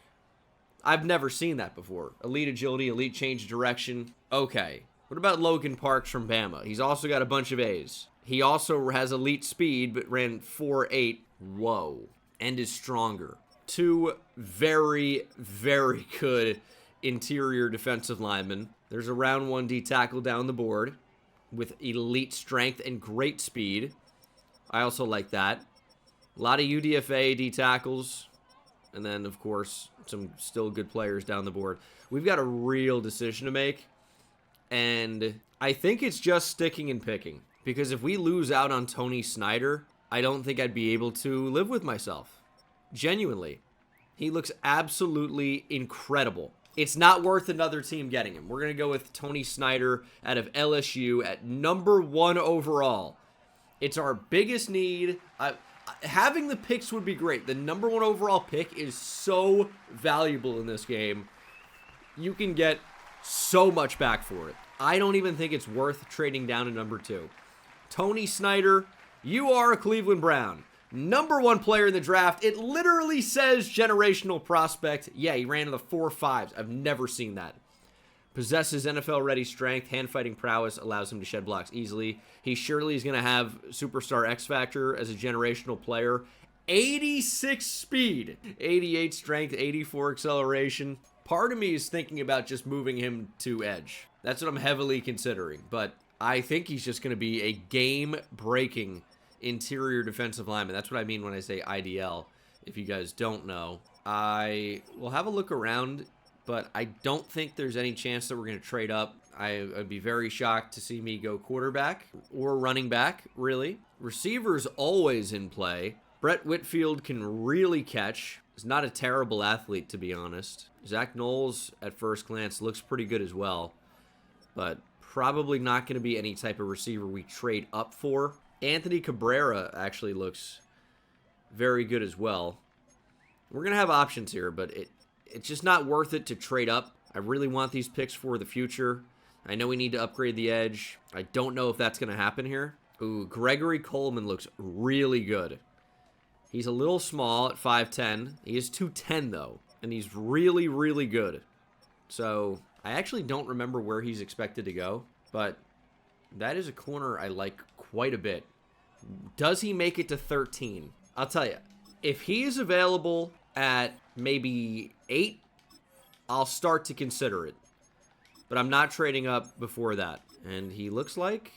I've never seen that before. Elite agility, elite change of direction. Okay. What about Logan Parks from Bama? He's also got a bunch of A's. He also has elite speed, but ran 4.8. Whoa. And is stronger. 2 very, very good interior defensive linemen. There's a round 1 D tackle down the board with elite strength and great speed. I also like that. A lot of UDFA D tackles. And then, of course, some still good players down the board. We've got a real decision to make. And I think it's just sticking and picking. Because if we lose out on Tony Snyder, I don't think I'd be able to live with myself. Genuinely. He looks absolutely incredible. It's not worth another team getting him. We're going to go with Tony Snyder out of LSU at number 1 overall. It's our biggest need. Having the picks would be great. The number 1 overall pick is so valuable in this game. You can get so much back for it. I don't even think it's worth trading down to number 2. Tony Snyder, you are a Cleveland Brown. Number 1 player in the draft. It literally says generational prospect. Yeah, he ran in the 4.5s. I've never seen that. Possesses NFL-ready strength. Hand-fighting prowess allows him to shed blocks easily. He surely is going to have superstar X factor as a generational player. 86 speed. 88 strength. 84 acceleration. Part of me is thinking about just moving him to edge. That's what I'm heavily considering. But I think he's just going to be a game-breaking interior defensive lineman. That's what I mean when I say IDL. If you guys don't know, I will have a look around, but I don't think there's any chance that we're going to trade up. I'd be very shocked to see me go quarterback or running back, really. Receiver's always in play. Brett Whitfield can really catch. He's not a terrible athlete, to be honest. Zach Knowles, at first glance, looks pretty good as well, but probably not going to be any type of receiver we trade up for. Anthony Cabrera actually looks very good as well. We're going to have options here, but it's just not worth it to trade up. I really want these picks for the future. I know we need to upgrade the edge. I don't know if that's going to happen here. Ooh, Gregory Coleman looks really good. He's a little small at 5'10". He is 210, though, and he's really, really good. So I actually don't remember where he's expected to go, but that is a corner I like quite a bit. Does he make it to 13? I'll tell you. If he is available at maybe 8, I'll start to consider it. But I'm not trading up before that. And he looks like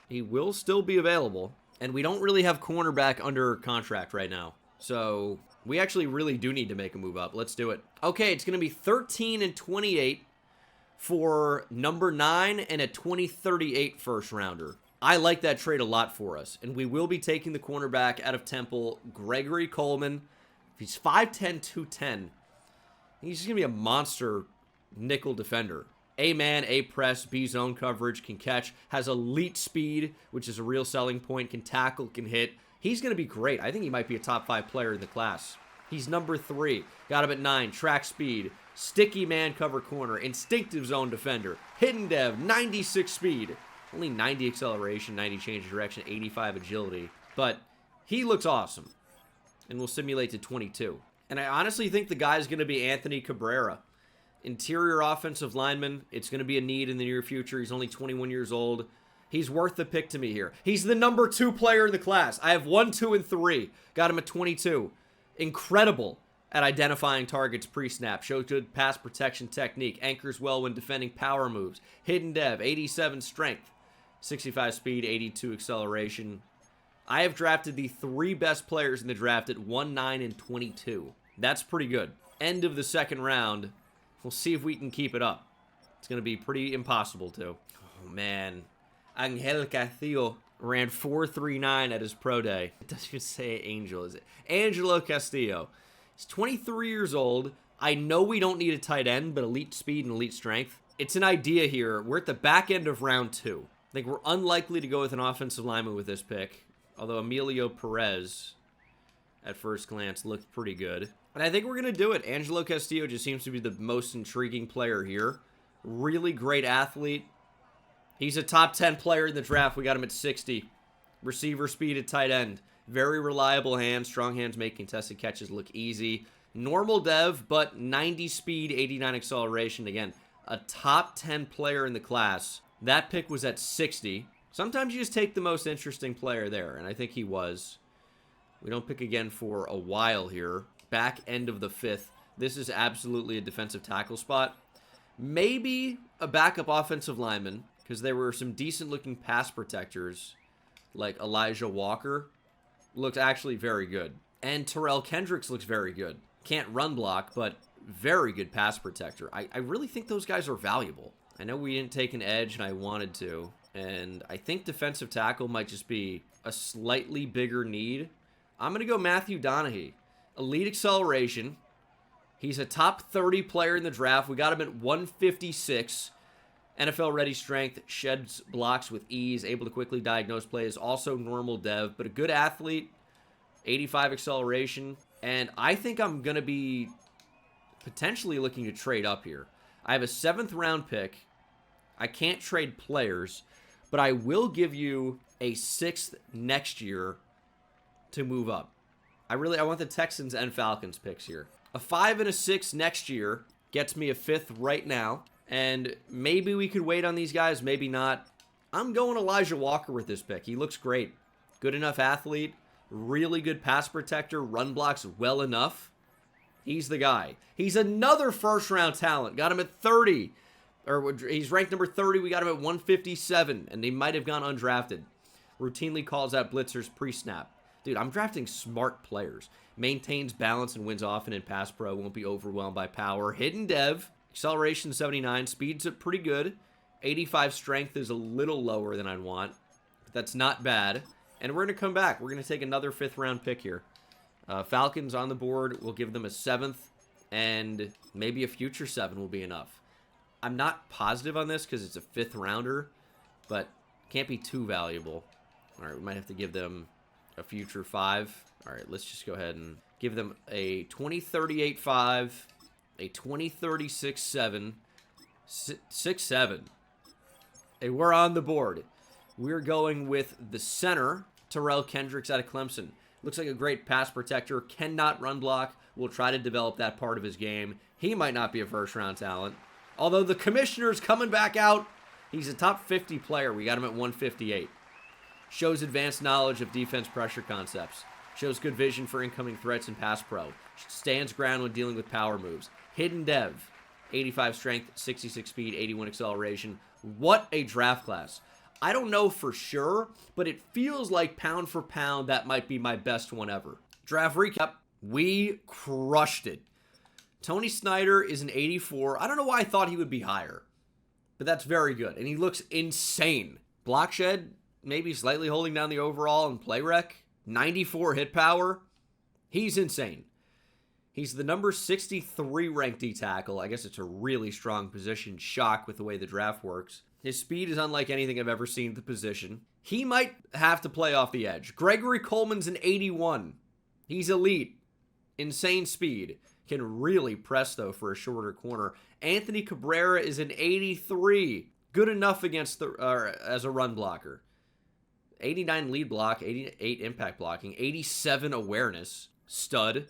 he will still be available. And we don't really have cornerback under contract right now. So we actually really do need to make a move up. Let's do it. Okay, it's going to be 13 and 28 for number 9 and a 2038 first rounder. I like that trade a lot for us. And we will be taking the cornerback out of Temple, Gregory Coleman. He's 5'10", 210. He's just going to be a monster nickel defender. A-man, A-press, B-zone coverage, can catch, has elite speed, which is a real selling point, can tackle, can hit. He's going to be great. I think he might be a top 5 player in the class. He's number 3. Got him at 9. Track speed. Sticky man cover corner. Instinctive zone defender. Hidden dev. 96 speed. Only 90 acceleration, 90 change of direction, 85 agility. But he looks awesome. And we'll simulate to 22. And I honestly think the guy's going to be Anthony Cabrera. Interior offensive lineman. It's going to be a need in the near future. He's only 21 years old. He's worth the pick to me here. He's the number 2 player in the class. I have 1, 2, and 3. Got him at 22. Incredible at identifying targets pre-snap. Shows good pass protection technique. Anchors well when defending power moves. Hidden dev. 87 strength. 65 speed. 82 acceleration. I have drafted the 3 best players in the draft at 1, 9, and 22. That's pretty good. End of the second round. We'll see if we can keep it up. It's going to be pretty impossible to. Oh, man. Angel Castillo ran 4.39 at his pro day. It doesn't even say Angel, is it? Angelo Castillo. He's 23 years old. I know we don't need a tight end, but elite speed and elite strength. It's an idea here. We're at the back end of round 2. I think we're unlikely to go with an offensive lineman with this pick. Although Emilio Perez at first glance looked pretty good. And I think we're going to do it. Angelo Castillo just seems to be the most intriguing player here. Really great athlete. He's a top 10 player in the draft. We got him at 60. Receiver speed at tight end. Very reliable hands. Strong hands make contested catches look easy. Normal dev, but 90 speed, 89 acceleration. Again, a top 10 player in the class. That pick was at 60. Sometimes you just take the most interesting player there, and I think he was. We don't pick again for a while here. Back end of the 5th. This is absolutely a defensive tackle spot. Maybe a backup offensive lineman, because there were some decent-looking pass protectors, like Elijah Walker. Looked actually very good. And Terrell Kendricks looks very good. Can't run block, but very good pass protector. I really think those guys are valuable. I know we didn't take an edge, and I wanted to. And I think defensive tackle might just be a slightly bigger need. I'm going to go Matthew Donahue. Elite acceleration. He's a top 30 player in the draft. We got him at 156. NFL ready strength, sheds blocks with ease, able to quickly diagnose plays, also normal dev, but a good athlete, 85 acceleration, and I think I'm going to be potentially looking to trade up here. I have a 7th round pick. I can't trade players, but I will give you a 6th next year to move up. I want the Texans and Falcons picks here. A 5 and a 6 next year gets me a 5th right now. And maybe we could wait on these guys, maybe not. I'm going Elijah Walker with this pick. He looks great. Good enough athlete. Really good pass protector. Run blocks well enough. He's the guy. He's another first-round talent. Got him at 30. Or he's ranked number 30. We got him at 157. And he might have gone undrafted. Routinely calls out blitzers pre-snap. Dude, I'm drafting smart players. Maintains balance and wins often in pass pro. Won't be overwhelmed by power. Hidden dev. Acceleration 79, speed's pretty good. 85 strength is a little lower than I'd want, but that's not bad. And we're going to come back. We're going to take another 5th round pick here. Falcons on the board. We'll give them a 7th, and maybe a future 7 will be enough. I'm not positive on this because it's a 5th rounder, but can't be too valuable. All right, we might have to give them a future 5. All right, let's just go ahead and give them a 2038 5. A 2036 7, 6-7. Hey, we're on the board. We're going with the center, Terrell Kendricks out of Clemson. Looks like a great pass protector. Cannot run block. We'll try to develop that part of his game. He might not be a first-round talent. Although the commissioner's coming back out. He's a top 50 player. We got him at 158. Shows advanced knowledge of defense pressure concepts. Shows good vision for incoming threats in pass pro. Stands ground when dealing with power moves. Hidden dev, 85 strength, 66 speed, 81 acceleration. What a draft class. I don't know for sure, but it feels like pound for pound that might be my best one ever. Draft recap, we crushed it. Tony Snyder is an 84. I don't know why I thought he would be higher, but that's very good. And he looks insane. Block shed, maybe slightly holding down the overall and play rec. 94 hit power. He's insane. He's the number 63 ranked D-tackle. I guess it's a really strong position. Shock with the way the draft works. His speed is unlike anything I've ever seen at the position. He might have to play off the edge. Gregory Coleman's an 81. He's elite. Insane speed. Can really press, though, for a shorter corner. Anthony Cabrera is an 83. Good enough against as a run blocker. 89 lead block, 88 impact blocking, 87 awareness. Stud.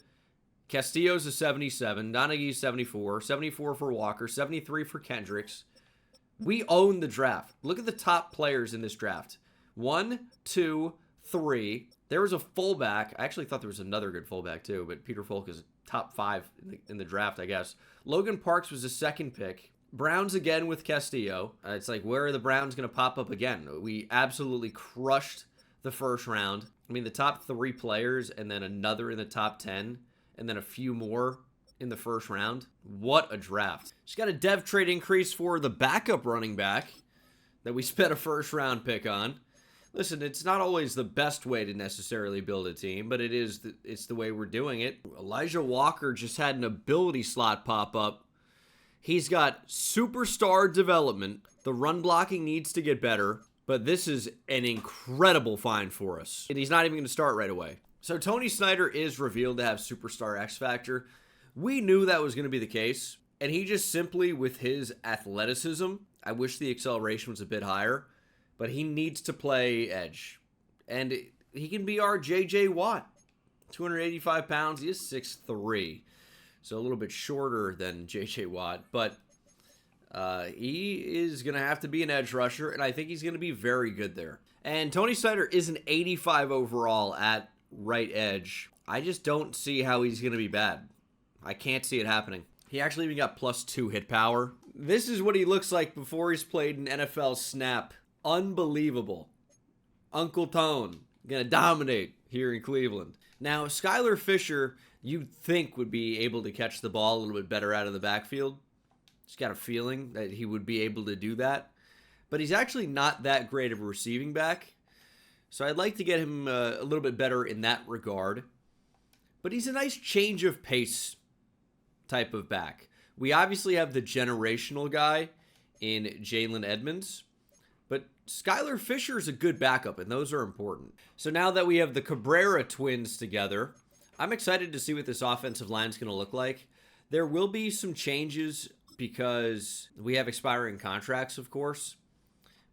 Castillo's a 77, Donahue's 74, 74 for Walker, 73 for Kendricks. We own the draft. Look at the top players in this draft. 1, 2, 3. There was a fullback. I actually thought there was another good fullback too, but Peter Folk is top 5 in the draft, I guess. Logan Parks was a 2nd pick. Browns again with Castillo. It's like, where are the Browns going to pop up again? We absolutely crushed the first round. I mean, the top 3 players and then another in the top 10. And then a few more in the first round. What a draft. Just got a dev trade increase for the backup running back that we spent a first-round pick on. Listen, it's not always the best way to necessarily build a team, but it's the way we're doing it. Elijah Walker just had an ability slot pop up. He's got superstar development. The run blocking needs to get better, but this is an incredible find for us. And he's not even going to start right away. So Tony Snyder is revealed to have superstar X Factor. We knew that was going to be the case. And he just simply, with his athleticism, I wish the acceleration was a bit higher, but he needs to play edge. And he can be our J.J. Watt. 285 pounds. He is 6'3". So a little bit shorter than J.J. Watt. But he is going to have to be an edge rusher, and I think he's going to be very good there. And Tony Snyder is an 85 overall at right edge. I just don't see how he's going to be bad. I can't see it happening. He actually even got +2 hit power. This is what he looks like before he's played an NFL snap. Unbelievable. Uncle Tone, gonna dominate here in Cleveland. Now, Skylar Fisher, you'd think would be able to catch the ball a little bit better out of the backfield. Just got a feeling that he would be able to do that. But he's actually not that great of a receiving back. So I'd like to get him a little bit better in that regard. But he's a nice change of pace type of back. We obviously have the generational guy in Jalen Edmonds, but Skylar Fisher is a good backup, and those are important. So now that we have the Cabrera twins together, I'm excited to see what this offensive line is going to look like. There will be some changes because we have expiring contracts, of course.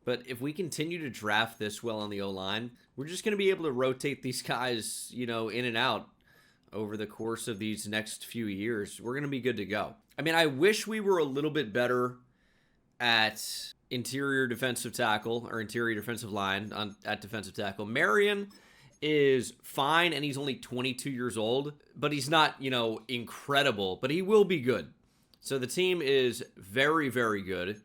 But if we continue to draft this well on the O-line, we're just going to be able to rotate these guys, in and out over the course of these next few years. We're going to be good to go. I mean, I wish we were a little bit better at interior defensive tackle or interior defensive line at defensive tackle. Marion is fine, and he's only 22 years old, but he's not, incredible, but he will be good. So the team is very, very good.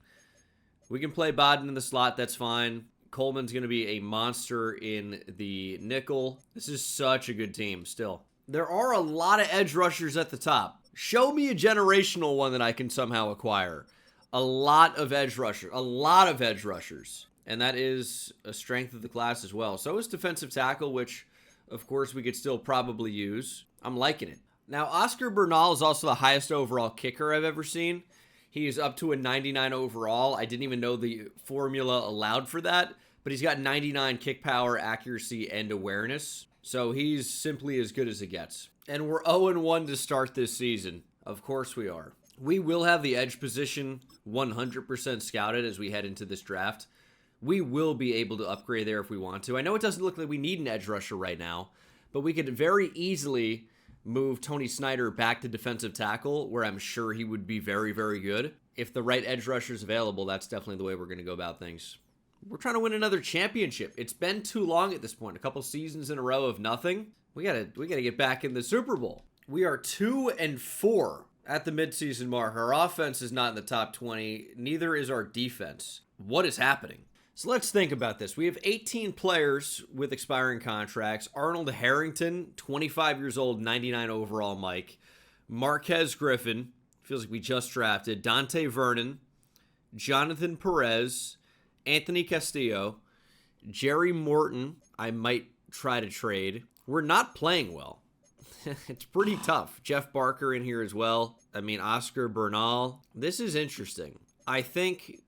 We can play Bodden in the slot. That's fine. Coleman's going to be a monster in the nickel. This is such a good team still. There are a lot of edge rushers at the top. Show me a generational one that I can somehow acquire. A lot of edge rushers. A lot of edge rushers. And that is a strength of the class as well. So is defensive tackle, which, of course, we could still probably use. I'm liking it. Now, Oscar Bernal is also the highest overall kicker I've ever seen. He is up to a 99 overall. I didn't even know the formula allowed for that, but he's got 99 kick power, accuracy, and awareness. So he's simply as good as it gets. And we're 0-1 to start this season. Of course we are. We will have the edge position 100% scouted as we head into this draft. We will be able to upgrade there if we want to. I know it doesn't look like we need an edge rusher right now, but we could very easily move Tony Snyder back to defensive tackle, where I'm sure he would be very, very good. If the right edge rusher is available, that's definitely the way we're going to go about things. We're trying to win another championship. It's been too long at this point. A couple seasons in a row of nothing. We gotta get back in the Super Bowl. We are 2-4 at the midseason mark. Our offense is not in the top 20. Neither is our defense. What is happening? So let's think about this. We have 18 players with expiring contracts. Arnold Harrington, 25 years old, 99 overall, Mike. Marquez Griffin, feels like we just drafted. Dante Vernon, Jonathan Perez, Anthony Castillo, Jerry Morton, I might try to trade. We're not playing well. It's pretty tough. Jeff Barker in here as well. I mean, Oscar Bernal. This is interesting. I think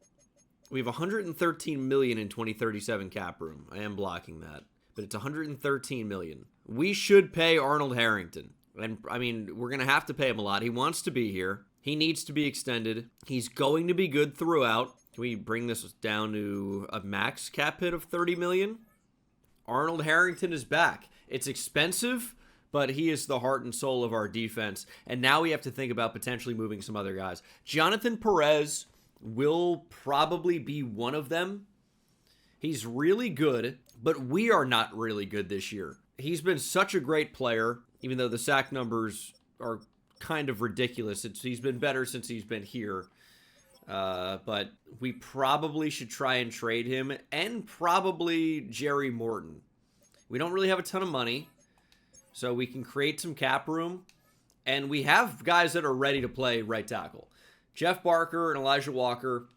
we have $113 million in 2037 cap room. I am blocking that, but it's $113 million. We should pay Arnold Harrington. And I mean, we're going to have to pay him a lot. He wants to be here. He needs to be extended. He's going to be good throughout. Can we bring this down to a max cap hit of $30 million? Arnold Harrington is back. It's expensive, but he is the heart and soul of our defense. And now we have to think about potentially moving some other guys. Jonathan Perez will probably be one of them. He's really good, but we are not really good this year. He's been such a great player, even though the sack numbers are kind of ridiculous. He's been better since he's been here. But we probably should try and trade him, and probably Jerry Morton. We don't really have a ton of money, so we can create some cap room, and we have guys that are ready to play right tackle. Jeff Barker and Elijah Walker.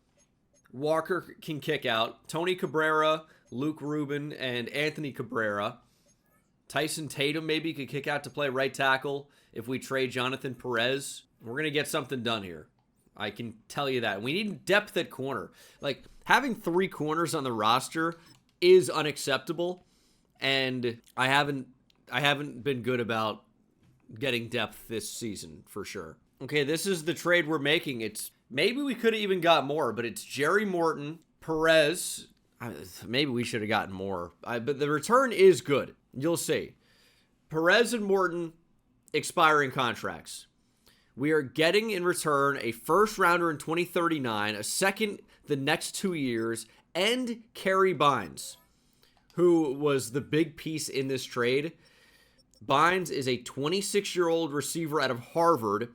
Walker can kick out. Tony Cabrera, Luke Rubin, and Anthony Cabrera. Tyson Tatum maybe could kick out to play right tackle if we trade Jonathan Perez. We're going to get something done here. I can tell you that. We need depth at corner. Like, having 3 corners on the roster is unacceptable, and I haven't I haven't been good about getting depth this season for sure. Okay, this is the trade we're making. It's maybe we could have even got more, but it's Jerry Morton, Perez. Maybe we should have gotten more, but the return is good. You'll see. Perez and Morton expiring contracts. We are getting in return a first rounder in 2039, a second the next 2 years, and Kerry Bynes, who was the big piece in this trade. Bynes is a 26-year-old receiver out of Harvard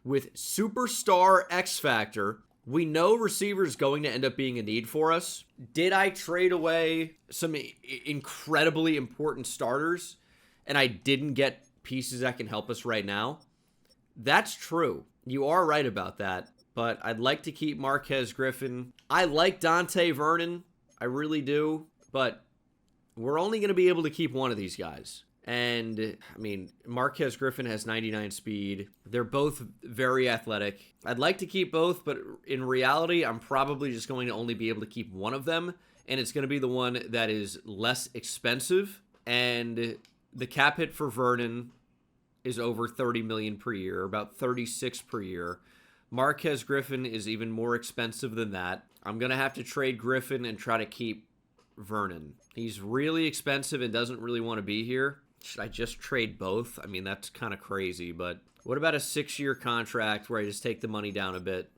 with superstar X factor. We know receivers going to end up being a need for us. Did I trade away some incredibly important starters and I didn't get pieces that can help us right now? That's true. You are right about that. But I'd like to keep Marquez Griffin. I like Dante Vernon. I really do. But we're only going to be able to keep one of these guys. And, I mean, Marquez Griffin has 99 speed. They're both very athletic. I'd like to keep both, but in reality, I'm probably just going to only be able to keep one of them. And it's going to be the one that is less expensive. And the cap hit for Vernon is over $30 million per year, about $36 per year. Marquez Griffin is even more expensive than that. I'm going to have to trade Griffin and try to keep Vernon. He's really expensive and doesn't really want to be here. Should I just trade both? I mean, that's kind of crazy, but what about a 6-year contract where I just take the money down a bit?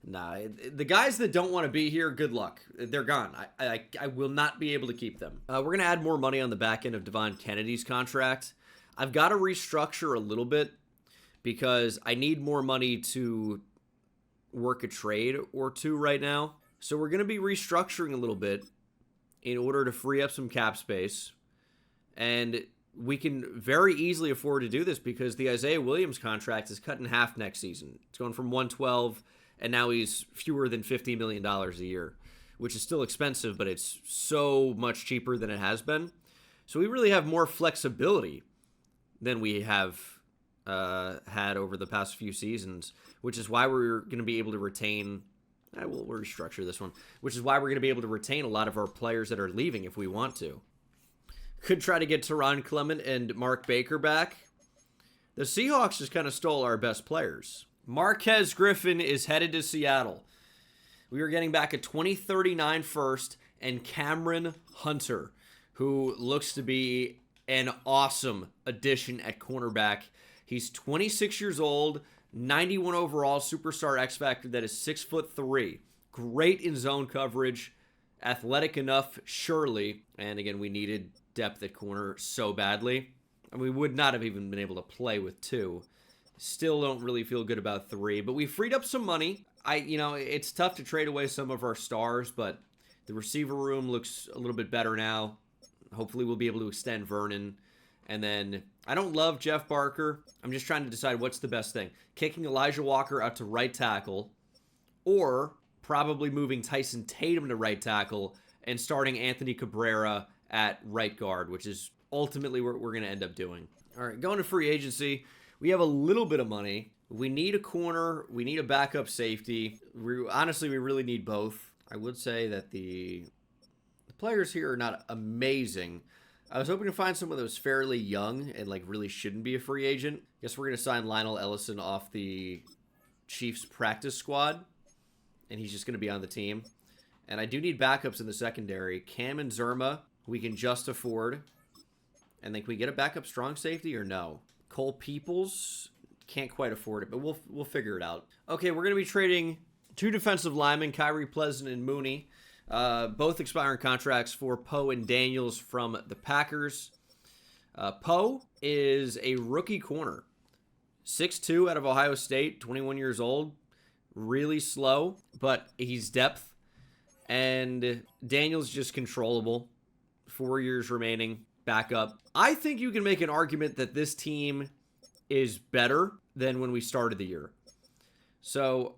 Nah, the guys that don't want to be here, good luck. They're gone. I will not be able to keep them. We're going to add more money on the back end of Devon Kennedy's contract. I've got to restructure a little bit because I need more money to work a trade or two right now. So we're going to be restructuring a little bit in order to free up some cap space. And we can very easily afford to do this because the Isaiah Williams contract is cut in half next season. It's going from 112, and now he's fewer than $50 million a year, which is still expensive, but it's so much cheaper than it has been. So we really have more flexibility than we have had over the past few seasons, which is why we're going to be able to retain. We'll restructure this one, which is why we're going to be able to retain a lot of our players that are leaving if we want to. Could try to get Teron Clement and Mark Baker back. The Seahawks just kind of stole our best players. Marquez Griffin is headed to Seattle. We are getting back a 2039 first and Cameron Hunter, who looks to be an awesome addition at cornerback. He's 26 years old, 91 overall, superstar X Factor that is 6'3". Great in zone coverage, athletic enough, surely. And again, we needed depth at corner so badly. And we would not have even been able to play with 2. Still don't really feel good about 3, but we freed up some money. It's tough to trade away some of our stars, but the receiver room looks a little bit better now. Hopefully we'll be able to extend Vernon. And then I don't love Jeff Barker. I'm just trying to decide what's the best thing. Kicking Elijah Walker out to right tackle, or probably moving Tyson Tatum to right tackle and starting Anthony Cabrera at right guard, which is ultimately what we're going to end up doing. All right, going to free agency. We have a little bit of money. We need a corner. We need a backup safety. Honestly, we really need both. I would say that the players here are not amazing. I was hoping to find someone that was fairly young and really shouldn't be a free agent. Guess we're going to sign Lionel Ellison off the Chiefs practice squad, and he's just going to be on the team. And I do need backups in the secondary. Cam and Zerma, we can just afford. And then can we get a backup strong safety or no? Cole Peoples, can't quite afford it, but we'll figure it out. Okay, we're going to be trading 2 defensive linemen, Kyrie Pleasant and Mooney. Both expiring contracts for Poe and Daniels from the Packers. Poe is a rookie corner. 6'2" out of Ohio State, 21 years old. Really slow, but he's depth. And Daniels just controllable. 4 years remaining. Backup. I think you can make an argument that this team is better than when we started the year. So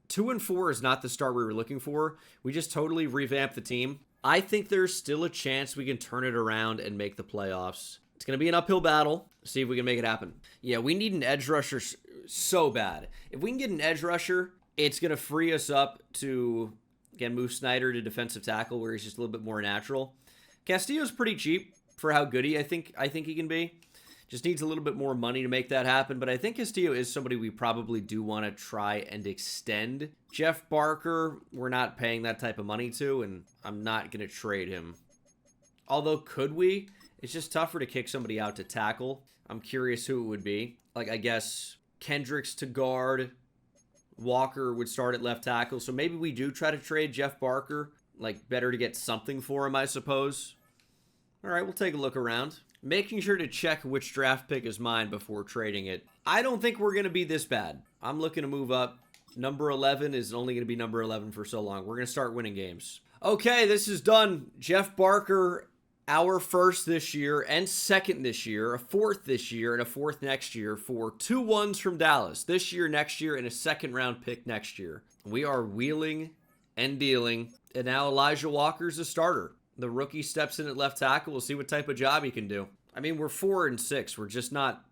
2-4 is not the start we were looking for. We just totally revamped the team. I think there's still a chance we can turn it around and make the playoffs. It's going to be an uphill battle. See if we can make it happen. Yeah, we need an edge rusher so bad. If we can get an edge rusher, it's going to free us up to, again, move Snyder to defensive tackle where he's just a little bit more natural. Castillo's pretty cheap. for how good I think he can be. Just needs a little bit more money to make that happen, but I think Castillo is somebody we probably do want to try and extend. Jeff Barker, we're not paying that type of money to, and I'm not going to trade him. Although, could we? It's just tougher to kick somebody out to tackle. I'm curious who it would be. Like, I guess Kendricks to guard. Walker would start at left tackle. So maybe we do try to trade Jeff Barker. Like, better to get something for him, I suppose. All right, we'll take a look around. Making sure to check which draft pick is mine before trading it. I don't think we're going to be this bad. I'm looking to move up. Number 11 is only going to be number 11 for so long. We're going to start winning games. Okay, this is done. Jeff Barker, our first this year and second this year, a fourth this year, and a fourth next year for 2 ones from Dallas. This year, next year, and a second-round pick next year. We are wheeling and dealing, and now Elijah Walker's a starter. The rookie steps in at left tackle. We'll see what type of job he can do. I mean, we're 4-6. We're just not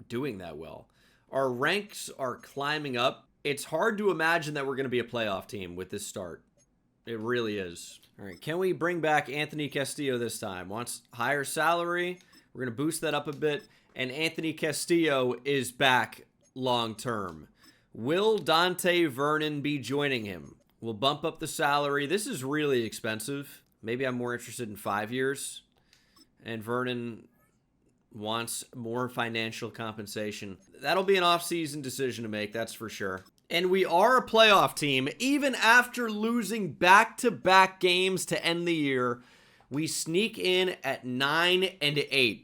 doing that well. Our ranks are climbing up. It's hard to imagine that we're going to be a playoff team with this start. It really is. All right, can we bring back Anthony Castillo this time? Wants higher salary. We're going to boost that up a bit. And Anthony Castillo is back long term. Will Dante Vernon be joining him? We'll bump up the salary. This is really expensive. Maybe I'm more interested in 5 years. And Vernon wants more financial compensation. That'll be an off-season decision to make, that's for sure. And we are a playoff team. Even after losing back-to-back games to end the year, we sneak in at 9-8.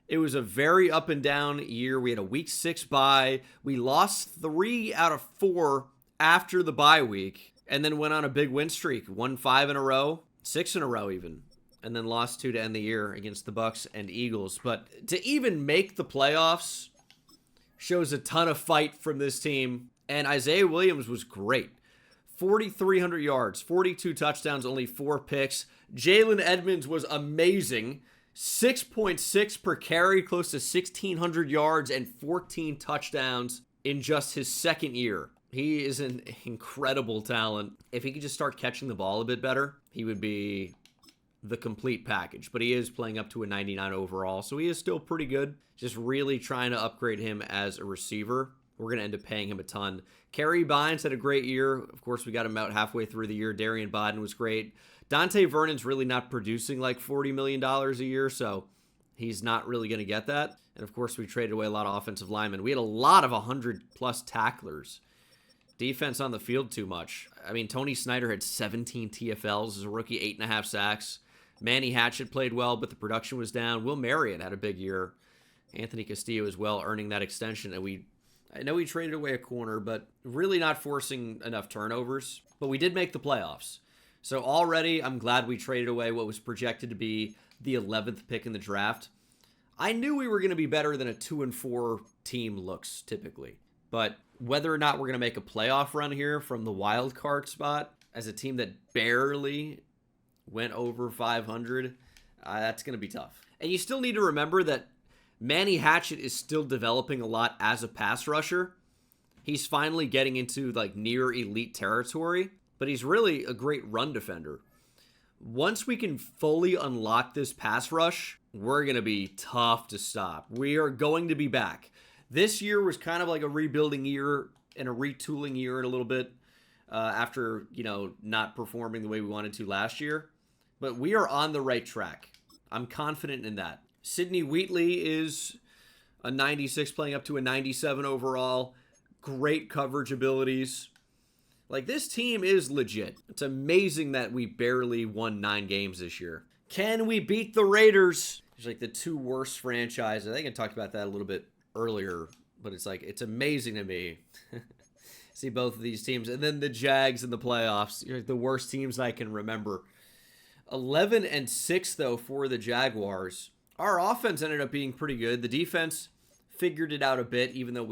It was a very up and down year. We had a week 6 bye. We lost 3 out of 4 after the bye week, and then went on a big win streak. Won 5 in a row, 6 in a row even, and then lost 2 to end the year against the Bucks and Eagles. But to even make the playoffs shows a ton of fight from this team. And Isaiah Williams was great. 4,300 yards, 42 touchdowns, only 4 picks. Jalen Edmonds was amazing. 6.6 per carry, close to 1,600 yards and 14 touchdowns in just his second year. He is an incredible talent. If he could just start catching the ball a bit better, he would be the complete package. But he is playing up to a 99 overall, so he is still pretty good. Just really trying to upgrade him as a receiver. We're going to end up paying him a ton. Kerry Bynes had a great year. Of course, we got him out halfway through the year. Darian Bodden was great. Dante Vernon's really not producing like $40 million a year, so he's not really going to get that. And of course, we traded away a lot of offensive linemen. We had a lot of 100-plus tacklers. Defense on the field too much. I mean, Tony Snyder had 17 TFLs as a rookie, 8.5 sacks. Manny Hatchett played well, but the production was down. Will Marion had a big year. Anthony Castillo as well, earning that extension. And I know we traded away a corner, but really not forcing enough turnovers. But we did make the playoffs. So already, I'm glad we traded away what was projected to be the 11th pick in the draft. I knew we were going to be better than a 2-4 team looks typically. But whether or not we're going to make a playoff run here from the wild card spot as a team that barely went over 500, that's going to be tough. And you still need to remember that Manny Hatchett is still developing a lot as a pass rusher. He's finally getting into like near elite territory, but he's really a great run defender. Once we can fully unlock this pass rush, we're going to be tough to stop. We are going to be back. This year was kind of like a rebuilding year and a retooling year in a little bit after, not performing the way we wanted to last year. But we are on the right track. I'm confident in that. Sidney Wheatley is a 96 playing up to a 97 overall. Great coverage abilities. Like, this team is legit. It's amazing that we barely won 9 games this year. Can we beat the Raiders? It's like the 2 worst franchises. I think I talked about that a little bit earlier, but it's amazing to me. See both of these teams. And then the Jags in the playoffs. You're like the worst teams I can remember. 11-6, though, for the Jaguars. Our offense ended up being pretty good. The defense figured it out a bit, even though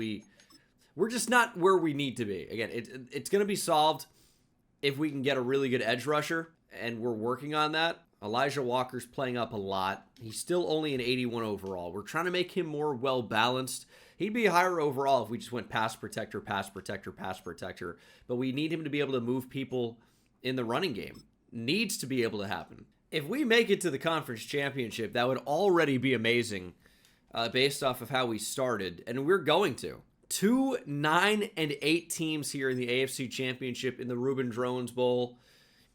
we're just not where we need to be. Again, it's going to be solved if we can get a really good edge rusher, and we're working on that. Elijah Walker's playing up a lot. He's still only an 81 overall. We're trying to make him more well-balanced. He'd be higher overall if we just went pass protector, pass protector, pass protector. But we need him to be able to move people in the running game. Needs to be able to happen. If we make it to the conference championship, that would already be amazing based off of how we started, and we're going to. 2 9-8 teams here in the AFC Championship in the Reuben Drones Bowl.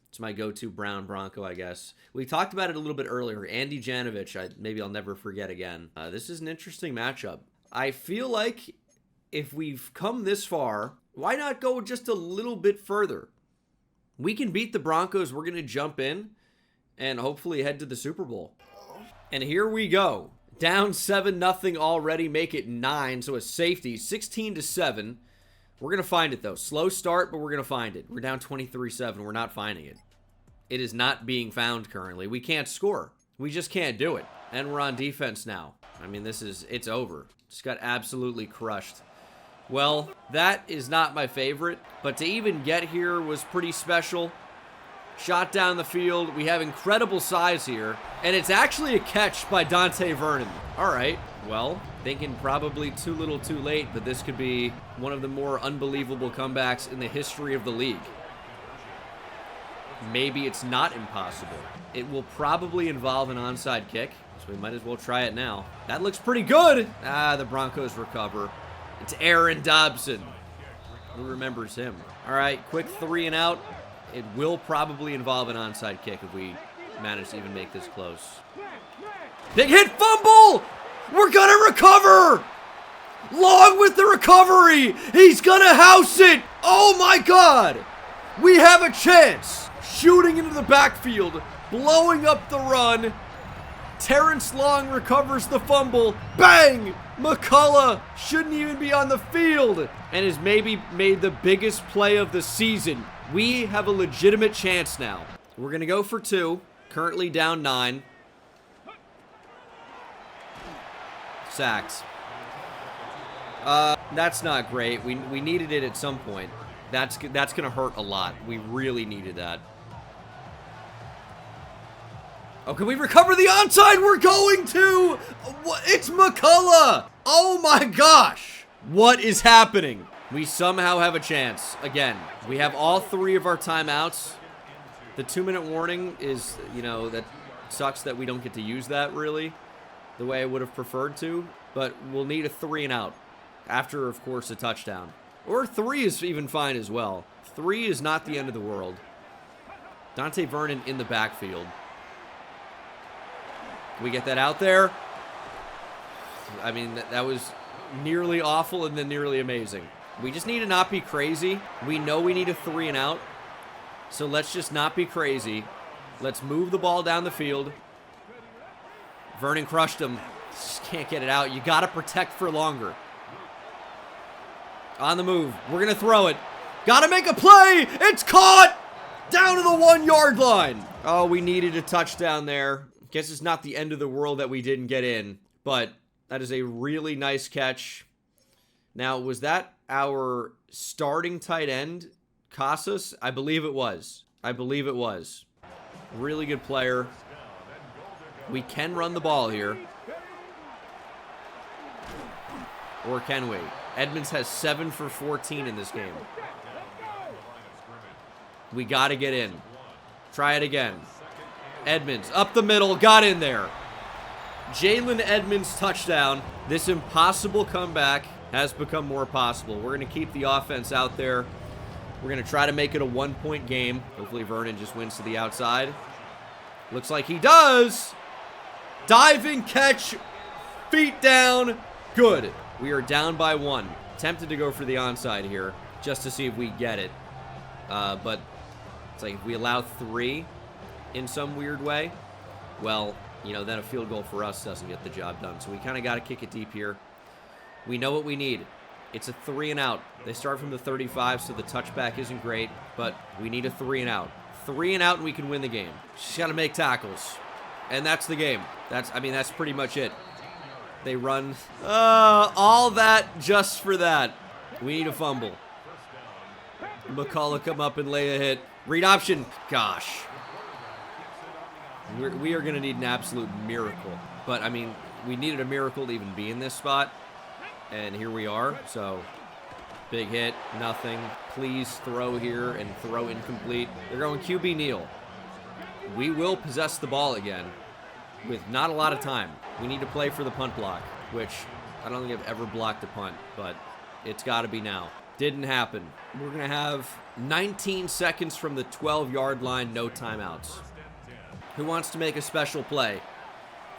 It's my go-to brown Bronco, I guess. We talked about it a little bit earlier. Andy Janovich, maybe I'll never forget again. This is an interesting matchup. I feel like if we've come this far, why not go just a little bit further? We can beat the Broncos. We're going to jump in and hopefully head to the Super Bowl. And here we go. Down 7-0 already. Make it 9, so a safety. 16-7. We're going to find it, though. Slow start, but we're going to find it. We're down 23-7. We're not finding it. It is not being found currently. We can't score. We just can't do it. And we're on defense now. I mean, it's over. Just got absolutely crushed. Well, that is not my favorite, but to even get here was pretty special. Shot down the field. We have incredible size here, and it's actually a catch by Dante Vernon. All right, well, thinking probably too little too late, but this could be one of the more unbelievable comebacks in the history of the league. Maybe it's not impossible. It will probably involve an onside kick, so we might as well try it now. That looks pretty good. The Broncos recover. It's Aaron Dobson. Who remembers him? All right, quick 3 and out. It will probably involve an onside kick if we manage to even make this close. Big hit, fumble! We're gonna recover! Long with the recovery! He's gonna house it! Oh my God! We have a chance! Shooting into the backfield, blowing up the run. Terrence Long recovers the fumble. Bang! McCullough shouldn't even be on the field and has maybe made the biggest play of the season. We have a legitimate chance now. We're going to go for 2. Currently down 9. Sacks. That's not great. We needed it at some point. That's going to hurt a lot. We really needed that. Oh, can we recover the onside? We're going to! It's McCullough! Oh my gosh! What is happening? We somehow have a chance. Again, we have all 3 of our timeouts. The 2-minute warning is, that sucks that we don't get to use that, really, the way I would have preferred to. But we'll need a 3 and out after, of course, a touchdown. Or 3 is even fine as well. 3 is not the end of the world. Dante Vernon in the backfield. Can we get that out there? I mean, that was nearly awful and then nearly amazing. We just need to not be crazy. We know we need a 3 and out. So let's just not be crazy. Let's move the ball down the field. Vernon crushed him. Just can't get it out. You got to protect for longer. On the move. We're going to throw it. Got to make a play. It's caught. Down to the 1-yard line. Oh, we needed a touchdown there. Guess it's not the end of the world that we didn't get in, but that is a really nice catch. Now, was that our starting tight end, Casas? I believe it was. Really good player. We can run the ball here. Or can we? Edmonds has 7 for 14 in this game. We got to get in. Try it again. Edmonds, up the middle, got in there. Jalen Edmonds touchdown. This impossible comeback has become more possible. We're going to keep the offense out there. We're going to try to make it a 1-point game. Hopefully Vernon just wins to the outside. Looks like he does. Diving catch. Feet down. Good. We are down by 1. Tempted to go for the onside here just to see if we get it. But it's like if we allow 3 in some weird way, well, then a field goal for us doesn't get the job done. So we kind of got to kick it deep here. We know what we need. It's a 3 and out. They start from the 35, so the touchback isn't great, but we need a 3 and out. 3 and out, and we can win the game. Just got to make tackles. And that's the game. That's pretty much it. They run all that just for that. We need a fumble. McCullough come up and lay a hit. Read option. Gosh. We are going to need an absolute miracle. But, I mean, we needed a miracle to even be in this spot. And here we are. So, big hit. Nothing. Please throw here and throw incomplete. They're going QB kneel. we will possess the ball again with not a lot of time. We need to play for the punt block, which I don't think I've ever blocked a punt, but it's got to be now. Didn't happen. We're going to have 19 seconds from the 12-yard line, no timeouts. Who wants to make a special play?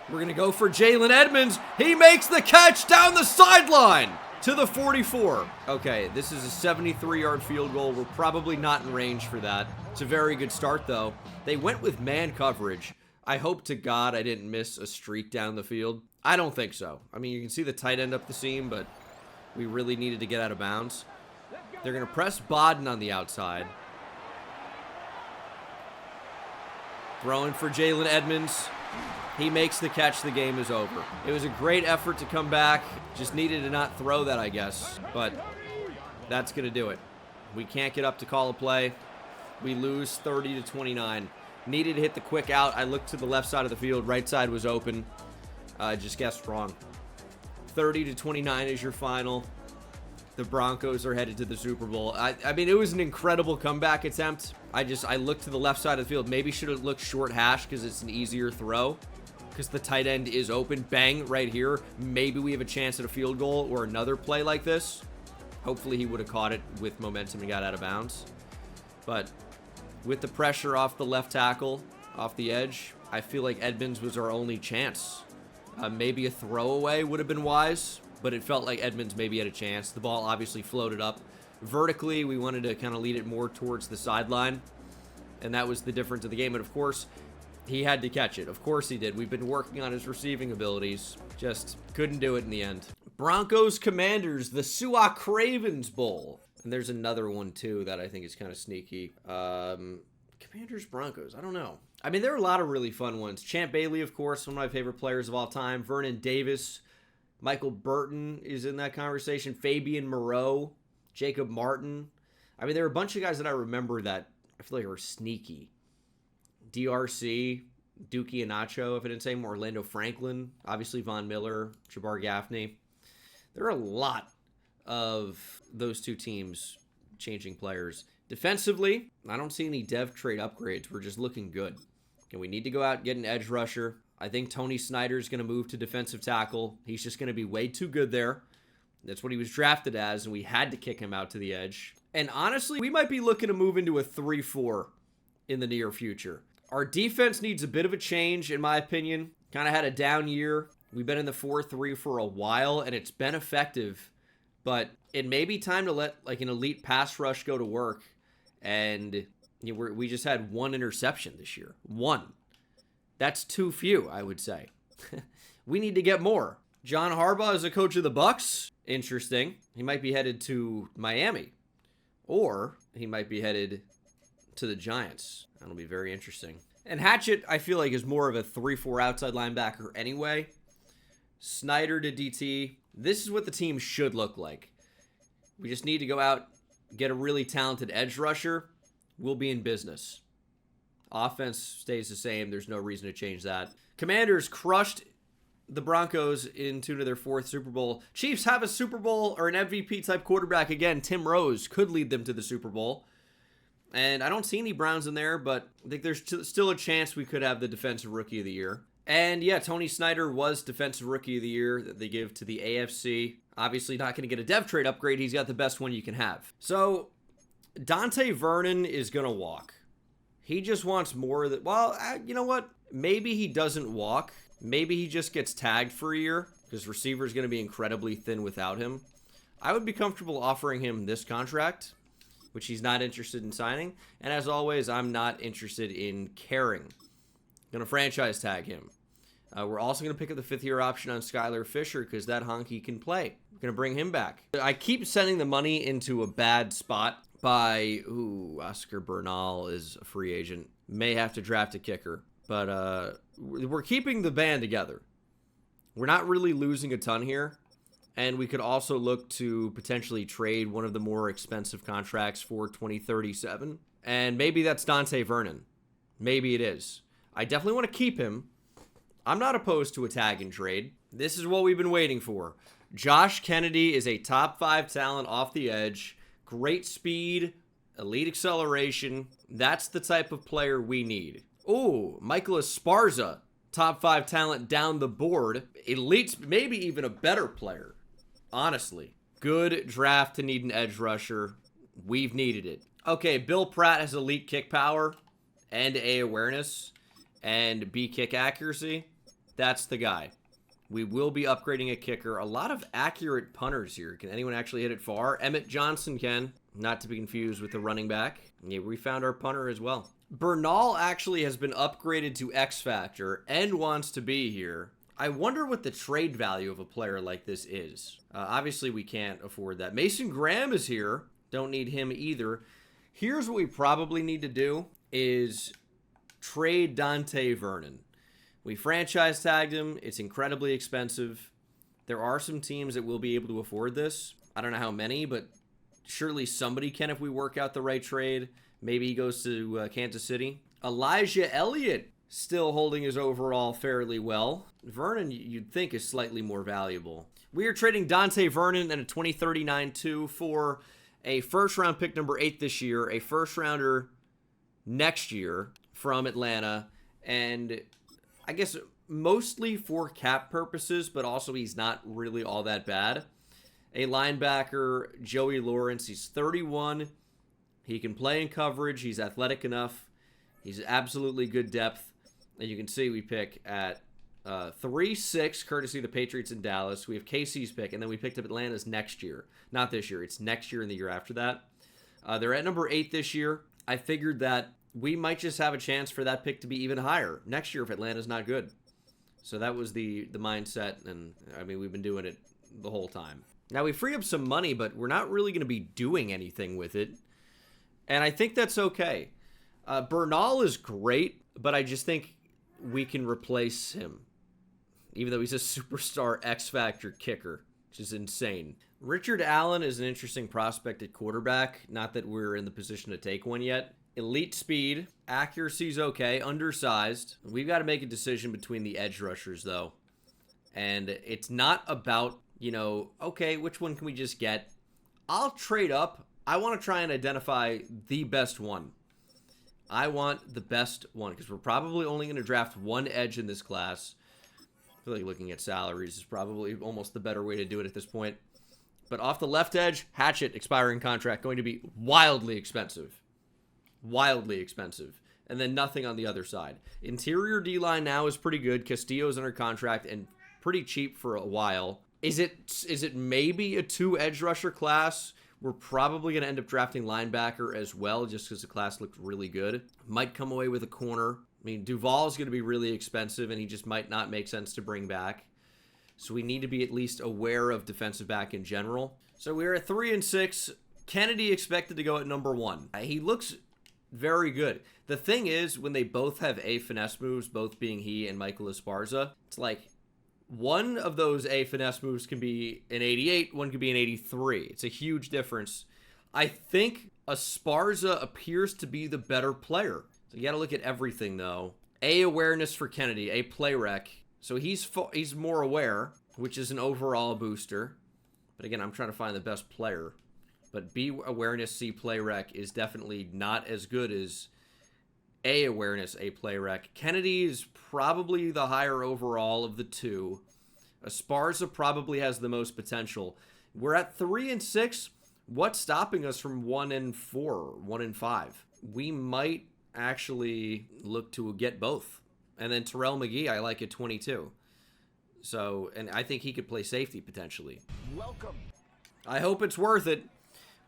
We're going to go for Jalen Edmonds. He makes the catch down the sideline to the 44. Okay, this is a 73-yard field goal. We're probably not in range for that. It's a very good start, though. They went with man coverage. I hope to God I didn't miss a streak down the field. I don't think so. I mean, you can see the tight end up the seam, but we really needed to get out of bounds. They're going to press Bodden on the outside. Throwing for Jalen Edmonds. He makes the catch. The game is over. It was a great effort to come back. Just needed to not throw that, I guess. But that's going to do it. We can't get up to call a play. We lose 30-29. Needed to hit the quick out. I looked to the left side of the field. Right side was open. Just guessed wrong. 30-29 is your final. The Broncos are headed to the Super Bowl. I mean, it was an incredible comeback attempt. I looked to the left side of the field. Maybe should have looked short hash because it's an easier throw. Because the tight end is open. Bang, right here. Maybe we have a chance at a field goal or another play like this. Hopefully he would have caught it with momentum and got out of bounds. But with the pressure off the left tackle, off the edge, I feel like Edmonds was our only chance. Maybe a throwaway would have been wise, but it felt like Edmonds maybe had a chance. The ball obviously floated up. Vertically, we wanted to kind of lead it more towards the sideline, and that was the difference of the game. But, of course, he had to catch it. Of course he did. We've been working on his receiving abilities. Just couldn't do it in the end. Broncos Commanders, the Suak Cravens Bowl. And there's another one, too, that I think is kind of sneaky. Commanders Broncos. I don't know. I mean, there are a lot of really fun ones. Champ Bailey, of course, one of my favorite players of all time. Vernon Davis. Michael Burton is in that conversation. Fabian Moreau. Jacob Martin. I mean, there are a bunch of guys that I remember that I feel like are sneaky. DRC, Dookie Inacho, if I didn't say him, Orlando Franklin, obviously Von Miller, Jabbar Gaffney. There are a lot of those two teams changing players. Defensively, I don't see any dev trade upgrades. We're just looking good. And we need to go out and get an edge rusher. I think Tony Snyder is going to move to defensive tackle. He's just going to be way too good there. That's what he was drafted as, and we had to kick him out to the edge. And honestly, we might be looking to move into a 3-4 in the near future. Our defense needs a bit of a change, in my opinion. Kind of had a down year. We've been in the 4-3 for a while, and it's been effective. But it may be time to let like an elite pass rush go to work. And we just had one interception this year. One. That's too few, I would say. We need to get more. John Harbaugh is the coach of the Bucs. Interesting. He might be headed to Miami. Or he might be headed to the Giants. That'll be very interesting. And Hatchett, I feel like, is more of a 3-4 outside linebacker anyway. Snyder to DT. This is what the team should look like. We just need to go out, get a really talented edge rusher. We'll be in business. Offense stays the same. There's no reason to change that. Commanders crushed the Broncos into their 4th Super Bowl. Chiefs have a Super Bowl or an MVP type quarterback again. Tim Rose could lead them to the Super Bowl. And I don't see any Browns in there, but I think there's still a chance we could have the Defensive Rookie of the Year. And yeah, Tony Snyder was Defensive Rookie of the Year that they give to the AFC. Obviously not going to get a dev trade upgrade. He's got the best one you can have. So Dante Vernon is going to walk. He just wants more of that. Well, you know what? Maybe he doesn't walk. Maybe he just gets tagged for a year because receiver is going to be incredibly thin without him. I would be comfortable offering him this contract, which he's not interested in signing. And as always, I'm not interested in caring. I'm going to franchise tag him. We're also going to pick up the 5th-year option on Skylar Fisher because that honky can play. We're going to bring him back. I keep sending the money into a bad spot by, Oscar Bernal is a free agent. May have to draft a kicker. But we're keeping the band together. We're not really losing a ton here. And we could also look to potentially trade one of the more expensive contracts for 2037. And maybe that's Dante Vernon. Maybe it is. I definitely want to keep him. I'm not opposed to a tag and trade. This is what we've been waiting for. Josh Kennedy is a top 5 talent off the edge. Great speed, elite acceleration. That's the type of player we need. Ooh, Michael Esparza, top 5 talent down the board. Elite, maybe even a better player, honestly. Good draft to need an edge rusher. We've needed it. Okay, Bill Pratt has elite kick power and A awareness and B kick accuracy. That's the guy. We will be upgrading a kicker. A lot of accurate punters here. Can anyone actually hit it far? Emmett Johnson can. Not to be confused with the running back. Yeah, we found our punter as well. Bernal actually has been upgraded to X Factor and wants to be here. I wonder what the trade value of a player like this is. Obviously, we can't afford that. Mason Graham is here. Don't need him either. Here's what we probably need to do is trade Dante Vernon. We franchise tagged him. It's incredibly expensive. There are some teams that will be able to afford this. I don't know how many, but surely somebody can if we work out the right trade. Maybe he goes to Kansas City. Elijah Elliott still holding his overall fairly well. Vernon, you'd think, is slightly more valuable. We are trading Dante Vernon and a 2039-2 for a first-round pick number 8 this year, a first-rounder next year from Atlanta, and I guess mostly for cap purposes, but also he's not really all that bad. A linebacker, Joey Lawrence, he's 31. He can play in coverage. He's athletic enough. He's absolutely good depth. And you can see we pick at 3-6, courtesy of the Patriots in Dallas. We have KC's pick, and then we picked up Atlanta's next year. Not this year. It's next year and the year after that. They're at number 8 this year. I figured that we might just have a chance for that pick to be even higher next year if Atlanta's not good. So that was the mindset, and I mean, we've been doing it the whole time. Now, we free up some money, but we're not really going to be doing anything with it. And I think that's okay. Bernal is great, but I just think we can replace him, even though he's a superstar X-Factor kicker, which is insane. Richard Allen is an interesting prospect at quarterback. Not that we're in the position to take one yet. Elite speed. Accuracy's okay. Undersized. We've got to make a decision between the edge rushers, though. And it's not about, okay, which one can we just get? I'll trade up. I want to try and identify the best one. I want the best one because we're probably only going to draft one edge in this class. I feel like looking at salaries is probably almost the better way to do it at this point. But off the left edge, Hatchett, expiring contract, going to be wildly expensive. Wildly expensive. And then nothing on the other side. Interior D-line now is pretty good. Castillo's under contract and pretty cheap for a while. Is it maybe a 2 edge rusher class? We're probably going to end up drafting linebacker as well, just because the class looked really good. Might come away with a corner. I mean, Duvall is going to be really expensive, and he just might not make sense to bring back. So we need to be at least aware of defensive back in general. So we're at 3-6. Kennedy expected to go at number 1. He looks very good. The thing is, when they both have A finesse moves, both being he and Michael Esparza, it's like one of those A finesse moves can be an 88, one could be an 83. It's a huge difference. I think Esparza appears to be the better player. So you got to look at everything, though. A awareness for Kennedy, A play rec. So he's more aware, which is an overall booster. But again, I'm trying to find the best player. But B awareness, C play rec is definitely not as good as A awareness, A play rec. Kennedy is probably the higher overall of the two. Esparza probably has the most potential. We're at 3-6. What's stopping us from 1-4, 1-5? We might actually look to get both. And then Terrell McGee, I like at 22. So, and I think he could play safety potentially. Welcome. I hope it's worth it.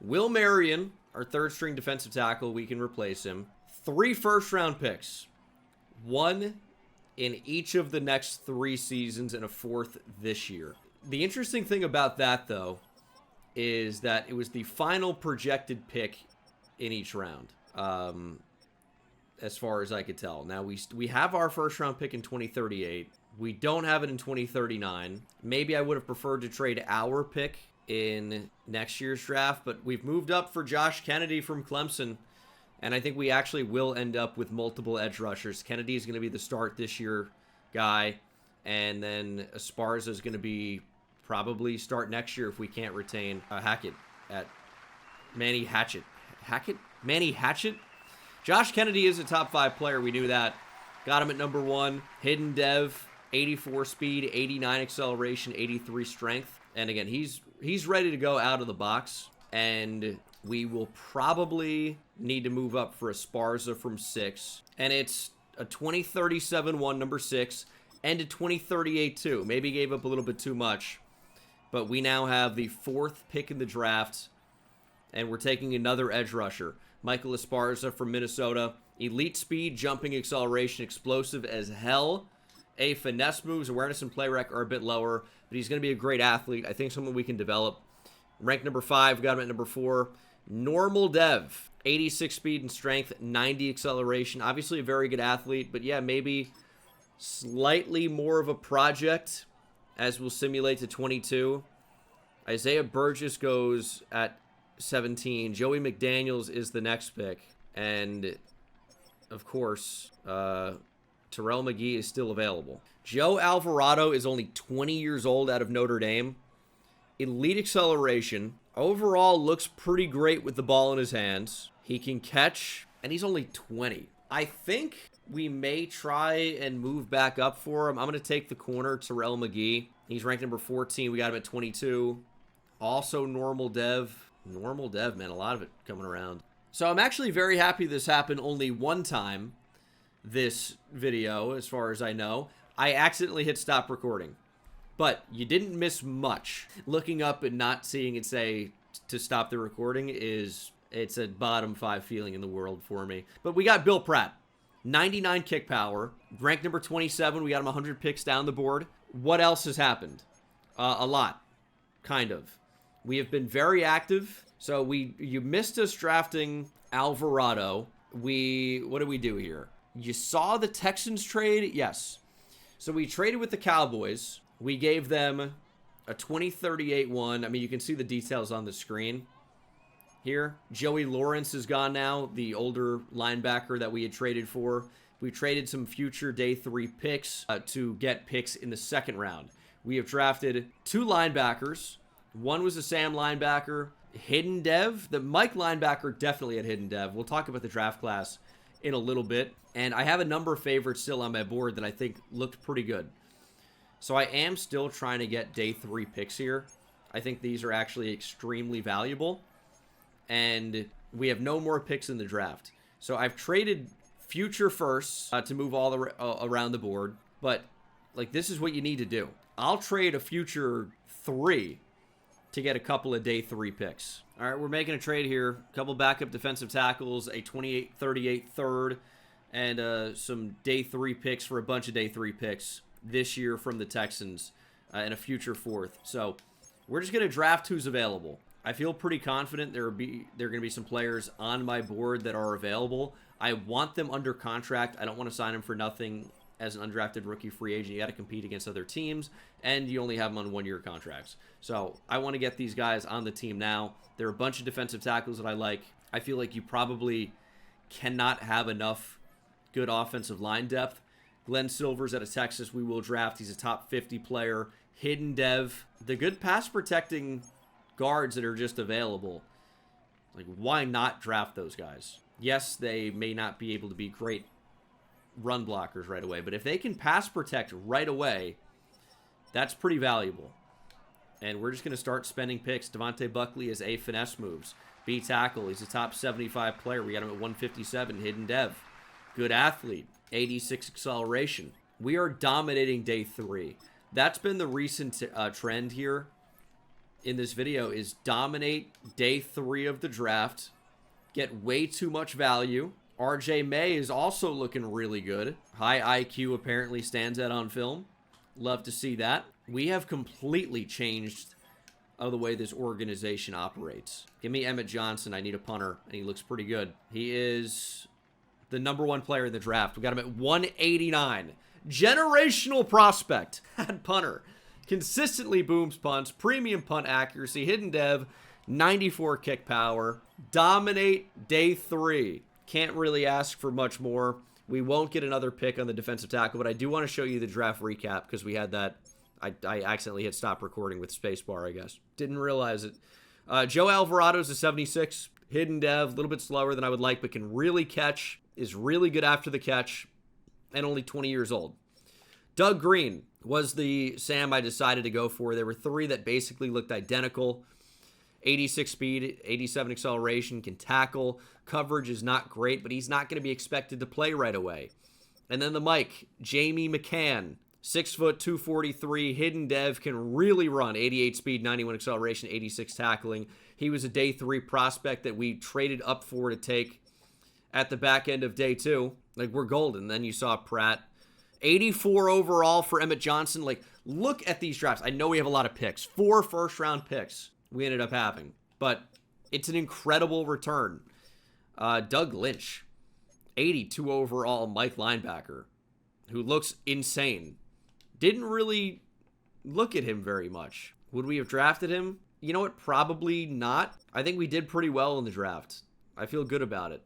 Will Marion, our third string defensive tackle, we can replace him. 3 first-round picks. 1 in each of the next 3 seasons and a 4th this year. The interesting thing about that, though, is that it was the final projected pick in each round, as far as I could tell. Now, we have our first-round pick in 2038. We don't have it in 2039. Maybe I would have preferred to trade our pick in next year's draft, but we've moved up for Josh Kennedy from Clemson, and I think we actually will end up with multiple edge rushers. Kennedy is going to be the start this year guy, and then Esparza is going to be probably start next year if we can't retain Hackett at Manny Hatchett. Manny Hatchett? Josh Kennedy is a top 5 player. We knew that. Got him at number 1. Hidden Dev, 84 speed, 89 acceleration, 83 strength. And again, he's ready to go out of the box. And we will probably need to move up for Esparza from 6. And it's a 2037-1, number 6, and a 2038-2. Maybe gave up a little bit too much. But we now have the 4th pick in the draft. And we're taking another edge rusher. Michael Esparza from Minnesota. Elite speed, jumping acceleration, explosive as hell. Finesse moves, awareness and play rec are a bit lower. But he's going to be a great athlete. I think someone we can develop. Ranked number 5, got him at number 4. Normal Dev, 86 speed and strength, 90 acceleration. Obviously a very good athlete, but yeah, maybe slightly more of a project as we'll simulate to 22. Isaiah Burgess goes at 17. Joey McDaniels is the next pick. And, of course, Terrell McGee is still available. Joe Alvarado is only 20 years old out of Notre Dame. Elite acceleration. Overall, looks pretty great with the ball in his hands. He can catch, and he's only 20. I think we may try and move back up for him. I'm going to take the corner, Terrell McGee. He's ranked number 14. We got him at 22. Also, Normal Dev. Normal Dev, man. A lot of it coming around. So I'm actually very happy this happened only one time this video, as far as I know. I accidentally hit stop recording. But you didn't miss much. Looking up and not seeing it say to stop the recording it's a bottom 5 feeling in the world for me. But we got Bill Pratt. 99 kick power. Ranked number 27. We got him 100 picks down the board. What else has happened? A lot. Kind of. We have been very active. So you missed us drafting Alvarado. What did we do here? You saw the Texans trade? Yes. So we traded with the Cowboys. We gave them a 2038-1. I mean, you can see the details on the screen here. Joey Lawrence is gone now, the older linebacker that we had traded for. We traded some future day 3 picks to get picks in the 2nd round. We have drafted 2 linebackers. One was a Sam linebacker, Hidden Dev. The Mike linebacker definitely had Hidden Dev. We'll talk about the draft class in a little bit. And I have a number of favorites still on my board that I think looked pretty good. So I am still trying to get day 3 picks here. I think these are actually extremely valuable. And we have no more picks in the draft. So I've traded future firsts to move all around the board. But, like, this is what you need to do. I'll trade a future 3 to get a couple of day 3 picks. All right, we're making a trade here. A couple backup defensive tackles, a 28-38 third, and some day 3 picks for a bunch of day 3 picks this year from the Texans, and a future 4th. So we're just going to draft who's available. I feel pretty confident there are going to be some players on my board that are available. I want them under contract. I don't want to sign them for nothing as an undrafted rookie free agent. You got to compete against other teams, and you only have them on 1-year contracts. So I want to get these guys on the team now. There are a bunch of defensive tackles that I like. I feel like you probably cannot have enough good offensive line depth. Glenn Silver's out of Texas. We will draft. He's a top 50 player. Hidden Dev. The good pass protecting guards that are just available. Like, why not draft those guys? Yes, they may not be able to be great run blockers right away, but if they can pass protect right away, that's pretty valuable. And we're just going to start spending picks. Devontae Buckley is A finesse moves. B tackle. He's a top 75 player. We got him at 157. Hidden Dev. Good athlete. 86 acceleration. We are dominating day 3. That's been the recent trend here in this video, is dominate day 3 of the draft. Get way too much value. RJ May is also looking really good. High IQ apparently stands out on film. Love to see that. We have completely changed the way this organization operates. Give me Emmett Johnson. I need a punter, and he looks pretty good. He is the number 1 player in the draft. We got him at 189. Generational prospect at punter. Consistently booms punts. Premium punt accuracy. Hidden Dev. 94 kick power. Dominate day 3. Can't really ask for much more. We won't get another pick on the defensive tackle, but I do want to show you the draft recap because we had that. I accidentally hit stop recording with spacebar, I guess. Didn't realize it. Joe Alvarado's a 76. Hidden Dev, a little bit slower than I would like, but can really catch. Is really good after the catch. and only 20 years old. Doug Green was the Sam I decided to go for. There were 3 that basically looked identical. 86 speed, 87 acceleration, can tackle. Coverage is not great, but he's not going to be expected to play right away. And then the Mike, Jamie McCann, 6 foot, 243, hidden dev, can really run. 88 speed, 91 acceleration, 86 tackling. He was a day 3 prospect that we traded up for to take at the back end of day 2. Like, we're golden. Then you saw Pratt. 84 overall for Emmett Johnson. Like, look at these drafts. I know we have a lot of picks. 4 first-round picks we ended up having. But it's an incredible return. Doug Lynch, 82 overall Mike linebacker, who looks insane. Didn't really look at him very much. Would we have drafted him? You know what? Probably not. I think we did pretty well in the draft. I feel good about it.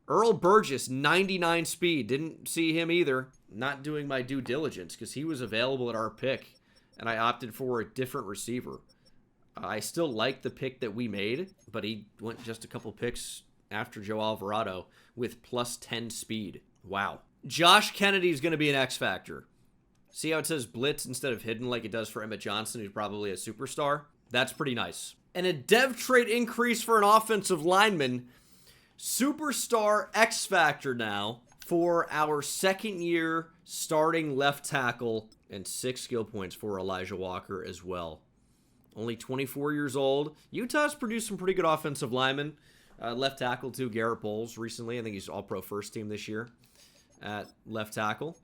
Earl Burgess, 99 speed. Didn't see him either. Not doing my due diligence because he was available at our pick, and I opted for a different receiver. I still like the pick that we made, but he went just a couple picks after Joe Alvarado with plus 10 speed. Wow. Josh Kennedy is going to be an X factor. See how it says blitz instead of hidden like it does for Emmett Johnson, who's probably a superstar? That's pretty nice. And a dev trait increase for an offensive lineman. Superstar X factor now for our second year starting left tackle, and 6 skill points for Elijah Walker as well. Only 24 years old. Utah's produced some pretty good offensive linemen. Left tackle too, Garrett Bowles recently. I think he's all-pro first team this year at left tackle.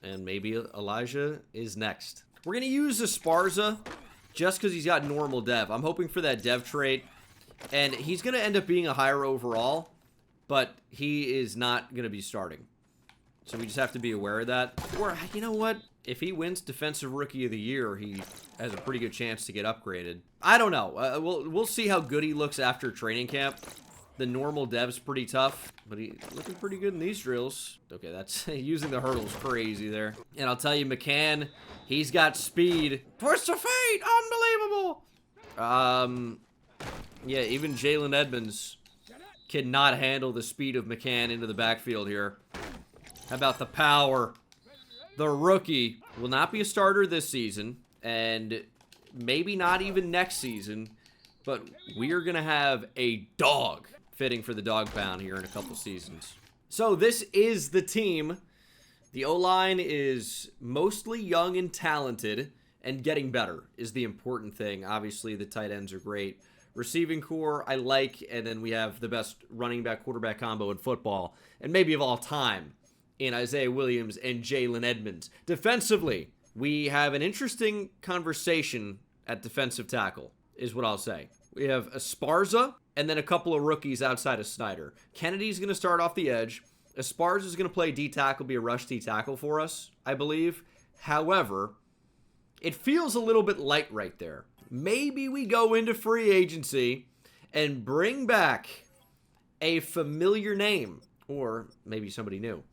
And maybe Elijah is next. We're going to use Esparza just because he's got normal dev. I'm hoping for that dev trait. And he's going to end up being a higher overall, but he is not going to be starting. So we just have to be aware of that. Or, you know what? If he wins Defensive Rookie of the Year, he has a pretty good chance to get upgraded. I don't know. We'll see how good he looks after training camp. The normal dev's pretty tough, but he's looking pretty good in these drills. Okay, that's using the hurdles crazy there. And I'll tell you, McCann, he's got speed. Twist of fate! Unbelievable! Yeah, even Jalen Edmonds cannot handle the speed of McCann into the backfield here. How about the power? The rookie will not be a starter this season, and maybe not even next season, but we are going to have a dog fitting for the dog pound here in a couple seasons. So this is the team. The O-line is mostly young and talented, and getting better is the important thing. Obviously, the tight ends are great. Receiving core, I like, and then we have the best running back quarterback combo in football, and maybe of all time, in Isaiah Williams and Jalen Edmonds. Defensively, we have an interesting conversation at defensive tackle, is what I'll say. We have Esparza, and then a couple of rookies outside of Snyder. Kennedy's going to start off the edge. Esparza is going to play D-tackle, be a rush D-tackle for us, I believe. However, it feels a little bit light right there. Maybe we go into free agency and bring back a familiar name, or maybe somebody new.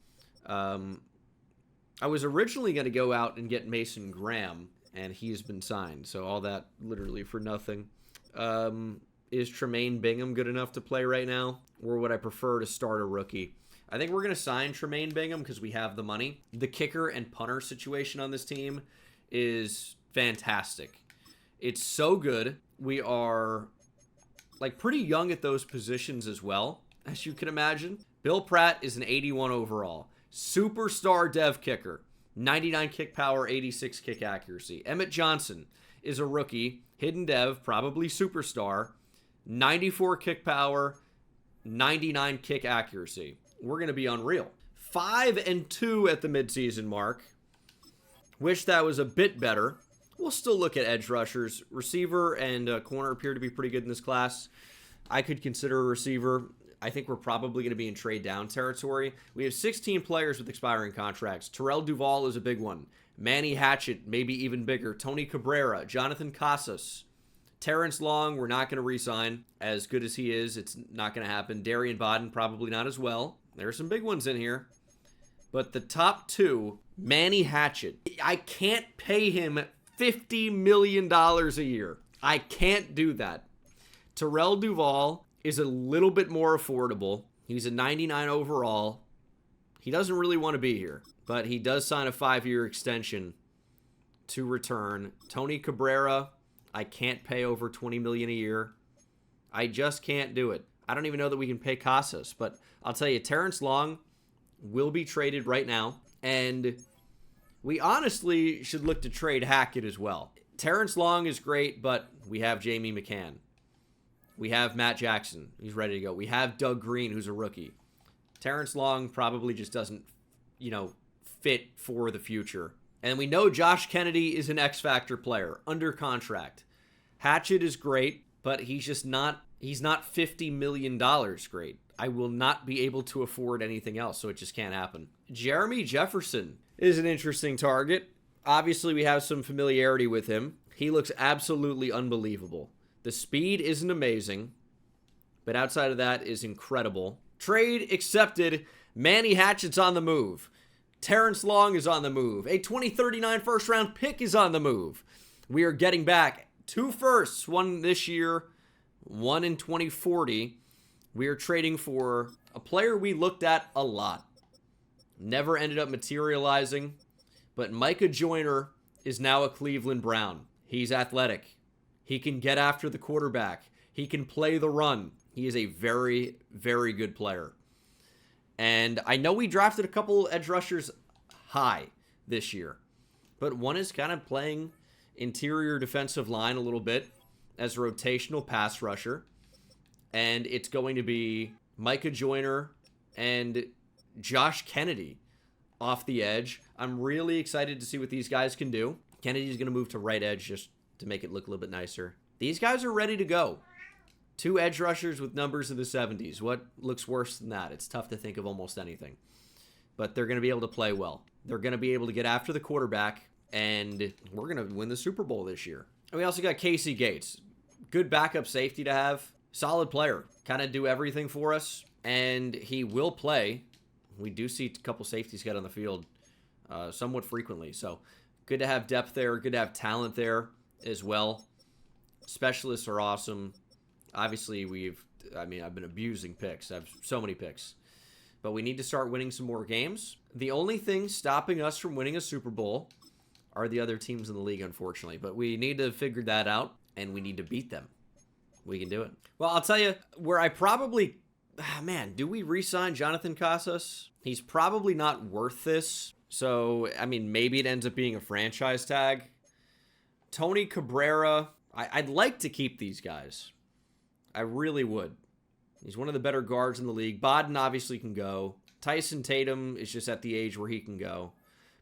I was originally going to go out and get Mason Graham, and he's been signed, so all that literally for nothing. Is Tremaine Bingham good enough to play right now, or would I prefer to start a rookie? I think we're going to sign Tremaine Bingham because we have the money. The kicker and punter situation on this team is fantastic. It's so good. We are like pretty young at those positions as well, as you can imagine. Bill Pratt is an 81 overall. Superstar dev kicker. 99 kick power, 86 kick accuracy. Emmett Johnson is a rookie. Hidden dev, probably superstar. 94 kick power, 99 kick accuracy. We're going to be unreal. 5-2 at the midseason mark. Wish that was a bit better. We'll still look at edge rushers. Receiver and corner appear to be pretty good in this class. I could consider a receiver. I think we're probably going to be in trade down territory. We have 16 players with expiring contracts. Terrell Duval is a big one. Manny Hatchett, maybe even bigger. Tony Cabrera, Jonathan Casas. Terrence Long, we're not going to re-sign. As good as he is, it's not going to happen. Darian Bodden, probably not as well. There are some big ones in here. But the top two, Manny Hatchett. I can't pay him $50 million a year. I can't do that. Terrell Duval is a little bit more affordable. He's a 99 overall. He doesn't really want to be here. but he does sign a 5-year extension to return. Tony Cabrera, I can't pay over $20 million a year. I just can't do it. I don't even know that we can pay Casas, but I'll tell you, Terrence Long will be traded right now, and we honestly should look to trade Hackett as well. Terrence Long is great, but we have Jamie McCann. We have Matt Jackson. He's ready to go. We have Doug Green, who's a rookie. Terrence Long probably just doesn't, fit for the future. And we know Josh Kennedy is an X-Factor player under contract. Hatchett is great, but he's not $50 million great. I will not be able to afford anything else, so it just can't happen. Jeremy Jefferson is an interesting target. Obviously, we have some familiarity with him. He looks absolutely unbelievable. The speed isn't amazing, but outside of that is incredible. Trade accepted. Manny Hatchett's on the move. Terrence Long is on the move. A 2039 first-round pick is on the move. We are getting back 2 firsts, one this year, one in 2040. We are trading for a player we looked at a lot. Never ended up materializing, but Micah Joyner is now a Cleveland Brown. He's athletic. He can get after the quarterback. He can play the run. He is a very, very good player. And I know we drafted a couple edge rushers high this year, but one is kind of playing interior defensive line a little bit as a rotational pass rusher. And it's going to be Micah Joyner and Josh Kennedy off the edge. I'm really excited to see what these guys can do. Kennedy's going to move to right edge just to make it look a little bit nicer. These guys are ready to go. 2 edge rushers with numbers in the 70s. What looks worse than that? It's tough to think of almost anything. But they're going to be able to play well. They're going to be able to get after the quarterback, and we're going to win the Super Bowl this year. And we also got Casey Gates. Good backup safety to have. Solid player. Kind of do everything for us, and he will play. We do see a couple safeties get on the field somewhat frequently. So good to have depth there. Good to have talent there as well. Specialists are awesome. Obviously, I've been abusing picks. I have so many picks. But we need to start winning some more games. The only thing stopping us from winning a Super Bowl are the other teams in the league, unfortunately. But we need to figure that out, and we need to beat them. We can do it. Well, I'll tell you where I probably... do we re-sign Jonathan Casas? He's probably not worth this. So, maybe it ends up being a franchise tag. Tony Cabrera, I'd like to keep these guys. I really would. He's one of the better guards in the league. Bodden obviously can go. Tyson Tatum is just at the age where he can go.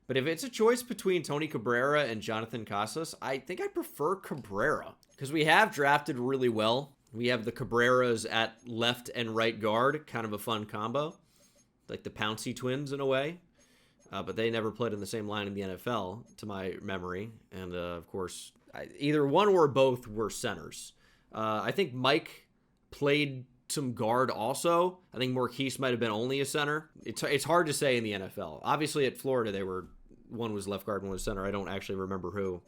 But if it's a choice between Tony Cabrera and Jonathan Casas, I think I prefer Cabrera. Because we have drafted really well. We have the Cabreras at left and right guard. Kind of a fun combo. Like the Pouncey twins in a way. But they never played in the same line in the NFL, to my memory. And, of course, either one or both were centers. I think Mike played some guard also. I think Marquise might have been only a center. It's hard to say in the NFL. Obviously, at Florida, one was left guard, one was center. I don't actually remember who.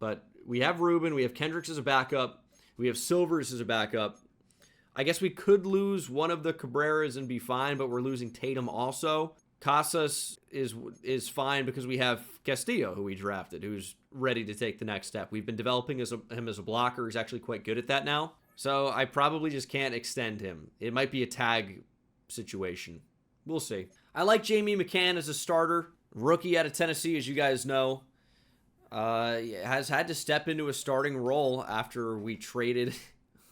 But we have Rubin. We have Kendricks as a backup. We have Silvers as a backup. I guess we could lose one of the Cabreras and be fine, but we're losing Tatum also. Casas is fine because we have Castillo, who we drafted, who's ready to take the next step. We've been developing him as a blocker. He's actually quite good at that now. So I probably just can't extend him. It might be a tag situation. We'll see. I like Jamie McCann as a starter. Rookie out of Tennessee, as you guys know. Has had to step into a starting role after we traded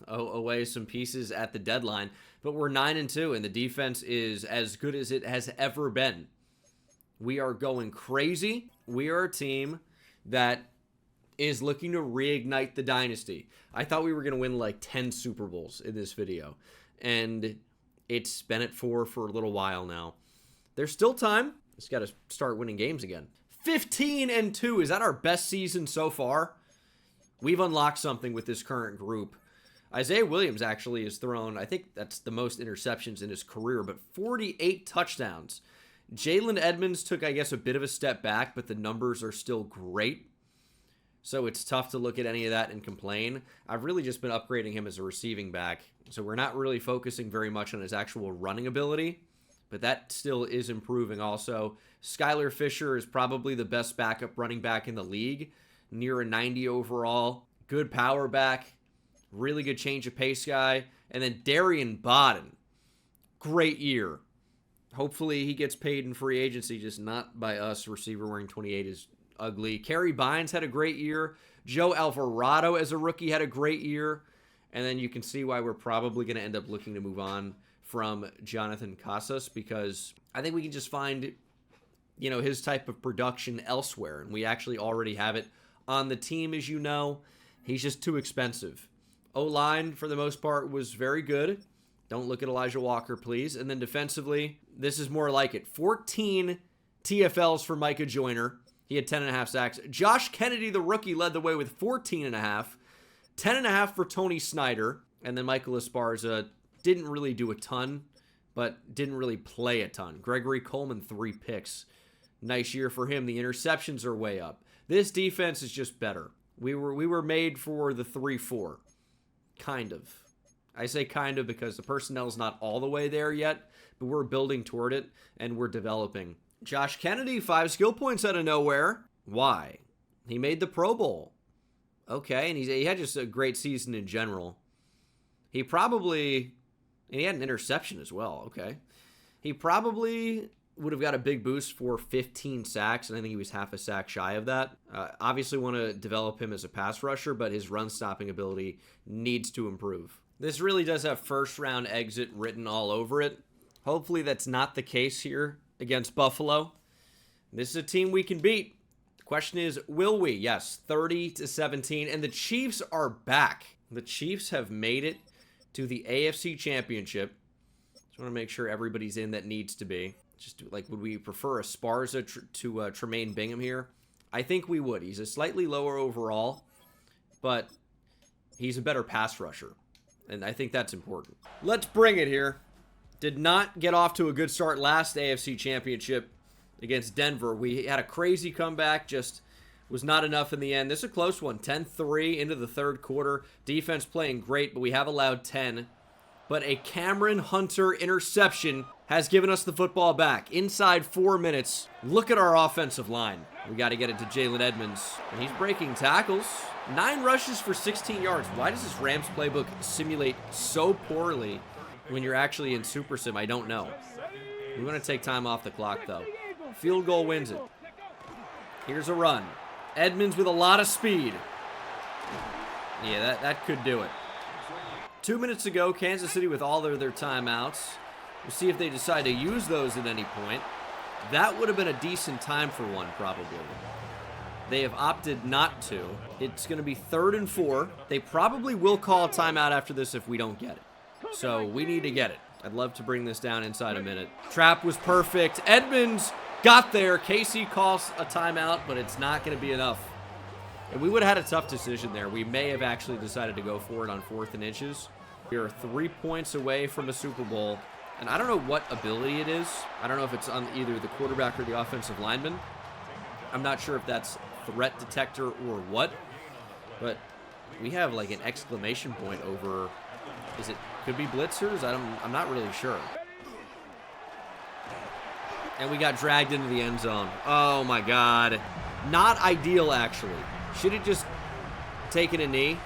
away some pieces at the deadline. But we're 9-2, and the defense is as good as it has ever been. We are going crazy. We are a team that is looking to reignite the dynasty. I thought we were going to win like 10 Super Bowls in this video, and it's been at 4 for a little while now. There's still time. Just got to start winning games again. 15-2. Is that our best season so far? We've unlocked something with this current group. Isaiah Williams actually has thrown, I think that's the most interceptions in his career, but 48 touchdowns. Jalen Edmonds took, I guess, a bit of a step back, but the numbers are still great. So it's tough to look at any of that and complain. I've really just been upgrading him as a receiving back, so we're not really focusing very much on his actual running ability, but that still is improving also. Skylar Fisher is probably the best backup running back in the league, near a 90 overall. Good power back, really good change of pace guy. And then Darian Bodden, great year. Hopefully he gets paid in free agency, just not by us. Receiver wearing 28 is ugly. Kerry Bynes had a great year. Joe Alvarado as a rookie had a great year. And then you can see why we're probably going to end up looking to move on from Jonathan Casas, because I think we can just find, you know, his type of production elsewhere. And we actually already have it on the team, as you know. He's just too expensive. O-line, for the most part, was very good. Don't look at Elijah Walker, please. And then defensively, this is more like it. 14 TFLs for Micah Joyner. He had 10.5 sacks. Josh Kennedy, the rookie, led the way with 14.5. 10.5 for Tony Snyder. And then Michael Esparza didn't really do a ton, but didn't really play a ton. Gregory Coleman, 3 picks. Nice year for him. The interceptions are way up. This defense is just better. We were made for the 3-4. Kind of. I say kind of because the personnel's not all the way there yet, but we're building toward it, and we're developing. Josh Kennedy, 5 skill points out of nowhere. Why? He made the Pro Bowl. Okay, and he had just a great season in general. He probably... And he had an interception as well. Okay. He probably would have got a big boost for 15 sacks, and I think he was half a sack shy of that. Obviously want to develop him as a pass rusher, but his run-stopping ability needs to improve. This really does have first-round exit written all over it. Hopefully that's not the case here against Buffalo. This is a team we can beat. The question is, will we? Yes, 30-17, and the Chiefs are back. The Chiefs have made it to the AFC Championship. Just want to make sure everybody's in that needs to be. Just like, would we prefer Esparza to Tremaine Bingham here? I think we would. He's a slightly lower overall, but he's a better pass rusher, and I think that's important. Let's bring it here. Did not get off to a good start last AFC Championship against Denver. We had a crazy comeback, just was not enough in the end. This is a close one. 10-3 into the third quarter. Defense playing great, but we have allowed 10. But a Cameron Hunter interception has given us the football back inside 4 minutes. Look at our offensive line. We got to get it to Jalen Edmonds, and he's breaking tackles. 9 rushes for 16 yards. Why does this Rams playbook simulate so poorly when you're actually in Super Sim? I don't know. We want to take time off the clock, though. Field goal wins it. Here's a run. Edmonds with a lot of speed. Yeah, that could do it. 2 minutes ago, Kansas City with all of their timeouts. We'll see if they decide to use those at any point. That would have been a decent time for one, probably. They have opted not to. It's going to be 3rd and 4. They probably will call a timeout after this if we don't get it. So we need to get it. I'd love to bring this down inside a minute. Trap was perfect. Edmonds got there. Casey calls a timeout, but it's not going to be enough. And we would have had a tough decision there. We may have actually decided to go for it on 4th and inches. We are 3 points away from a Super Bowl. And I don't know what ability it is. I don't know if it's on either the quarterback or the offensive lineman. I'm not sure if that's threat detector or what. But we have like an exclamation point over... Could be blitzers? I'm not really sure. And we got dragged into the end zone. Oh my God. Not ideal, actually. Should have just taken a knee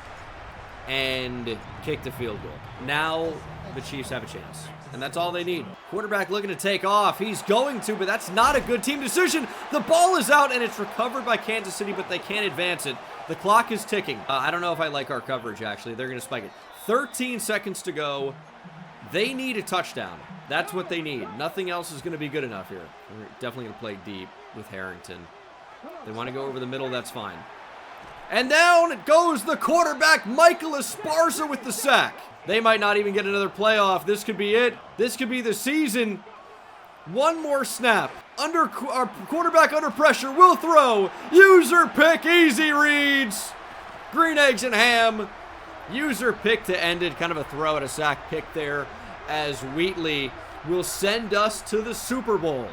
and kicked a field goal. Now the Chiefs have a chance. And that's all they need. Quarterback looking to take off. He's going to, but that's not a good team decision. The ball is out, and it's recovered by Kansas City, but they can't advance it. The clock is ticking. I don't know if I like our coverage, actually. They're going to spike it. 13 seconds to go. They need a touchdown. That's what they need. Nothing else is going to be good enough here. We're definitely going to play deep with Harrington. They want to go over the middle, that's fine. And down it goes the quarterback, Michael Esparza, with the sack. They might not even get another playoff. This could be it. This could be the season. One more snap. Our quarterback under pressure will throw. User pick, easy reads. Green eggs and ham. User pick to end it. Kind of a throw at a sack pick there, as Wheatley will send us to the Super Bowl.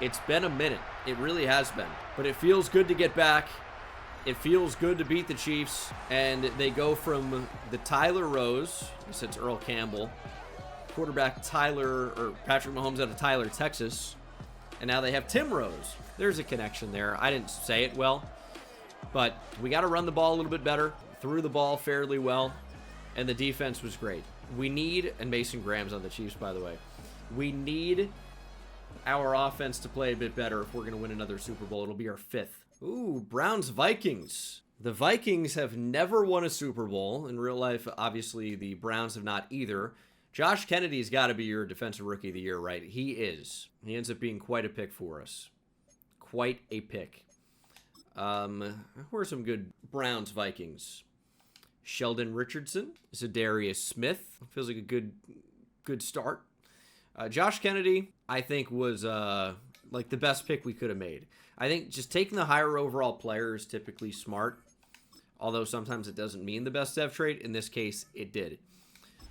It's been a minute. It really has been. But it feels good to get back. It feels good to beat the Chiefs. And they go from the Tyler Rose, I guess it's Earl Campbell, quarterback Patrick Mahomes out of Tyler, Texas. And now they have Tim Rose. There's a connection there. I didn't say it well, but we got to run the ball a little bit better. Threw the ball fairly well, and the defense was great. We need, and Mason Graham's on the Chiefs, by the way. We need our offense to play a bit better if we're going to win another Super Bowl. It'll be our 5th. Ooh, Browns-Vikings. The Vikings have never won a Super Bowl. In real life, obviously, the Browns have not either. Josh Kennedy's got to be your Defensive Rookie of the Year, right? He is. He ends up being quite a pick for us. Quite a pick. Who are some good Browns-Vikings? Sheldon Richardson. Zadarius Smith. Feels like a good start. Josh Kennedy, I think, was like the best pick we could have made. I think just taking the higher overall player is typically smart. Although sometimes it doesn't mean the best dev trait. In this case, it did.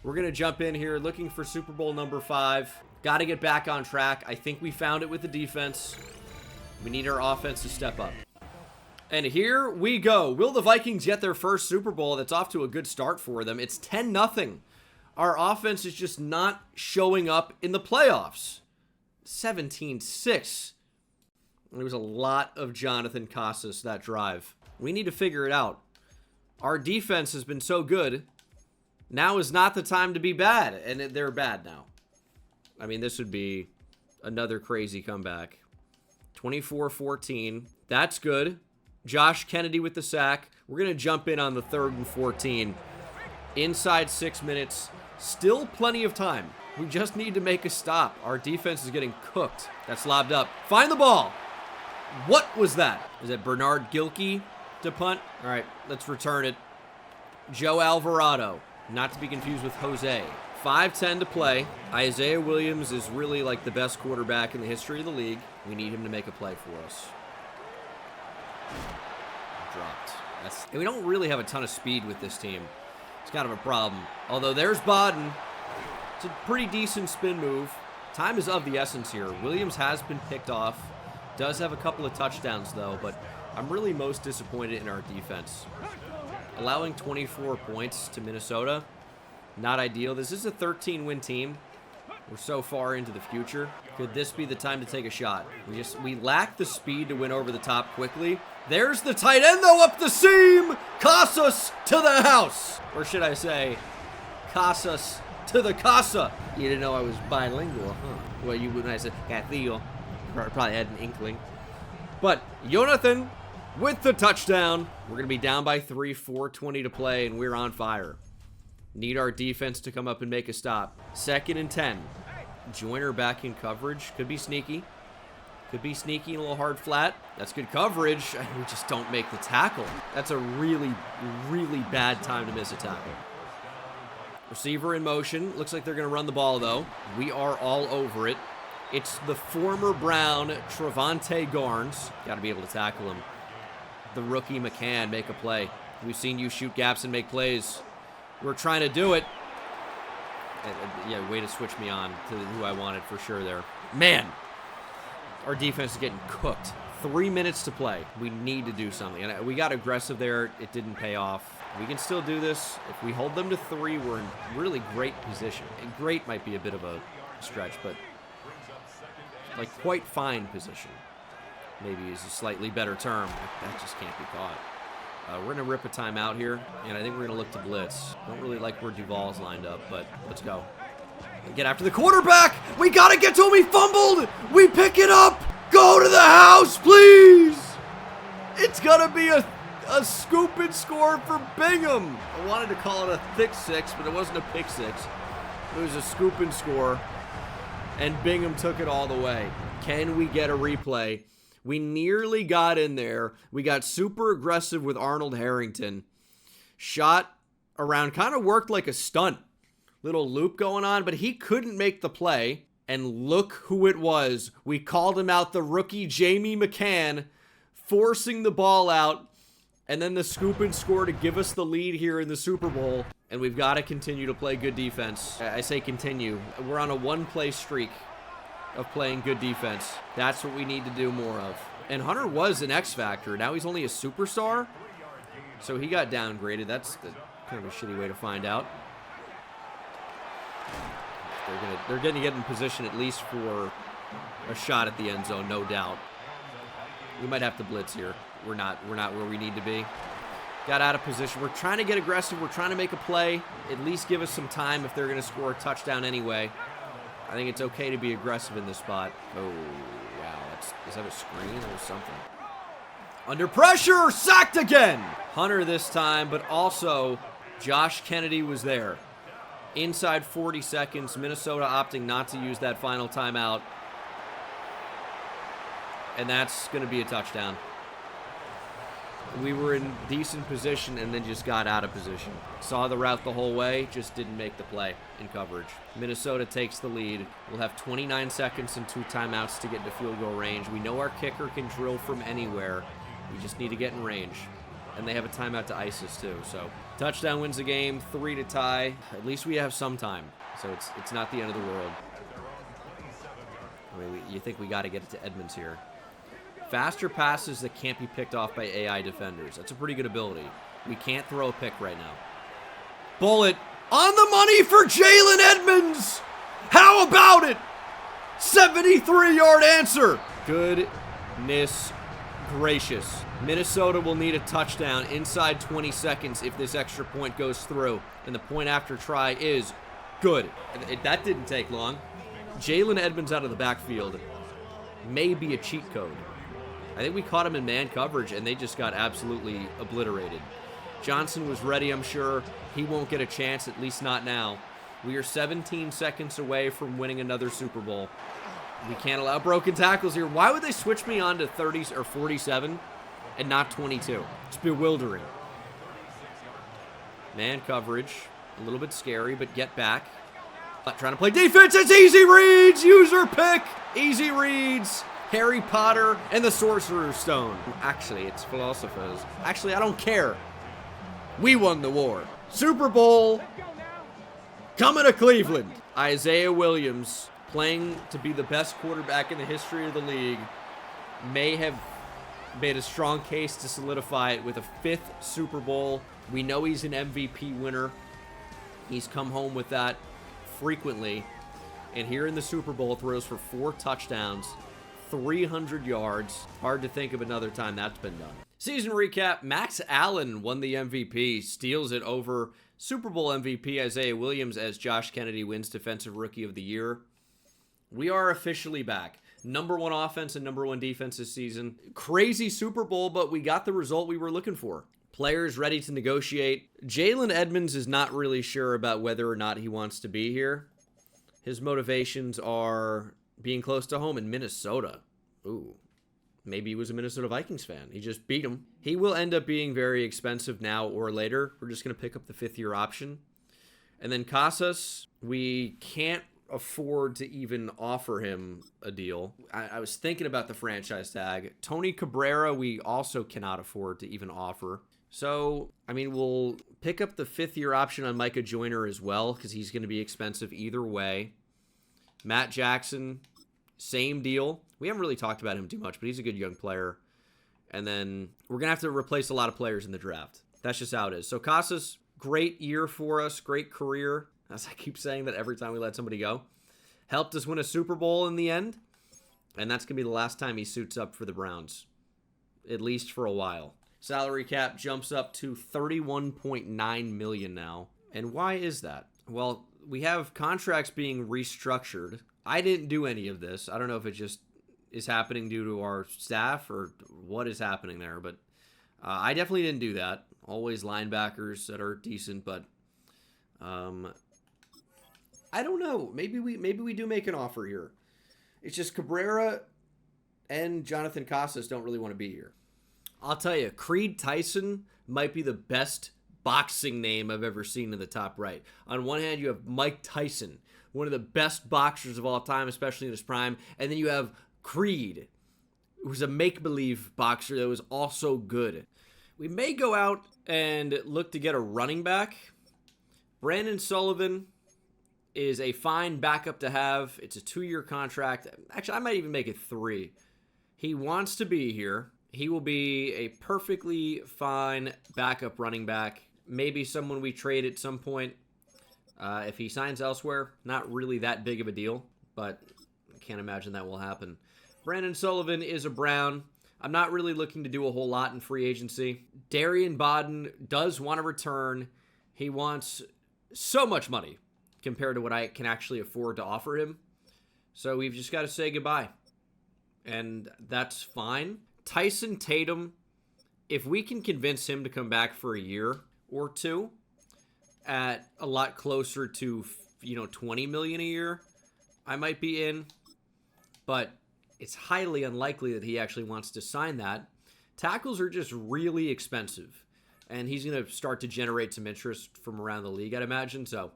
We're going to jump in here looking for Super Bowl number 5. Got to get back on track. I think we found it with the defense. We need our offense to step up. And here we go. Will the Vikings get their first Super Bowl? That's off to a good start for them. It's 10-0. Our offense is just not showing up in the playoffs. 17-6. There was a lot of Jonathan Casas that drive. We need to figure it out. Our defense has been so good. Now is not the time to be bad. And they're bad now. I mean, this would be another crazy comeback. 24-14. That's good. Josh Kennedy with the sack. We're going to jump in on the 3rd and 14. Inside 6 minutes. Still plenty of time. We just need to make a stop. Our defense is getting cooked. That's lobbed up. Find the ball. What was that? Is that Bernard Gilkey to punt? All right, let's return it. Joe Alvarado. Not to be confused with Jose. 5:10 to play. Isaiah Williams is really like the best quarterback in the history of the league. We need him to make a play for us. Dropped. And we don't really have a ton of speed with this team. It's kind of a problem. Although there's Bodden. It's a pretty decent spin move. Time is of the essence here. Williams has been picked off. Does have a couple of touchdowns, though, but I'm really most disappointed in our defense. Allowing 24 points to Minnesota, not ideal. This is a 13-win team. We're so far into the future. Could this be the time to take a shot? We lack the speed to win over the top quickly. There's the tight end, though, up the seam. Casas to the house. Or should I say, Casas to the casa. You didn't know I was bilingual, huh? Well, you when I said Castillo, probably had an inkling. But Jonathan with the touchdown. We're going to be down by 3, 4:20 to play, and we're on fire. Need our defense to come up and make a stop. 2nd and 10. Joyner back in coverage. Could be sneaky. Could be sneaky and a little hard flat. That's good coverage. We just don't make the tackle. That's a really, really bad time to miss a tackle. Receiver in motion. Looks like they're going to run the ball, though. We are all over it. It's the former Brown, Trevante Garnes. Got to be able to tackle him. The rookie McCann make a play. We've seen you shoot gaps and make plays. We're trying to do it. Yeah, way to switch me on to who I wanted for sure there. Man, our defense is getting cooked. 3 minutes to play. We need to do something. And we got aggressive there. It didn't pay off. We can still do this. If we hold them to 3, we're in really great position. And great might be a bit of a stretch, but like quite fine position. Maybe is a slightly better term. That just can't be caught. We're going to rip a timeout here, and I think we're going to look to blitz. Don't really like where Duvall's lined up, but let's go. Get after the quarterback. We got to get to him. He fumbled. We pick it up. Go to the house, please. It's going to be a scoop and score for Bingham. I wanted to call it a thick 6, but it wasn't a pick 6. It was a scoop and score, and Bingham took it all the way. Can we get a replay? We nearly got in there. We got super aggressive with Arnold Harrington. Shot around, kind of worked like a stunt. Little loop going on, but he couldn't make the play. And look who it was. We called him out, the rookie Jamie McCann, forcing the ball out. And then the scoop and score to give us the lead here in the Super Bowl. And we've got to continue to play good defense. I say continue. We're on a 1-play streak of playing good defense. That's what we need to do more of. And Hunter was an X factor. Now he's only a superstar. So he got downgraded. That's kind of a shitty way to find out. they're going to get in position at least for a shot at the end zone, no doubt. We might have to blitz here. We're not where we need to be. Got out of position. We're trying to get aggressive. We're trying to make a play. At least give us some time if they're going to score a touchdown anyway. I think it's okay to be aggressive in this spot. Oh, wow. Is that a screen or something? Under pressure, sacked again. Hunter this time, but also Josh Kennedy was there. Inside 40 seconds, Minnesota opting not to use that final timeout. And that's going to be a touchdown. We were in decent position and then just got out of position. Saw the route the whole way, just didn't make the play in coverage. Minnesota takes the lead. We'll have 29 seconds and 2 timeouts to get into field goal range. We know our kicker can drill from anywhere. We just need to get in range. And they have a timeout to ice us too. So touchdown wins the game, 3 to tie. At least we have some time. So it's not the end of the world. I mean, you think we got to get it to Edmonds here. Faster passes that can't be picked off by AI defenders. That's a pretty good ability. We can't throw a pick right now. Bullet on the money for Jalen Edmonds. How about it? 73-yard answer. Goodness gracious. Minnesota will need a touchdown inside 20 seconds if this extra point goes through. And the point after try is good. That didn't take long. Jalen Edmonds out of the backfield may be a cheat code. I think we caught him in man coverage, and they just got absolutely obliterated. Johnson was ready, I'm sure. He won't get a chance, at least not now. We are 17 seconds away from winning another Super Bowl. We can't allow broken tackles here. Why would they switch me on to 30s or 47 and not 22? It's bewildering. Man coverage. A little bit scary, but get back. Not trying to play defense. It's easy reads. User pick. Easy reads. Harry Potter and the Sorcerer's Stone. Actually, it's philosophers. Actually, I don't care. We won the war. Super Bowl coming to Cleveland. Isaiah Williams, playing to be the best quarterback in the history of the league, may have made a strong case to solidify it with a 5th Super Bowl. We know he's an MVP winner. He's come home with that frequently. And here in the Super Bowl, throws for 4 touchdowns. 300 yards. Hard to think of another time that's been done. Season recap. Max Allen won the MVP, steals it over Super Bowl MVP Isaiah Williams as Josh Kennedy wins Defensive Rookie of the Year. We are officially back. Number 1 offense and number 1 defense this season. Crazy Super Bowl, but we got the result we were looking for. Players ready to negotiate. Jalen Edmonds is not really sure about whether or not he wants to be here. His motivations are being close to home in Minnesota. Ooh. Maybe he was a Minnesota Vikings fan. He just beat him. He will end up being very expensive now or later. We're just going to pick up the 5th-year option. And then Casas, we can't afford to even offer him a deal. I was thinking about the franchise tag. Tony Cabrera, we also cannot afford to even offer. So, I mean, we'll pick up the 5th-year option on Micah Joyner as well because he's going to be expensive either way. Matt Jackson, same deal. We haven't really talked about him too much, but he's a good young player. And then we're going to have to replace a lot of players in the draft. That's just how it is. So Casas, great year for us, great career. As I keep saying that every time we let somebody go. Helped us win a Super Bowl in the end. And that's going to be the last time he suits up for the Browns. At least for a while. Salary cap jumps up to $31.9 million now. And why is that? Well, we have contracts being restructured. I didn't do any of this. I don't know if it just is happening due to our staff or what is happening there, but I definitely didn't do that. Always linebackers that are decent, but I don't know. Maybe we do make an offer here. It's just Cabrera and Jonathan Casas don't really want to be here. I'll tell you, Creed Tyson might be the best boxing name I've ever seen in the top right. On one hand, you have Mike Tyson, one of the best boxers of all time, especially in his prime. And then you have Creed, who's a make-believe boxer that was also good. We may go out and look to get a running back. Brandon Sullivan is a fine backup to have. It's a 2-year contract. Actually, I might even make it 3. He wants to be here. He will be a perfectly fine backup running back. Maybe someone we trade at some point. If he signs elsewhere, not really that big of a deal, but I can't imagine that will happen. Brandon Sullivan is a Brown. I'm not really looking to do a whole lot in free agency. Darian Bodden does want to return. He wants so much money compared to what I can actually afford to offer him. So we've just got to say goodbye. And that's fine. Tyson Tatum, if we can convince him to come back for a year or two at a lot closer to, $20 million a year, I might be in. But it's highly unlikely that he actually wants to sign that. Tackles are just really expensive. And he's going to start to generate some interest from around the league, I'd imagine. So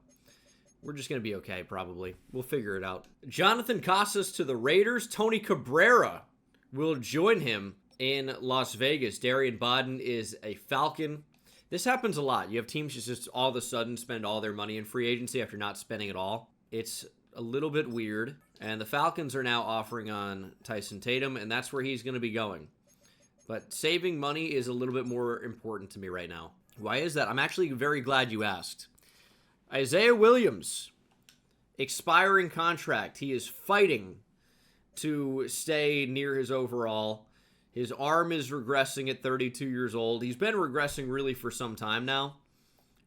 we're just going to be okay, probably. We'll figure it out. Jonathan Casas to the Raiders. Tony Cabrera will join him in Las Vegas. Darian Bodden is a Falcon. This happens a lot. You have teams just all of a sudden spend all their money in free agency after not spending it all. It's a little bit weird. And the Falcons are now offering on Tyson Tatum, and that's where he's going to be going. But saving money is a little bit more important to me right now. Why is that? I'm actually very glad you asked. Isaiah Williams, expiring contract. He is fighting to stay near his overall. His arm is regressing at 32 years old. He's been regressing really for some time now,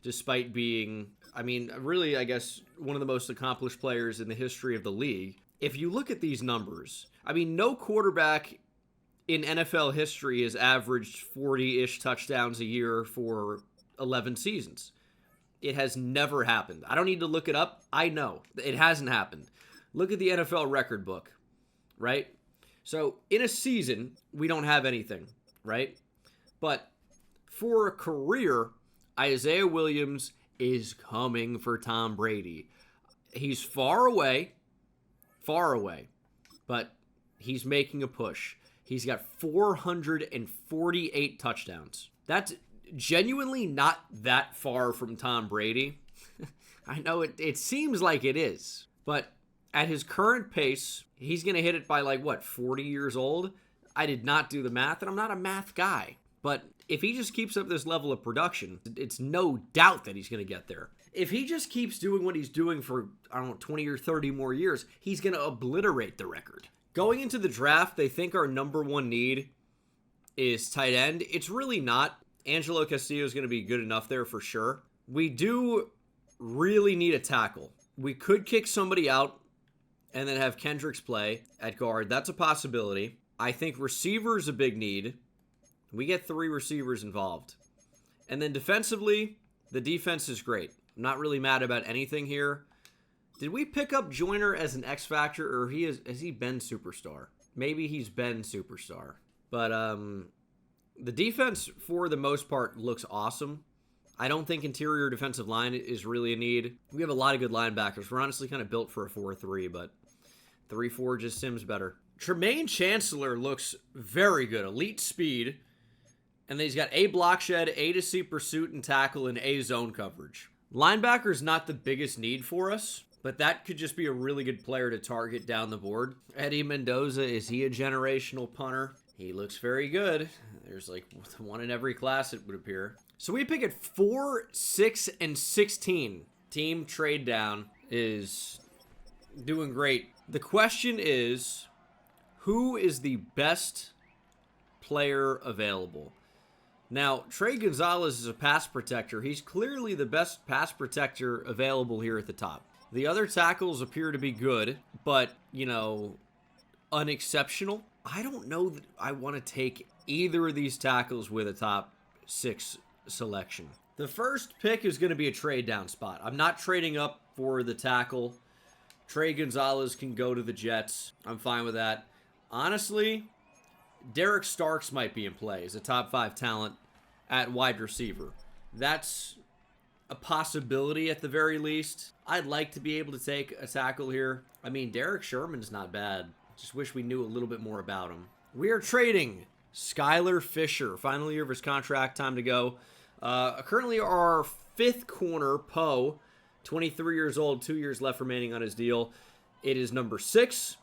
despite being, really, I guess, one of the most accomplished players in the history of the league. If you look at these numbers, no quarterback in NFL history has averaged 40-ish touchdowns a year for 11 seasons. It has never happened. I don't need to look it up. I know. It hasn't happened. Look at the NFL record book, right? So in a season, we don't have anything, right? But for a career, Isaiah Williams is coming for Tom Brady. He's far away, but he's making a push. He's got 448 touchdowns. That's genuinely not that far from Tom Brady. I know it seems like it is, but at his current pace, he's going to hit it by 40 years old? I did not do the math, and I'm not a math guy. But if he just keeps up this level of production, it's no doubt that he's going to get there. If he just keeps doing what he's doing for, 20 or 30 more years, he's going to obliterate the record. Going into the draft, they think our number one need is tight end. It's really not. Angelo Castillo is going to be good enough there for sure. We do really need a tackle. We could kick somebody out and then have Kendricks play at guard. That's a possibility. I think receiver is a big need. We get 3 receivers involved. And then defensively, the defense is great. I'm not really mad about anything here. Did we pick up Joyner as an X factor, or has he been superstar? Maybe he's been superstar. But the defense, for the most part, looks awesome. I don't think interior defensive line is really a need. We have a lot of good linebackers. We're honestly kind of built for a 4-3, but 3-4 just seems better. Tremaine Chancellor looks very good. Elite speed. And then he's got A block shed, A to C pursuit and tackle, and A zone coverage. Linebacker's not the biggest need for us, but that could just be a really good player to target down the board. Eddie Mendoza, is he a generational punter? He looks very good. There's one in every class, it would appear. So we pick at 4, 6, and 16. Team trade down is doing great. The question is, who is the best player available? Now, Trey Gonzalez is a pass protector. He's clearly the best pass protector available here at the top. The other tackles appear to be good, but, unexceptional. I don't know that I want to take either of these tackles with a top 6 selection. The first pick is going to be a trade down spot. I'm not trading up for the tackle. Trey Gonzalez can go to the Jets. I'm fine with that. Honestly, Derek Starks might be in play as a top 5 talent at wide receiver. That's a possibility at the very least. I'd like to be able to take a tackle here. Derek Sherman's not bad. Just wish we knew a little bit more about him. We are trading Skylar Fisher. Final year of his contract, time to go. Currently our 5th corner, Poe, 23 years old, 2 years left remaining on his deal. It is number 6,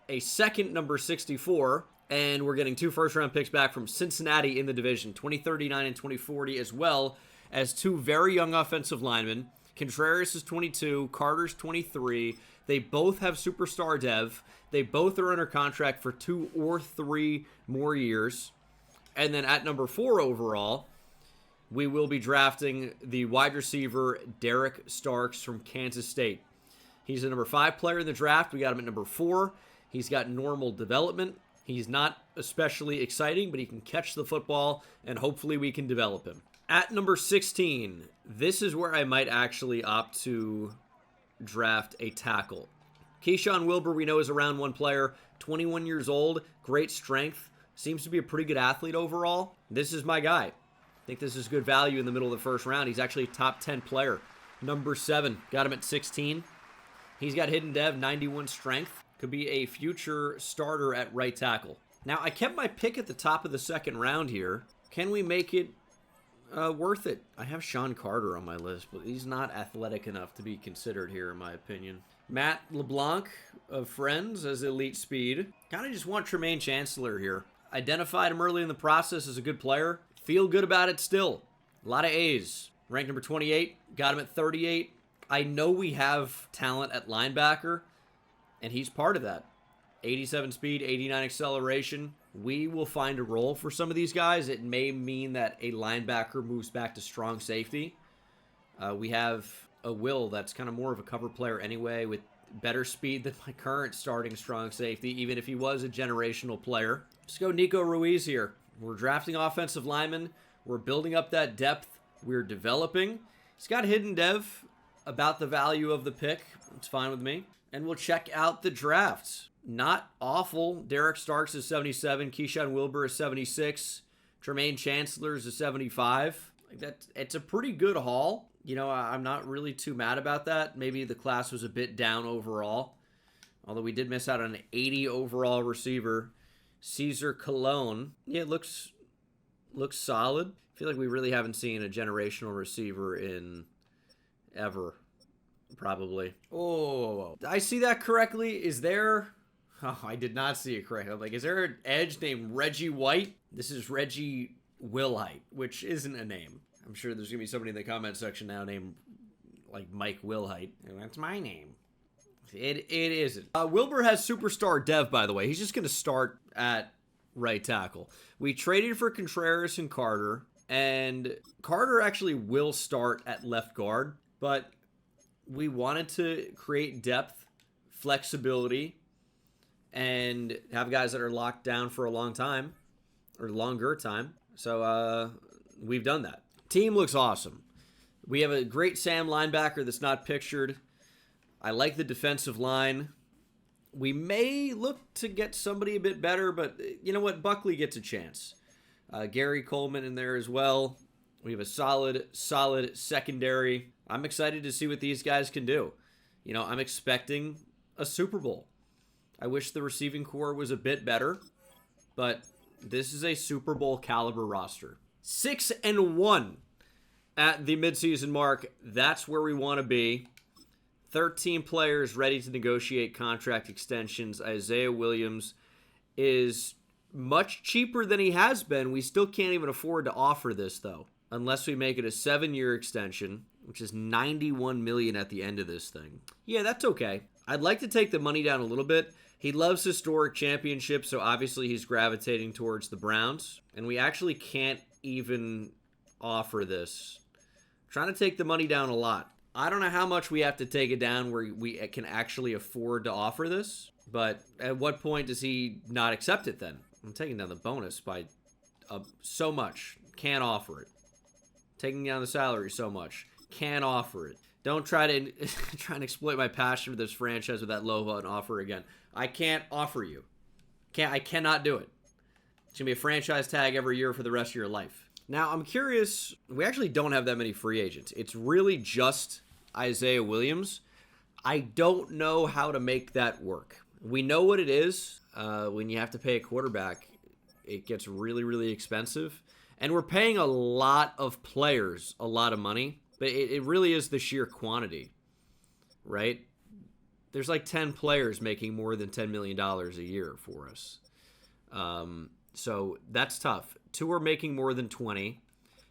a second number 64, and we're getting 2 first-round picks back from Cincinnati in the division, 2039 and 2040, as well as 2 very young offensive linemen. Contreras is 22. Carter's 23. They both have superstar dev. They both are under contract for 2 or 3 more years. And then at number 4 overall, we will be drafting the wide receiver Derek Starks from Kansas State. He's the number 5 player in the draft. We got him at number 4. He's got normal development. He's not especially exciting, but he can catch the football, and hopefully we can develop him. At number 16, this is where I might actually opt to draft a tackle. Keyshawn Wilbur, we know, is a round 1 player, 21 years old, great strength, seems to be a pretty good athlete overall. This is my guy. I think this is good value in the middle of the first round. He's actually a top 10 player. Number 7, got him at 16. He's got hidden dev, 91 strength. Could be a future starter at right tackle. Now, I kept my pick at the top of the second round here. Can we make it worth it? I have Sean Carter on my list, but he's not athletic enough to be considered here, in my opinion. Matt LeBlanc of Friends as elite speed. Kind of just want Tremaine Chancellor here. Identified him early in the process as a good player. Feel good about it still. A lot of A's. Ranked number 28. Got him at 38. I know we have talent at linebacker, and he's part of that. 87 speed, 89 acceleration. We will find a role for some of these guys. It may mean that a linebacker moves back to strong safety. We have a Will that's kind of more of a cover player anyway, with better speed than my current starting strong safety, even if he was a generational player. Let's go Nico Ruiz here. We're drafting offensive linemen. We're building up that depth. We're developing. He's got hidden dev about the value of the pick. It's fine with me. And we'll check out the drafts. Not awful. Derek Starks is 77. Keyshawn Wilbur is 76. Tremaine Chancellor is a 75. It's a pretty good haul. You know, I'm not really too mad about that. Maybe the class was a bit down overall. Although we did miss out on an 80 overall receiver. Caesar Cologne. Yeah, it looks solid. I feel like we really haven't seen a generational receiver in ever. Probably. Oh, did I see that correctly? Is there... Oh, I did not see it correctly. I'm like, is there an edge named Reggie White? This is Reggie Wilhite, which isn't a name. I'm sure there's going to be somebody in the comment section now named, like, Mike Wilhite. And that's my name. It isn't. Wilbur has superstar dev, by the way. He's just going to start at right tackle. We traded for Contreras and Carter, and Carter actually will start at left guard, but we wanted to create depth, flexibility, and have guys that are locked down for a long time, or longer time. So we've done that. Team looks awesome. We have a great Sam linebacker that's not pictured. I like the defensive line. We may look to get somebody a bit better, but you know what? Buckley gets a chance. Gary Coleman in there as well. We have a solid secondary. I'm excited to see what these guys can do. You know, I'm expecting a Super Bowl. I wish the receiving core was a bit better, but this is a Super Bowl caliber roster. 6-1 at the midseason mark. That's where we want to be. 13 players ready to negotiate contract extensions. Isaiah Williams is much cheaper than he has been. We still can't even afford to offer this, though, unless we make it a 7-year extension, which is $91 million at the end of this thing. Yeah, that's okay. I'd like to take the money down a little bit. He loves historic championships, so obviously he's gravitating towards the Browns. And we actually can't even offer this. I'm trying to take the money down a lot. I don't know how much we have to take it down where we can actually afford to offer this. But at what point does he not accept it then? I'm taking down the bonus by so much. Can't offer it. Taking down the salary so much. Can't offer it. Don't try to and exploit my passion for this franchise with that low of an offer again. I can't offer you. I cannot do it. It's going to be a franchise tag every year for the rest of your life. Now, I'm curious. We actually don't have that many free agents. It's really just Isaiah Williams. I don't know how to make that work. We know what it is. When you have to pay a quarterback, it gets really, really expensive. And we're paying a lot of players a lot of money. But it really is the sheer quantity, right? There's like 10 players making more than $10 million a year for us. So that's tough. 2 are making more than 20,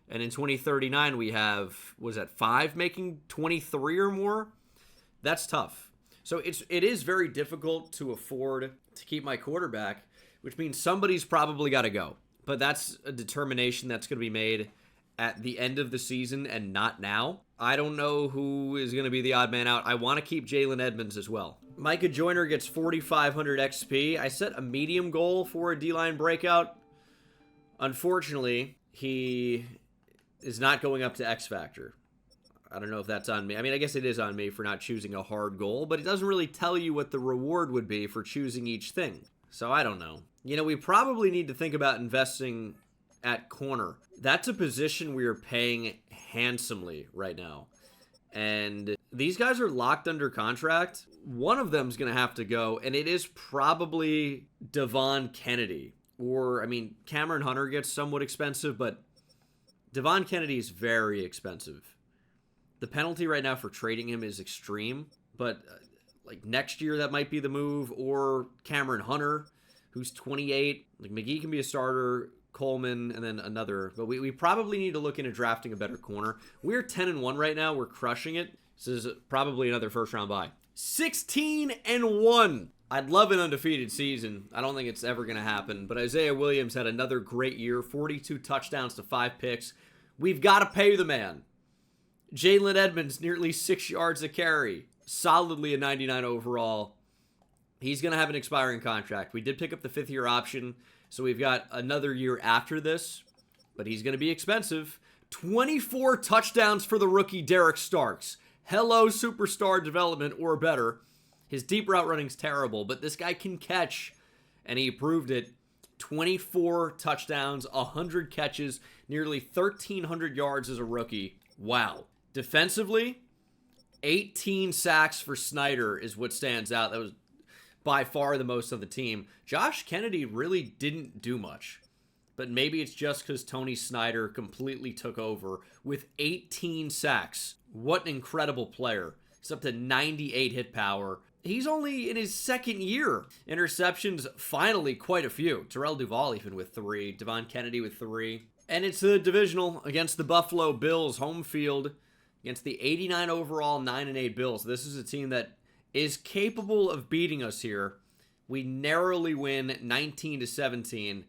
And in 2039, we have, was that 5 making 23 or more? That's tough. So it is very difficult to afford to keep my quarterback, which means somebody's probably got to go. But that's a determination that's going to be made at the end of the season and not now. I don't know who is going to be the odd man out. I want to keep Jalen Edmonds as well. Micah Joyner gets 4,500 XP. I set a medium goal for a D-line breakout. Unfortunately, he is not going up to X Factor. I don't know if that's on me. I mean, I guess it is on me for not choosing a hard goal, but it doesn't really tell you what the reward would be for choosing each thing. So I don't know. You know, we probably need to think about investing at corner. That's a position we are paying handsomely right now. And these guys are locked under contract. One of them's going to have to go, and it is probably Devon Kennedy. Or, I mean, Cameron Hunter gets somewhat expensive, but Devon Kennedy is very expensive. The penalty right now for trading him is extreme, but like next year that might be the move, or Cameron Hunter, who's 28. Like McGee can be a starter, Coleman, and then another. But we probably need to look into drafting a better corner. We're 10-1 right now. We're crushing it. This is probably another first-round bye. 16-1. I'd love an undefeated season. I don't think it's ever going to happen. But Isaiah Williams had another great year. 42 touchdowns to 5 picks. We've got to pay the man. Jalen Edmonds, nearly 6 yards a carry. Solidly a 99 overall. He's going to have an expiring contract. We did pick up the 5th-year option, so we've got another year after this. But he's going to be expensive. 24 touchdowns for the rookie Derek Starks. Hello, superstar development or better. His deep route running's terrible, but this guy can catch, and he proved it. 24 touchdowns, 100 catches, nearly 1,300 yards as a rookie. Wow. Defensively, 18 sacks for Snyder is what stands out. That was by far the most of the team. Josh Kennedy really didn't do much, but maybe it's just because Tony Snyder completely took over with 18 sacks. What an incredible player. He's up to 98 hit power. He's only in his 2nd year. Interceptions, finally quite a few. Terrell Duval even with 3. Devon Kennedy with 3. And it's the divisional against the Buffalo Bills, home field, against the 89 overall 9-8 Bills. This is a team that is capable of beating us here. We narrowly win 19-17,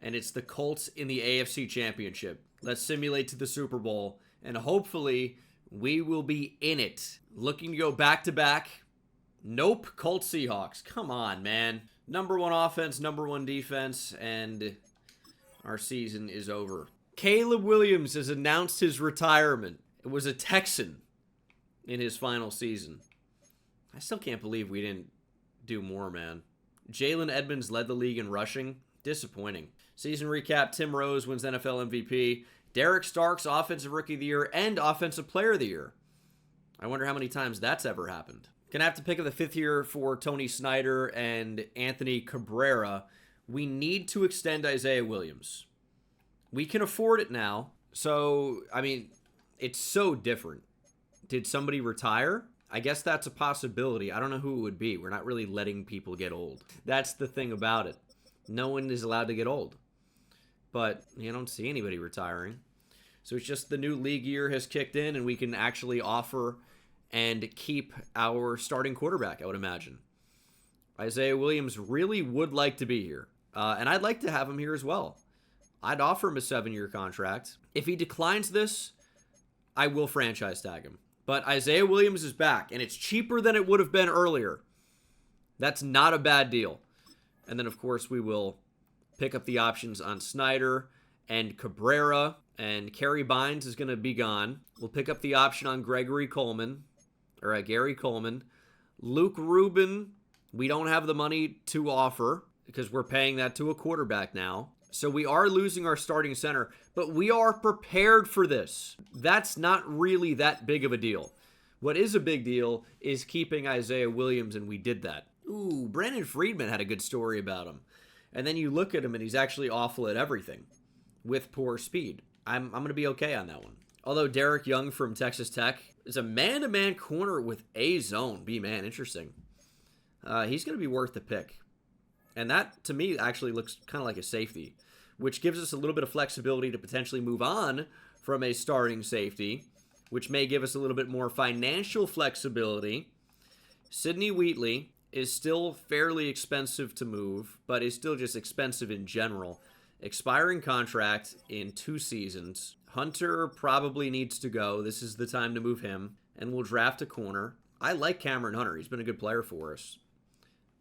and it's the Colts in the AFC Championship. Let's simulate to the Super Bowl, and hopefully we will be in it. Looking to go back-to-back. Nope, Colts Seahawks. Come on, man. Number 1 offense, number 1 defense, and our season is over. Caleb Williams has announced his retirement. It was a Texan in his final season. I still can't believe we didn't do more, man. Jalen Edmonds led the league in rushing. Disappointing. Season recap, Tim Rose wins NFL MVP. Derek Starks, Offensive Rookie of the Year and Offensive Player of the Year. I wonder how many times that's ever happened. Gonna have to pick up the 5th year for Tony Snyder and Anthony Cabrera. We need to extend Isaiah Williams. We can afford it now. So, I mean, it's so different. Did somebody retire? I guess that's a possibility. I don't know who it would be. We're not really letting people get old. That's the thing about it. No one is allowed to get old. But you don't see anybody retiring. So it's just the new league year has kicked in, and we can actually offer and keep our starting quarterback, I would imagine. Isaiah Williams really would like to be here. And I'd like to have him here as well. I'd offer him a 7-year contract. If he declines this, I will franchise tag him. But Isaiah Williams is back, and it's cheaper than it would have been earlier. That's not a bad deal. And then, of course, we will pick up the options on Snyder and Cabrera, and Kerry Bynes is going to be gone. We'll pick up the option on Gary Coleman. Luke Rubin, we don't have the money to offer because we're paying that to a quarterback now. So we are losing our starting center, but we are prepared for this. That's not really that big of a deal. What is a big deal is keeping Isaiah Williams, and we did that. Ooh, Brandon Friedman had a good story about him. And then you look at him, and he's actually awful at everything with poor speed. I'm going to be okay on that one. Although Derek Young from Texas Tech is a man-to-man corner with a zone. B-man, interesting. He's going to be worth the pick. And that, to me, actually looks kind of like a safety, which gives us a little bit of flexibility to potentially move on from a starting safety, which may give us a little bit more financial flexibility. Sidney Wheatley is still fairly expensive to move, but is still just expensive in general. Expiring contract in 2 seasons. Hunter probably needs to go. This is the time to move him. And we'll draft a corner. I like Cameron Hunter. He's been a good player for us.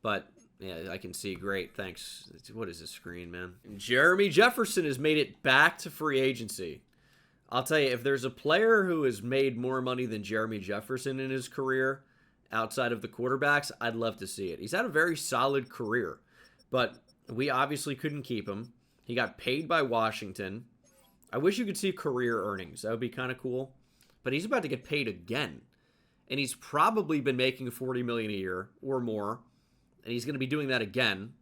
But, yeah, I can see. Great, thanks. What is this screen, man? Jeremy Jefferson has made it back to free agency. I'll tell you, if there's a player who has made more money than Jeremy Jefferson in his career, outside of the quarterbacks, I'd love to see it. He's had a very solid career, but we obviously couldn't keep him. He got paid by Washington. I wish you could see career earnings. That would be kind of cool. But he's about to get paid again. And he's probably been making $40 million a year or more. And he's going to be doing that again.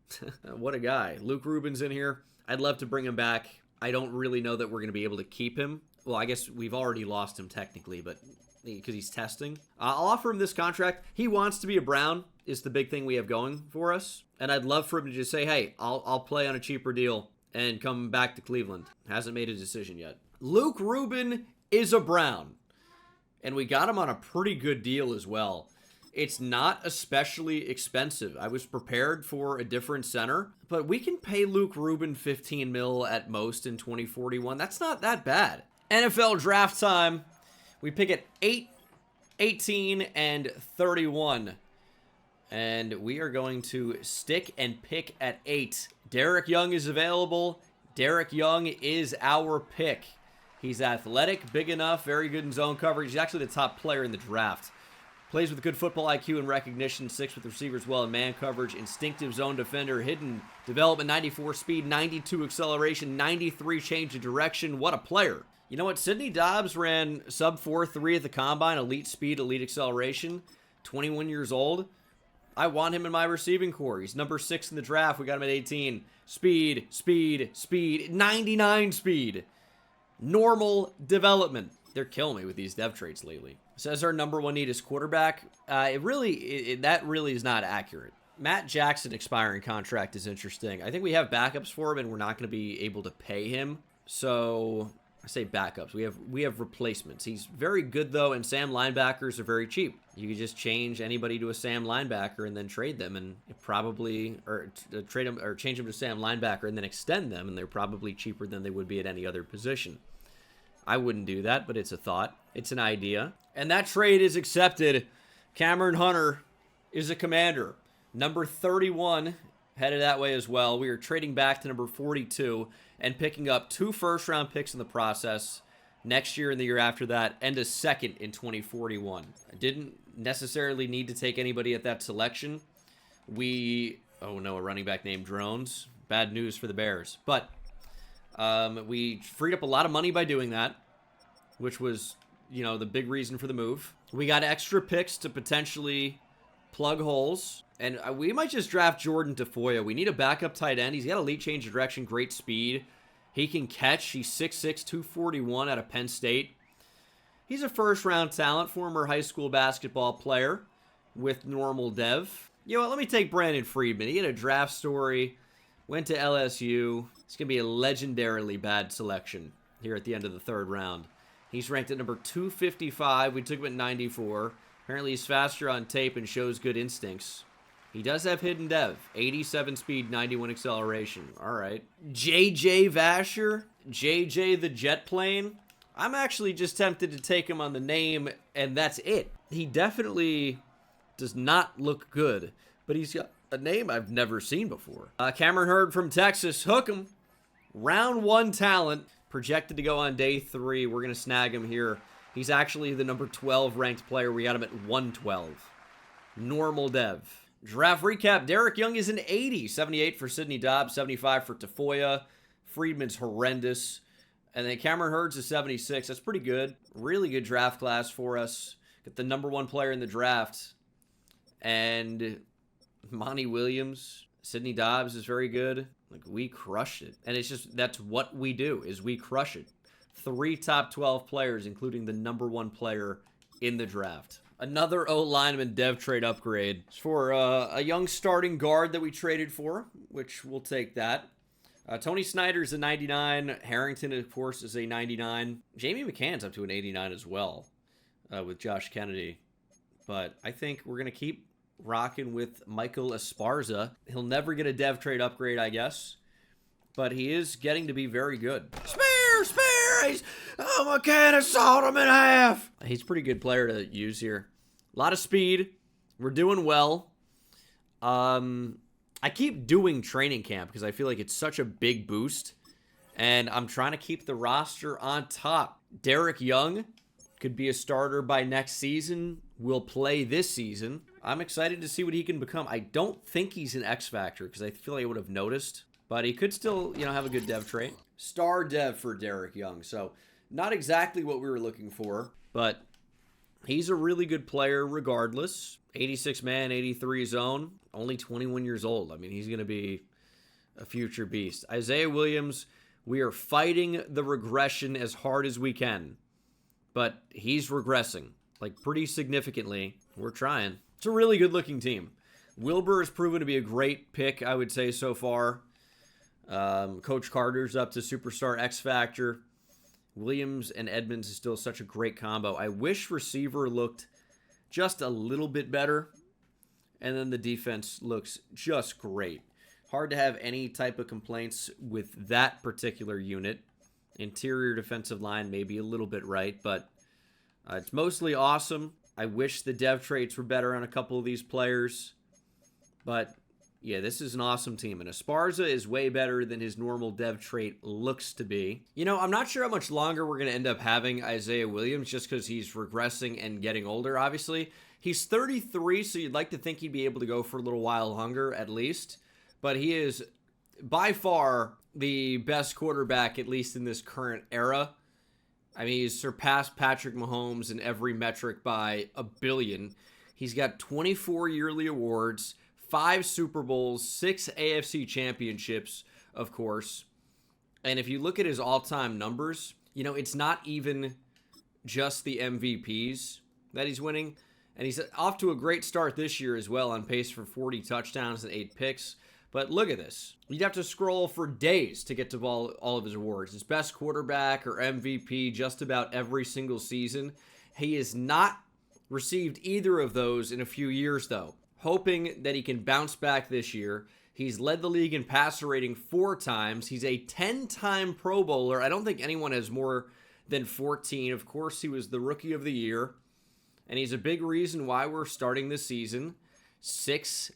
What a guy. Luke Rubin's in here. I'd love to bring him back. I don't really know that we're going to be able to keep him. Well, I guess we've already lost him technically, but because he's testing. I'll offer him this contract. He wants to be a Brown is the big thing we have going for us. And I'd love for him to just say, hey, I'll play on a cheaper deal and come back to Cleveland. Hasn't made a decision yet. Luke Rubin is a Brown. And we got him on a pretty good deal as well. It's not especially expensive. I was prepared for a different center, but we can pay Luke Rubin $15 million at most in 2041. That's not that bad. NFL draft time. We pick at 8, 18, and 31. And we are going to stick and pick at 8. Derek Young is available. Derek Young is our pick. He's athletic, big enough, very good in zone coverage. He's actually the top player in the draft. Plays with good football IQ and recognition, 6 with receivers well in man coverage, instinctive zone defender, hidden development, 94 speed, 92 acceleration, 93 change of direction. What a player. You know what? Sidney Dobbs ran sub 4.3 at the combine, elite speed, elite acceleration, 21 years old. I want him in my receiving core. He's number 6 in the draft. We got him at 18. Speed, speed, speed, 99 speed. Normal development. They're killing me with these dev traits lately. Says our number 1 need is quarterback. That really is not accurate. Matt Jackson expiring contract is interesting. I think we have backups for him, and we're not going to be able to pay him. So I say backups. We have replacements. He's very good though, and Sam linebackers are very cheap. You could just change anybody to a Sam linebacker and then trade them, and trade them or change them to Sam linebacker and then extend them, and they're probably cheaper than they would be at any other position. I wouldn't do that, but it's a thought. It's an idea. And that trade is accepted. Cameron Hunter is a Commander. Number 31 headed that way as well. We are trading back to number 42 and picking up 2 first-round picks in the process next year and the year after that, and a second in 2041. I didn't necessarily need to take anybody at that selection. A running back named Drones. Bad news for the Bears. But we freed up a lot of money by doing that, which was, the big reason for the move. We got extra picks to potentially plug holes, and we might just draft Jordan Tafoya. We need a backup tight end. He's got elite change of direction, great speed. He can catch. He's 6'6", 241 out of Penn State. He's a first-round talent, former high school basketball player with normal dev. You know what? Let me take Brandon Friedman. He had a draft story, went to LSU. It's going to be a legendarily bad selection here at the end of the 3rd round. He's ranked at number 255. We took him at 94. Apparently he's faster on tape and shows good instincts. He does have hidden dev. 87 speed, 91 acceleration. All right. JJ Vasher. JJ the jet plane. I'm actually just tempted to take him on the name, and that's it. He definitely does not look good, but he's got a name I've never seen before. Cameron Hurd from Texas. Hook him. Round 1 talent. Projected to go on day 3. We're going to snag him here. He's actually the number 12 ranked player. We got him at 112. Normal dev. Draft recap. Derek Young is an 80. 78 for Sidney Dobbs. 75 for Tafoya. Friedman's horrendous. And then Cameron Hurd's a 76. That's pretty good. Really good draft class for us. Got the number 1 player in the draft. And Monty Williams. Sidney Dobbs is very good. Like, we crushed it. And it's just, that's what we do, is we crush it. 3 top 12 players, including the number 1 player in the draft. Another O-lineman dev trade upgrade for a young starting guard that we traded for, which we'll take that. Tony Snyder's a 99. Harrington, of course, is a 99. Jamie McCann's up to an 89 as well with Josh Kennedy. But I think we're going to keep rocking with Michael Esparza. He'll never get a dev trade upgrade, I guess. But he is getting to be very good. Spare! McCann has sawed him in half! He's a pretty good player to use here. A lot of speed. We're doing well. I keep doing training camp because I feel like it's such a big boost. And I'm trying to keep the roster on top. Derek Young could be a starter by next season. Will play this season. I'm excited to see what he can become. I don't think he's an X Factor because I feel like I would have noticed. But he could still, have a good dev trait. Star dev for Derek Young. So not exactly what we were looking for. But he's a really good player regardless. 86 man, 83 zone. Only 21 years old. I mean, he's going to be a future beast. Isaiah Williams, we are fighting the regression as hard as we can. But he's regressing, like pretty significantly. We're trying. It's a really good looking team. Wilbur has proven to be a great pick, I would say, so far. Coach Carter's up to Superstar X Factor. Williams and Edmonds is still such a great combo. I wish receiver looked just a little bit better. And then the defense looks just great. Hard to have any type of complaints with that particular unit. Interior defensive line may be a little bit right, but it's mostly awesome. I wish the dev traits were better on a couple of these players. But, yeah, this is an awesome team. And Esparza is way better than his normal dev trait looks to be. I'm not sure how much longer we're going to end up having Isaiah Williams just because he's regressing and getting older, obviously. He's 33, so you'd like to think he'd be able to go for a little while longer at least. But he is by far the best quarterback, at least in this current era. I mean, he's surpassed Patrick Mahomes in every metric by a billion. He's got 24 yearly awards, 5 Super Bowls, 6 AFC championships, of course. And if you look at his all-time numbers, it's not even just the MVPs that he's winning. And he's off to a great start this year as well, on pace for 40 touchdowns and 8 picks. But look at this. You'd have to scroll for days to get to all of his awards. His best quarterback or MVP just about every single season. He has not received either of those in a few years, though. Hoping that he can bounce back this year. He's led the league in passer rating 4 times. He's a 10-time Pro Bowler. I don't think anyone has more than 14. Of course, he was the Rookie of the Year. And he's a big reason why we're starting this season 6-1.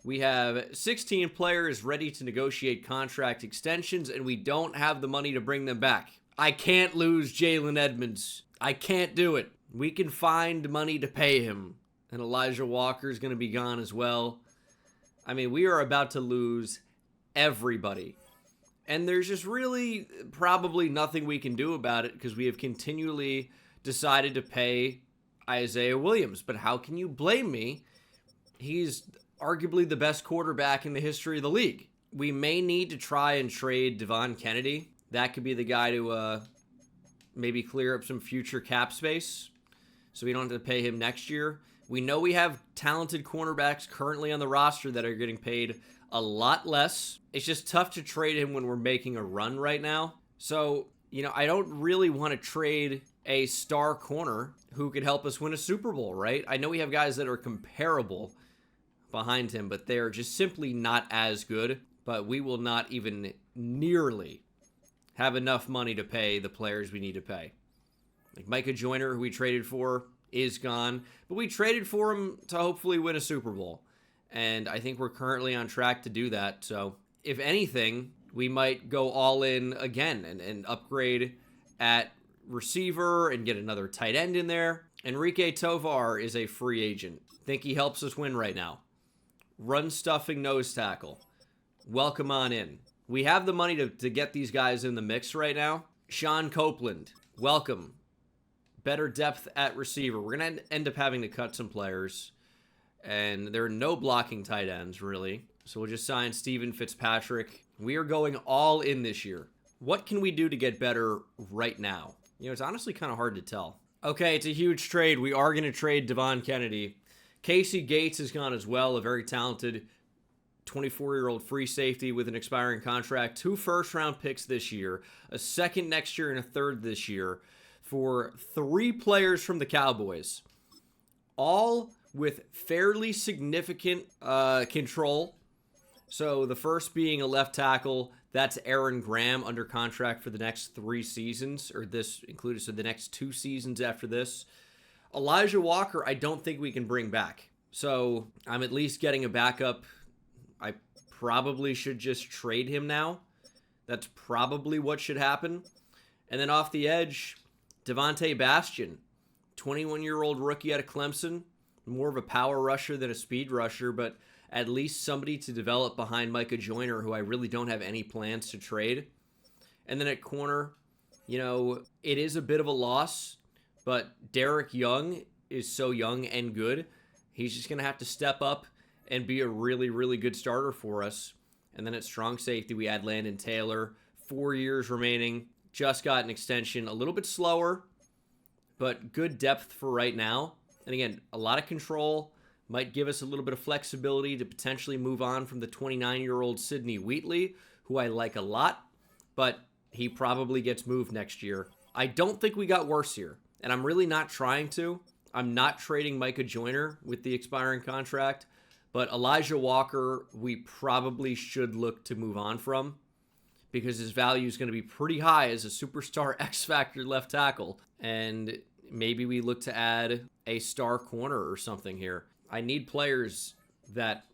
We have 16 players ready to negotiate contract extensions, and we don't have the money to bring them back. I can't lose Jalen Edmonds. I can't do it. We can find money to pay him. And Elijah Walker's going to be gone as well. I mean, we are about to lose everybody. And there's just really probably nothing we can do about it because we have continually decided to pay Isaiah Williams. But how can you blame me? He's arguably the best quarterback in the history of the league. We may need to try and trade Devon Kennedy. That could be the guy to maybe clear up some future cap space so we don't have to pay him next year. We know we have talented cornerbacks currently on the roster that are getting paid a lot less. It's just tough to trade him when we're making a run right now. So, I don't really want to trade a star corner who could help us win a Super Bowl, right? I know we have guys that are comparable behind him, but they're just simply not as good. But we will not even nearly have enough money to pay the players we need to pay. Like Micah Joyner, who we traded for, is gone. But we traded for him to hopefully win a Super Bowl. And I think we're currently on track to do that. So, if anything, we might go all in again and upgrade at receiver and get another tight end in there. Enrique Tovar is a free agent. Think he helps us win right now. Run stuffing nose tackle. Welcome on in. We have the money to get these guys in the mix right now. Sean Copeland, welcome. Better depth at receiver. We're going to end up having to cut some players. And there are no blocking tight ends, really. So we'll just sign Steven Fitzpatrick. We are going all in this year. What can we do to get better right now? It's honestly kind of hard to tell. Okay, it's a huge trade. We are going to trade Devon Kennedy. Casey Gates has gone as well, a very talented 24-year-old free safety with an expiring contract, 2 first-round picks this year, a second next year, and a third this year for 3 players from the Cowboys, all with fairly significant control. So the first being a left tackle, that's Aaron Graham under contract for the next 3 seasons, or this included, so the next 2 seasons after this. Elijah Walker, I don't think we can bring back. So I'm at least getting a backup. I probably should just trade him now. That's probably what should happen. And then off the edge, Devontae Bastian, 21-year-old rookie out of Clemson. More of a power rusher than a speed rusher, but at least somebody to develop behind Micah Joyner, who I really don't have any plans to trade. And then at corner, it is a bit of a loss, but Derek Young is so young and good. He's just going to have to step up and be a really, really good starter for us. And then at strong safety, we add Landon Taylor. 4 years remaining. Just got an extension. A little bit slower, but good depth for right now. And again, a lot of control. Might give us a little bit of flexibility to potentially move on from the 29-year-old Sidney Wheatley, who I like a lot, but he probably gets moved next year. I don't think we got worse here, and I'm really not trying to. I'm not trading Micah Joyner with the expiring contract, but Elijah Walker, we probably should look to move on from because his value is going to be pretty high as a superstar X-Factor left tackle, and maybe we look to add a star corner or something here. I need players that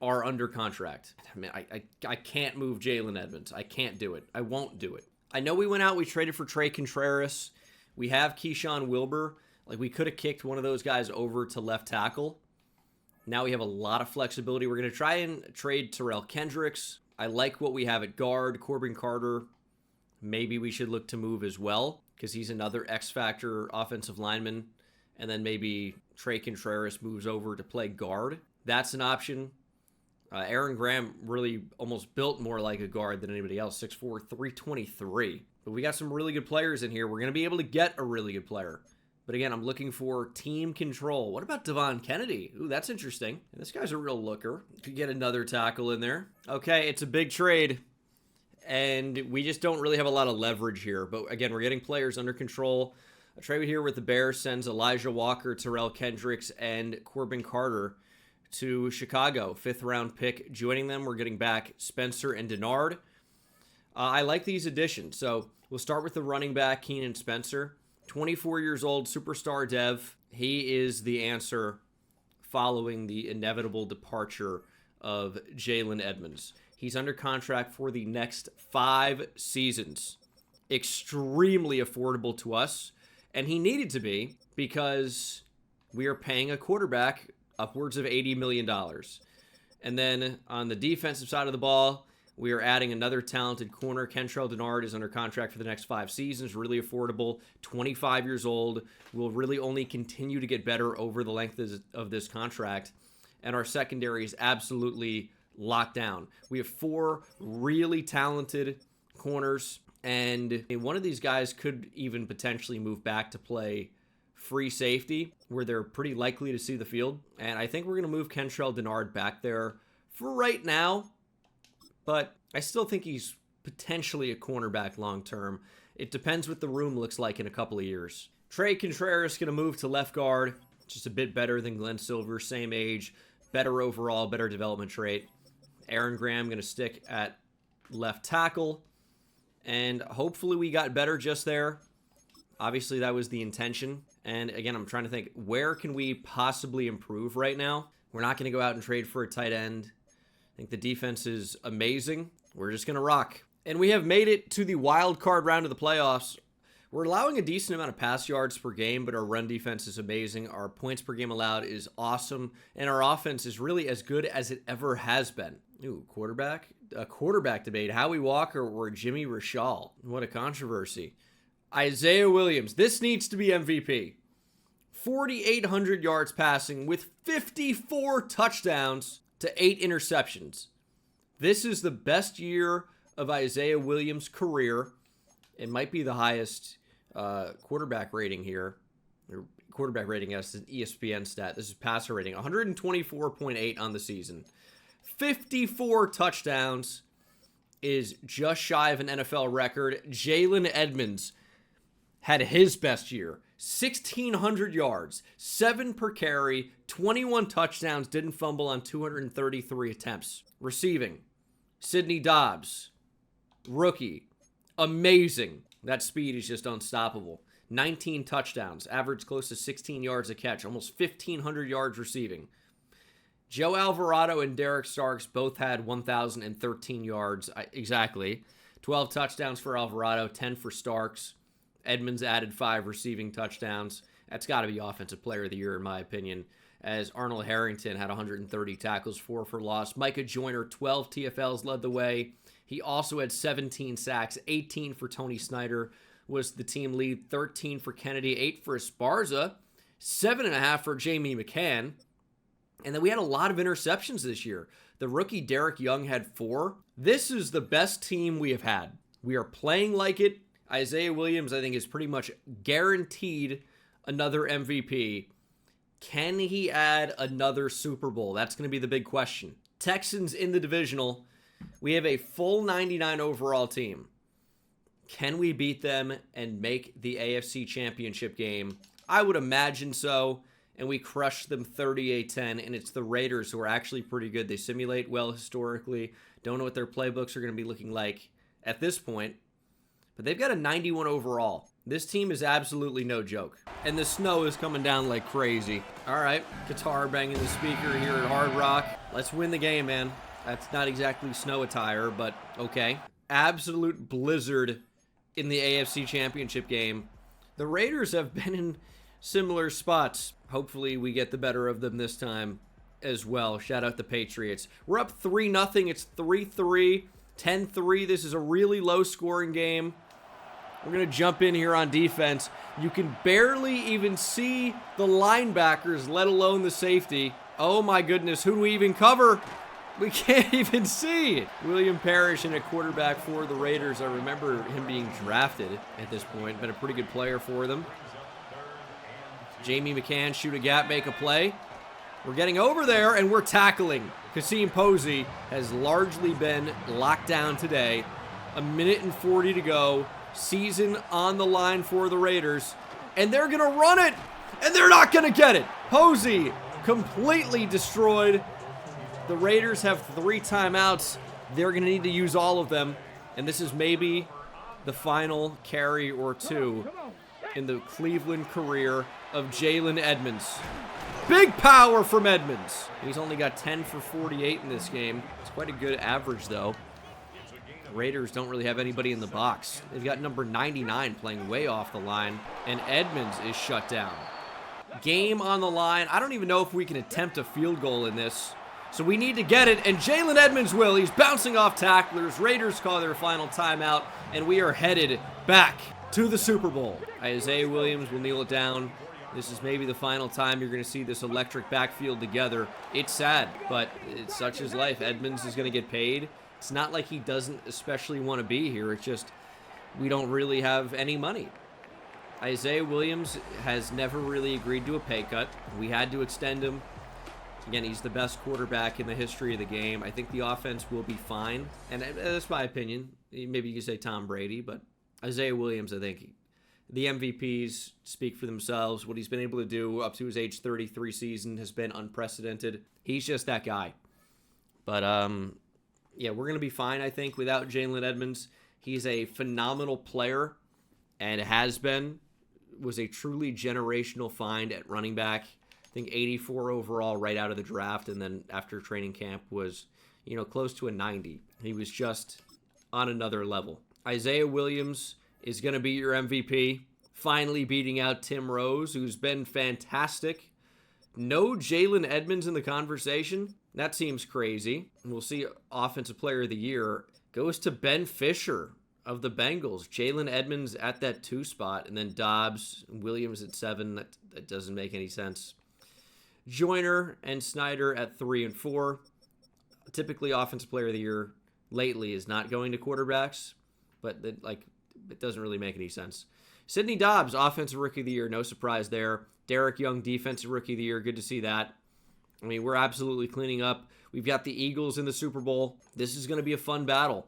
are under contract. I mean, I can't move Jalen Edmonds. I can't do it. I won't do it. I know we went out, we traded for Trey Contreras. We have Keyshawn Wilbur. Like, we could have kicked one of those guys over to left tackle. Now we have a lot of flexibility. We're going to try and trade Terrell Kendricks. I like what we have at guard. Corbin Carter, maybe we should look to move as well because he's another X-Factor offensive lineman. And then maybe Trey Contreras moves over to play guard. That's an option. Aaron Graham really almost built more like a guard than anybody else. 6'4", 323. But we got some really good players in here. We're going to be able to get a really good player. But again, I'm looking for team control. What about Devon Kennedy? Ooh, that's interesting. This guy's a real looker. Could get another tackle in there. Okay, it's a big trade. And we just don't really have a lot of leverage here. But again, we're getting players under control. A trade here with the Bears sends Elijah Walker, Terrell Kendricks, and Corbin Carter to Chicago. 5th-round pick. Joining them, we're getting back Spencer and Denard. I like these additions. So we'll start with the running back, Keenan Spencer. 24 years old, superstar dev. He is the answer following the inevitable departure of Jalen Edmonds. He's under contract for the next 5 seasons. Extremely affordable to us. And he needed to be because we are paying a quarterback upwards of $80 million. And then on the defensive side of the ball, we are adding another talented corner. Kentrell Denard is under contract for the next 5 seasons. Really affordable. 25 years old. Will really only continue to get better over the length of this contract. And our secondary is absolutely locked down. We have 4 really talented corners. And one of these guys could even potentially move back to play free safety, where they're pretty likely to see the field. And I think we're going to move Kentrell Denard back there for right now. But I still think he's potentially a cornerback long term. It depends what the room looks like in a couple of years. Trey Contreras going to move to left guard. Just a bit better than Glenn Silver. Same age. Better overall. Better development trait. Aaron Graham going to stick at left tackle. And hopefully we got better just there. Obviously, that was the intention. And again, I'm trying to think, where can we possibly improve right now? We're not going to go out and trade for a tight end. I think the defense is amazing. We're just going to rock. And we have made it to the wild card round of the playoffs. We're allowing a decent amount of pass yards per game, but our run defense is amazing. Our points per game allowed is awesome. And our offense is really as good as it ever has been. Ooh, quarterback? A quarterback debate. Howie Walker or Jimmy Rashall. What a controversy. Isaiah Williams. This needs to be MVP. 4,800 yards passing with 54 touchdowns to 8 interceptions. This is the best year of Isaiah Williams' career. It might be the highest quarterback rating here. Or quarterback rating as an ESPN stat. This is passer rating. 124.8 on the season. 54 touchdowns is just shy of an NFL record. Jalen Edmonds had his best year. 1,600 yards, 7 per carry, 21 touchdowns, didn't fumble on 233 attempts. Receiving, Sidney Dobbs, rookie, amazing. That speed is just unstoppable. 19 touchdowns, averaged close to 16 yards a catch, almost 1,500 yards receiving. Joe Alvarado and Derek Starks both had 1,013 yards, exactly. 12 touchdowns for Alvarado, 10 for Starks. Edmonds added 5 receiving touchdowns. That's got to be Offensive Player of the Year, in my opinion, as Arnold Harrington had 130 tackles, 4 for loss. Micah Joyner, 12 TFLs, led the way. He also had 17 sacks, 18 for Tony Snyder was the team lead, 13 for Kennedy, 8 for Esparza, 7.5 for Jamie McCann. And then we had a lot of interceptions this year. The rookie Derek Young had 4. This is the best team we have had. We are playing like it. Isaiah Williams, I think, is pretty much guaranteed another MVP. Can he add another Super Bowl? That's going to be the big question. Texans in the divisional. We have a full 99 overall team. Can we beat them and make the AFC Championship game? I would imagine so. And we crushed them 38-10. And it's the Raiders who are actually pretty good. They simulate well historically. Don't know what their playbooks are going to be looking like at this point. But they've got a 91 overall. This team is absolutely no joke. And the snow is coming down like crazy. All right, guitar banging the speaker here at Hard Rock. Let's win the game, man. That's not exactly snow attire, but okay. Absolute blizzard in the AFC Championship game. The Raiders have been in similar spots. Hopefully we get the better of them this time as well. Shout out the Patriots. We're up 3-0. It's 3-3. 10-3. This is a really low-scoring game. We're going to jump in here on defense. You can barely even see the linebackers, let alone the safety. Oh, my goodness. Who do we even cover? We can't even see. William Parrish in a quarterback for the Raiders. I remember him being drafted at this point. Been a pretty good player for them. Jamie McCann, shoot a gap, make a play. We're getting over there, and we're tackling. Kasim Posey has largely been locked down today. 1:40 to go. Season on the line for the Raiders. And they're going to run it. And they're not going to get it. Posey completely destroyed. The Raiders have 3 timeouts. They're going to need to use all of them. And this is maybe the final carry or 2 in the Cleveland career of Jalen Edmonds. Big power from Edmonds. He's only got 10 for 48 in this game. It's quite a good average, though. The Raiders don't really have anybody in the box. They've got number 99 playing way off the line, and Edmonds is shut down. Game on the line. I don't even know if we can attempt a field goal in this. So we need to get it, and Jalen Edmonds will. He's bouncing off tacklers. Raiders call their final timeout, and we are headed back to the Super Bowl. Isaiah Williams will kneel it down. This is maybe the final time you're going to see this electric backfield together. It's sad, but it's such is life. Edmonds is going to get paid. It's not like he doesn't especially want to be here. It's just we don't really have any money. Isaiah Williams has never really agreed to a pay cut. We had to extend him. Again, he's the best quarterback in the history of the game. I think the offense will be fine. And that's my opinion. Maybe you could say Tom Brady, but Isaiah Williams, I think the MVPs speak for themselves. What he's been able to do up to his age 33 season has been unprecedented. He's just that guy. But, yeah, we're going to be fine, I think, without Jalen Edmonds. He's a phenomenal player and has been. Was a truly generational find at running back. I think 84 overall right out of the draft, and then after training camp was, close to a 90. He was just on another level. Isaiah Williams is going to be your MVP. Finally beating out Tim Rose, who's been fantastic. No Jalen Edmonds in the conversation? That seems crazy. We'll see Offensive Player of the Year goes to Ben Fisher of the Bengals. Jalen Edmonds at that 2 spot, and then Dobbs, Williams at 7. That doesn't make any sense. Joyner and Snyder at 3 and 4. Typically, Offensive Player of the Year lately is not going to quarterbacks, but it doesn't really make any sense. Sidney Dobbs, Offensive Rookie of the Year, no surprise there. Derek Young, Defensive Rookie of the Year, good to see that. I mean, we're absolutely cleaning up. We've got the Eagles in the Super Bowl. This is going to be a fun battle.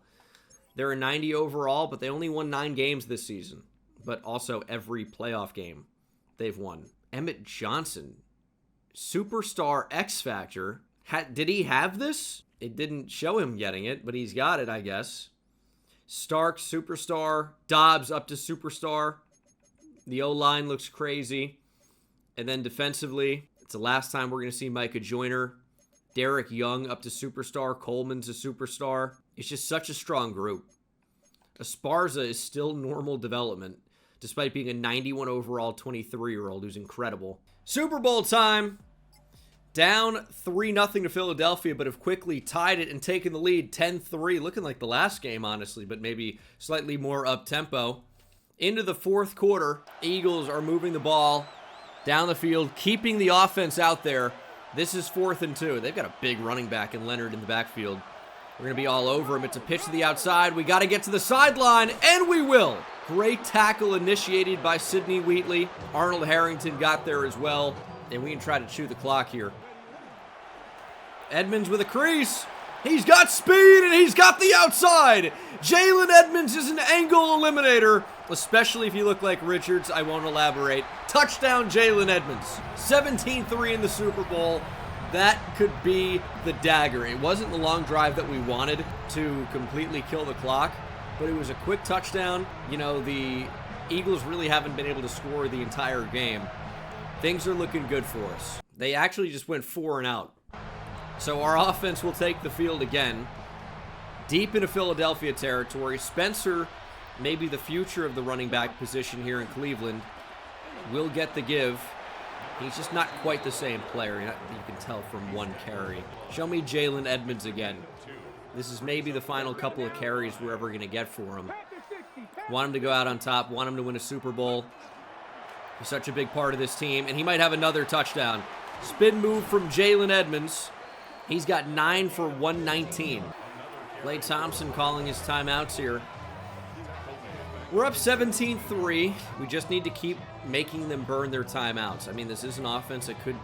They're a 90 overall, but they only won 9 games this season. But also every playoff game they've won. Emmett Johnson, superstar X Factor. Did he have this? It didn't show him getting it, but he's got it, I guess. Stark, superstar. Dobbs up to superstar. The O-line looks crazy. And then defensively, it's the last time we're going to see Micah Joyner. Derek Young up to superstar. Coleman's a superstar. It's just such a strong group. Esparza is still normal development, despite being a 91 overall 23-year-old who's incredible. Super Bowl time. Down 3-0 to Philadelphia, but have quickly tied it and taken the lead 10-3. Looking like the last game, honestly, but maybe slightly more up-tempo. Into the fourth quarter, Eagles are moving the ball down the field, keeping the offense out there. This is 4th and 2. They've got a big running back in Leonard in the backfield. We're going to be all over him. It's a pitch to the outside. We got to get to the sideline, and we will. Great tackle initiated by Sidney Wheatley. Arnold Harrington got there as well, and we can try to chew the clock here. Edmonds with a crease. He's got speed, and he's got the outside. Jalen Edmonds is an angle eliminator, especially if you look like Richards. I won't elaborate. Touchdown, Jalen Edmonds. 17-3 in the Super Bowl. That could be the dagger. It wasn't the long drive that we wanted to completely kill the clock, but it was a quick touchdown. You know, the Eagles really haven't been able to score the entire game. Things are looking good for us. They actually just went 4 and out. So our offense will take the field again. Deep into Philadelphia territory. Spencer, maybe the future of the running back position here in Cleveland, will get the give. He's just not quite the same player. You can tell from one carry. Show me Jalen Edmonds again. This is maybe the final couple of carries we're ever going to get for him. Want him to go out on top. Want him to win a Super Bowl. He's such a big part of this team. And he might have another touchdown. Spin move from Jalen Edmonds. He's got 9 for 119. Klay Thompson calling his timeouts here. We're up 17-3. We just need to keep making them burn their timeouts. I mean, this is an offense that could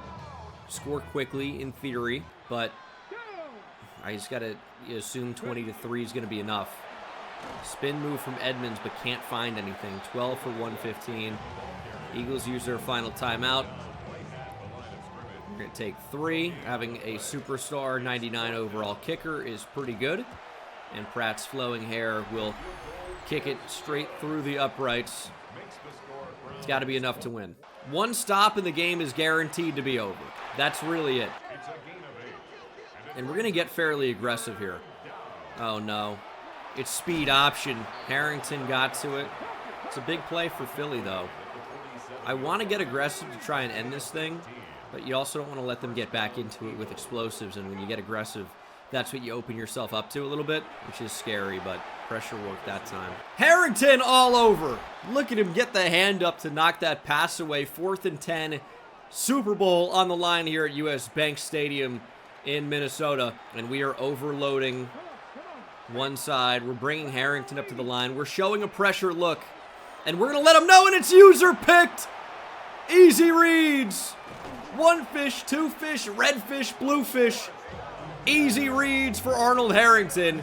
score quickly in theory, but I just got to assume 20-3 is going to be enough. Spin move from Edmonds, but can't find anything. 12 for 115. Eagles use their final timeout. We're going to take 3. Having a superstar 99 overall kicker is pretty good. And Pratt's flowing hair will kick it straight through the uprights. It's got to be enough to win. One stop and the game is guaranteed to be over. That's really it. And we're going to get fairly aggressive here. Oh, no. It's speed option. Harrington got to it. It's a big play for Philly, though. I want to get aggressive to try and end this thing, but you also don't want to let them get back into it with explosives, and when you get aggressive, that's what you open yourself up to a little bit, which is scary, but pressure worked that time. Harrington all over. Look at him get the hand up to knock that pass away. 4th and 10. Super Bowl on the line here at US Bank Stadium in Minnesota, and we are overloading one side. We're bringing Harrington up to the line. We're showing a pressure look, and we're going to let him know, and it's user picked. Easy reads. 1 fish, 2 fish, red fish, blue fish. Easy reads for Arnold Harrington,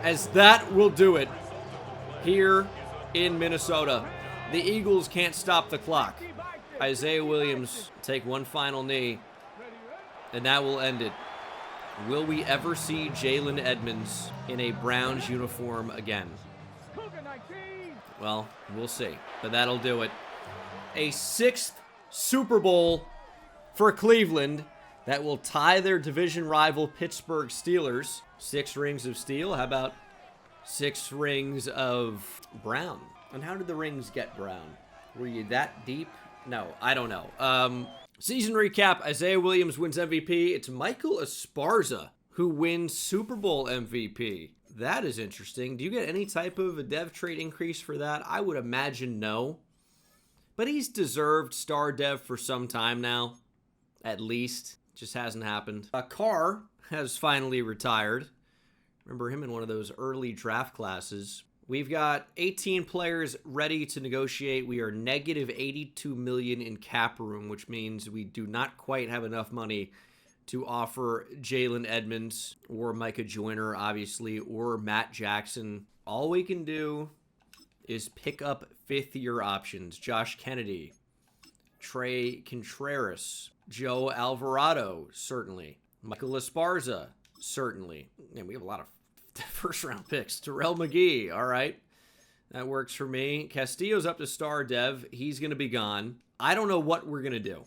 as that will do it here in Minnesota. The Eagles can't stop the clock. Isaiah Williams take one final knee, and that will end it. Will we ever see Jalen Edmonds in a Browns uniform again? Well, we'll see, but that'll do it. A 6th Super Bowl for Cleveland that will tie their division rival Pittsburgh Steelers. 6 rings of steel. How about 6 rings of brown? And how did the rings get brown? Were you that deep? No, I don't know. Season recap. Isaiah Williams wins MVP. It's Michael Esparza who wins Super Bowl MVP. That is interesting. Do you get any type of a dev trait increase for that? I would imagine no. But he's deserved star dev for some time now. At least. Just hasn't happened. Carr has finally retired. Remember him in one of those early draft classes. We've got 18 players ready to negotiate. We are negative $82 million in cap room, which means we do not quite have enough money to offer Jalen Edmonds or Micah Joyner, obviously, or Matt Jackson. All we can do is pick up fifth-year options. Josh Kennedy, Trey Contreras, Joe Alvarado, certainly. Michael Esparza, certainly. And we have a lot of first-round picks. Terrell McGee, all right. That works for me. Castillo's up to star dev. He's going to be gone. I don't know what we're going to do.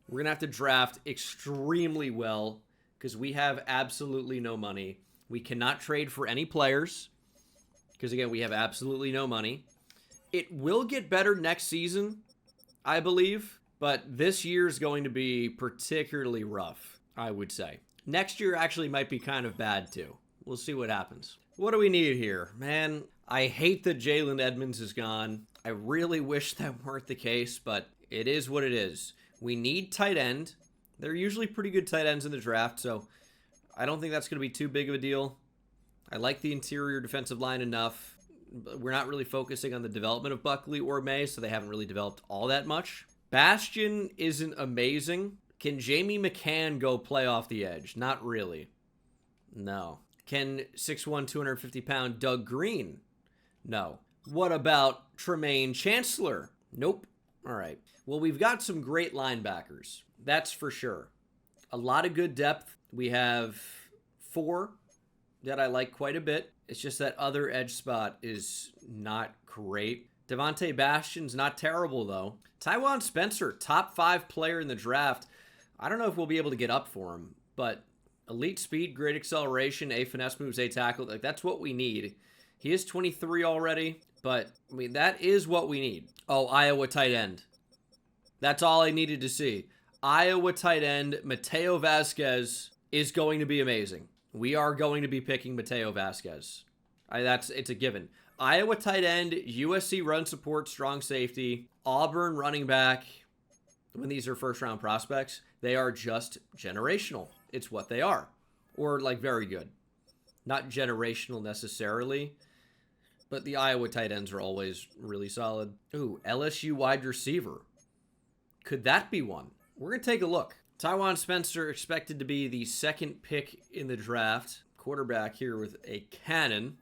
We're going to have to draft extremely well because we have absolutely no money. We cannot trade for any players because, again, we have absolutely no money. It will get better next season, I believe, but this year is going to be particularly rough, I would say. Next year actually might be kind of bad, too. We'll see what happens. What do we need here? Man, I hate that Jalen Edmonds is gone. I really wish that weren't the case, but it is what it is. We need tight end. They're usually pretty good tight ends in the draft, so I don't think that's going to be too big of a deal. I like the interior defensive line enough. We're not really focusing on the development of Buckley or May, so they haven't really developed all that much. Bastion isn't amazing. Can Jamie McCann go play off the edge? Not really. No. Can 6'1", 250-pound Doug Green? No. What about Tremaine Chancellor? Nope. All right. Well, we've got some great linebackers. That's for sure. A lot of good depth. We have 4 that I like quite a bit. It's just that other edge spot is not great. Devontae Bastion's not terrible, though. Tywan Spencer, top 5 player in the draft. I don't know if we'll be able to get up for him, but elite speed, great acceleration, A finesse moves, A tackle. Like, that's what we need. He is 23 already, but, I mean, that is what we need. Oh, Iowa tight end. That's all I needed to see. Iowa tight end, Mateo Vasquez, is going to be amazing. We are going to be picking Mateo Vasquez. It's a given. Iowa tight end, USC run support, strong safety, Auburn running back. When these are first-round prospects, they are just generational. It's what they are. Or, like, very good. Not generational necessarily, but the Iowa tight ends are always really solid. Ooh, LSU wide receiver. Could that be one? We're going to take a look. Tywan Spencer expected to be the second pick in the draft. Quarterback here with a cannon.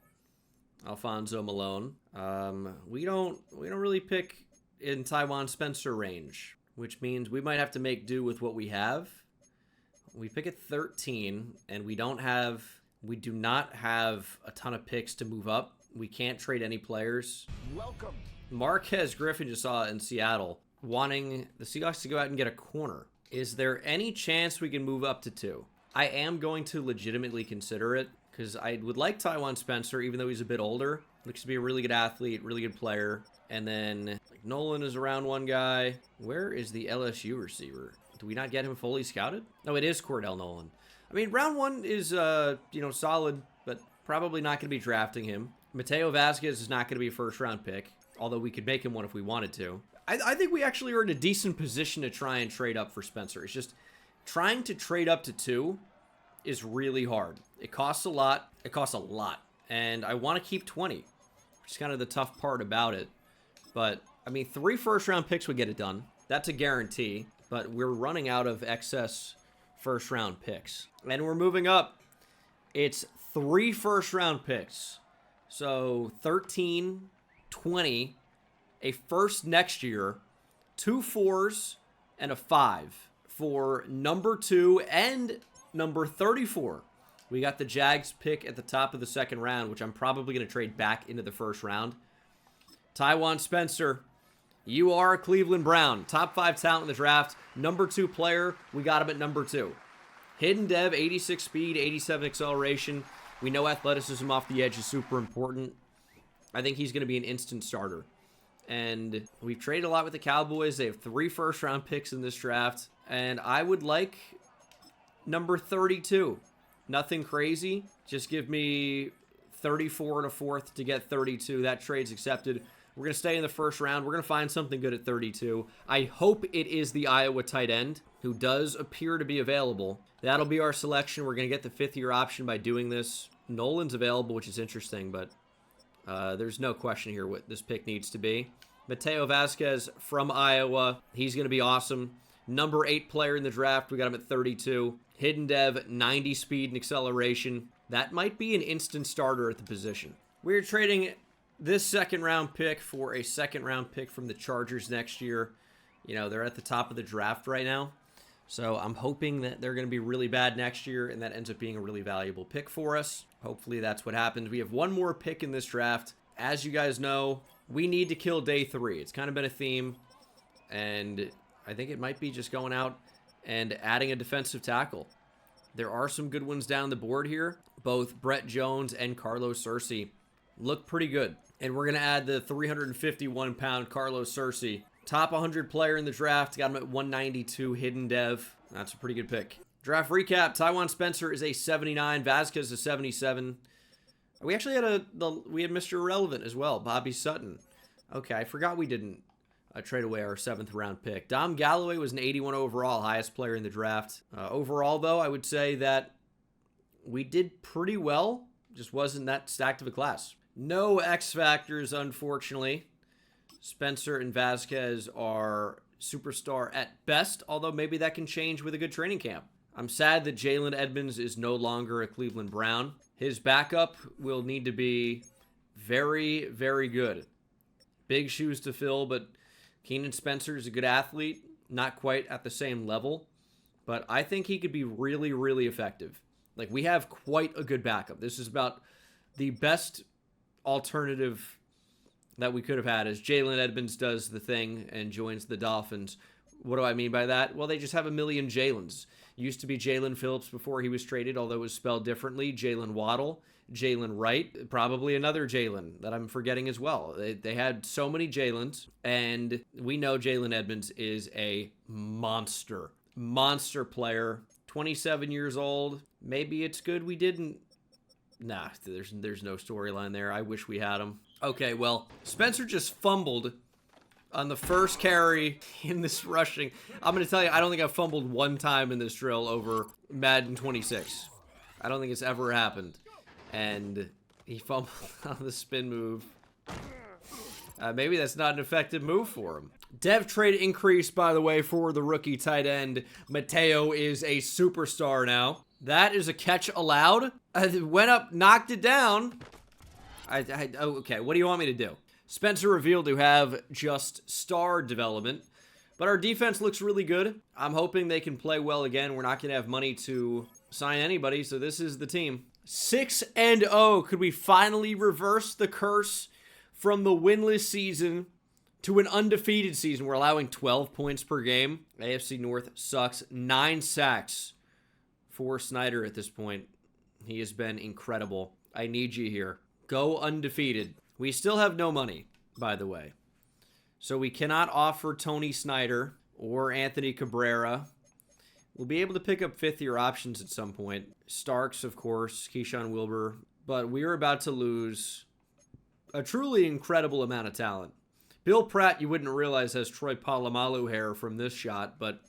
Alfonso Malone. We don't really pick in Tywan Spencer range, which means we might have to make do with what we have. We pick at 13, and we do not have a ton of picks to move up. We can't trade any players. Welcome. Marquez Griffin just saw it in Seattle, wanting the Seahawks to go out and get a corner. Is there any chance we can move up to 2? I am going to legitimately consider it because I would like Tywan Spencer, even though he's a bit older. Looks to be a really good athlete, really good player. And then Nolan is around one guy. Where is the LSU receiver? Do we not get him fully scouted? No, it is Cordell Nolan. I mean, round 1 is, solid, but probably not going to be drafting him. Mateo Vasquez is not going to be a first-round pick, although we could make him one if we wanted to. I think we actually are in a decent position to try and trade up for Spencer. It's just trying to trade up to 2 is really hard. It costs a lot. And I want to keep 20, which is kind of the tough part about it. But, I mean, 3 first-round picks would get it done. That's a guarantee. But we're running out of excess first-round picks. And we're moving up. It's 3 first-round picks. So, 13, 20... a first next year, 2 4s, and a 5 for number 2 and number 34. We got the Jags pick at the top of the second round, which I'm probably going to trade back into the first round. Tywan Spencer, you are a Cleveland Brown. Top 5 talent in the draft. Number 2 player, we got him at number 2. Hidden dev, 86 speed, 87 acceleration. We know athleticism off the edge is super important. I think he's going to be an instant starter. And we've traded a lot with the Cowboys. They have 3 first-round picks in this draft. And I would like number 32. Nothing crazy. Just give me 34 and a 4th to get 32. That trade's accepted. We're going to stay in the first round. We're going to find something good at 32. I hope it is the Iowa tight end, who does appear to be available. That'll be our selection. We're going to get the 5th-year option by doing this. Nolan's available, which is interesting, but there's no question here what this pick needs to be. Mateo Vasquez from Iowa. He's going to be awesome. Number 8 player in the draft, we got him at 32. Hidden dev, 90 speed and acceleration. That might be an instant starter at the position. We're trading this second-round pick for a second-round pick from the Chargers next year. You know, they're at the top of the draft right now. So I'm hoping that they're going to be really bad next year, and that ends up being a really valuable pick for us. Hopefully that's what happens. We have one more pick in this draft. As you guys know, we need to kill day 3. It's kind of been a theme, and I think it might be just going out and adding a defensive tackle. There are some good ones down the board here. Both Brett Jones and Carlos Cersei look pretty good. And we're going to add the 351-pound Carlos Cersei. Top 100 player in the draft. Got him at 192 hidden dev. That's a pretty good pick. Draft recap. Tywan Spencer is a 79. Vasquez is a 77. We actually had we had Mr. Irrelevant as well. Bobby Sutton. Okay, I forgot we didn't trade away our 7th round pick. Dom Galloway was an 81 overall, highest player in the draft. Overall, though, I would say that we did pretty well. Just wasn't that stacked of a class. No X factors, unfortunately. Spencer and Vasquez are superstar at best, although maybe that can change with a good training camp. I'm sad that Jalen Edmonds is no longer a Cleveland Brown. His backup will need to be very, very good. Big shoes to fill, but Keenan Spencer is a good athlete. Not quite at the same level, but I think he could be really, really effective. Like, we have quite a good backup. This is about the best alternative that we could have had as Jalen Edmonds does the thing and joins the Dolphins. What do I mean by that? Well, they just have a million Jalens. Used to be Jalen Phillips before he was traded, although it was spelled differently. Jalen Waddle, Jalen Wright, probably another Jalen that I'm forgetting as well. They had so many Jalens, and we know Jalen Edmonds is a monster player. 27 years old. Maybe it's good we didn't. Nah, there's no storyline there. I wish we had him. Okay, well, Spencer just fumbled on the first carry in this rushing. I'm going to tell you, I don't think I've fumbled one time in this drill over Madden 26. I don't think it's ever happened. And he fumbled on the spin move. Maybe that's not an effective move for him. Dev trade increase, by the way, for the rookie tight end. Mateo is a superstar now. That is a catch allowed. Went up, knocked it down. Okay, what do you want me to do? Spencer revealed to have just star development, but our defense looks really good. I'm hoping they can play well again. We're not going to have money to sign anybody, so this is the team. 6-0. Could we finally reverse the curse from the winless season to an undefeated season? We're allowing 12 points per game. AFC North sucks. 9 sacks for Snyder at this point. He has been incredible. I need you here. Go undefeated. We still have no money, by the way. So we cannot offer Tony Snyder or Anthony Cabrera. We'll be able to pick up fifth-year options at some point. Starks, of course, Keyshawn Wilbur. But we are about to lose a truly incredible amount of talent. Bill Pratt, you wouldn't realize, has Troy Polamalu hair from this shot, but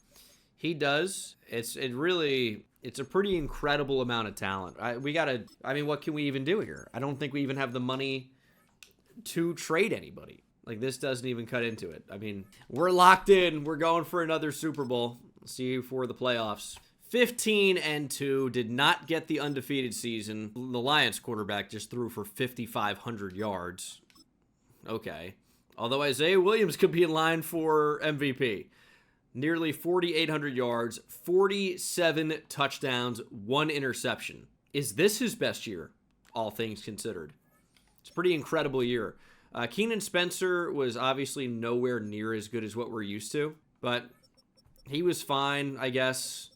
he does. It's a pretty incredible amount of talent. What can we even do here? I don't think we even have the money to trade anybody. Like, this doesn't even cut into it. I mean, we're locked in. We're going for another Super Bowl. See you for the playoffs. 15-2, did not get the undefeated season. The Lions quarterback just threw for 5,500 yards. Okay. Although Isaiah Williams could be in line for MVP. Nearly 4,800 yards, 47 touchdowns, 1 interception. Is this his best year, all things considered? It's a pretty incredible year. Keenan Spencer was obviously nowhere near as good as what we're used to, but he was fine, I guess.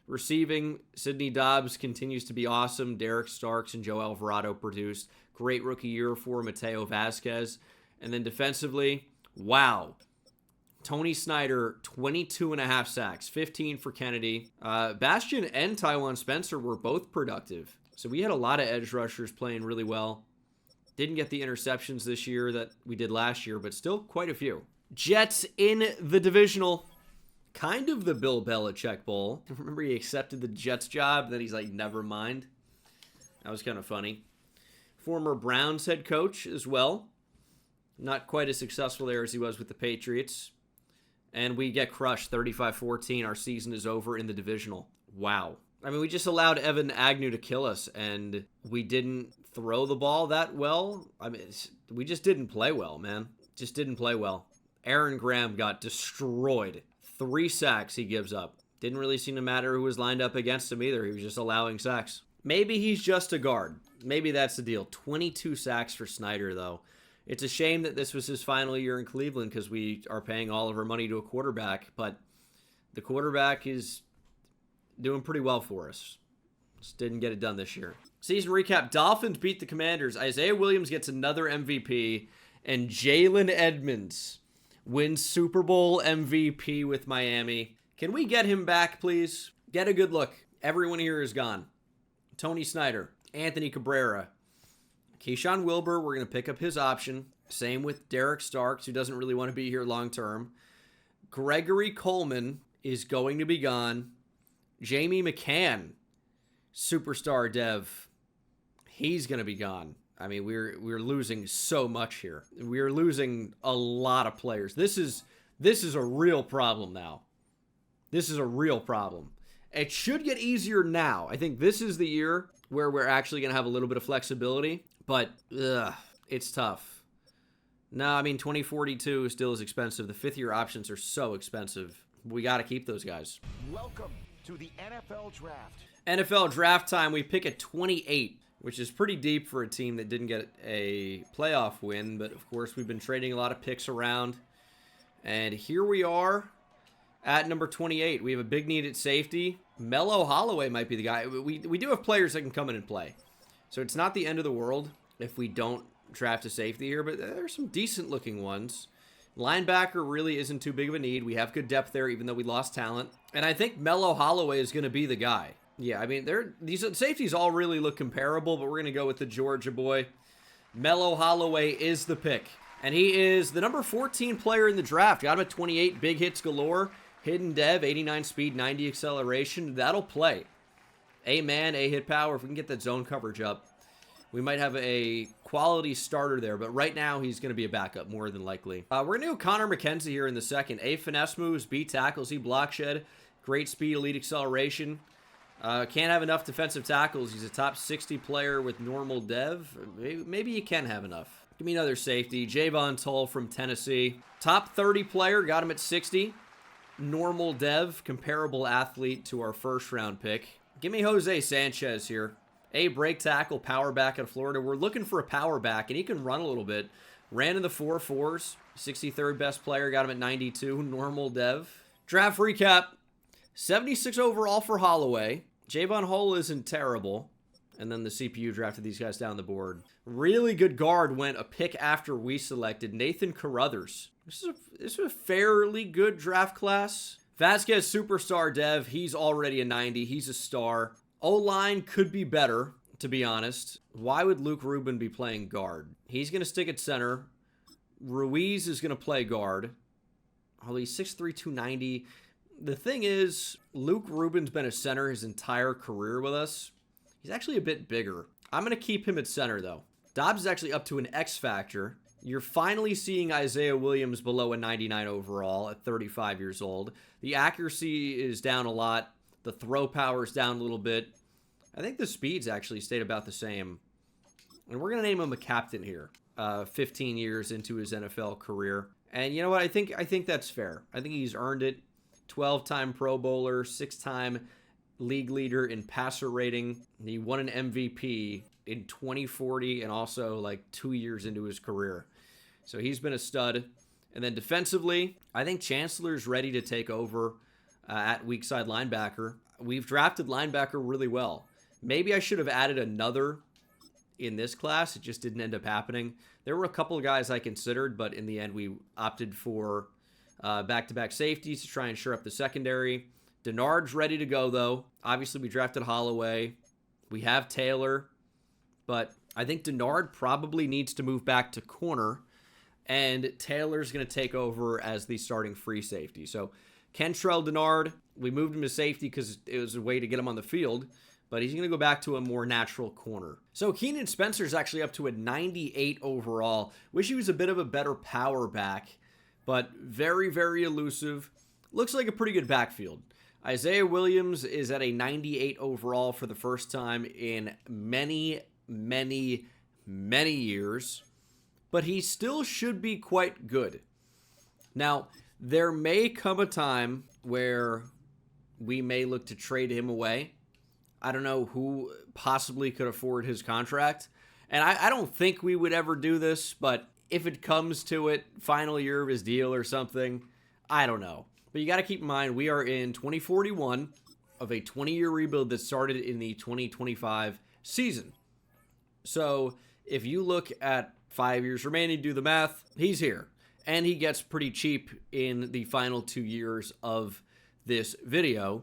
Receiving, Sidney Dobbs continues to be awesome. Derek Starks and Joe Alvarado produced. Great rookie year for Mateo Vasquez. And then defensively, wow. Tony Snyder, 22.5 sacks, 15 for Kennedy. Bastion and Tywan Spencer were both productive. So we had a lot of edge rushers playing really well. Didn't get the interceptions this year that we did last year, but still quite a few. Jets in the divisional. Kind of the Bill Belichick Bowl. Remember he accepted the Jets job, then he's like, never mind. That was kind of funny. Former Browns head coach as well. Not quite as successful there as he was with the Patriots. and we get crushed 35-14. Our season is over in the divisional. Wow. I mean, we just allowed Evan Agnew to kill us, and we didn't throw the ball that well. I mean, we just didn't play well, man. Just didn't play well. Aaron Graham got destroyed. 3 sacks he gives up. Didn't really seem to matter who was lined up against him either. He was just allowing sacks. Maybe he's just a guard. Maybe that's the deal. 22 sacks for Snyder, though. It's a shame that this was his final year in Cleveland because we are paying all of our money to a quarterback, but the quarterback is doing pretty well for us. Just didn't get it done this year. Season recap. Dolphins beat the Commanders. Isaiah Williams gets another MVP, and Jalen Edmonds wins Super Bowl MVP with Miami. Can we get him back, please? Get a good look. Everyone here is gone. Tony Snyder, Anthony Cabrera, Keyshawn Wilbur, we're going to pick up his option. Same with Derek Starks, who doesn't really want to be here long term. Gregory Coleman is going to be gone. Jamie McCann, superstar dev, he's going to be gone. I mean, we're losing so much here. We're losing a lot of players. This is a real problem now. This is a real problem. It should get easier now. I think this is the year where we're actually going to have a little bit of flexibility, but it's tough. No, I mean, 2042 still is expensive. The fifth-year options are so expensive. We got to keep those guys. Welcome to the NFL Draft. NFL Draft time. We pick at 28, which is pretty deep for a team that didn't get a playoff win, but of course we've been trading a lot of picks around. And here we are at number 28. We have a big need at safety. Mello Holloway might be the guy. We do have players that can come in and play. So it's not the end of the world if we don't draft a safety here, but there's some decent looking ones. Linebacker really isn't too big of a need. We have good depth there, even though we lost talent. And I think Mello Holloway is going to be the guy. Yeah, I mean, these safeties all really look comparable, but we're going to go with the Georgia boy. Mello Holloway is the pick. And he is the number 14 player in the draft. Got him at 28, big hits galore. Hidden dev, 89 speed, 90 acceleration. That'll play. A-man, A-hit power. If we can get that zone coverage up, we might have a quality starter there. But right now, he's going to be a backup, more than likely. We're going to go Connor McKenzie here in the second. A, finesse moves. B, tackles. E, block shed. Great speed, elite acceleration. Can't have enough defensive tackles. He's a top 60 player with normal dev. Maybe you can have enough. Give me another safety. Javon Tull from Tennessee. Top 30 player. Got him at 60. Normal dev. Comparable athlete to our first round pick. Give me Jose Sanchez here. A, break tackle, power back out of Florida. We're looking for a power back, and he can run a little bit. Ran in the 4.4s. 63rd best player. Got him at 92. Normal dev. Draft recap. 76 overall for Holloway. Javon Hull isn't terrible. And then the CPU drafted these guys down the board. Really good guard went a pick after we selected Nathan Carruthers. This is a fairly good draft class. Vasquez, superstar dev. He's already a 90. He's a star. O-line could be better, to be honest. Why would Luke Rubin be playing guard? He's going to stick at center. Ruiz is going to play guard. Oh, he's 6'3", 290. The thing is, Luke Rubin's been a center his entire career with us. He's actually a bit bigger. I'm going to keep him at center, though. Dobbs is actually up to an X factor. You're finally seeing Isaiah Williams below a 99 overall at 35 years old. The accuracy is down a lot. The throw power is down a little bit. I think the speed's actually stayed about the same. And we're going to name him a captain here. 15 years into his NFL career. And you know what? I think that's fair. I think he's earned it. 12-time Pro Bowler, 6-time league leader in passer rating. He won an MVP in 2040 and also like 2 years into his career. So he's been a stud. And then defensively, I think Chancellor's ready to take over at weak side linebacker. We've drafted linebacker really well. Maybe I should have added another in this class. It just didn't end up happening. There were a couple of guys I considered, but in the end we opted for back-to-back safeties to try and shore up the secondary. Denard's ready to go, though. Obviously, we drafted Holloway. We have Taylor. But I think Denard probably needs to move back to corner. And Taylor's going to take over as the starting free safety. So, Kentrell Denard, we moved him to safety because it was a way to get him on the field. But he's going to go back to a more natural corner. So, Keenan Spencer's actually up to a 98 overall. Wish he was a bit of a better power back. but very, very elusive. Looks like a pretty good backfield. Isaiah Williams is at a 98 overall for the first time in many, many, many years, but he still should be quite good. Now, there may come a time where we may look to trade him away. I don't know who possibly could afford his contract. And I don't think we would ever do this, but if it comes to it, final year of his deal or something, I don't know. But you got to keep in mind, we are in 2041 of a 20-year rebuild that started in the 2025 season. So if you look at 5 years remaining, do the math, he's here. And he gets pretty cheap in the final 2 years of this video.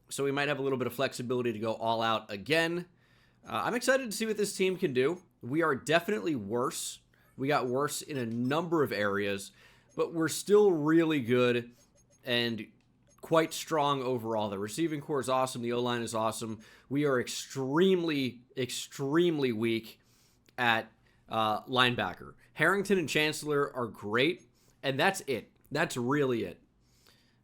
So we might have a little bit of flexibility to go all out again. I'm excited to see what this team can do. We are definitely worse. We got worse in a number of areas, but we're still really good and quite strong overall. The receiving core is awesome. The O-line is awesome. We are extremely, extremely weak at linebacker. Harrington and Chancellor are great, and that's it. That's really it.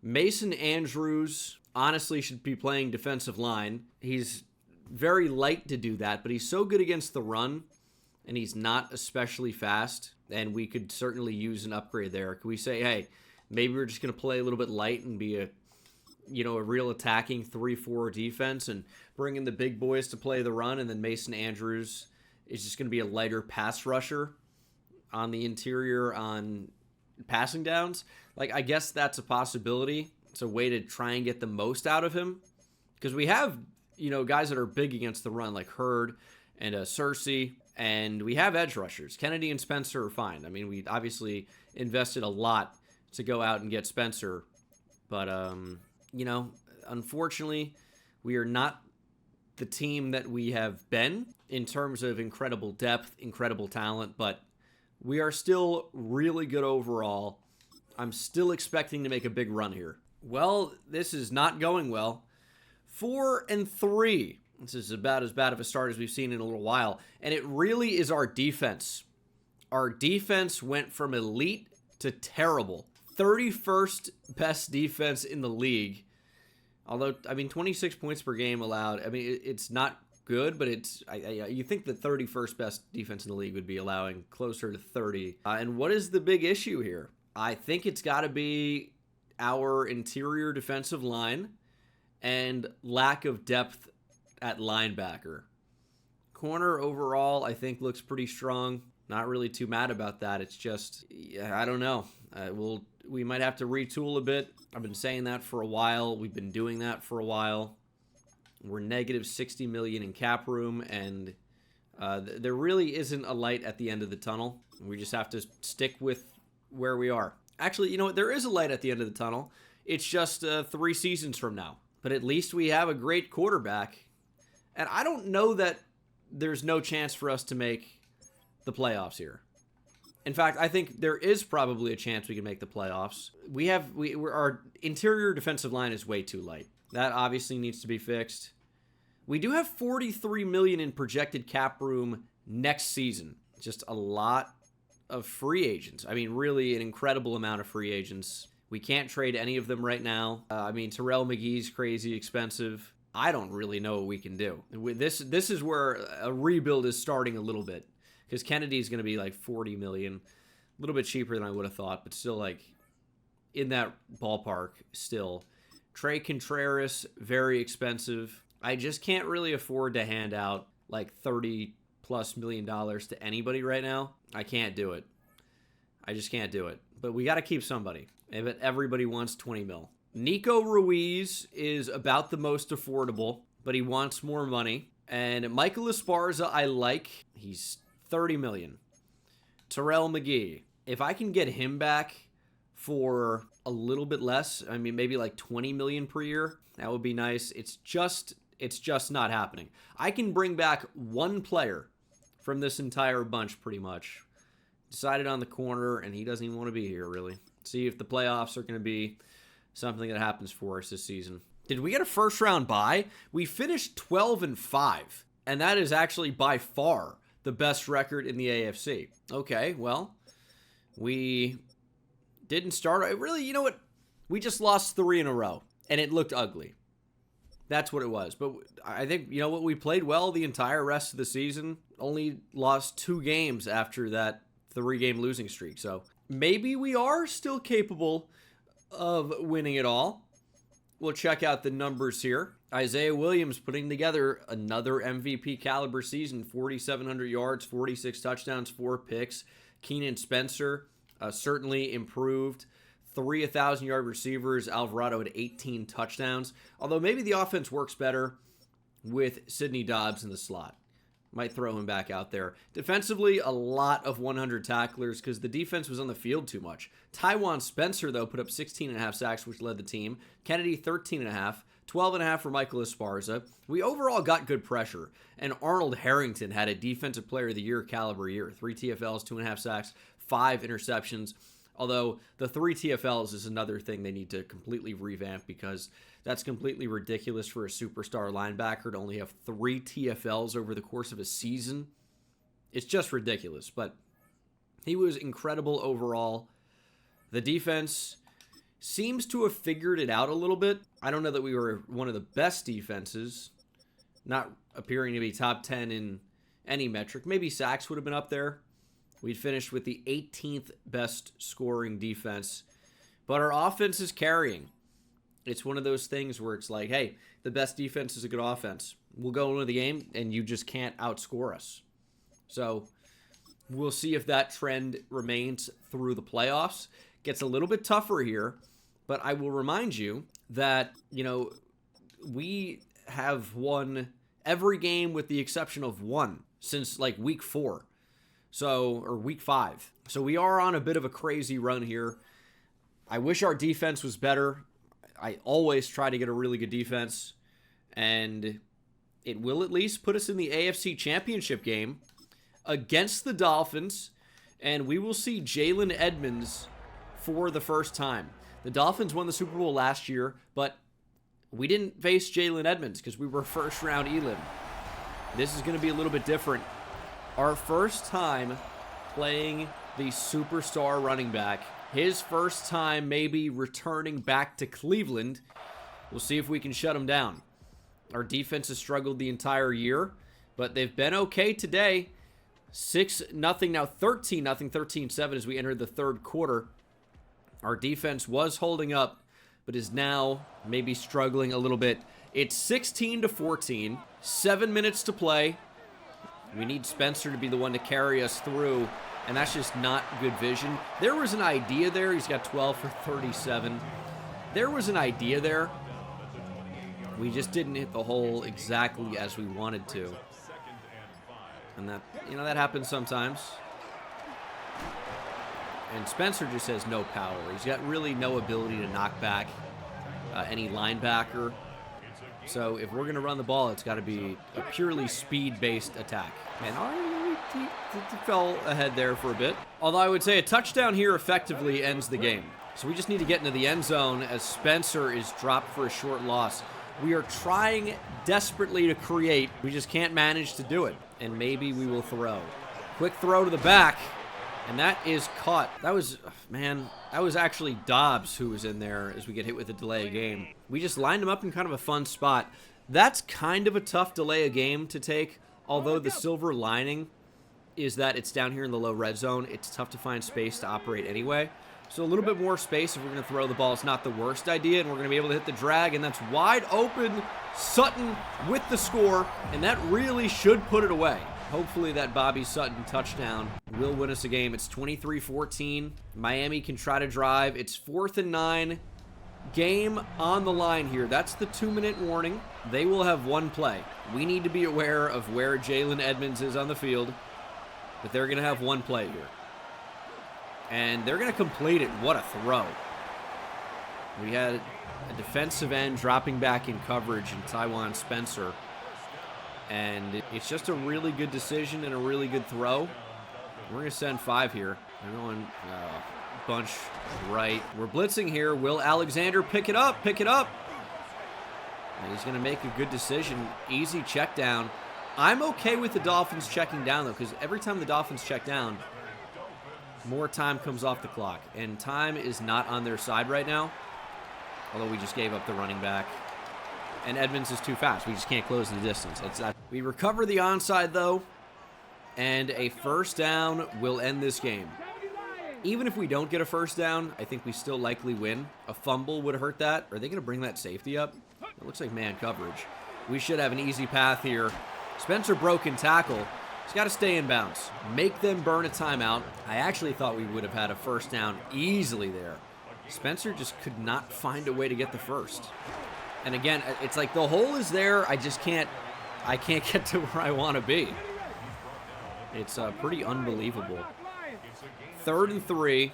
Mason Andrews honestly should be playing defensive line. He's very light to do that, but he's so good against the run, and he's not especially fast, and we could certainly use an upgrade there. Could we say, hey, maybe we're just going to play a little bit light and be a real attacking 3-4 defense and bring in the big boys to play the run, and then Mason Andrews is just going to be a lighter pass rusher on the interior on passing downs? Like, I guess that's a possibility. It's a way to try and get the most out of him. Because we have, guys that are big against the run, like Hurd and Cersei, and we have edge rushers. Kennedy and Spencer are fine. I mean, we obviously invested a lot to go out and get Spencer. But, unfortunately, we are not the team that we have been in terms of incredible depth, incredible talent, but we are still really good overall. I'm still expecting to make a big run here. Well, this is not going well. 4-3. This is about as bad of a start as we've seen in a little while. And it really is our defense. Our defense went from elite to terrible. 31st best defense in the league. Although, 26 points per game allowed. It's not good, but you think the 31st best defense in the league would be allowing closer to 30. And what is the big issue here? I think it's got to be our interior defensive line and lack of depth at linebacker. Corner overall, I think, looks pretty strong. Not really too mad about that. It's just, I don't know. We might have to retool a bit. I've been saying that for a while. We've been doing that for a while. We're negative $60 million in cap room, and there really isn't a light at the end of the tunnel. We just have to stick with where we are. Actually, you know what? There is a light at the end of the tunnel. It's just 3 seasons from now. But at least we have a great quarterback. And I don't know that there's no chance for us to make the playoffs here. In fact, I think there is probably a chance we can make the playoffs. Our interior defensive line is way too light. That obviously needs to be fixed. We do have $43 million in projected cap room next season. Just a lot of free agents. Really an incredible amount of free agents. We can't trade any of them right now. Terrell McGee's crazy expensive. I don't really know what we can do. This is where a rebuild is starting a little bit. Because Kennedy's going to be like $40 million. A little bit cheaper than I would have thought, but still like in that ballpark still. Trey Contreras, very expensive. I just can't really afford to hand out like $30+ million to anybody right now. I can't do it. I just can't do it. But we got to keep somebody. But everybody wants 20 mil. Nico Ruiz is about the most affordable, but he wants more money. And Michael Esparza, I like. He's $30 million. Terrell McGee. If I can get him back for a little bit less, maybe like $20 million per year, that would be nice. It's just not happening. I can bring back one player from this entire bunch pretty much. Decided on the corner, and he doesn't even want to be here, really. See if the playoffs are going to be something that happens for us this season. Did we get a first-round bye? We finished 12-5, and that is actually by far the best record in the AFC. Okay, well, we Didn't start. Really, you know what? We just lost 3 in a row, and it looked ugly. That's what it was. But I think, you know what? We played well the entire rest of the season. Only lost 2 games after that 3-game losing streak. So maybe we are still capable of winning it all. We'll check out the numbers here. Isaiah Williams putting together another MVP caliber season. 4,700 yards, 46 touchdowns, 4 picks. Keenan Spencer certainly improved. 3 1,000-yard receivers. Alvarado had 18 touchdowns. Although maybe the offense works better with Sidney Dobbs in the slot. Might throw him back out there. Defensively, a lot of 100 tacklers because the defense was on the field too much. Tywan Spencer, though, put up 16.5 sacks, which led the team. Kennedy, 13.5. 12.5 for Michael Esparza. We overall got good pressure. And Arnold Harrington had a Defensive Player of the Year caliber year. 3 TFLs, 2.5 sacks, 5 interceptions. Although the 3 TFLs is another thing they need to completely revamp because that's completely ridiculous for a superstar linebacker to only have 3 TFLs over the course of a season. It's just ridiculous, but he was incredible overall. The defense seems to have figured it out a little bit. I don't know that we were one of the best defenses, not appearing to be top 10 in any metric. Maybe sacks would have been up there. We'd finished with the 18th best scoring defense, but our offense is carrying. It's one of those things where it's like, hey, the best defense is a good offense. We'll go into the game, and you just can't outscore us. So we'll see if that trend remains through the playoffs. Gets a little bit tougher here, but I will remind you that, you know, we have won every game with the exception of one since like week 4. Or week 5. So we are on a bit of a crazy run here. I wish our defense was better. I always try to get a really good defense. And it will at least put us in the AFC Championship game against the Dolphins. And we will see Jalen Edmonds for the first time. The Dolphins won the Super Bowl last year, but we didn't face Jalen Edmonds because we were first-round elim. This is going to be a little bit different. Our first time playing the superstar running back. His first time maybe returning back to Cleveland. We'll see if we can shut him down. Our defense has struggled the entire year, but they've been okay today. 6-0, now 13-0, 13-7 as we enter the third quarter. Our defense was holding up, but is now maybe struggling a little bit. It's 16-14, 7 minutes to play. We need Spencer to be the one to carry us through, and that's just not good vision. There was an idea there. He's got 12 for 37. There was an idea there. We just didn't hit the hole exactly as we wanted to. And that, you know, that happens sometimes. And Spencer just has no power. He's got really no ability to knock back any linebacker. So if we're going to run the ball, it's got to be a purely speed-based attack. And he fell ahead there for a bit. Although I would say a touchdown here effectively ends the game. So we just need to get into the end zone as Spencer is dropped for a short loss. We are trying desperately to create. We just can't manage to do it. And maybe we will throw. Quick throw to the back. And that is caught. That was, man, that was actually Dobbs who was in there as we get hit with a delay of game. We just lined him up in kind of a fun spot. That's kind of a tough delay of game to take, although the silver lining is that it's down here in the low red zone. It's tough to find space to operate anyway. So a little bit more space if we're going to throw the ball is not the worst idea, and we're going to be able to hit the drag, and that's wide open. Sutton with the score, and that really should put it away. Hopefully that Bobby Sutton touchdown will win us a game. It's 23-14. Miami can try to drive. It's 4th and 9. Game on the line here. That's the 2-minute warning. They will have one play. We need to be aware of where Jalen Edmonds is on the field, but they're going to have one play here. And they're going to complete it. What a throw. We had a defensive end dropping back in coverage in Tywan Spencer. And it's just a really good decision and a really good throw. We're going to send 5 here. They're going bunch right. We're blitzing here. Will Alexander pick it up? Pick it up. And he's going to make a good decision. Easy check down. I'm okay with the Dolphins checking down, though, because every time the Dolphins check down, More time comes off the clock, and time is not on their side right now, although we just gave up the running back. And Edmonds is too fast. We just can't close the distance. We recover the onside, though, and a first down will end this game. Even if we don't get a first down, I think we still likely win. A fumble would hurt that. Are they going to bring that safety up? It looks like man coverage. We should have an easy path here. Spencer broken tackle. He's got to stay in bounds. Make them burn a timeout. I actually thought we would have had a first down easily there. Spencer just could not find a way to get the first. And again, it's like the hole is there. I can't get to where I want to be. It's pretty unbelievable. 3rd and 3.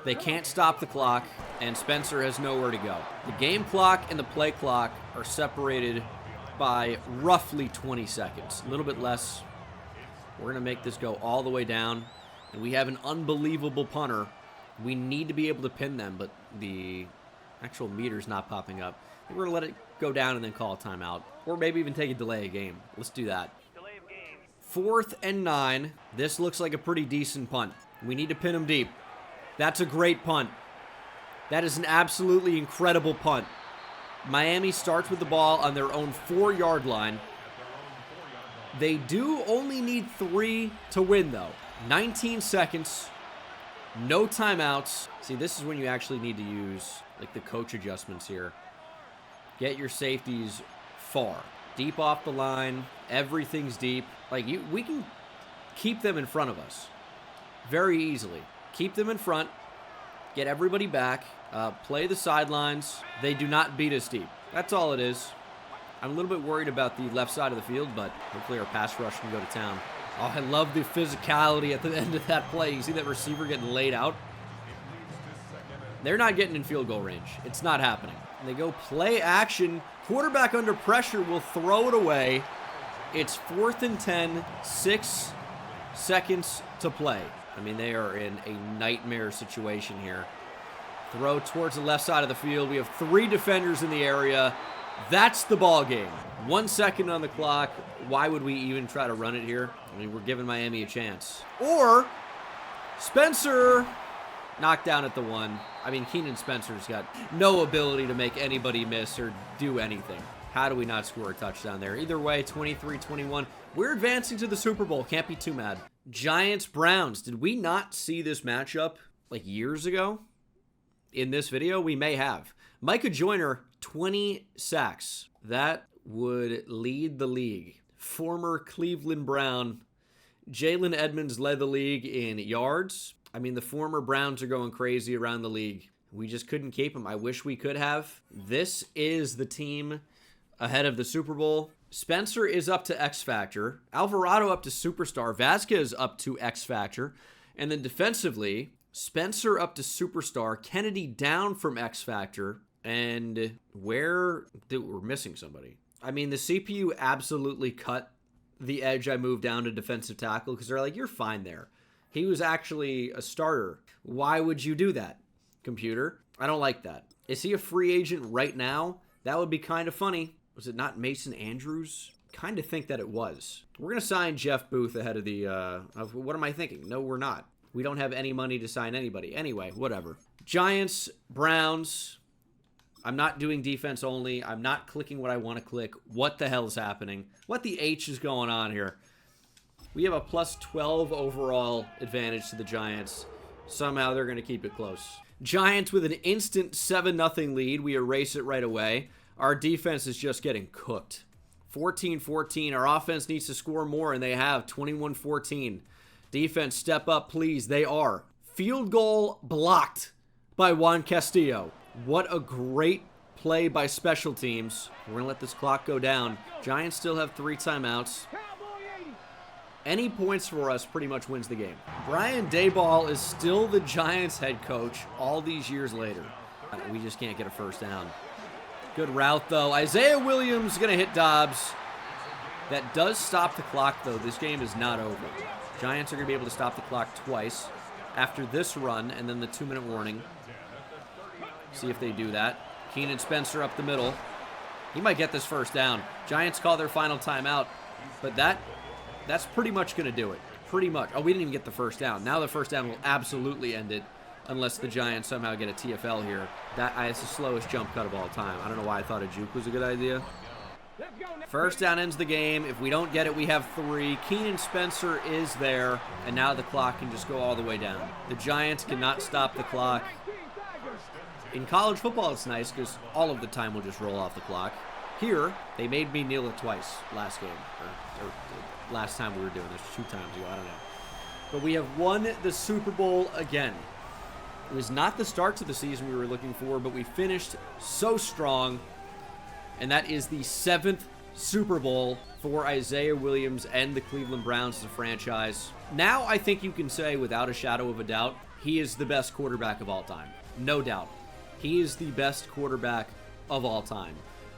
They can't stop the clock, and Spencer has nowhere to go. The game clock and the play clock are separated by roughly 20 seconds. A little bit less. We're going to make this go all the way down, and we have an unbelievable punter. We need to be able to pin them, but the actual meter's not popping up. We're going to let it go down and then call a timeout, or maybe even take a delay of game. Let's do that. 4th and 9. This looks like a pretty decent punt. We need to pin them deep. That's a great punt. That is an absolutely incredible punt. Miami starts with the ball on their own 4-yard line. They do only need 3 to win, though. 19 seconds. No timeouts. See, this is when you actually need to use like the coach adjustments here. Get your safeties far. Deep off the line. Everything's deep. We can keep them in front of us very easily. Keep them in front. Get everybody back. Play the sidelines. They do not beat us deep. That's all it is. I'm a little bit worried about the left side of the field, but hopefully our pass rush can go to town. Oh, I love the physicality at the end of that play. You see that receiver getting laid out? They're not getting in field goal range. It's not happening. They go play action. Quarterback under pressure will throw it away. It's 4th and 10, 6 seconds to play. I mean, they are in a nightmare situation here. Throw towards the left side of the field. We have 3 defenders in the area. That's the ball game. 1 second on the clock. Why would we even try to run it here? I mean, we're giving Miami a chance. Or Spencer knocked down at the 1. I mean, Keenan Spencer's got no ability to make anybody miss or do anything. How do we not score a touchdown there? Either way, 23-21. We're advancing to the Super Bowl. Can't be too mad. Giants-Browns. Did we not see this matchup like years ago? In this video, we may have. Micah Joyner, 20 sacks. That would lead the league. Former Cleveland Brown. Jalen Edmonds led the league in yards. I mean, the former Browns are going crazy around the league. We just couldn't keep him. I wish we could have. This is the team ahead of the Super Bowl. Spencer is up to X Factor. Alvarado up to Superstar. Vasquez up to X Factor. And then defensively, Spencer up to Superstar. Kennedy down from X Factor. And we're missing somebody. I mean, the CPU absolutely cut the edge I moved down to defensive tackle because they're like, you're fine there. He was actually a starter. Why would you do that, computer? I don't like that. Is he a free agent right now? That would be kind of funny. Was it not Mason Andrews? Kind of think that it was. We're going to sign Jeff Booth ahead of the... what am I thinking? No, we're not. We don't have any money to sign anybody. Anyway, whatever. Giants, Browns. I'm not doing defense only. I'm not clicking what I want to click. What the hell is happening? What the H is going on here? We have a plus 12 overall advantage to the Giants. Somehow they're going to keep it close. Giants with an instant 7-0 lead. We erase it right away. Our defense is just getting cooked. 14-14. Our offense needs to score more, and they have 21-14. Defense, step up, please. They are. Field goal blocked by Juan Castillo. What a great play by special teams. We're going to let this clock go down. Giants still have 3 timeouts. Any points for us pretty much wins the game. Brian Daboll is still the Giants head coach all these years later. We just can't get a first down. Good route, though. Isaiah Williams going to hit Dobbs. That does stop the clock, though. This game is not over. Giants are going to be able to stop the clock twice after this run and then the 2-minute warning. See if they do that. Keenan Spencer up the middle. He might get this first down. Giants call their final timeout, but that's pretty much going to do it. pretty much. Oh, we didn't even get the first down. Now the first down will absolutely end it unless the Giants somehow get a TFL here. It's the slowest jump cut of all time. I don't know why I thought a juke was a good idea. First down ends the game. If we don't get it, we have 3. Keenan Spencer is there, and now the clock can just go all the way down. The Giants cannot stop the clock. In college football, it's nice because all of the time will just roll off the clock. Here, they made me kneel it twice last game, or last time we were doing this, 2 times ago, I don't know. But we have won the Super Bowl again. It was not the start to the season we were looking for, but we finished so strong. And that is the 7th Super Bowl for Isaiah Williams and the Cleveland Browns as a franchise. Now I think you can say without a shadow of a doubt, he is the best quarterback of all time. No doubt. He is the best quarterback of all time.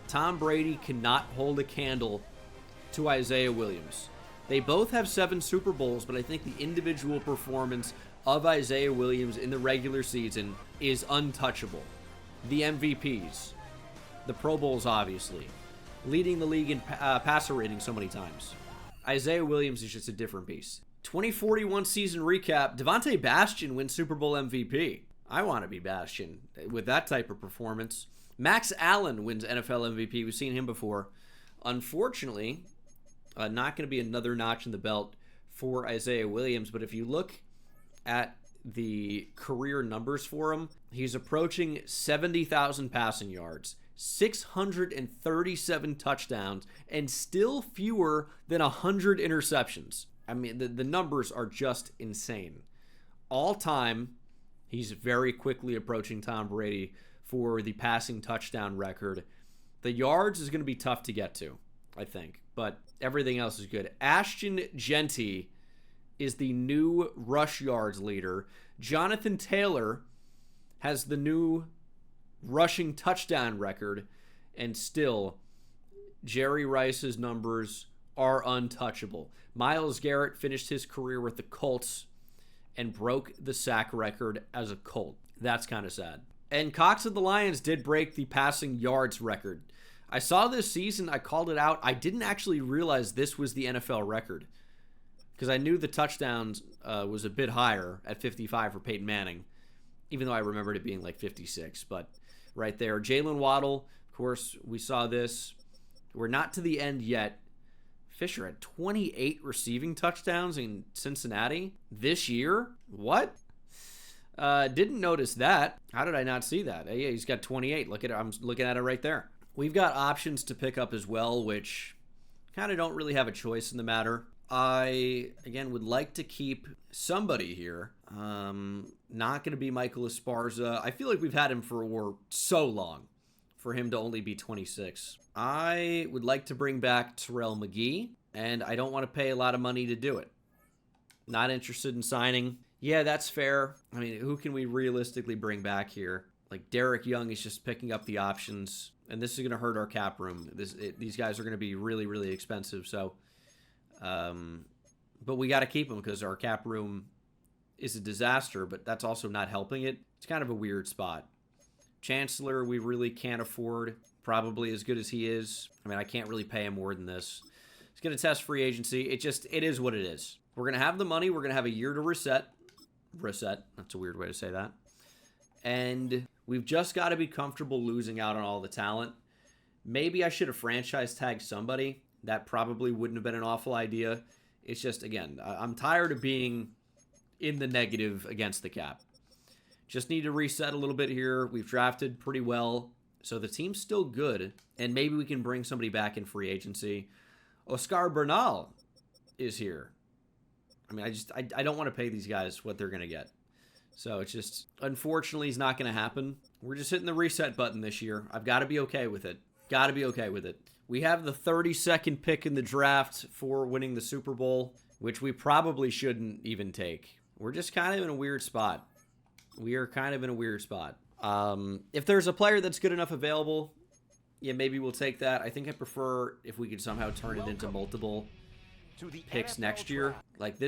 Tom Brady cannot hold a candle to Isaiah Williams. They both have 7 Super Bowls, but I think the individual performance of Isaiah Williams in the regular season is untouchable. The MVPs. The Pro Bowls, obviously. Leading the league in passer rating so many times. Isaiah Williams is just a different beast. 2041 season recap. Devontae Bastian wins Super Bowl MVP. I want to be Bastian with that type of performance. Max Allen wins NFL MVP. We've seen him before. Unfortunately, not going to be another notch in the belt for Isaiah Williams. But if you look at the career numbers for him, he's approaching 70,000 passing yards. 637 touchdowns, and still fewer than 100 interceptions. I mean, the numbers are just insane. All time, he's very quickly approaching Tom Brady for the passing touchdown record. The yards is going to be tough to get to, I think, but everything else is good. Ashton Genty is the new rush yards leader. Jonathan Taylor has the new rushing touchdown record, and still Jerry Rice's numbers are untouchable. Myles Garrett finished his career with the Colts and broke the sack record as a Colt. That's kind of sad. And Cox of the Lions did break the passing yards record. I saw this season, I called it out. I didn't actually realize this was the NFL record because I knew the touchdowns was a bit higher at 55 for Peyton Manning, even though I remembered it being like 56, but right there. Jalen Waddle, of course, we saw this. We're not to the end yet. Fisher had 28 receiving touchdowns in Cincinnati this year. What? Didn't notice that. How did I not see that? Yeah, he's got 28. Look at it. I'm looking at it right there. We've got options to pick up as well, which kind of don't really have a choice in the matter. I, again, would like to keep somebody here. Not going to be Michael Esparza. I feel like we've had him for so long for him to only be 26. I would like to bring back Terrell McGee, and I don't want to pay a lot of money to do it. Not interested in signing. Yeah, that's fair. I mean, who can we realistically bring back here? Like Derek Young is just picking up the options, and this is going to hurt our cap room. These guys are going to be really, really expensive. So, but we got to keep them because our cap room is a disaster, but that's also not helping it. It's kind of a weird spot. Chancellor, we really can't afford, probably as good as he is. I mean, I can't really pay him more than this. He's going to test free agency. It is what it is. We're going to have the money. We're going to have a year to reset. That's a weird way to say that. And we've just got to be comfortable losing out on all the talent. Maybe I should have franchise tagged somebody. That probably wouldn't have been an awful idea. It's just, again, I'm tired of being in the negative against the cap. Just need to reset a little bit here. We've drafted pretty well, so the team's still good, and maybe we can bring somebody back in free agency. Oscar Bernal is here. I mean, I don't want to pay these guys what they're going to get. So it's just, unfortunately, it's not going to happen. We're just hitting the reset button this year. I've got to be okay with it. Got to be okay with it. We have the 32nd pick in the draft for winning the Super Bowl, which we probably shouldn't even take. We're just kind of in a weird spot. We are kind of in a weird spot. If there's a player that's good enough available, yeah, maybe we'll take that. I think I prefer if we could somehow turn it into multiple picks next year. Like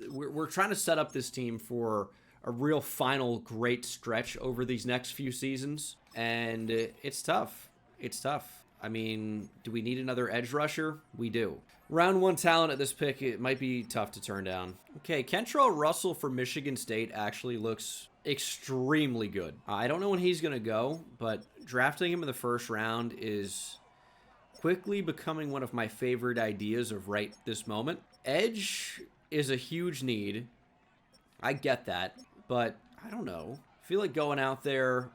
we're trying to set up this team for a real final great stretch over these next few seasons, and it's tough. It's tough. I mean, do we need another edge rusher? We do. Round 1 talent at this pick, it might be tough to turn down. Okay, Kentrell Russell for Michigan State actually looks extremely good. I don't know when he's going to go, but drafting him in the first round is quickly becoming one of my favorite ideas of right this moment. Edge is a huge need. I get that, but I don't know. I feel like going out there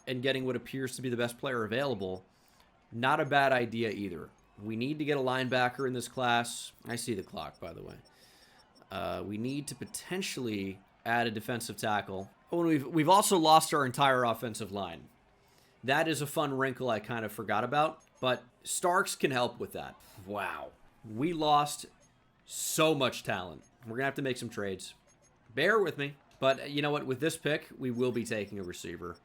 and getting what appears to be the best player available, not a bad idea either. We need to get a linebacker in this class. I see the clock, by the way. We need to potentially add a defensive tackle. Oh, and we've also lost our entire offensive line. That is a fun wrinkle I kind of forgot about, but Starks can help with that. Wow. We lost so much talent. We're going to have to make some trades. Bear with me. But you know what? With this pick, we will be taking a receiver.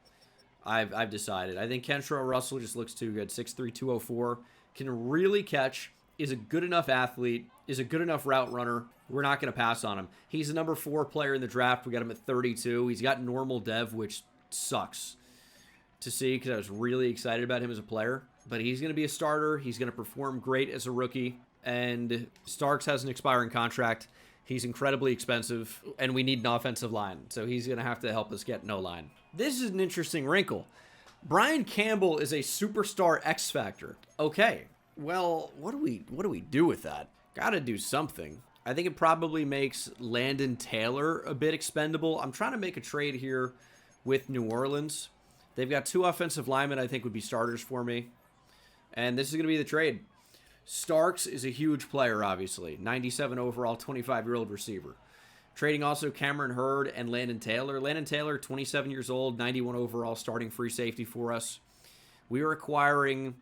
I've decided. I think Kentrell Russell just looks too good. 6'3", 204. Can really catch. Is a good enough athlete. Is a good enough route runner. We're not going to pass on him. He's the number 4 player in the draft. We got him at 32. He's got normal dev, which sucks to see because I was really excited about him as a player. But he's going to be a starter. He's going to perform great as a rookie. And Starks has an expiring contract. He's incredibly expensive, and we need an offensive line. So he's going to have to help us get no line. This is an interesting wrinkle. Brian Campbell is a superstar X Factor. Okay, well, what do we do with that? Got to do something. I think it probably makes Landon Taylor a bit expendable. I'm trying to make a trade here with New Orleans. They've got 2 offensive linemen I think would be starters for me. And this is going to be the trade. Starks is a huge player, obviously. 97 overall, 25-year-old receiver. Trading also Cameron Hurd and Landon Taylor. Landon Taylor, 27 years old, 91 overall, starting free safety for us. We are acquiring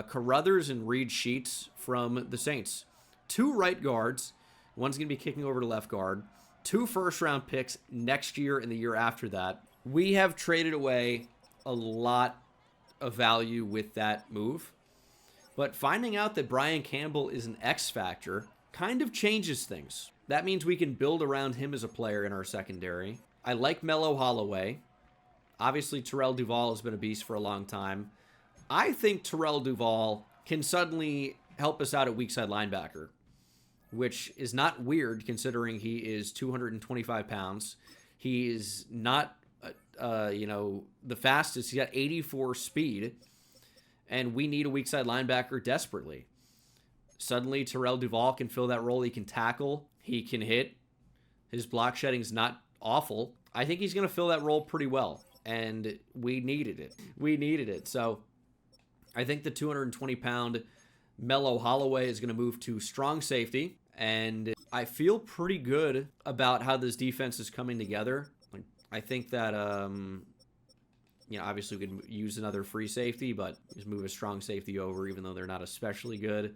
Carruthers and Reed Sheets from the Saints. 2 right guards. One's going to be kicking over to left guard. 2 first-round picks next year and the year after that. We have traded away a lot of value with that move. But finding out that Brian Campbell is an X factor kind of changes things. That means we can build around him as a player in our secondary. I like Mello Holloway. Obviously, Terrell Duval has been a beast for a long time. I think Terrell Duval can suddenly help us out at weak side linebacker, which is not weird considering he is 225 pounds. He is not, the fastest. He's got 84 speed. And we need a weak side linebacker desperately. Suddenly, Terrell Duval can fill that role. He can tackle. He can hit. His block shedding is not awful. I think he's going to fill that role pretty well. And we needed it. So I think the 220-pound Mello Holloway is going to move to strong safety. And I feel pretty good about how this defense is coming together. I think that... obviously we could use another free safety, but just move a strong safety over, even though they're not especially good.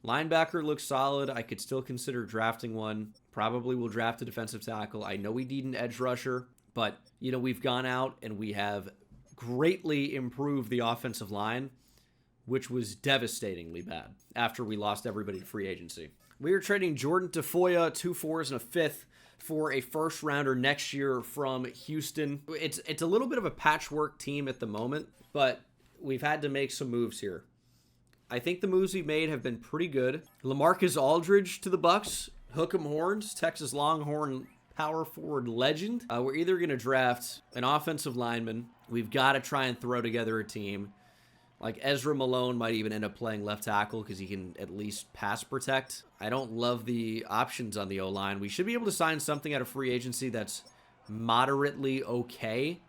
Linebacker looks solid. I could still consider drafting one. Probably will draft a defensive tackle. I know we need an edge rusher, but, we've gone out and we have greatly improved the offensive line, which was devastatingly bad after we lost everybody to free agency. We are trading Jordan Tafoya, 2 4s and a 5th, for a first rounder next year from Houston. It's a little bit of a patchwork team at the moment, but we've had to make some moves here. I think the moves we've made have been pretty good. LaMarcus Aldridge to the Bucks. Hook 'em horns, Texas Longhorn power forward legend. We're either going to draft an offensive lineman. We've got to try and throw together a team. Like Ezra Malone might even end up playing left tackle because he can at least pass protect. I don't love the options on the O-line. We should be able to sign something out of free agency that's moderately okay,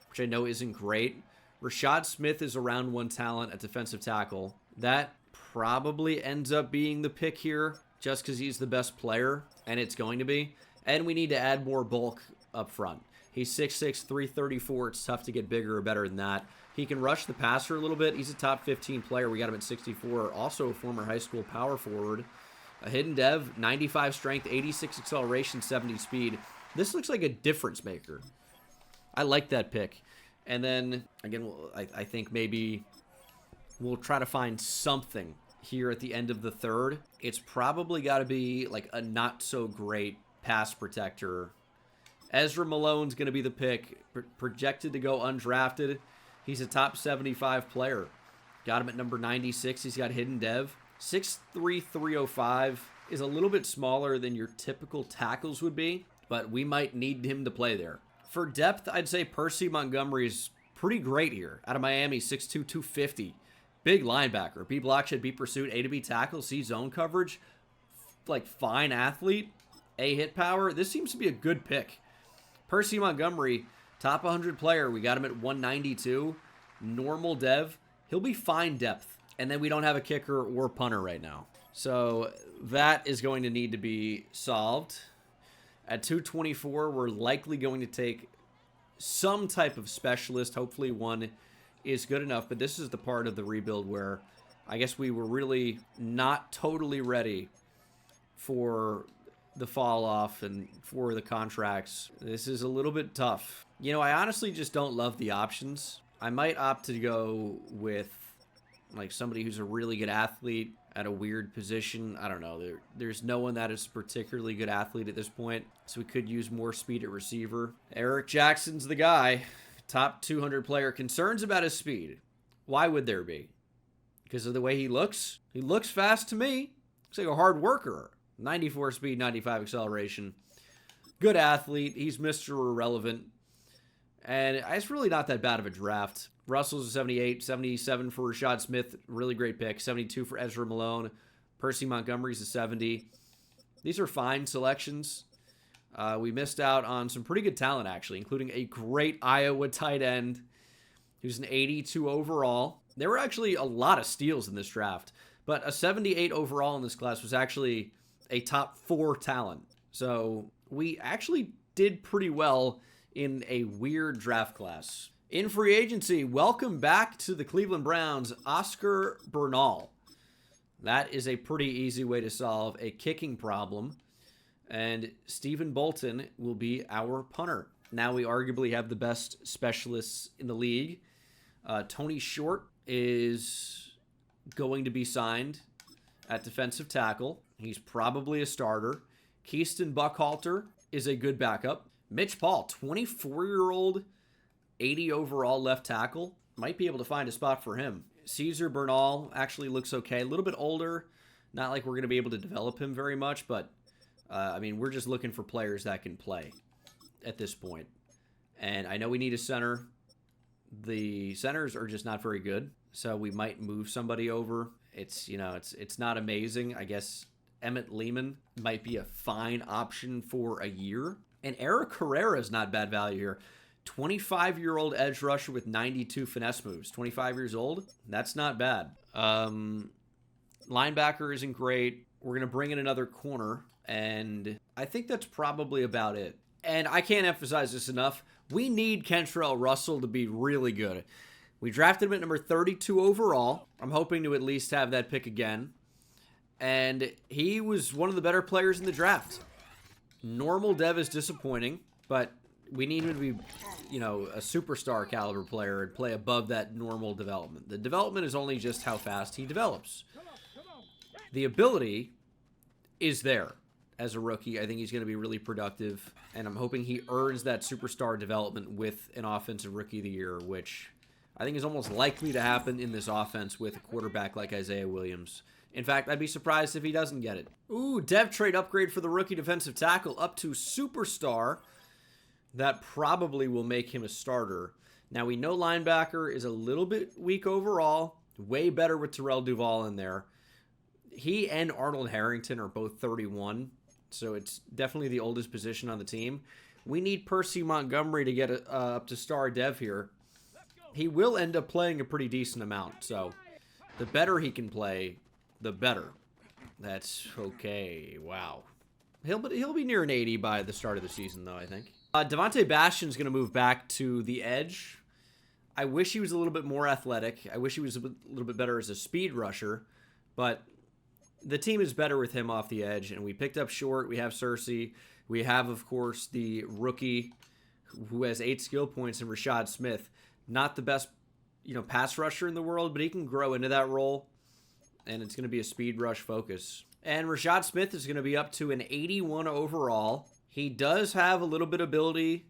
which I know isn't great. Rashad Smith is a round 1 talent at defensive tackle. That probably ends up being the pick here just because he's the best player, and it's going to be. And we need to add more bulk up front. He's 6'6", 334. It's tough to get bigger or better than that. He can rush the passer a little bit. He's a top 15 player. We got him at 64. Also a former high school power forward. A hidden dev, 95 strength, 86 acceleration, 70 speed. This looks like a difference maker. I like that pick. And then, again, I think maybe we'll try to find something here at the end of the 3rd. It's probably got to be like a not-so-great pass protector. Ezra Malone's going to be the pick. Projected to go undrafted. He's a top 75 player. Got him at number 96. He's got hidden dev. 6'3", 305 is a little bit smaller than your typical tackles would be, but we might need him to play there. For depth, I'd say Percy Montgomery is pretty great here. Out of Miami, 6'2", 250. Big linebacker. B block, should be pursuit. A to B tackle. C zone coverage. Like, fine athlete. A hit power. This seems to be a good pick. Percy Montgomery, top 100 player. We got him at 192. Normal dev. He'll be fine depth. And then we don't have a kicker or punter right now. So that is going to need to be solved. At 224, we're likely going to take some type of specialist. Hopefully one is good enough. But this is the part of the rebuild where I guess we were really not totally ready for the fall off and for the contracts. This is a little bit tough. You know, I honestly just don't love the options. I might opt to go with like somebody who's a really good athlete at a weird position. I don't know. There's no one that is a particularly good athlete at this point, so we could use more speed at receiver. Eric Jackson's the guy. Top 200 player. Concerns about his speed. Why would there be? Because of the way he looks? He looks fast to me. Looks like a hard worker. 94 speed, 95 acceleration. Good athlete. He's Mr. Irrelevant. And it's really not that bad of a draft. Russell's a 78, 77 for Rashad Smith. Really great pick. 72 for Ezra Malone. Percy Montgomery's a 70. These are fine selections. We missed out on some pretty good talent, actually, including a great Iowa tight end who's an 82 overall. There were actually a lot of steals in this draft, but a 78 overall in this class was actually a top 4 talent. So we actually did pretty well in a weird draft class. In free agency, welcome back to the Cleveland Browns, Oscar Bernal. That is a pretty easy way to solve a kicking problem. And Stephen Bolton will be our punter. Now we arguably have the best specialists in the league. Tony Short is going to be signed at defensive tackle. He's probably a starter. Keaston Buckhalter is a good backup. Mitch Paul, 24-year-old, 80 overall left tackle. Might be able to find a spot for him. Caesar Bernal actually looks okay. A little bit older. Not like we're going to be able to develop him very much, but I mean, we're just looking for players that can play at this point. And I know we need a center. The centers are just not very good, so we might move somebody over. It's, you know, it's not amazing. I guess Emmett Lehman might be a fine option for a year. And Eric Herrera is not bad value here. 25-year-old edge rusher with 92 finesse moves. 25 years old. That's not bad. Linebacker isn't great. We're going to bring in another corner. And I think that's probably about it. And I can't emphasize this enough. We need Kentrell Russell to be really good. We drafted him at number 32 overall. I'm hoping to at least have that pick again. And he was one of the better players in the draft. Normal dev is disappointing, but we need him to be, you know, a superstar caliber player and play above that normal development. The development is only just how fast he develops. The ability is there. As a rookie, I think he's going to be really productive, and I'm hoping he earns that superstar development with an Offensive Rookie of the Year, which I think is almost likely to happen in this offense with a quarterback like Isaiah Williams. In fact, I'd be surprised if he doesn't get it. Ooh, dev trade upgrade for the rookie defensive tackle up to superstar. That probably will make him a starter. Now, we know linebacker is a little bit weak overall. Way better with Terrell Duval in there. He and Arnold Harrington are both 31, so it's definitely the oldest position on the team. We need Percy Montgomery to get up to star dev here. He will end up playing a pretty decent amount, so the better he can play, the better. That's okay. Wow. He'll be near an 80 by the start of the season, though, I think. Devontae Bastian's going to move back to the edge. I wish he was a little bit more athletic. I wish he was a little bit better as a speed rusher, but the team is better with him off the edge, and we picked up Short. We have Cersei. We have, of course, the rookie who has 8 skill points in Rashad Smith. Not the best, you know, pass rusher in the world, but he can grow into that role, and it's going to be a speed rush focus. And Rashad Smith is going to be up to an 81 overall. He does have a little bit of ability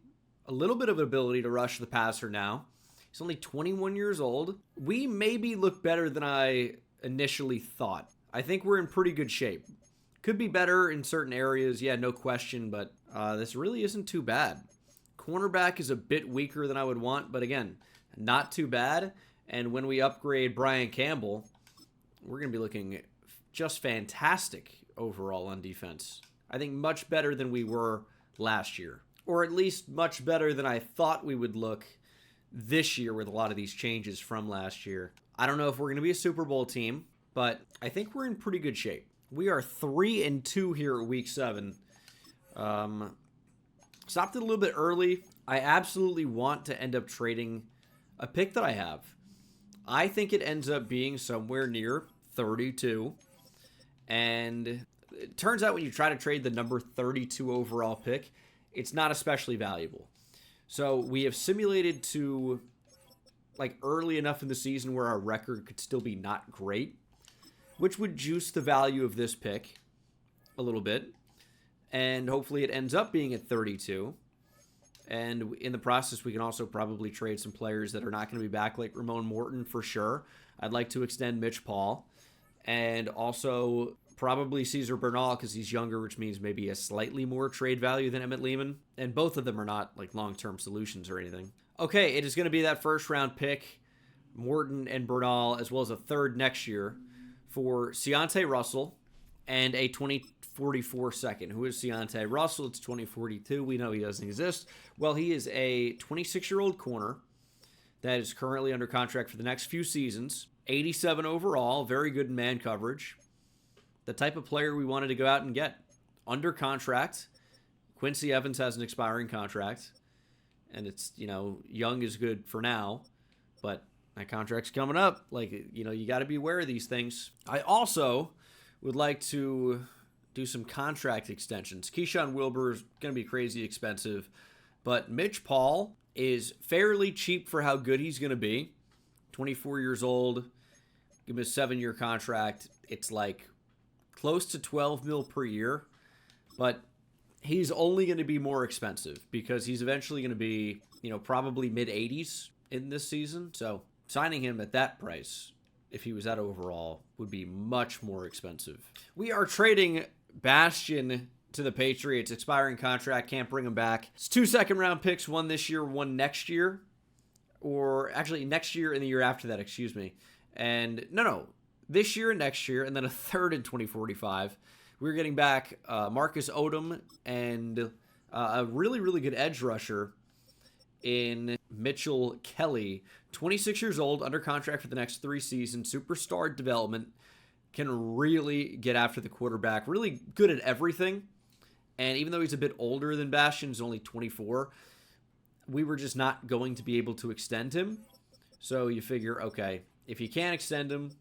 to rush the passer now. He's only 21 years old. We maybe look better than I initially thought. I think we're in pretty good shape. Could be better in certain areas, yeah, no question, but this really isn't too bad. Cornerback is a bit weaker than I would want, but again, not too bad. And when we upgrade Brian Campbell, we're going to be looking just fantastic overall on defense. I think much better than we were last year, or at least much better than I thought we would look this year with a lot of these changes from last year. I don't know if we're going to be a Super Bowl team, but I think we're in pretty good shape. We are 3-2 here at week 7. Stopped it a little bit early. I absolutely want to end up trading a pick that I have. I think it ends up being somewhere near 32. And it turns out when you try to trade the number 32 overall pick, it's not especially valuable. So we have simulated to like early enough in the season where our record could still be not great, which would juice the value of this pick a little bit. And hopefully it ends up being at 32. And in the process, we can also probably trade some players that are not going to be back, like Ramon Morton for sure. I'd like to extend Mitch Paul. And also probably Cesar Bernal because he's younger, which means maybe a slightly more trade value than Emmett Lehman. And both of them are not like long-term solutions or anything. Okay, it is going to be that first-round pick, Morton and Bernal, as well as a third next year for Ciante Russell and a 2044 second. Who is Ciante Russell? It's 2042. We know he doesn't exist. Well, he is a 26-year-old corner that is currently under contract for the next few seasons. 87 overall, very good in man coverage. The type of player we wanted to go out and get. Under contract. Quincy Evans has an expiring contract. And it's, young is good for now. But that contract's coming up. You got to be aware of these things. I also would like to do some contract extensions. Keyshawn Wilbur is going to be crazy expensive. But Mitch Paul is fairly cheap for how good he's going to be. 24 years old. Give him a 7-year contract. It's like close to $12 million per year. But he's only going to be more expensive because he's eventually going to be, probably mid-80s in this season. So signing him at that price, if he was that overall, would be much more expensive. We are trading Bastion to the Patriots. Expiring contract. Can't bring him back. It's 2 second-round picks. One this year, one next year. Or actually next year and the year after that, excuse me. And no, this year and next year, and then a third in 2045. We're getting back Marcus Odom and a really, really good edge rusher in Mitchell Kelly. 26 years old, under contract for the next 3 seasons, superstar development, can really get after the quarterback, really good at everything. And even though he's a bit older than Bastion, he's only 24, we were just not going to be able to extend him. So you figure, okay, if you can't extend him,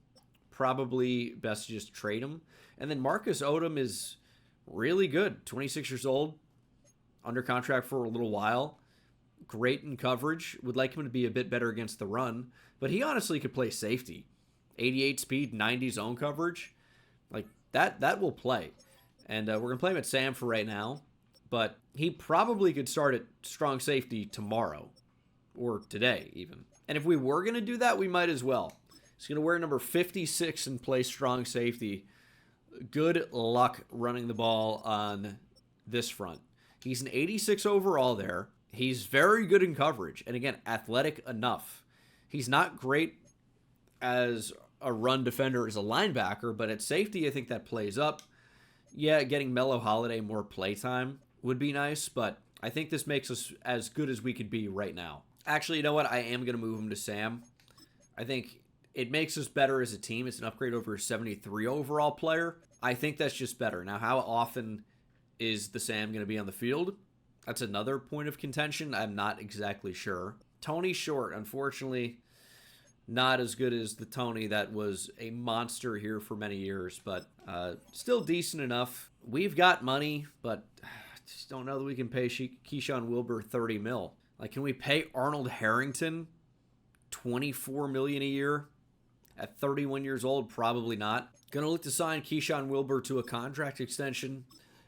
probably best to just trade him. And then Marcus Odom is really good. 26 years old, under contract for a little while. Great in coverage. Would like him to be a bit better against the run. But he honestly could play safety. 88 speed, 90 zone coverage. Like, that will play. And we're going to play him at Sam for right now. But he probably could start at strong safety tomorrow. Or today, even. And if we were going to do that, we might as well. He's going to wear number 56 and play strong safety. Good luck running the ball on this front. He's an 86 overall there. He's very good in coverage. And again, athletic enough. He's not great as a run defender as a linebacker, but at safety, I think that plays up. Yeah, getting Mello Holiday more playtime would be nice, but I think this makes us as good as we could be right now. Actually, you know what? I am going to move him to Sam. I think it makes us better as a team. It's an upgrade over a 73 overall player. I think that's just better. Now, how often is the Sam going to be on the field? That's another point of contention. I'm not exactly sure. Tony Short, unfortunately, not as good as the Tony that was a monster here for many years, but still decent enough. We've got money, but I just don't know that we can pay Keyshawn Wilbur $30 million. Like, can we pay Arnold Harrington $24 million a year at 31 years old? Probably not. Gonna look to sign Keyshawn Wilbur to a contract extension.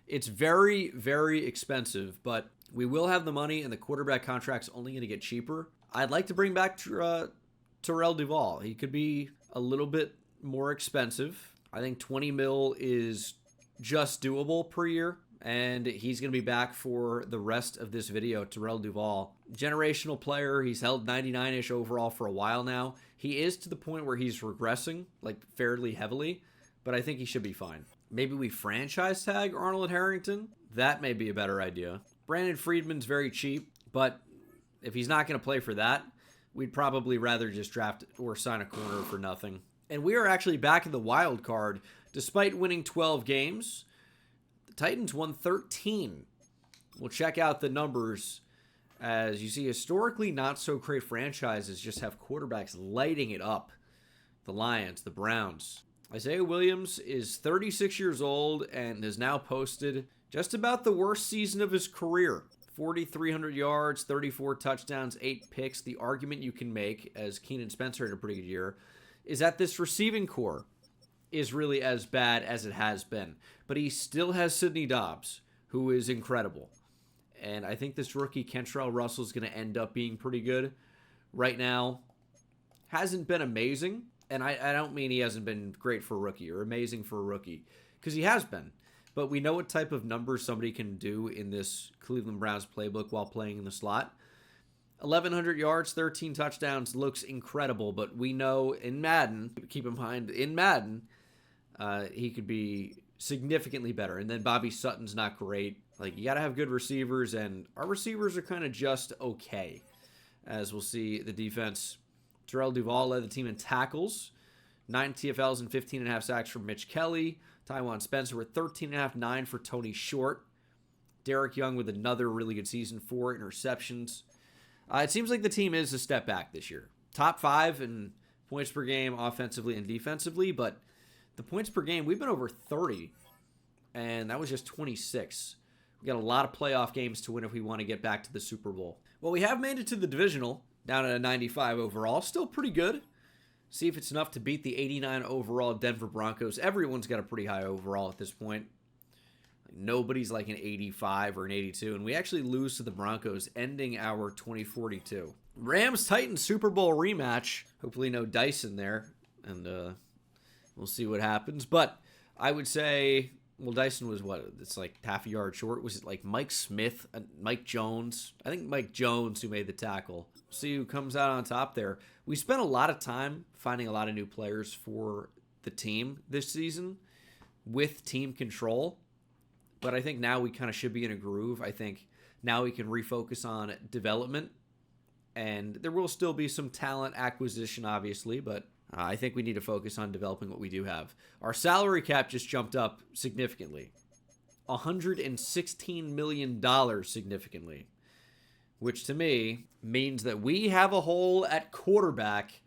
It's very, very expensive, but we will have the money, and the quarterback contract's only going to get cheaper. I'd like to bring back Terrell Duval. He could be a little bit more expensive. I think 20 mil is just doable per year. And he's going to be back for the rest of this video. Terrell Duval, generational player. He's held 99-ish overall for a while now. He is to the point where he's regressing, like fairly heavily, but I think he should be fine. Maybe we franchise tag Arnold Harrington. That may be a better idea. Brandon Friedman's very cheap, but if he's not going to play for that, we'd probably rather just draft or sign a corner for nothing. And we are actually back in the wild card. Despite winning 12 games, Titans won 13. We'll check out the numbers. As you see, historically not so great franchises just have quarterbacks lighting it up. The Lions, the Browns. Isaiah Williams is 36 years old and has now posted just about the worst season of his career. 4,300 yards, 34 touchdowns, 8 picks. The argument you can make, as Keenan Spencer had a pretty good year, is that this receiving core is really as bad as it has been. But he still has Sidney Dobbs, who is incredible. And I think this rookie, Kentrell Russell, is going to end up being pretty good. Right now, hasn't been amazing. And I don't mean he hasn't been great for a rookie or amazing for a rookie, because he has been. But we know what type of numbers somebody can do in this Cleveland Browns playbook while playing in the slot. 1,100 yards, 13 touchdowns looks incredible. But we know in Madden, keep in mind, in Madden, he could be significantly better. And then Bobby Sutton's not great. Like, you got to have good receivers, and our receivers are kind of just okay. As we'll see, the defense, Terrell Duval led the team in tackles, 9 TFLs and 15.5 sacks from Mitch Kelly. Tywan Spencer with 13.5, 9 for Tony Short. Derek Young with another really good season, 4 interceptions. It seems like the team is a step back this year. Top 5 in points per game offensively and defensively, but the points per game, we've been over 30, and that was just 26. We got a lot of playoff games to win if we want to get back to the Super Bowl. Well, we have made it to the divisional, down at a 95 overall. Still pretty good. See if it's enough to beat the 89 overall Denver Broncos. Everyone's got a pretty high overall at this point. Nobody's like an 85 or an 82, and we actually lose to the Broncos, ending our 2042. Rams-Titans Super Bowl rematch. Hopefully no dice in there, and we'll see what happens. But I would say, well, Dyson was what? It's like half a yard short. Was it like Mike Smith, Mike Jones? I think Mike Jones who made the tackle. See who comes out on top there. We spent a lot of time finding a lot of new players for the team this season with team control. But I think now we kind of should be in a groove. I think now we can refocus on development. And there will still be some talent acquisition, obviously, but I think we need to focus on developing what we do have. Our salary cap just jumped up significantly. $116 million significantly. Which to me means that we have a hole at quarterback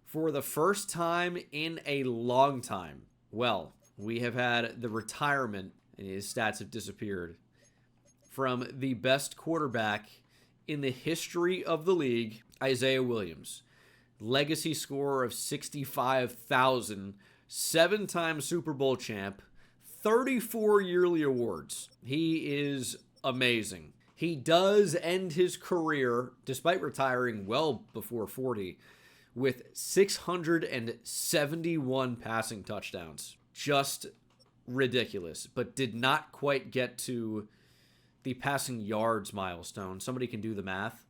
for the first time in a long time. Well, we have had the retirement, and his stats have disappeared, from the best quarterback in the history of the league, Isaiah Williams. Legacy score of 65,000, 7-time Super Bowl champ, 34 yearly awards. He is amazing. He does end his career, despite retiring well before 40, with 671 passing touchdowns. Just ridiculous, but did not quite get to the passing yards milestone. Somebody can do the math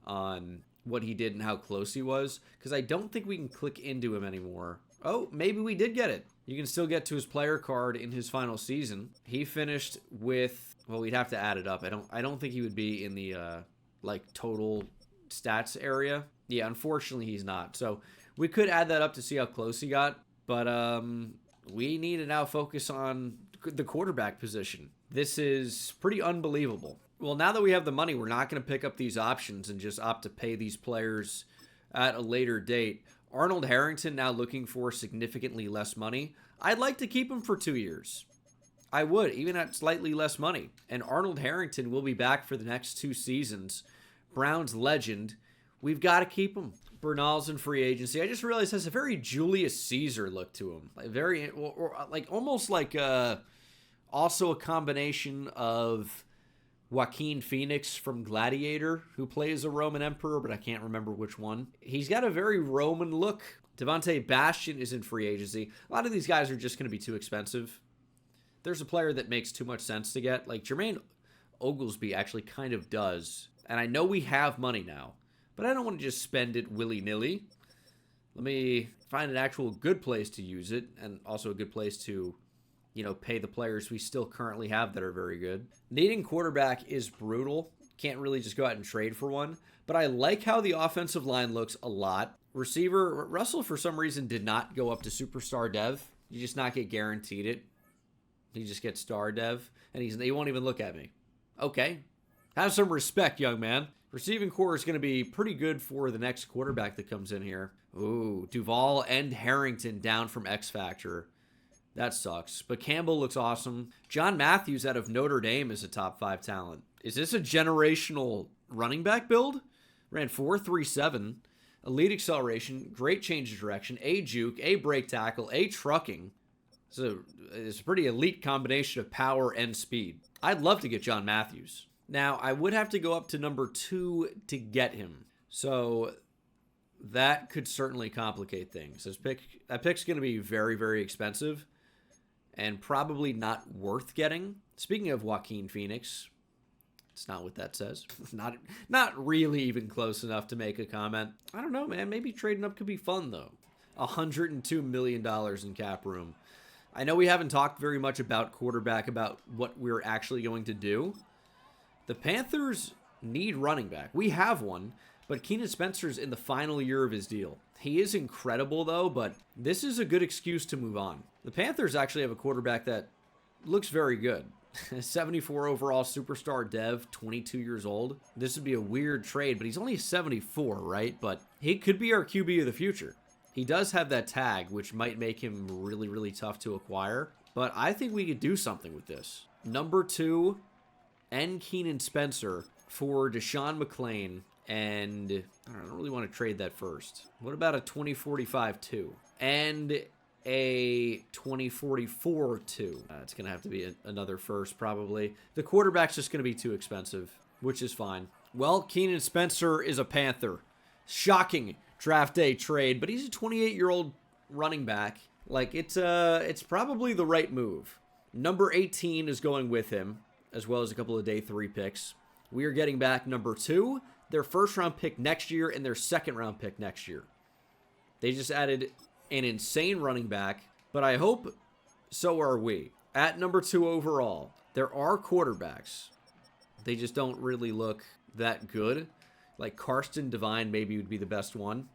on what he did and how close he was, because I don't think we can click into him anymore. Oh, maybe we did get it. You can still get to his player card in his final season. He finished with, well, we'd have to add it up. I don't think he would be in the like total stats area. Yeah, unfortunately he's not. So we could add that up to see how close he got, but we need to now focus on the quarterback position. This is pretty unbelievable. Well, now that we have the money, we're not going to pick up these options and just opt to pay these players at a later date. Arnold Harrington now looking for significantly less money. I'd like to keep him for 2 years. I would, even at slightly less money. And Arnold Harrington will be back for the next 2 seasons. Browns legend. We've got to keep him. Bernal's in free agency. I just realized has a very Julius Caesar look to him. Like very, or like almost like also a combination of Joaquin Phoenix from Gladiator, who plays a Roman emperor, but I can't remember which one. He's got a very Roman look. Devontae Bastion is in free agency. A lot of these guys are just going to be too expensive. There's a player that makes too much sense to get. Like Jermaine Oglesby actually kind of does. And I know we have money now, but I don't want to just spend it willy-nilly. Let me find an actual good place to use it, and also a good place to, pay the players we still currently have that are very good. Needing quarterback is brutal. Can't really just go out and trade for one. But I like how the offensive line looks a lot. Receiver, Russell for some reason did not go up to superstar dev. You just not get guaranteed it. He just gets star dev, and he won't even look at me. Okay. Have some respect, young man. Receiving core is going to be pretty good for the next quarterback that comes in here. Ooh, Duvall and Harrington down from X Factor. That sucks. But Campbell looks awesome. John Matthews out of Notre Dame is a top 5 talent. Is this a generational running back build? Ran 4.37. Elite acceleration. Great change of direction. A juke. A break tackle. A trucking. So it's a pretty elite combination of power and speed. I'd love to get John Matthews. Now, I would have to go up to number 2 to get him. So that could certainly complicate things. That pick's going to be very, very expensive and probably not worth getting. Speaking of Joaquin Phoenix, it's not what that says. Not really even close enough to make a comment. I don't know, man. Maybe trading up could be fun, though. $102 million in cap room. I know we haven't talked very much about quarterback, about what we're actually going to do. The Panthers need running back. We have one, but Keenan Spencer's in the final year of his deal. He is incredible, though, but this is a good excuse to move on. The Panthers actually have a quarterback that looks very good. 74 overall superstar dev, 22 years old. This would be a weird trade, but he's only 74, right? But he could be our QB of the future. He does have that tag, which might make him really, really tough to acquire. But I think we could do something with this. Number 2 and Keenan Spencer for Deshaun McClain. And I don't really want to trade that first. What about a 2045 2? And a 2044 2. It's going to have to be another first, probably. The quarterback's just going to be too expensive, which is fine. Well, Keenan Spencer is a Panther. Shocking draft day trade, but he's a 28-year-old running back. Like, it's probably the right move. Number 18 is going with him, as well as a couple of day 3 picks. We are getting back number 2, their first-round pick next year, and their second-round pick next year. They just added an insane running back, but I hope so are we. At number 2 overall, there are quarterbacks. They just don't really look that good. Like Karsten Devine maybe would be the best one.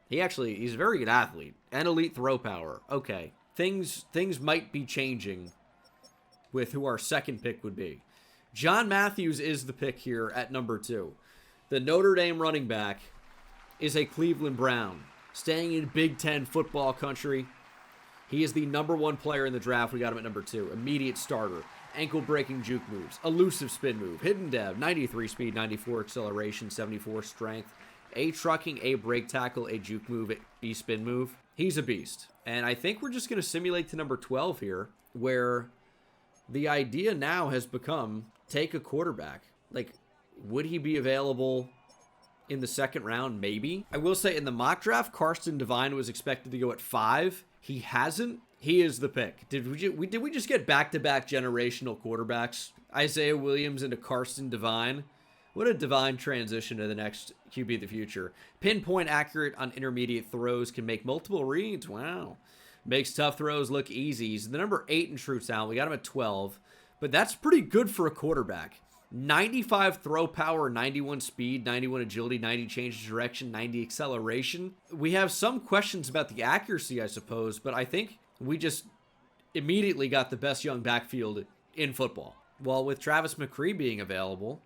He's a very good athlete and elite throw power. Okay, things might be changing with who our second pick would be. John Matthews is the pick here at number 2. The Notre Dame running back is a Cleveland Brown, staying in Big Ten football country. He is the number 1 player in the draft. We got him at number 2. Immediate starter. Ankle-breaking juke moves. Elusive spin move. Hidden dev. 93 speed, 94 acceleration, 74 strength. A trucking, A break tackle, A juke move, B spin move. He's a beast. And I think we're just going to simulate to number 12 here, where the idea now has become take a quarterback. Like, would he be available in the second round? Maybe. I will say in the mock draft, Karsten Devine was expected to go at 5. He hasn't. He is the pick. Did we just get back-to-back generational quarterbacks? Isaiah Williams into Karsten Devine. What a divine transition to the next QB of the future. Pinpoint accurate on intermediate throws. Can make multiple reads. Wow. Makes tough throws look easy. He's the number 8 in true talent. We got him at 12. But that's pretty good for a quarterback. 95 throw power, 91 speed, 91 agility, 90 change of direction, 90 acceleration. We have some questions about the accuracy, I suppose, but I think we just immediately got the best young backfield in football. Well, with Travis McCree being available,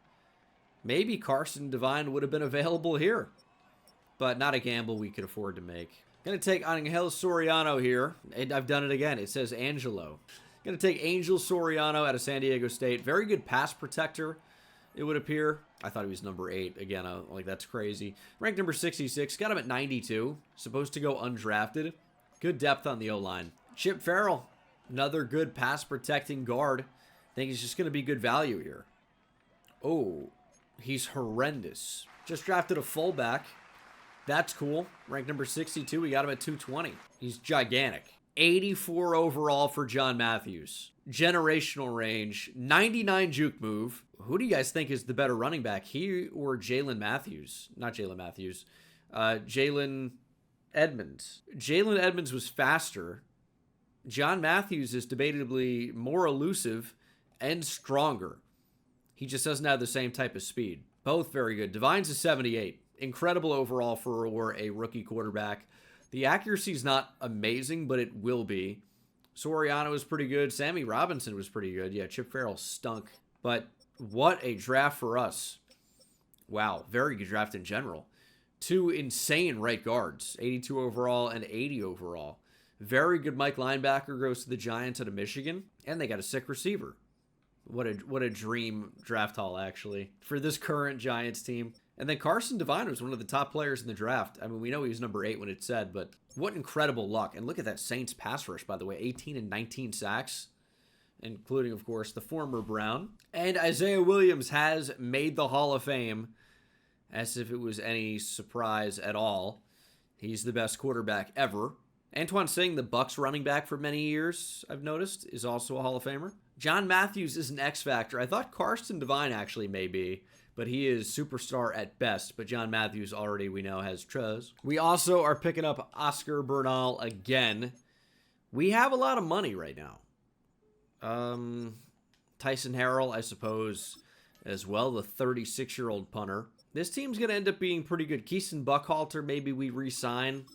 maybe Karsten Devine would have been available here, but not a gamble we could afford to make. Going to take Angel Soriano here. I've done it again. It says Angelo. Going to take Angel Soriano out of San Diego State. Very good pass protector, it would appear. I thought he was number 8. Again, like, that's crazy. Ranked number 66. Got him at 92. Supposed to go undrafted. Good depth on the O-line. Chip Farrell, another good pass protecting guard. I think he's just going to be good value here. Oh, he's horrendous. Just drafted a fullback. That's cool. Ranked number 62. We got him at 220. He's gigantic. 84 overall for John Matthews. Generational range. 99 juke move. Who do you guys think is the better running back? He or Jalen Matthews? Not Jalen Matthews. Jalen Edmonds. Jalen Edmonds was faster. John Matthews is debatably more elusive and stronger. He just doesn't have the same type of speed. Both very good. Divine's a 78. Incredible overall for a rookie quarterback. The accuracy is not amazing, but it will be. Soriano was pretty good. Sammy Robinson was pretty good. Yeah, Chip Farrell stunk. But what a draft for us. Wow, very good draft in general. Two insane right guards, 82 overall and 80 overall. Very good Mike linebacker goes to the Giants out of Michigan, and they got a sick receiver. What a dream draft haul, actually, for this current Giants team. And then Carson Devine was one of the top players in the draft. I mean, we know he was number 8 when it said, but what incredible luck. And look at that Saints pass rush, by the way, 18 and 19 sacks, including, of course, the former Brown. And Isaiah Williams has made the Hall of Fame, as if it was any surprise at all. He's the best quarterback ever. Antoine Singh, the Bucs running back for many years, I've noticed, is also a Hall of Famer. John Matthews is an X factor. I thought Carson Devine actually may be, but he is superstar at best. But John Matthews already, we know, has truz. We also are picking up Oscar Bernal again. We have a lot of money right now. Tyson Harrell, I suppose, as well, the 36-year-old punter. This team's going to end up being pretty good. Keeson Buckhalter, maybe we re-sign.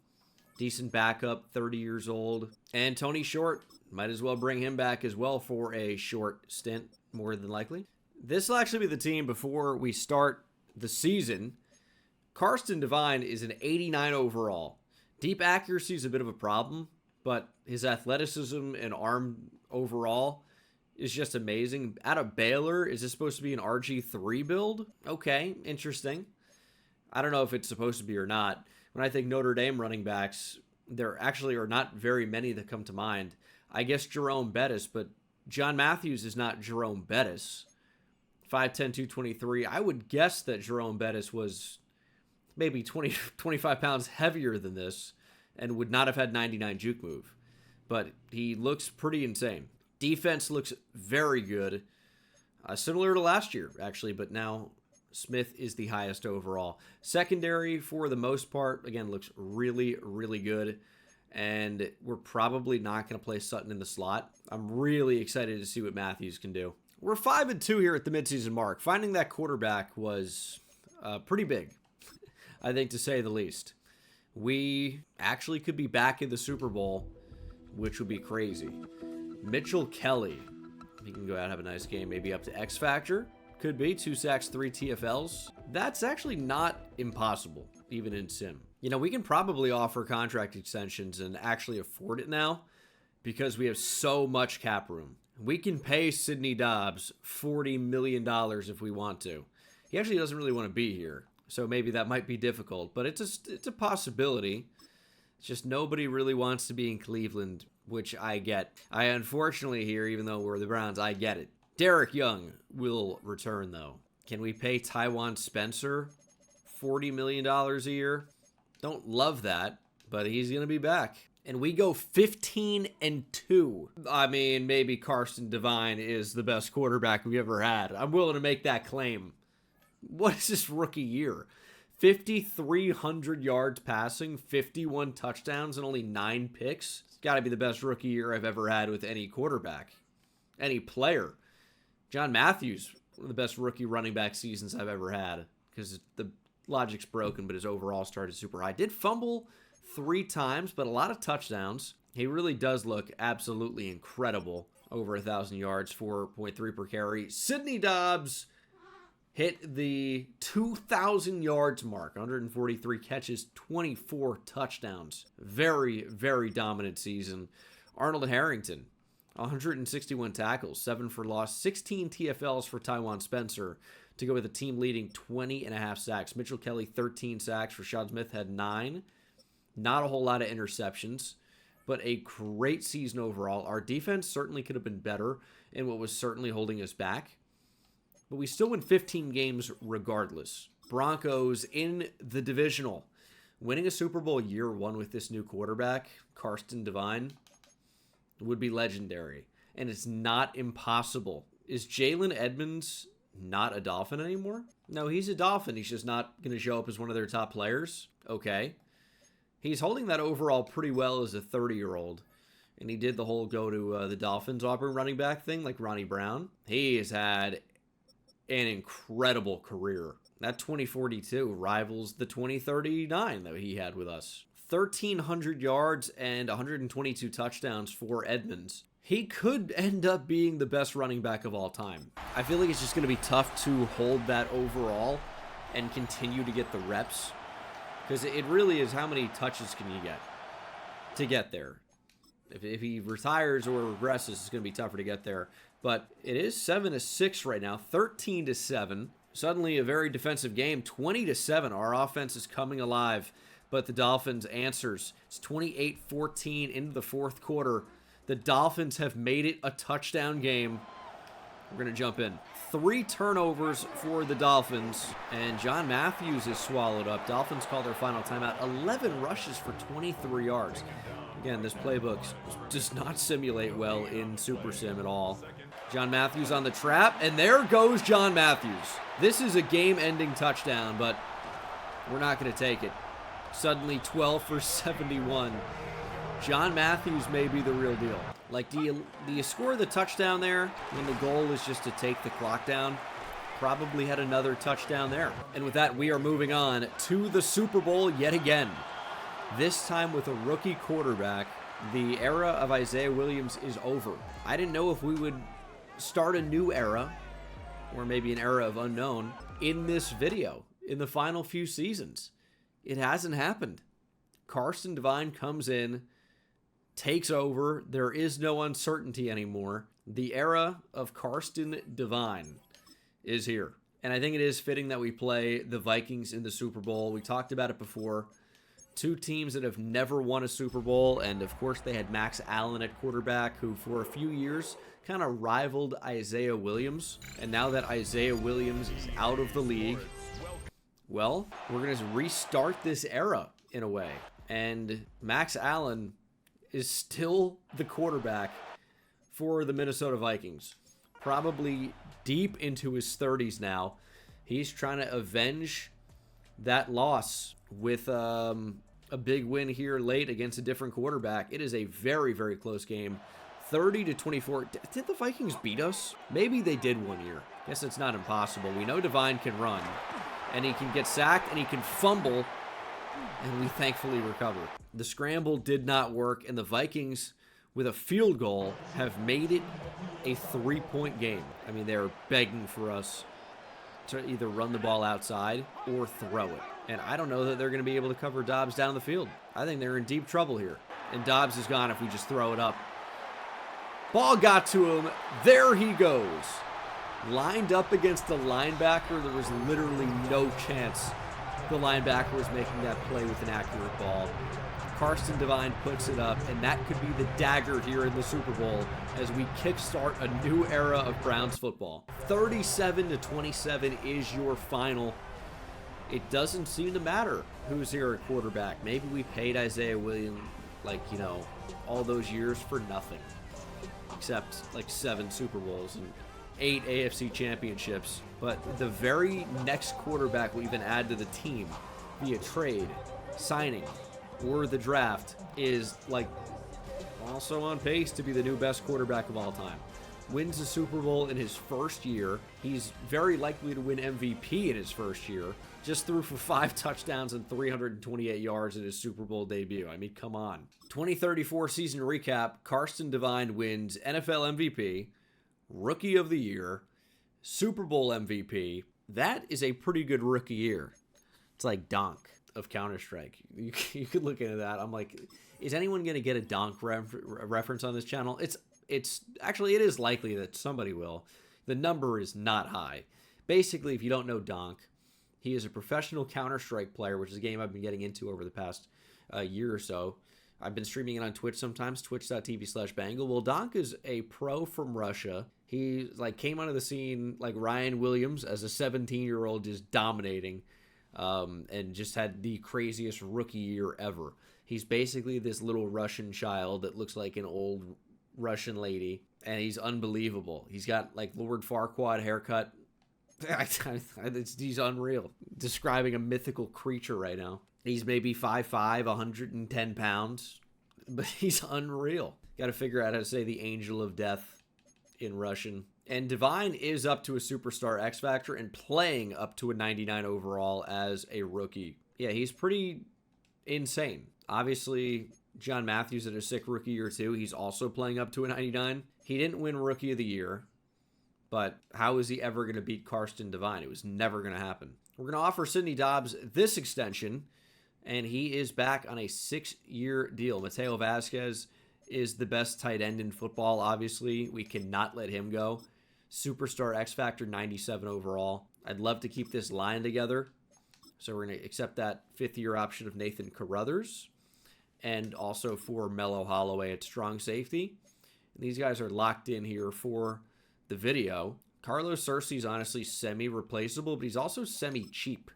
Decent backup, 30 years old. And Tony Short, might as well bring him back as well for a short stint, more than likely. This will actually be the team before we start the season. Carson Devine is an 89 overall. Deep accuracy is a bit of a problem, but his athleticism and arm overall is just amazing. Out of Baylor, is this supposed to be an RG3 build? Okay, interesting. I don't know if it's supposed to be or not. When I think Notre Dame running backs, there actually are not very many that come to mind. I guess Jerome Bettis, but John Matthews is not Jerome Bettis. 5'10", 223. I would guess that Jerome Bettis was maybe 25 pounds heavier than this and would not have had 99 juke move. But he looks pretty insane. Defense looks very good. Similar to last year, actually, but now Smith is the highest overall. Secondary, for the most part, again, looks really, really good. And we're probably not going to play Sutton in the slot. I'm really excited to see what Matthews can do. We're 5-2 here at the midseason mark. Finding that quarterback was pretty big, I think, to say the least. We actually could be back in the Super Bowl, which would be crazy. Mitchell Kelly. He can go out and have a nice game, maybe up to X Factor. Could be 2 sacks, 3 TFLs. That's actually not impossible, even in Sim. You know, we can probably offer contract extensions and actually afford it now because we have so much cap room. We can pay Sidney Dobbs $40 million if we want to. He actually doesn't really want to be here, so maybe that might be difficult, but it's a possibility. It's just nobody really wants to be in Cleveland, which I get. I unfortunately here, even though we're the Browns, I get it. Derek Young will return, though. Can we pay Tywan Spencer $40 million a year? Don't love that, but he's going to be back. And we go 15-2. I mean, maybe Carson Devine is the best quarterback we've ever had. I'm willing to make that claim. What is this rookie year? 5,300 yards passing, 51 touchdowns, and only 9 picks. It's got to be the best rookie year I've ever had with any quarterback, any player. John Matthews, one of the best rookie running back seasons I've ever had, because the logic's broken, but his overall started super high. Did fumble 3 times, but a lot of touchdowns. He really does look absolutely incredible. Over 1,000 yards, 4.3 per carry. Sidney Dobbs hit the 2,000 yards mark, 143 catches, 24 touchdowns. Very, very dominant season. Arnold Harrington, 161 tackles, 7 for loss, 16 TFLs for Tywan Spencer to go with a team-leading 20.5 sacks. Mitchell Kelly, 13 sacks. Rashad Smith had 9. Not a whole lot of interceptions, but a great season overall. Our defense certainly could have been better in what was certainly holding us back. but we still win 15 games regardless. Broncos in the divisional. Winning a Super Bowl year one with this new quarterback, Karsten Devine, would be legendary. And it's not impossible. Is Jalen Edmonds not a Dolphin anymore? No, he's a Dolphin. He's just not going to show up as one of their top players. Okay. He's holding that overall pretty well as a 30-year-old. And he did the whole go to the Dolphins Auburn running back thing like Ronnie Brown. He has had an incredible career. That 2042 rivals the 2039 that he had with us. 1,300 yards and 122 touchdowns for Edmonds. He could end up being the best running back of all time. I feel like it's just going to be tough to hold that overall and continue to get the reps. Because it really is, how many touches can you get to get there? If he retires or regresses, it's going to be tougher to get there. But it is 7-6 right now, 13-7. Suddenly a very defensive game, 20-7. Our offense is coming alive, but the Dolphins answers. It's 28-14 into the fourth quarter. The Dolphins have made it a touchdown game. We're going to jump in. 3 turnovers for the Dolphins, and John Matthews is swallowed up. Dolphins call their final timeout. 11 rushes for 23 yards. Again, this playbook does not simulate well in Super Sim at all. John Matthews on the trap, and there goes John Matthews. This is a game-ending touchdown, but we're not going to take it. Suddenly 12 for 71. John Matthews may be the real deal. Like, do you score the touchdown there when the goal is just to take the clock down? Probably had another touchdown there. And with that, we are moving on to the Super Bowl yet again. This time with a rookie quarterback. The era of Isaiah Williams is over. I didn't know if we would start a new era, or maybe an era of unknown, in this video, in the final few seasons. It hasn't happened. Karsten Devine comes in, takes over. There is no uncertainty anymore. The era of Karsten Devine is here. And I think it is fitting that we play the Vikings in the Super Bowl. We talked about it before. 2 teams that have never won a Super Bowl, and of course they had Max Allen at quarterback, who for a few years kind of rivaled Isaiah Williams. And now that Isaiah Williams is out of the league, well, we're going to restart this era in a way. And Max Allen is still the quarterback for the Minnesota Vikings. Probably deep into his 30s now. He's trying to avenge that loss with a big win here late against a different quarterback. It is a very, very close game. 30-24. Did the Vikings beat us? Maybe they did one year. Guess it's not impossible. We know Devine can run, and he can get sacked, and he can fumble, and we thankfully recover. The scramble did not work, and the Vikings, with a field goal, have made it a 3-point game. I mean, they're begging for us to either run the ball outside or throw it. And I don't know that they're going to be able to cover Dobbs down the field. I think they're in deep trouble here. And Dobbs is gone if we just throw it up. Ball got to him. There he goes. Lined up against the linebacker. There was literally no chance the linebacker was making that play with an accurate ball. Karsten Devine puts it up, and that could be the dagger here in the Super Bowl as we kickstart a new era of Browns football. 37-27 is your final. It doesn't seem to matter who's here at quarterback. Maybe we paid Isaiah Williams, all those years for nothing. Except, 7 Super Bowls and 8 AFC championships. But the very next quarterback we even add to the team via trade, signing, or the draft is, also on pace to be the new best quarterback of all time. Wins the Super Bowl in his first year. He's very likely to win MVP in his first year. Just threw for 5 touchdowns and 328 yards in his Super Bowl debut. I mean, come on. 2034 season recap. Karsten Devine wins NFL MVP, Rookie of the Year, Super Bowl MVP. That is a pretty good rookie year. It's like Donk of Counter-Strike. You could look into that. I'm like, is anyone going to get a Donk reference on this channel? It's actually, it is likely that somebody will. The number is not high. Basically, if you don't know Donk, he is a professional Counter-Strike player, which is a game I've been getting into over the past year or so. I've been streaming it on Twitch sometimes, twitch.tv/Bengal. Well, Donk is a pro from Russia. He like came onto the scene like Ryan Williams as a 17-year-old, just dominating, and just had the craziest rookie year ever. He's basically this little Russian child that looks like an old Russian lady, and he's unbelievable. He's got like Lord Farquaad haircut. He's unreal. Describing a mythical creature right now. He's maybe 5'5", 110 pounds, but he's unreal. Got to figure out how to say the angel of death in Russian. And Divine is up to a superstar X Factor and playing up to a 99 overall as a rookie. Yeah, he's pretty insane. Obviously, John Matthews had a sick rookie year too. He's also playing up to a 99. He didn't win Rookie of the Year, but how is he ever going to beat Karsten Divine? It was never going to happen. We're going to offer Sidney Dobbs this extension, and he is back on a 6-year deal. Mateo Vasquez is the best tight end in football, obviously. We cannot let him go. Superstar X Factor, 97 overall. I'd love to keep this line together, so we're going to accept that 5th-year option of Nathan Carruthers, and also for Mello Holloway at strong safety. And these guys are locked in here for the video. Carlos Cersei's honestly semi-replaceable, but he's also semi-cheap,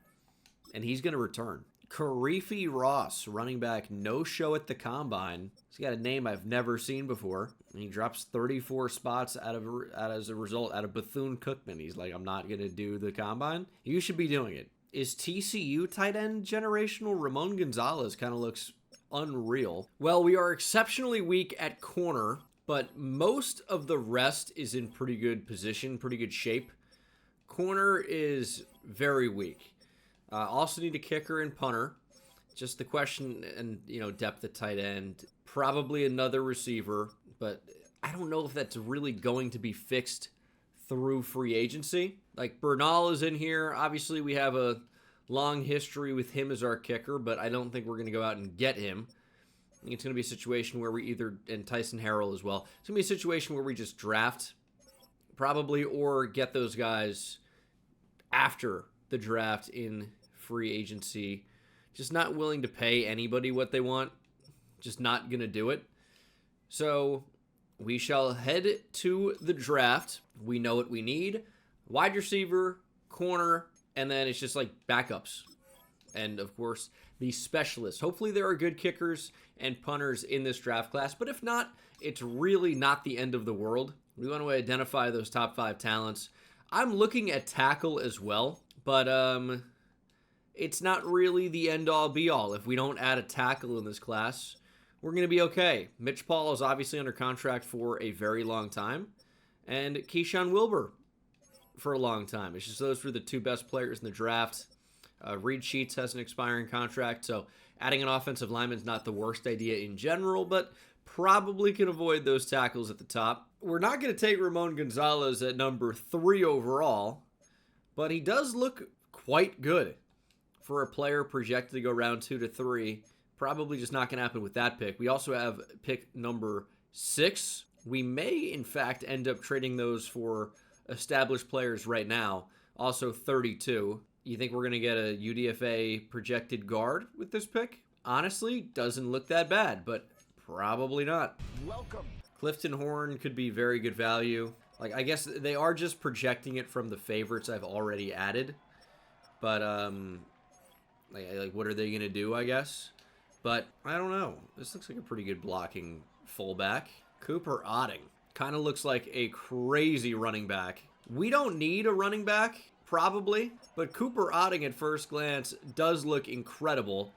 and he's going to return. Karifi Ross, running back, no show at the Combine. He's got a name I've never seen before, and he drops 34 spots as a result out of Bethune-Cookman. He's like, I'm not going to do the Combine. You should be doing it. Is TCU tight end generational? Ramon Gonzalez kind of looks unreal. Well, we are exceptionally weak at corner, but most of the rest is in pretty good position, pretty good shape. Corner is very weak. Also need a kicker and punter. Just the question, and depth at tight end. Probably another receiver, but I don't know if that's really going to be fixed through free agency. Like Bernal is in here. Obviously, we have a long history with him as our kicker, but I don't think we're going to go out and get him. I think it's going to be a situation where we either, and Tyson Harrell as well, it's going to be a situation where we just draft, probably, or get those guys after the draft in free agency. Just not willing to pay anybody what they want. Just not going to do it. So we shall head to the draft. We know what we need. Wide receiver, corner, and then it's just like backups. And, of course, the specialists. Hopefully there are good kickers and punters in this draft class. But if not, it's really not the end of the world. We want to identify those top 5 talents. I'm looking at tackle as well. But it's not really the end-all, be-all. If we don't add a tackle in this class, we're going to be okay. Mitch Paul is obviously under contract for a very long time. And Keyshawn Wilbur for a long time. It's just those were the 2 best players in the draft. Reed Sheets has an expiring contract, so adding an offensive lineman is not the worst idea in general, but probably can avoid those tackles at the top. We're not going to take Ramon Gonzalez at number 3 overall, but he does look quite good for a player projected to go round 2 to 3. Probably just not going to happen with that pick. We also have pick number 6. We may, in fact, end up trading those for established players right now. Also 32. You think we're going to get a UDFA projected guard with this pick? Honestly, doesn't look that bad, but probably not. Welcome. Clifton Horn could be very good value. Like, I guess they are just projecting it from the favorites I've already added. But, like what are they going to do, I guess? But, I don't know. This looks like a pretty good blocking fullback. Cooper Otting. Kind of looks like a crazy running back. We don't need a running back, probably. But Cooper Otting at first glance does look incredible.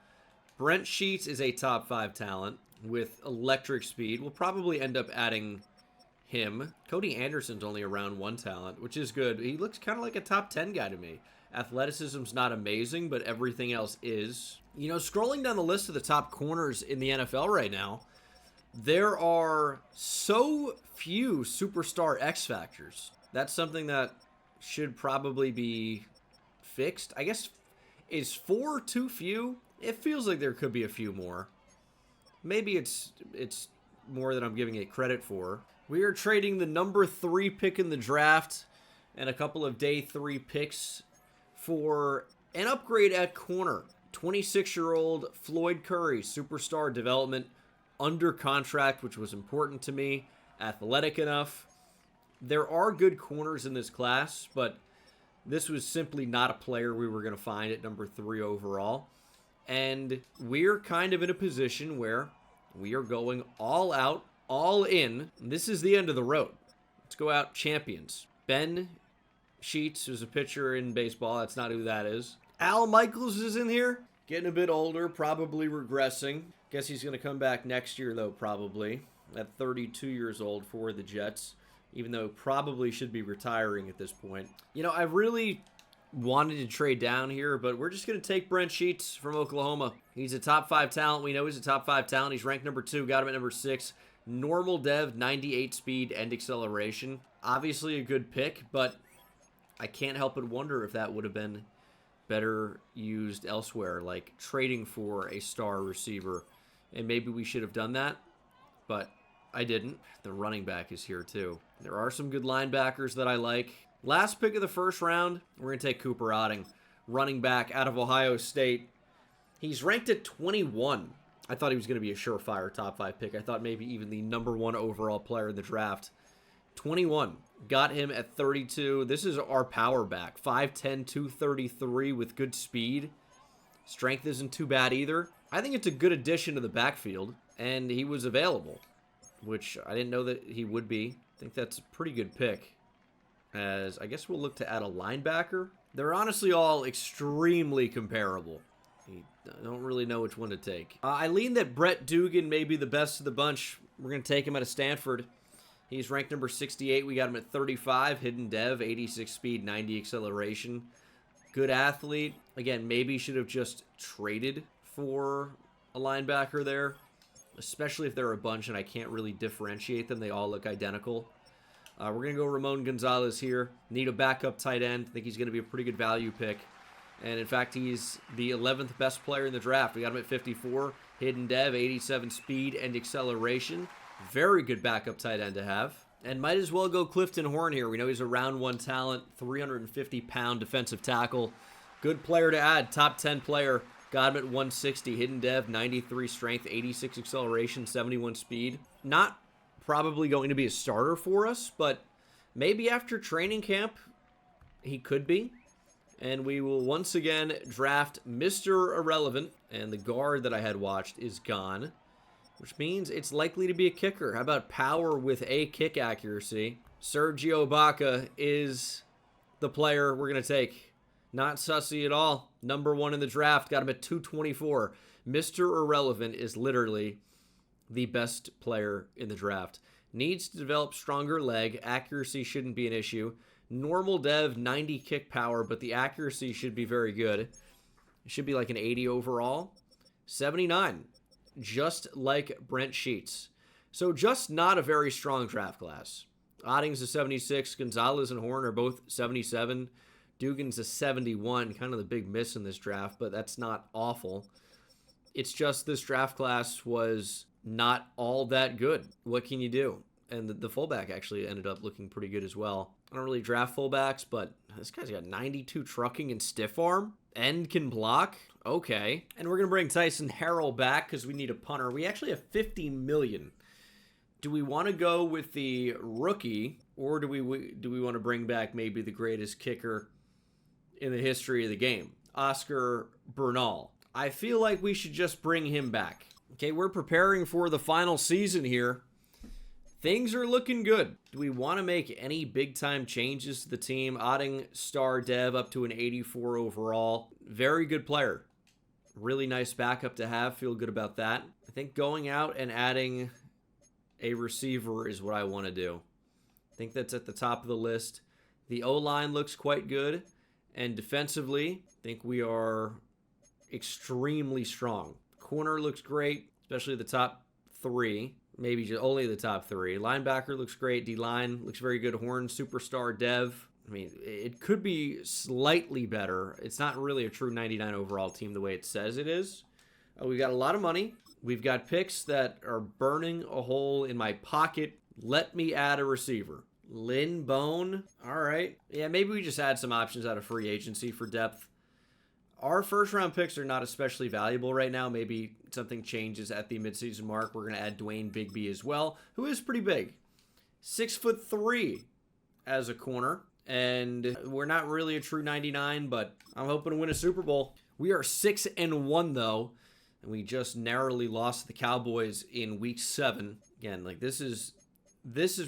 Brent Sheets is a top 5 talent with electric speed. We'll probably end up adding him. Cody Anderson's only a round 1 talent, which is good. He looks kind of like a top 10 guy to me. Athleticism's not amazing, but everything else is. Scrolling down the list of the top corners in the NFL right now, there are so few superstar X Factors. That's something that should probably be fixed. I guess, is 4 too few? It feels like there could be a few more. Maybe it's more than I'm giving it credit for. We are trading the number 3 pick in the draft and a couple of day 3 picks for an upgrade at corner. 26-year-old Floyd Curry, superstar development, under contract, which was important to me, athletic enough, There are good corners in this class, but this was simply not a player we were going to find at number 3 overall. And we're kind of in a position where we are going all out, all in. This is the end of the road. Let's go out champions. Ben Sheets was a pitcher in baseball. That's not who that is. Al Michaels is in here. Getting a bit older, probably regressing. Guess he's going to come back next year, though, probably. At 32 years old for the Jets. Even though probably should be retiring at this point. You know, I really wanted to trade down here, but we're just going to take Brent Sheets from Oklahoma. He's a top 5 talent. We know he's a top 5 talent. He's ranked number 2. Got him at number 6. Normal dev, 98 speed and acceleration. Obviously a good pick, but I can't help but wonder if that would have been better used elsewhere, like trading for a star receiver. And maybe we should have done that, but I didn't. The running back is here too. There are some good linebackers that I like. Last pick of the first round, we're going to take Cooper Otting, running back out of Ohio State. He's ranked at 21. I thought he was going to be a surefire top 5 pick. I thought maybe even the number 1 overall player in the draft. 21. Got him at 32. This is our power back. 5'10", 233 with good speed. Strength isn't too bad either. I think it's a good addition to the backfield, and he was available, which I didn't know that he would be. I think that's a pretty good pick, as I guess we'll look to add a linebacker. They're honestly all extremely comparable. I don't really know which one to take. I lean that Brett Dugan may be the best of the bunch. We're going to take him out of Stanford. He's ranked number 68. We got him at 35. Hidden dev, 86 speed, 90 acceleration. Good athlete. Again, maybe should have just traded for a linebacker there, especially if they're a bunch and I can't really differentiate them. They all look identical. We're going to go Ramon Gonzalez here. Need a backup tight end. I think he's going to be a pretty good value pick. And in fact, he's the 11th best player in the draft. We got him at 54. Hidden dev, 87 speed and acceleration. Very good backup tight end to have. And might as well go Clifton Horn here. We know he's a round 1 talent, 350-pound defensive tackle. Good player to add, top 10 player. Got him at 160. Hidden dev, 93 strength, 86 acceleration, 71 speed. Not probably going to be a starter for us, but maybe after training camp, he could be. And we will once again draft Mr. Irrelevant. And the guard that I had watched is gone, which means it's likely to be a kicker. How about power with a kick accuracy? Sergio Baca is the player we're going to take. Not sussy at all. Number 1 in the draft. Got him at 224. Mr. Irrelevant is literally the best player in the draft. Needs to develop stronger leg. Accuracy shouldn't be an issue. Normal dev, 90 kick power, but the accuracy should be very good. It should be like an 80 overall. 79. Just like Brent Sheets. So just not a very strong draft class. Otting's a 76. Gonzalez and Horn are both 77. Dugan's a 71. Kind of the big miss in this draft, but that's not awful. It's just this draft class was not all that good. What can you do? And the fullback actually ended up looking pretty good as well. I don't really draft fullbacks, but this guy's got 92 trucking and stiff arm. And can block. Okay. And we're going to bring Tyson Harrell back because we need a punter. We actually have $50 million. Do we want to go with the rookie, or do we want to bring back maybe the greatest kicker in the history of the game, Oscar Bernal? I feel like we should just bring him back. Okay, we're preparing for the final season here. Things are looking good. Do we want to make any big-time changes to the team? Otting star dev up to an 84 overall. Very good player. Really nice backup to have. Feel good about that. I think going out and adding a receiver is what I want to do. I think that's at the top of the list. The O-line looks quite good. And defensively, I think we are extremely strong. Corner looks great, especially the top 3. Maybe just only the top 3. Linebacker looks great. D-line looks very good. Horn, superstar dev. I mean, it could be slightly better. It's not really a true 99 overall team the way it says it is. We got a lot of money. We've got picks that are burning a hole in my pocket. Let me add a receiver. Lynn Bone. All right. Yeah, maybe we just add some options out of free agency for depth. Our first-round picks are not especially valuable right now. Maybe something changes at the midseason mark. We're going to add Dwayne Bigby as well, who is pretty big. 6'3", as a corner. And we're not really a true 99, but I'm hoping to win a Super Bowl. We are 6-1 though, and we just narrowly lost to the Cowboys in week 7. Again, like this is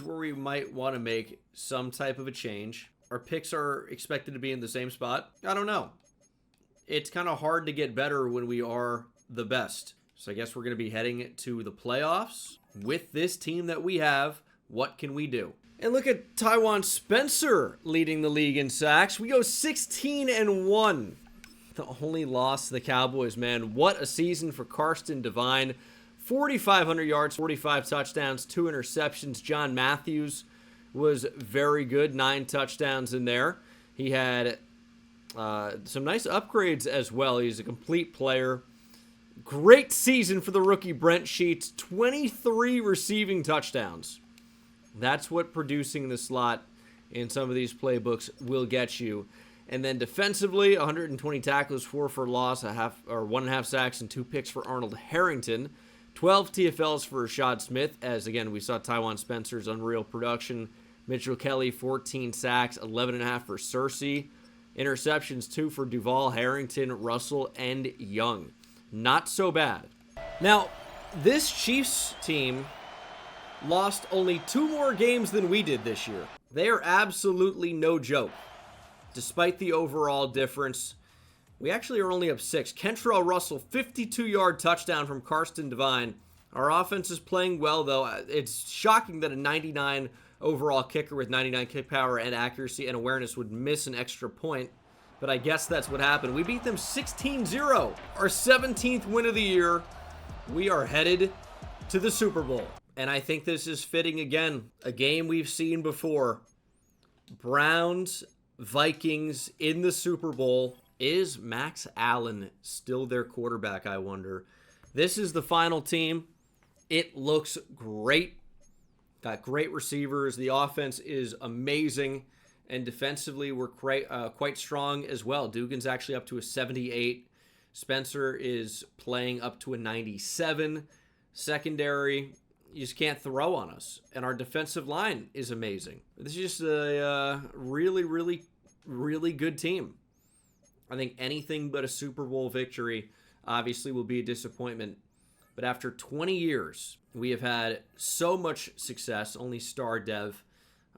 where we might want to make some type of a change. Our picks are expected to be in the same spot. I don't know. It's kind of hard to get better when we are the best. So I guess we're going to be heading to the playoffs. With this team that we have, what can we do? And look at Tywan Spencer leading the league in sacks. We go 16-1. The only loss to the Cowboys, man. What a season for Karsten Devine. 4,500 yards, 45 touchdowns, 2 interceptions. John Matthews was very good. 9 touchdowns in there. He had some nice upgrades as well. He's a complete player. Great season for the rookie Brent Sheets. 23 receiving touchdowns. That's what producing the slot in some of these playbooks will get you. And then defensively, 120 tackles, 4 for loss, 1.5 sacks, and 2 picks for Arnold Harrington. 12 TFLs for Rashad Smith, as again we saw Tywan Spencer's unreal production. Mitchell Kelly, 14 sacks, 11.5 for Cersei. Interceptions, 2 for Duval, Harrington, Russell, and Young. Not so bad. Now, this Chiefs team lost only 2 more games than we did this year. They are absolutely no joke. Despite the overall difference, we actually are only up 6. Kentrell Russell, 52-yard touchdown from Karsten Devine. Our offense is playing well, though. It's shocking that a 99 overall kicker with 99 kick power and accuracy and awareness would miss an extra point. But I guess that's what happened. We beat them 16-0. Our 17th win of the year. We are headed to the Super Bowl. And I think this is fitting again. A game we've seen before. Browns, Vikings in the Super Bowl. Is Max Allen still their quarterback, I wonder? This is the final team. It looks great. Got great receivers. The offense is amazing. And defensively, we're quite strong as well. Dugan's actually up to a 78. Spencer is playing up to a 97. Secondary, you just can't throw on us. And our defensive line is amazing. This is just a really, really, really good team. I think anything but a Super Bowl victory obviously will be a disappointment. But after 20 years, we have had so much success. Only star dev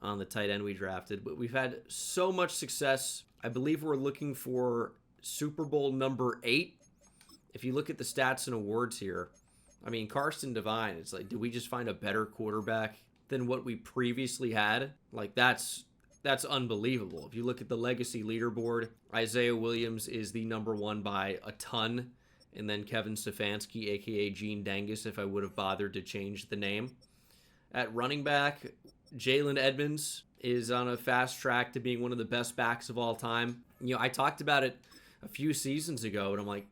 on the tight end we drafted. But we've had so much success. I believe we're looking for Super Bowl number 8. If you look at the stats and awards here, I mean, Karsten Devine, it's like, did we just find a better quarterback than what we previously had? Like, that's unbelievable. If you look at the legacy leaderboard, Isaiah Williams is the number 1 by a ton. And then Kevin Stefanski, a.k.a. Gene Dangus, if I would have bothered to change the name. At running back, Jalen Edmonds is on a fast track to being one of the best backs of all time. You know, I talked about it a few seasons ago, and I'm like,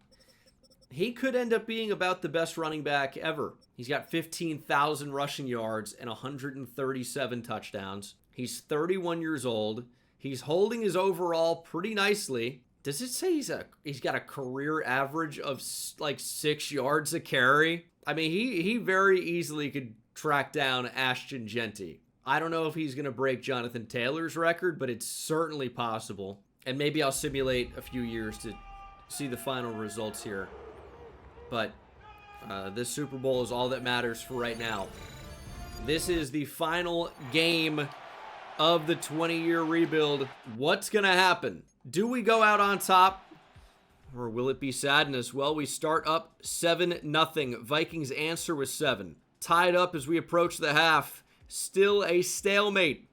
he could end up being about the best running back ever. He's got 15,000 rushing yards and 137 touchdowns. He's 31 years old. He's holding his overall pretty nicely. Does it say he's got a career average of like 6 yards a carry? I mean, he very easily could track down Ashton Genty. I don't know if he's going to break Jonathan Taylor's record, but it's certainly possible. And maybe I'll simulate a few years to see the final results here. But this Super Bowl is all that matters for right now. This is the final game of the 20-year rebuild. What's going to happen? Do we go out on top? Or will it be sadness? Well, we start up 7-0. Vikings answer with 7. Tied up as we approach the half. Still a stalemate.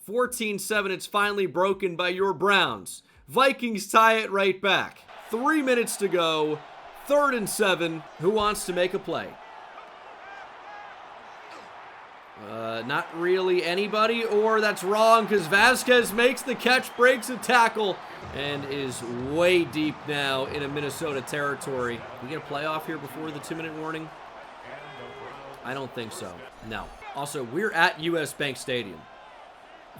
14-7. It's finally broken by your Browns. Vikings tie it right back. 3 minutes to go. 3rd and 7. Who wants to make a play? Not really anybody, or that's wrong because Vasquez makes the catch, breaks a tackle, and is way deep now in a Minnesota territory. We get a playoff here before the 2-minute warning? I don't think so. No. Also, we're at US Bank Stadium.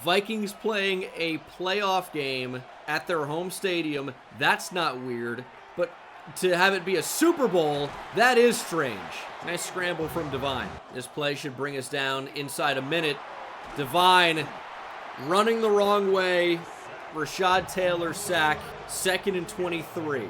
Vikings playing a playoff game at their home stadium. That's not weird, but to have it be a Super Bowl, that is strange. Nice scramble from Devine. This play should bring us down inside a minute. Devine Running the wrong way. Rashad Taylor sack. 2nd and 23.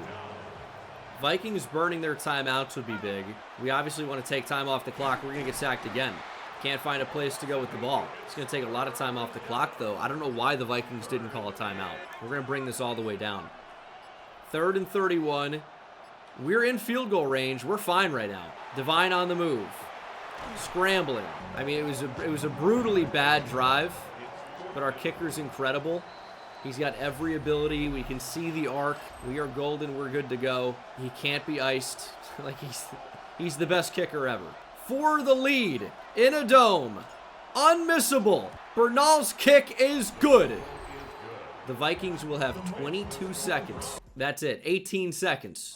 Vikings burning their timeouts would be big. We obviously want to take time off the clock. We're going to get sacked again. Can't find a place to go with the ball. It's going to take a lot of time off the clock, though. I don't know why the Vikings didn't call a timeout. We're going to bring this all the way down. 3rd and 31. We're in field goal range. We're fine right now. Divine on the move. Scrambling. I mean, it was a brutally bad drive, but our kicker's incredible. He's got every ability. We can see the arc. We are golden. We're good to go. He can't be iced. Like he's the best kicker ever. For the lead in a dome. Unmissable. Bernal's kick is good. The Vikings will have 22 seconds. That's it. 18 seconds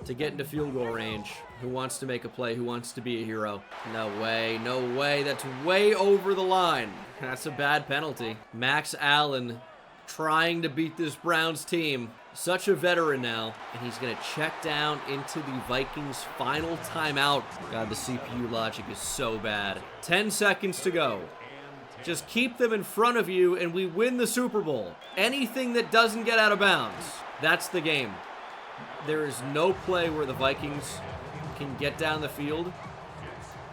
to get into field goal range. Who wants to make a play? Who wants to be a hero? No way. No way. That's way over the line. That's a bad penalty. Max Allen trying to beat this Browns team. Such a veteran now. And he's going to check down into the Vikings' final timeout. God, the CPU logic is so bad. 10 seconds to go. Just keep them in front of you and we win the Super Bowl. Anything that doesn't get out of bounds, that's the game. There is no play where the Vikings can get down the field,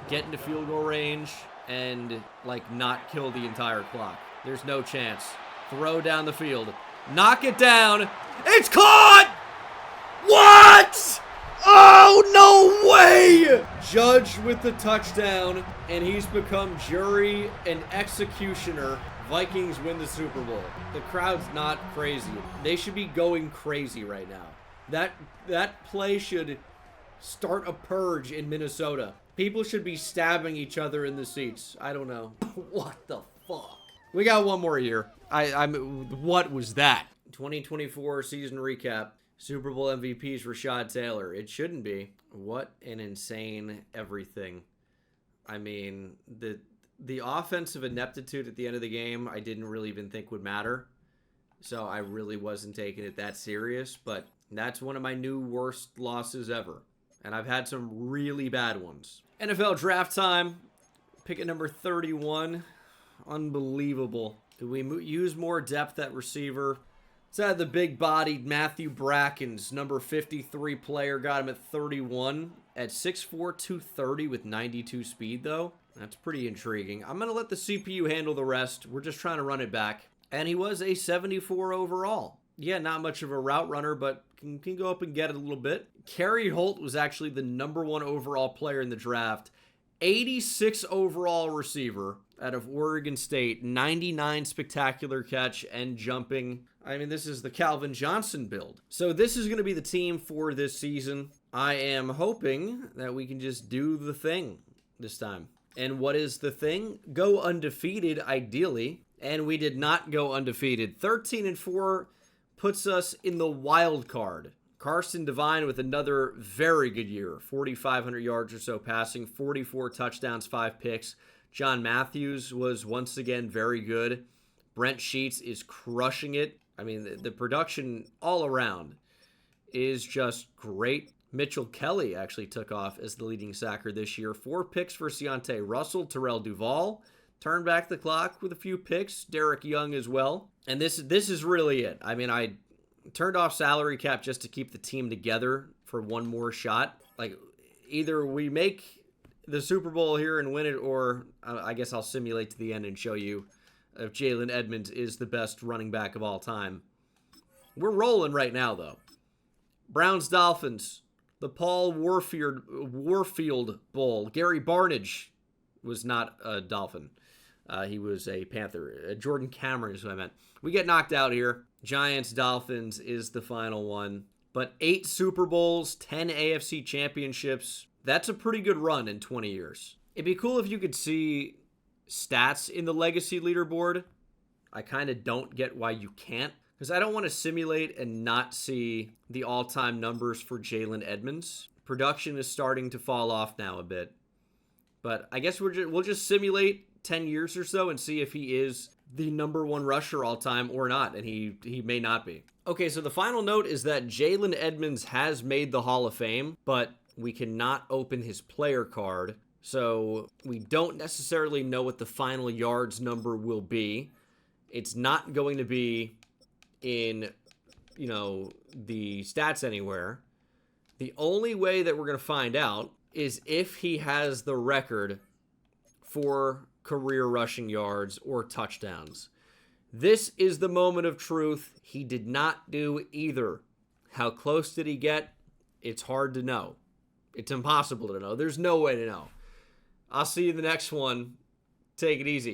get into field goal range, and, like, not kill the entire clock. There's no chance. Throw down the field. Knock it down. It's caught! What? Oh, no way! Judge with the touchdown, and he's become jury and executioner. Vikings win the Super Bowl. The crowd's not crazy. They should be going crazy right now. That play should start a purge in Minnesota. People should be stabbing each other in the seats. I don't know. What the fuck? We got one more year. What was that? 2024 season recap. Super Bowl MVPs Rashad Taylor. It shouldn't be. What an insane everything. I mean, the offensive ineptitude at the end of the game, I didn't really even think would matter. So I really wasn't taking it that serious, but that's one of my new worst losses ever. And I've had some really bad ones. NFL draft time. Pick at number 31. Unbelievable. Did we use more depth at receiver? It's out of the big-bodied Matthew Brackens, number 53 player. Got him at 31. At 6'4", 230 with 92 speed, though. That's pretty intriguing. I'm going to let the CPU handle the rest. We're just trying to run it back. And he was a 74 overall. Yeah, not much of a route runner, but can go up and get it a little bit. Kerry Holt was actually the number 1 overall player in the draft. 86 overall receiver out of Oregon State. 99 spectacular catch and jumping. I mean, this is the Calvin Johnson build. So this is going to be the team for this season. I am hoping that we can just do the thing this time. And what is the thing? Go undefeated, ideally. And we did not go undefeated. 13-4 puts us in the wild card. Carson Devine with another very good year. 4,500 yards or so passing, 44 touchdowns, 5 picks. John Matthews was once again very good. Brent Sheets is crushing it. I mean, the production all around is just great. Mitchell Kelly actually took off as the leading sacker this year. 4 picks for Deontay Russell. Terrell Duval turned back the clock with a few picks. Derek Young as well. And this is really it. I mean, I turned off salary cap just to keep the team together for one more shot. Like, either we make the Super Bowl here and win it, or I guess I'll simulate to the end and show you if Jalen Edmonds is the best running back of all time. We're rolling right now, though. Browns-Dolphins. The Paul Warfield Bowl. Gary Barnidge was not a Dolphin. He was a Panther. Jordan Cameron is what I meant. We get knocked out here. Giants-Dolphins is the final one. But 8 Super Bowls, 10 AFC championships. That's a pretty good run in 20 years. It'd be cool if you could see stats in the legacy leaderboard. I kind of don't get why you can't. Because I don't want to simulate and not see the all-time numbers for Jalen Edmonds. Production is starting to fall off now a bit. But I guess we'll just simulate 10 years or so and see if he is the number 1 rusher all time or not. And he may not be. Okay, so the final note is that Jalen Edmonds has made the Hall of Fame, but we cannot open his player card So we don't necessarily know what the final yards number will be. It's not going to be in, the stats anywhere. The only way that we're going to find out is if he has the record for career rushing yards or touchdowns. This is the moment of truth. He did not do either. How close did he get? It's hard to know. It's impossible to know. There's no way to know. I'll see you in the next one. Take it easy.